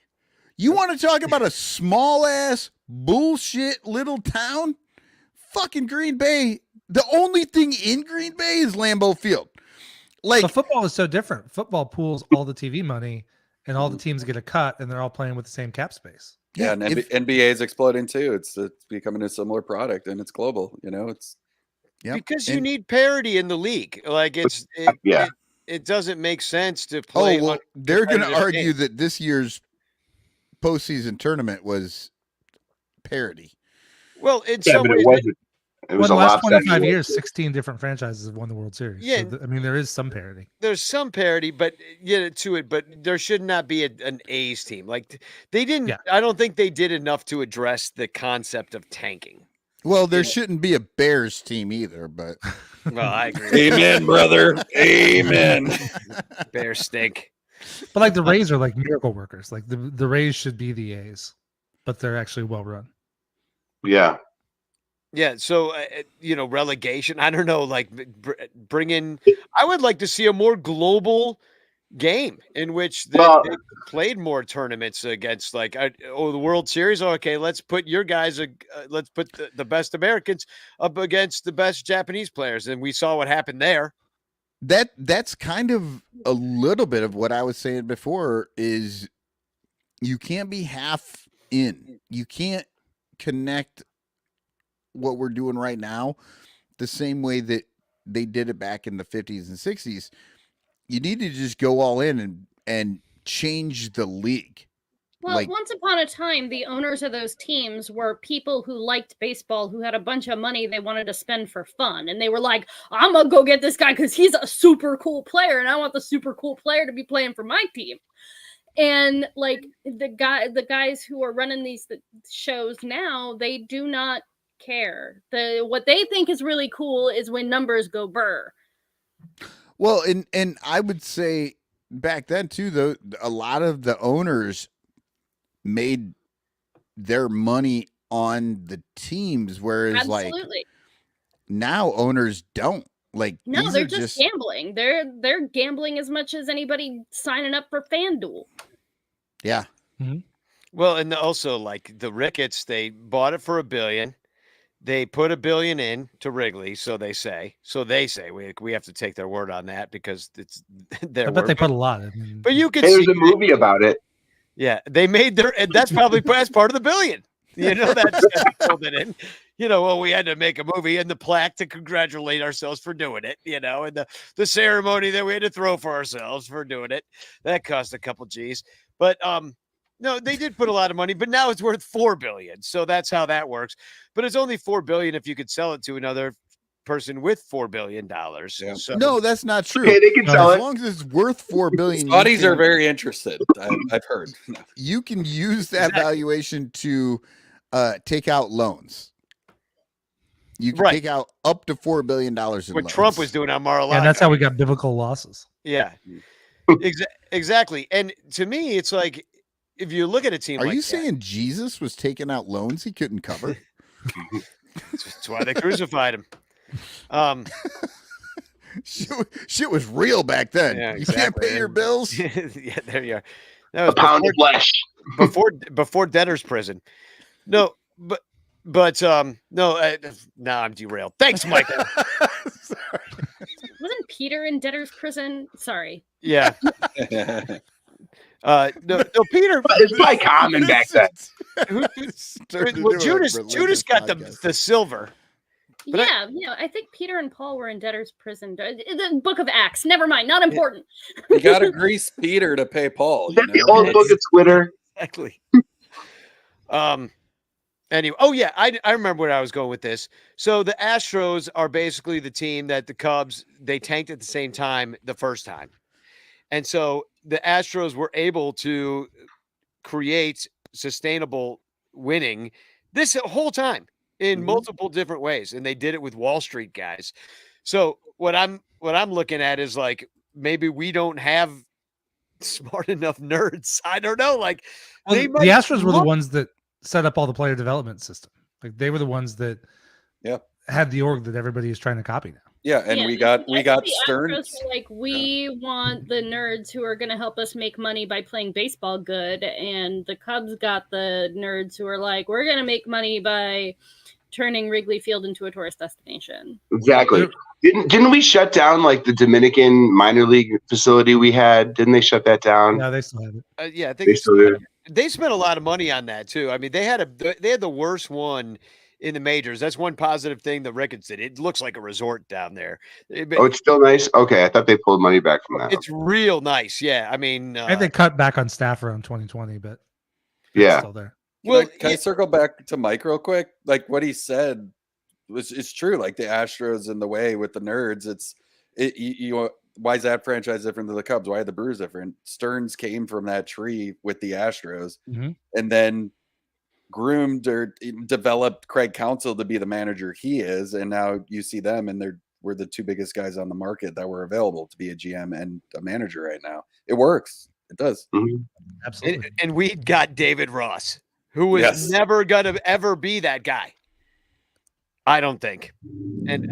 You want to talk about a small ass bullshit little town? Fucking Green Bay. The only thing in Green Bay is Lambeau Field. Like, but football is so different. Football pools all the TV money, and all the teams get a cut, and they're all playing with the same cap space. Yeah, and NBA is exploding too. It's becoming a similar product, and it's global. It's because you need parity in the league. Like it doesn't make sense to play. Oh well, they're going to argue that this year's postseason tournament was parity. Well, in some ways, it was the a last lopsided 25 way. years, 16 different franchises have won the World Series. Yeah. So I mean, there is some parity. There's some parity, but but there should not be an A's team. Like they didn't. Yeah. I don't think they did enough to address the concept of tanking. Well, there shouldn't be a Bears team either, but well, I agree. Amen, brother. Amen. Bears stink. But like the Rays are like miracle workers. Like the Rays should be the A's, but they're actually well run. Yeah. Yeah, so relegation. I don't know, like bring in. I would like to see a more global, game in which they played more tournaments against like the World Series. Okay, let's put your guys, let's put the best Americans up against the best Japanese players, and we saw what happened there. That's kind of a little bit of what I was saying before. Is you can't be half in. You can't connect what we're doing right now the same way that they did it back in the 50s and 60s. You need to just go all in and change the league. Well, once upon a time, the owners of those teams were people who liked baseball, who had a bunch of money they wanted to spend for fun. And they were like, I'm going to go get this guy because he's a super cool player, and I want the super cool player to be playing for my team. And like the guys who are running these shows now, they do not care. What they think is really cool is when numbers go burr. Well, and I would say back then too, though, a lot of the owners made their money on the teams, whereas Absolutely. like now owners don't. Like no, they're just gambling. They're gambling as much as anybody signing up for FanDuel. Yeah. Mm-hmm. Well, and also like the Ricketts, they bought it for $1 billion. They put $1 billion in to Wrigley, so they say. We have to take their word on that because it's their. I bet word. they put a lot. But you could Hey, see there's a movie about it. Yeah, they made their, and that's probably part of the $1 billion. You know, that's pulled it in. You know, well, we had to make a movie and the plaque to congratulate ourselves for doing it. You know, and the ceremony that we had to throw for ourselves for doing it. That cost a couple G's, but no, they did put a lot of money, but now it's worth $4 billion. So that's how that works. But it's only $4 billion if you could sell it to another person with $4 billion. Yeah. So, no, that's not true. Okay, they can sell as it. long as it's worth $4 billion. Saudis are very interested. I've heard. You can use that valuation to take out loans. You can take out up to $4 billion in what loans. Trump was doing on Mar-a-Lago. Yeah, that's how we got biblical losses. Yeah, exactly. And to me, it's like, if you look at a team, Are like you that, saying Jesus was taking out loans he couldn't cover? that's why they crucified him. Shit was real back then. Yeah, You can't pay your bills. Yeah, there you are. That was A pound of flesh. before debtor's prison. No, but no. Now I'm derailed. Thanks, Michael. Wasn't Peter in debtor's prison? Sorry. Yeah. No, Peter. It's probably common back then. Well, Judas got the silver. But yeah. I think Peter and Paul were in debtor's prison. The Book of Acts. Never mind. Not important. You got to grease Peter to pay Paul. Is that the old book of Twitter? Exactly. Anyway, I remember where I was going with this. So the Astros are basically the team that the Cubs, they tanked at the same time the first time. And so the Astros were able to create sustainable winning this whole time in multiple different ways. And they did it with Wall Street guys. So what I'm looking at is like, maybe we don't have smart enough nerds. I don't know. Like the Astros were the ones that set up all the player development system. Like they were the ones that had the org that everybody is trying to copy now. Yeah, and we got Stern. Like we want the nerds who are going to help us make money by playing baseball good, and the Cubs got the nerds who are like, we're going to make money by turning Wrigley Field into a tourist destination. Exactly. Didn't we shut down like the Dominican minor league facility we had? Didn't they shut that down? No, they still have it. Yeah, I think They still do. they spent a lot of money on that too. I mean, they had the worst one in the majors. That's one positive thing the Ricketts did. It looks like a resort down there. Oh, it's still nice. Okay, I thought they pulled money back from that. It's real nice. Yeah, I mean, I think they cut back on staff around 2020, but yeah, still there. Can I circle back to Mike real quick? Like what he said it's true. Like the Astros in the way with the nerds. Why is that franchise different than the Cubs? Why are the Brewers different? Stearns came from that tree with the Astros, and then groomed or developed Craig Counsell to be the manager he is, and now you see them, and we're the two biggest guys on the market that were available to be a GM and a manager right now. It works. It does. Absolutely. And we got David Ross, who was never going to ever be that guy. I don't think. And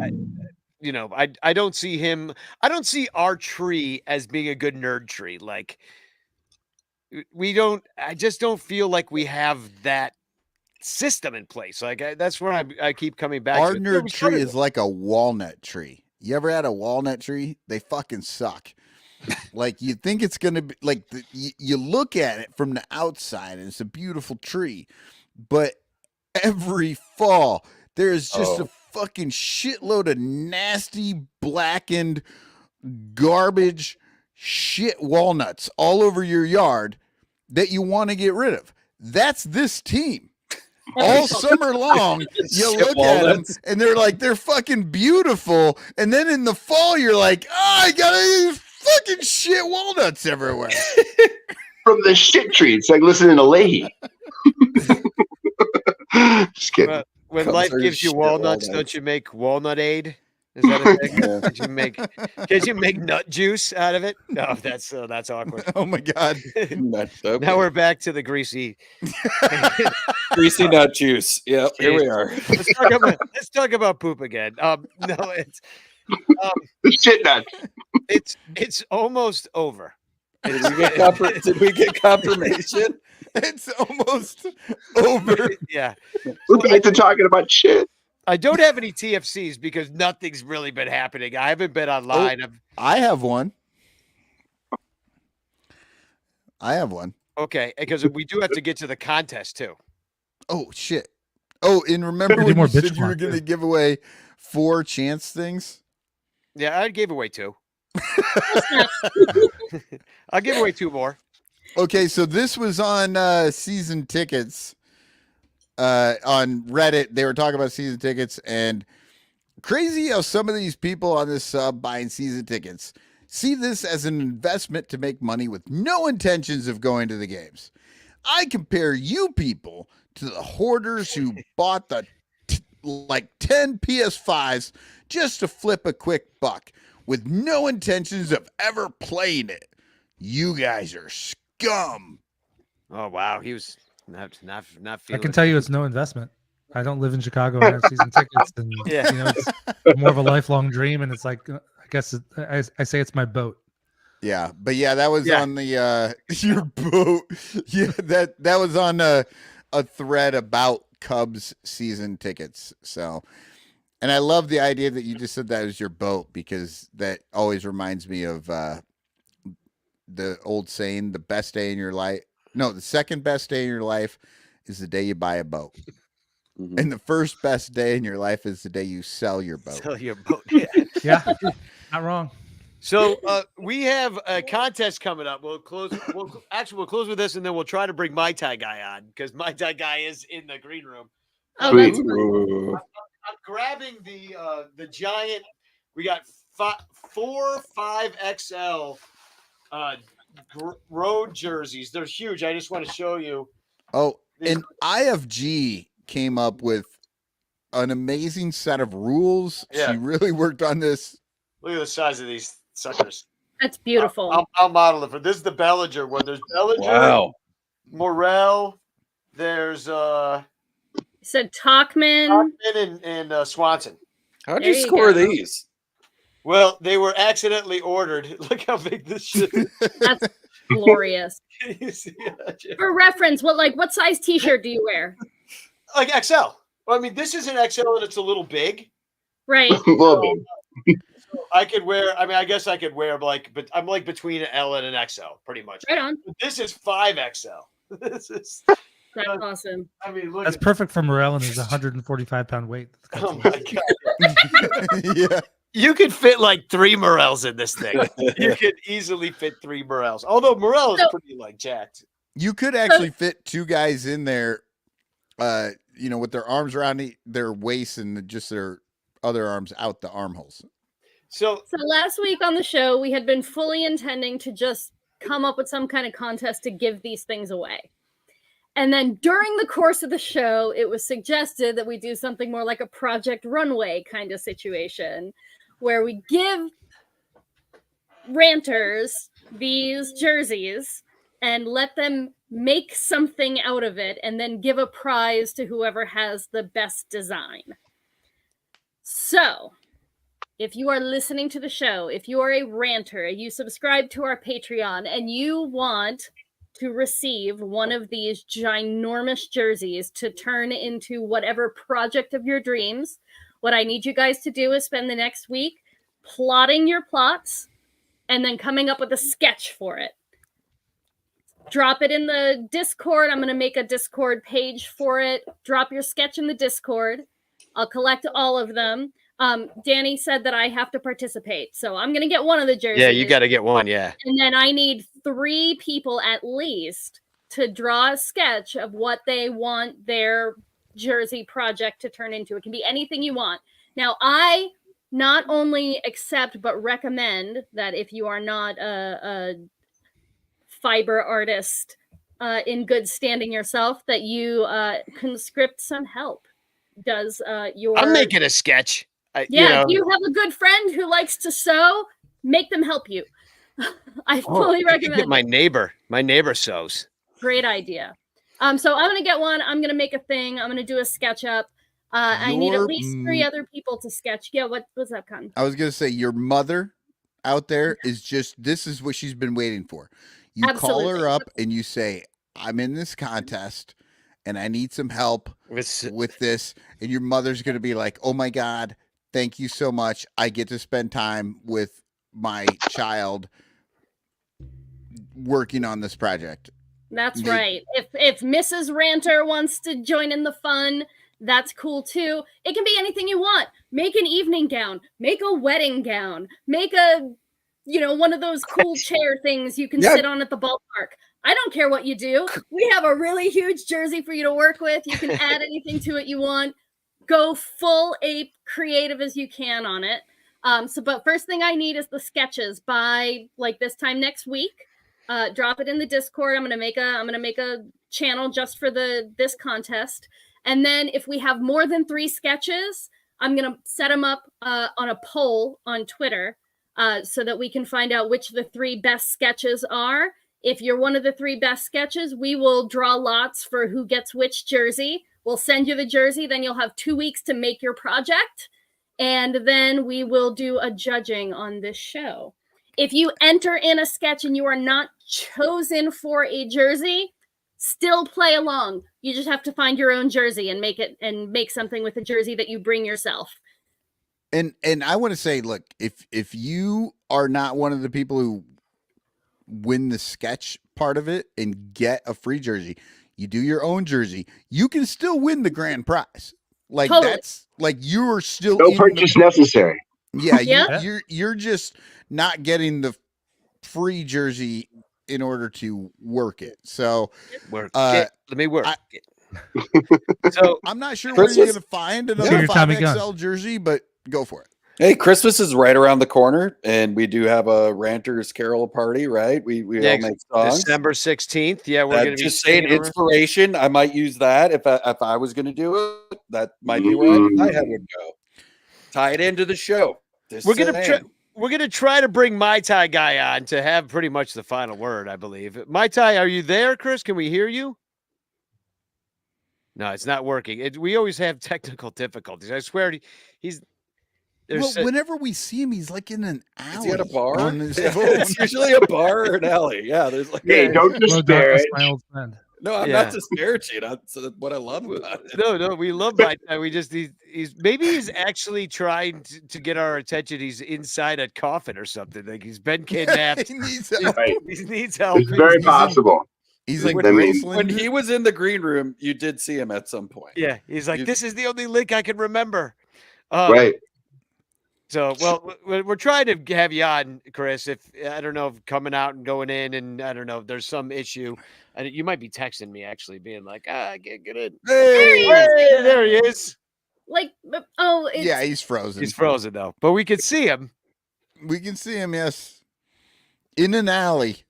you know, I don't see him. I don't see our tree as being a good nerd tree. Like we don't. I just don't feel like we have that system in place. Like that's where I keep coming back Our to. nerd tree is like a walnut tree. You ever had a walnut tree? They fucking suck. Like you think it's gonna be like you look at it from the outside and it's a beautiful tree, but every fall there's just a fucking shitload of nasty blackened garbage shit walnuts all over your yard that you want to get rid of. That's this team. All summer long, you look at them and they're fucking beautiful. And then in the fall, you're like, oh, I got fucking shit walnuts everywhere. From the shit tree. It's like listening to Leahy. Just kidding. When life gives you walnuts, don't you make walnut aid? Is that a thing? Did you make nut juice out of it? No, that's awkward. Oh my god! Now we're back to the greasy nut juice. Yep, here we are. Let's talk about poop again. No, it's shit nut. It's almost over. Did we get confirmation? It's almost over. Yeah, we're back to talking about shit. I don't have any TFCs because nothing's really been happening. I haven't been online. I have one. Okay, because we do have to get to the contest too. Oh shit! Oh, and remember when you said you were going to give away 4 chance things? Yeah, I gave away 2. I'll give away 2 more. Okay, so this was on season tickets. On Reddit, they were talking about season tickets, and crazy how some of these people on this sub buying season tickets see this as an investment to make money with no intentions of going to the games. I compare you people to the hoarders who bought the 10 PS5s just to flip a quick buck with no intentions of ever playing it. You guys are scum. Oh wow, he was not I feeling. can tell you it's no investment. I don't live in Chicago and have season tickets, and Yeah. you know, it's more of a lifelong dream. And it's like, I guess I say it's my boat. Yeah, but yeah, that was on the your boat. Yeah, that was on a thread about Cubs season tickets. So, and I love the idea that you just said that was your boat, because that always reminds me of the old saying: the best day in your life. No, the second best day in your life is the day you buy a boat. Mm-hmm. And the first best day in your life is the day you sell your boat. Sell your boat. Yeah. Yeah, not wrong. So we have a contest coming up. We'll close with this, and then we'll try to bring My Tai Guy on, because My Tai Guy is in the green room. Oh, that's fun. I'm grabbing the giant. We got 4 5XL road jerseys. They're huge. I just want to show you. Oh, and IFG came up with an amazing set of rules. Yeah. She really worked on this. Look at the size of these suckers. That's beautiful. I'll model it for this. Is the Bellinger one. There's Bellinger, Wow. Morel. There's You said Talkman. and Swanson. How'd There you you score go. these? Well, they were accidentally ordered. Look how big this shit is. That's glorious. You see that, Jim? For reference, what size T-shirt do you wear? Like XL. Well, I mean, this is an XL and it's a little big. Right. Well, I could wear. I mean, I guess I could wear but I'm like between an L and an XL, pretty much. Right on. This is 5XL. This is. That's awesome. I mean, look. That's at perfect for Morel and his 145-pound weight. Oh my god. Yeah. You could fit like 3 Morels in this thing. You could easily fit 3 Morels. Although Morel is pretty like jacked. You could actually fit 2 guys in there, with their arms around their waist and just their other arms out the armholes. So last week on the show, we had been fully intending to just come up with some kind of contest to give these things away. And then during the course of the show, it was suggested that we do something more like a Project Runway kind of situation, where we give ranters these jerseys and let them make something out of it and then give a prize to whoever has the best design. So if you are listening to the show, if you are a ranter, you subscribe to our Patreon, and you want to receive one of these ginormous jerseys to turn into whatever project of your dreams, what I need you guys to do is spend the next week plotting your plots and then coming up with a sketch for it. Drop it in the Discord. I'm going to make a Discord page for it. Drop your sketch in the Discord. I'll collect all of them. Danny said that I have to participate, so I'm going to get one of the jerseys. Yeah, you got to get one, yeah. And then I need 3 people at least to draw a sketch of what they want their jersey project to turn into. It can be anything you want. Now, I not only accept but recommend that if you are not a fiber artist in good standing yourself, that you conscript some help. Does your... I'm making a sketch. If you have a good friend who likes to sew, make them help you. I fully recommend get my neighbor. My neighbor sews. Great idea. So I'm gonna get one. I'm gonna make a thing. I'm gonna do a sketch up. I need at least 3 other people to sketch. Yeah, what's up, Cotton? I was gonna say your mother out there is just, this is what she's been waiting for. You call her up and you say, I'm in this contest and I need some help with this. And your mother's going to be like, oh my God, thank you so much. I get to spend time with my child working on this project. That's right. If Mrs. Ranter wants to join in the fun, that's cool too. It can be anything you want. Make an evening gown, make a wedding gown, make a, one of those cool chair things you can sit on at the ballpark. I don't care what you do. We have a really huge jersey for you to work with. You can add anything to it you want. Go full ape creative as you can on it. But first thing I need is the sketches by like this time next week. Drop it in the Discord. I'm gonna make a channel just for this contest. And then if we have more than 3 sketches, I'm gonna set them up on a poll on Twitter so that we can find out which the 3 best sketches are. If you're one of the 3 best sketches, we will draw lots for who gets which jersey. We'll send you the jersey. Then you'll have 2 weeks to make your project. And then we will do a judging on this show. If you enter in a sketch and you are not chosen for a jersey, still play along. You just have to find your own jersey and make something with a jersey that you bring yourself. And I want to say, look, if you are not one of the people who win the sketch part of it and get a free jersey, you do your own jersey, you can still win the grand prize. Like totally. That's like you're still no purchase necessary. Yeah, you're just not getting the free jersey in order to work it. So let me work. So I'm not sure where you're going to find another 5XL jersey, but go for it. Hey, Christmas is right around the corner, and we do have a Ranter's Carol party, right? We all make songs. December 16th. Yeah, we're going to just saying inspiration. I might use that if I was going to do it. That might be where my head would go. Tie it into the show. We're gonna try to bring Mai Tai guy on to have pretty much the final word, I believe. Mai Tai, are you there, Chris? Can we hear you? No, it's not working. We always have technical difficulties. I swear, whenever we see him, he's like in an alley. Is he at a bar? It's usually a bar or an alley. Yeah, there's like. Hey, don't disparage. No, I'm not disparaging. That's what I love about it. No, we love Mai Tai. We just he's actually trying to get our attention. He's inside a coffin or something. Like he's been kidnapped. He needs help. He needs help. It's very possible. He's like when he was in the green room, you did see him at some point. Yeah, he's like, this is the only link I can remember. Right. So, well, we're trying to have you on, Chris. If I don't know if coming out and going in, and I don't know if there's some issue, and you might be texting me actually, being like, I can't get in. Hey, there he is. Like, yeah, he's frozen. He's frozen though, but we can see him. We can see him, yes, in an alley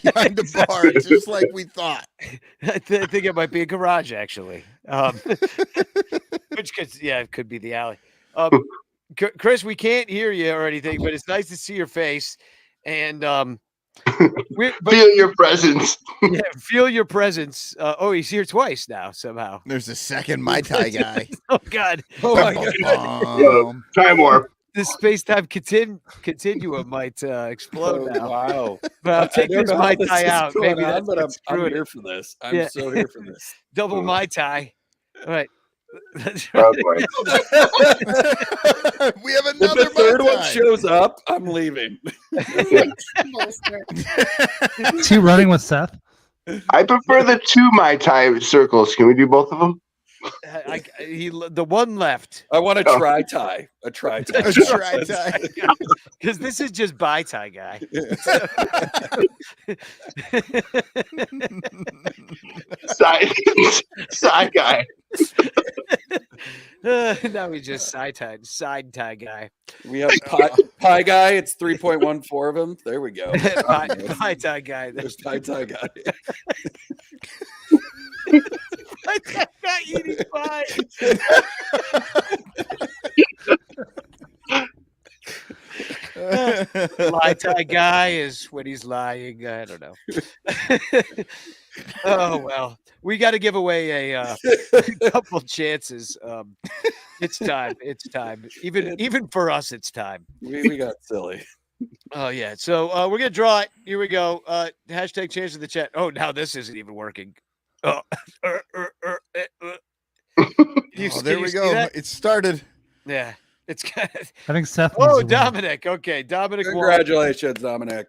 behind the bar, just like we thought. I think it might be a garage actually, which could be the alley. Chris, we can't hear you or anything, but it's nice to see your face and feel your presence. Yeah, feel your presence. He's here twice now somehow. There's a second Mai Tai guy. Oh God! Oh my God! Time warp. the space-time continuum might explode now. Wow. But I'll take I don't this know Mai how this Tai is out. going Maybe on, that's but what's I'm screwing here it. for this. I'm so here for this. Double Mai Tai. All right. That's Oh, right. boy. We have If another the third Mai one Tai. shows up, I'm leaving. Is he running with Seth? I prefer the 2 Mai Tai circles. Can we do both of them? The one left. I want a Oh. tri-tie. A tri-tie. A tri-tie. Because this is just Bai Tai guy. Side guy. Now we just side tie guy. We have pie guy. It's 3.14 of him. There we go. Pie tie guy. There's pie tie guy. Pie tie guy eating pie. Lie tie guy is when he's lying. I don't know. Oh well, we got to give away a couple chances. It's time. It's time. Even for us, it's time. We got silly. Oh yeah. So we're gonna draw it. Here we go. Hashtag change in the chat. Oh, now this isn't even working. Oh, There we go. It started. Yeah. It's kind of. I think Seth. Oh, needs to win. Dominic. Okay, Dominic. won. Congratulations, Dominic.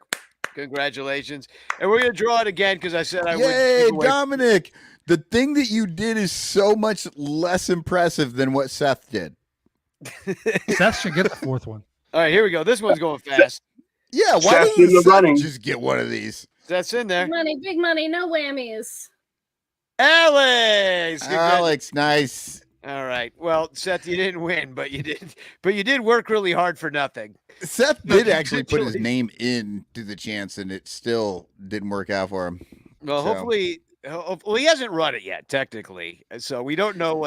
Congratulations. And we're gonna draw it again because I said I would. Yay, give away- Dominic! The thing that you did is so much less impressive than what Seth did. Seth should get the fourth one. All right, here we go. This one's going fast. Yeah, why Seth's in the doesn't Seth running. just get one of these? That's in there. Big money, no whammies. Alex. Alex, nice. All right. Well, Seth, you didn't win, but you did work really hard for nothing. Seth did actually put his name in to the chance, and it still didn't work out for him. Well, So- hopefully, he hasn't run it yet, technically, so we don't know To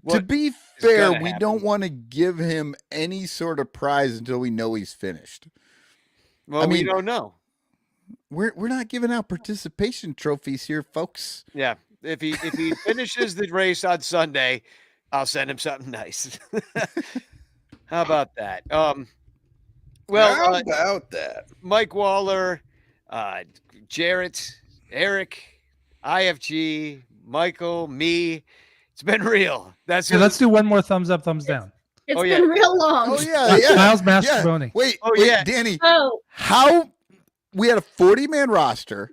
what be is fair, gonna we happen. don't want to give him any sort of prize until we know he's finished. Well, I we mean- don't know. We're not giving out participation trophies here, folks. Yeah, if he finishes the race on Sunday, I'll send him something nice. How about that? Well, How about that? Mike Waller, Jarrett, Eric, IFG, Michael, me. It's been real. That's Okay, let's do one more thumbs up, thumbs down. It's Oh, yeah. been real long. Oh yeah, Miles yeah. Mastrobuoni. Wait, Oh, wait, yeah. Danny. Oh, How we had a 40-man roster.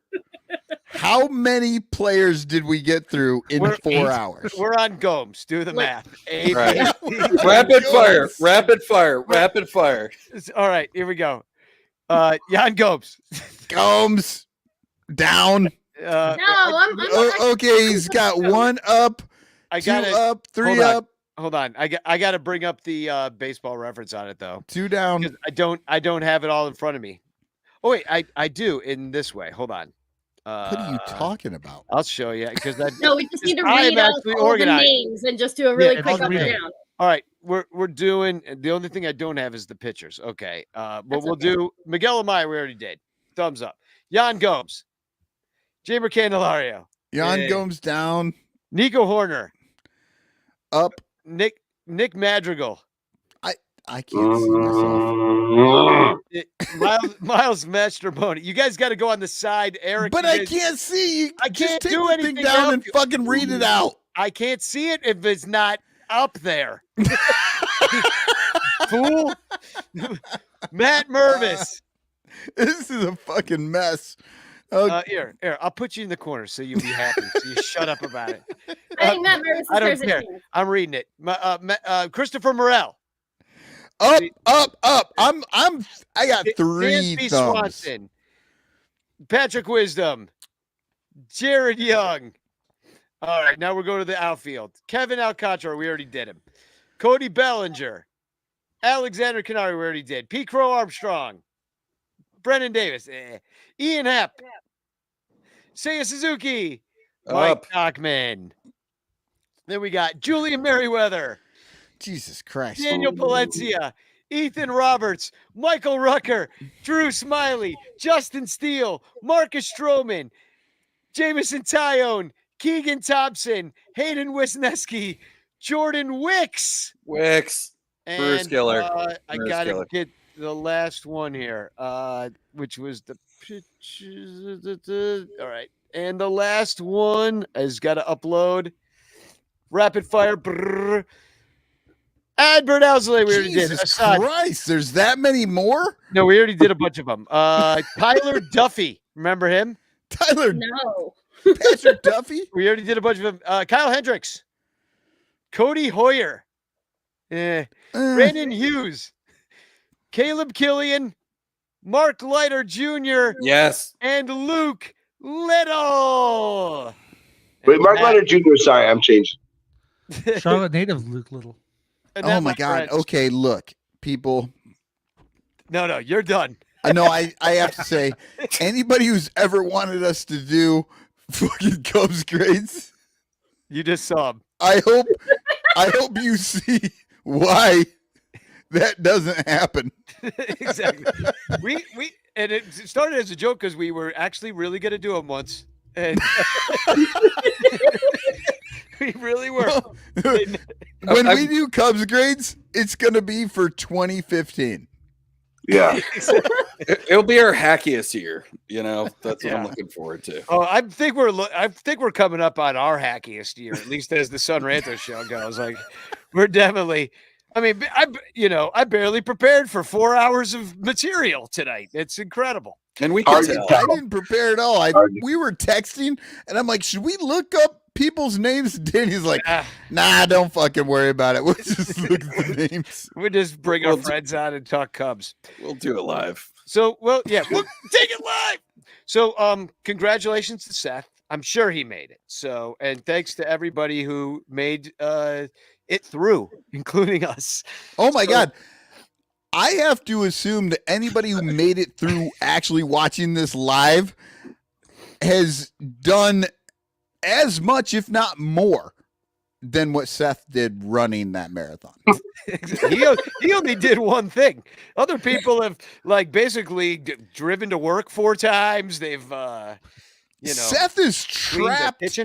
How many players did we get through in We're 4 hours? We're on Gomes. Do the math. A, Right. B, C. Rapid fire. Rapid fire. Rapid fire. All right, here we go. Jan Gomes. Gomes down. no, I'm Okay, he's got one up, I two got it. up, three Hold on. up, Hold on. I got to bring up the baseball reference on it though. two down. 'Cause I don't have it all in front of me. Oh wait, I do in this way. Hold on. What are you talking about? I'll show you because I No, we just need to I am read off actually all the organized. names and just do a really Yeah, quick just up and read it. down. All right, we're doing the only thing I don't have is the pictures. Okay. But That's we'll okay. do Miguel Amaya, we already did. Thumbs up. Jan Gomes. Jamer Candelario. Jan Hey. Gomes down, Nico Horner. up. Nick Madrigal. I can't see myself. Miles Mastrobuoni. You guys got to go on the side, Eric. But you I guys- can't see. You I just can't take do the thing anything down else. and fucking read it out. I can't see it if it's not up there. Fool. Matt Mervis. This is a fucking mess. Oh, Here, I'll put you in the corner so you'll be happy. So you shut up about it. I think Matt Mervis I don't deserves a care. chance. I'm reading it. Christopher Morel. up. I got three Dansby thumbs. Swanson. Patrick Wisdom. Jared Young. All right, now we're going to the outfield. Kevin Alcantara, we already did him. Cody Bellinger. Alexander Canary, we already did. P. Crow Armstrong. Brennan Davis. Ian Happ. Seiya Suzuki. Mike Up. Stockman. Then we got Julian Merriweather. Jesus Christ. Daniel Palencia, Ethan Roberts, Michael Rucker, Drew Smiley, Justin Steele, Marcus Stroman, Jamison Tyone, Keegan Thompson, Hayden Wisniewski, Jordan Wicks. Wicks. Bruce Killer. I Bruce gotta Killer. get the last one here, which was the pictures. All right, and the last one has got to upload. Rapid fire. Brrr. Adbert Owsley, we already did. Jesus Assad. Christ, there's that many more? No, we already did a bunch of them. Tyler Duffy, remember him? Tyler No. Patrick Duffy? We already did a bunch of them. Kyle Hendricks, Cody Hoyer, Brandon Hughes, Caleb Killian, Mark Leiter Jr. Yes. And Luke Little. Wait, Mark Leiter Jr. Sorry, I'm changed. Charlotte native Luke Little. Oh my God. Okay, look, people. No, you're done. I know. I have to say, anybody who's ever wanted us to do fucking Cubs grades, you just saw him. I hope you see why that doesn't happen. Exactly. We and it started as a joke because we were actually really going to do them once, and we really were. When we do Cubs grades, it's going to be for 2015. Yeah. It'll be our hackiest year. You know, that's what I'm looking forward to. Oh, I think we're coming up on our hackiest year, at least as the Sun Ranto show goes. Like, we're definitely. I mean, I barely prepared for 4 hours of material tonight. It's incredible. And we I didn't prepare at all. We were texting, and I'm like, should we look up people's names? Danny's like, nah, don't fucking worry about it. We'll just look at the names. We just bring our friends on and talk Cubs. We'll do it live. So, we'll take it live. So, congratulations to Seth. I'm sure he made it. So, and thanks to everybody who made it through, including us. Oh my God. I have to assume that anybody who made it through actually watching this live has done as much, if not more, than what Seth did running that marathon. He only did one thing. Other people have basically driven to work 4 times. They've, Seth is trapped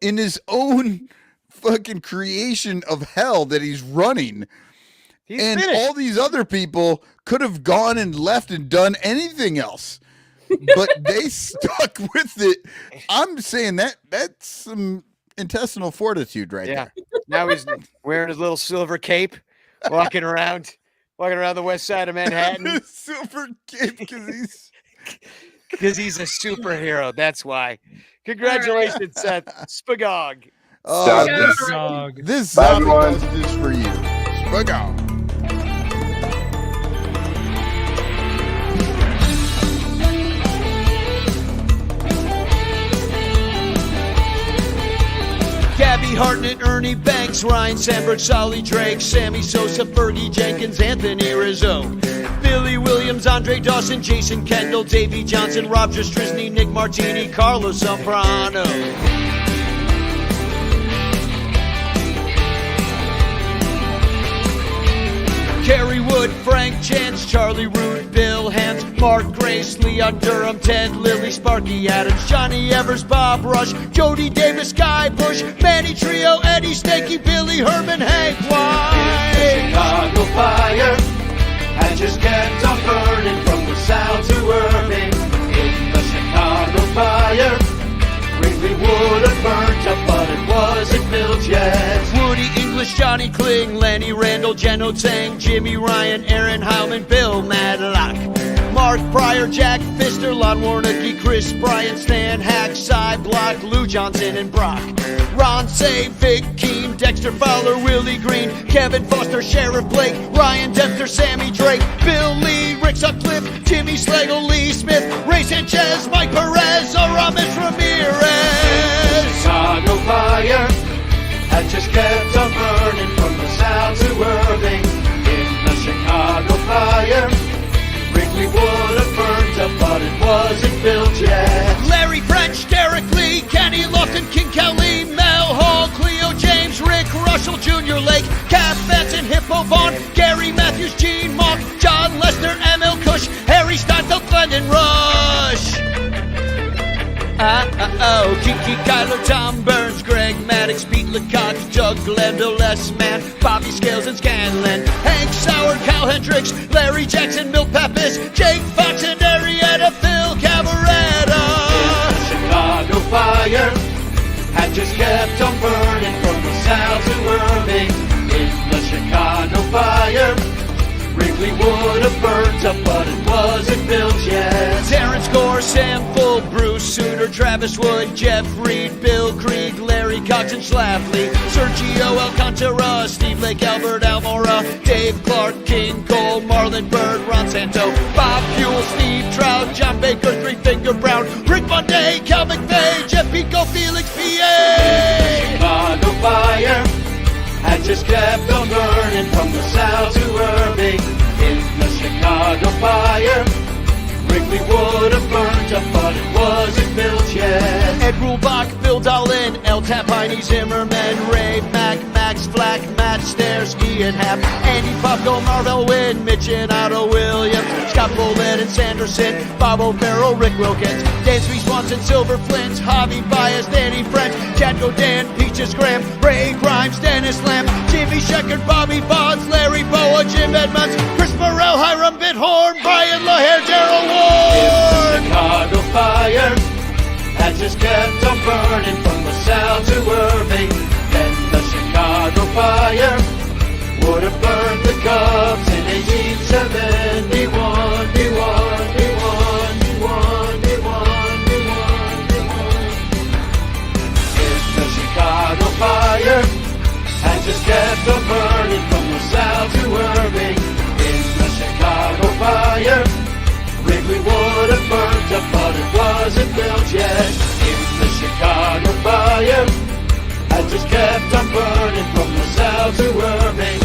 in his own fucking creation of hell that he's running. And finished. All these other people could have gone and left and done anything else, but they stuck with it. I'm saying that's some intestinal fortitude right there. Now he's wearing his little silver cape, walking around the west side of Manhattan. Silver cape because he's a superhero. That's why. Congratulations, Seth Spagog. This zombie bust is for you. Spagog. Gabby Hartnett, Ernie Banks, Ryan Sandberg, Solly Drake, Sammy Sosa, Fergie Jenkins, Anthony Rizzo, Billy Williams, Andre Dawson, Jason Kendall, Davey Johnson, Rob Justrisny, Nick Martini, Carlos Zambrano. Kerry Wood, Frank Chance, Charlie Root, Bill Hans, Mark Grace, Leon Durham, Ted Lilly, Sparky Adams, Johnny Evers, Bob Rush, Jody Davis, Guy Bush, Manny Trio, Eddie Snakey, Billy Herman, Hank White. The Chicago fire had just kept on burning from the south to Irving. In the Chicago fire, Wrigley would have burnt up, but it wasn't built yet. Woody English, Johnny Kling, Lenny Randall, Jen O'Tang, Jimmy Ryan, Aaron Heilman, Bill Madlock, Mark Pryor, Jack Pfister, Lon Warnicki, Chris Bryant, Stan Hack, Cy Block, Lou Johnson, and Brock. Ron Say, Vic Keane, Dexter Fowler, Willie Green, Kevin Foster, Sheriff Blake, Ryan Dempster, Sammy Drake, Bill Lee, Rick Sutcliffe, Jimmy Slagle, Lee Smith, Ray Sanchez, Mike Perez, Aramis Ramirez. Chicago fire had just kept on burning from the south to Irving. In the Chicago fire, Wrigley would have burnt up, but it wasn't built yet. Larry French, Derek Lee, Kenny Lofton, King Kelly, Mel Hall, Cleo James, Rick Russell, Junior Lake, Cap Benson, Hippo Vaughn, Gary Matthews, Gene Mock, John Lester, ML Cush, Harry Steinfeld, Glendon Rush. Kiki Kyler, Tom Burns, Greg Greg Maddox, Pete Lecoq, Doug Glenn, Bill Lessman, Bobby Scales and Scanlon, Hank Sauer, Kyle Hendricks, Larry Jackson, Milt Pappas, Jake Fox and Arietta, Phil Cavaretta. The Chicago fire had just kept on burning from LaSalle to Irving. In the Chicago fire, Wrigley would have burnt up, but it wasn't built yet. Terrence Gore, Sam Full, Bruce Suter, Travis Wood, Jeff Reed, Bill Krieg, Larry Cox and Schlafly, Sergio Alcantara, Steve Lake, Albert Almora, Dave Clark, King Cole, Marlon Bird, Ron Santo, Bob Buell, Steve Trout, John Baker, Three Finger Brown, Rick Monday, Cal McVeigh, Jeff Pico, Felix P.A. Chicago fire had just kept on burning from LaSalle to Irving. In the Chicago fire, Wrigley would have burnt up, but it wasn't built yet. Ed Rulebach, Bill Dolan, El Tapine, Zimmerman, Ray Mack, Max Flack, Matt Stairs, Ian Happ, Andy Popko, Marvell Wynn, Mitch and Otto Williams, Scott Bullitt and Sanderson, Bob O'Farrell, Rick Wilkins, Dan Swanson, Silver Flint, Javi Baez, Danny French, Chad Godin, Peaches Graham, Ray Grimes, Dennis Lamb, Jimmy Sheckard, Bobby Bonds, Larry Boa, Jim Edmonds, Chris Morrell, Hiram Bithorn, Brian Lahair, Daryl Ward. Chicago fire had just kept on burning from LaSalle to Irving. Then the Chicago fire would have burned the Cubs in 1871. The Chicago fire had just kept on burning from LaSalle to Irving. In the Chicago fire, Wrigley would have burnt up, but it wasn't built yet. In the Chicago fire had just kept on burning from LaSalle to Irving.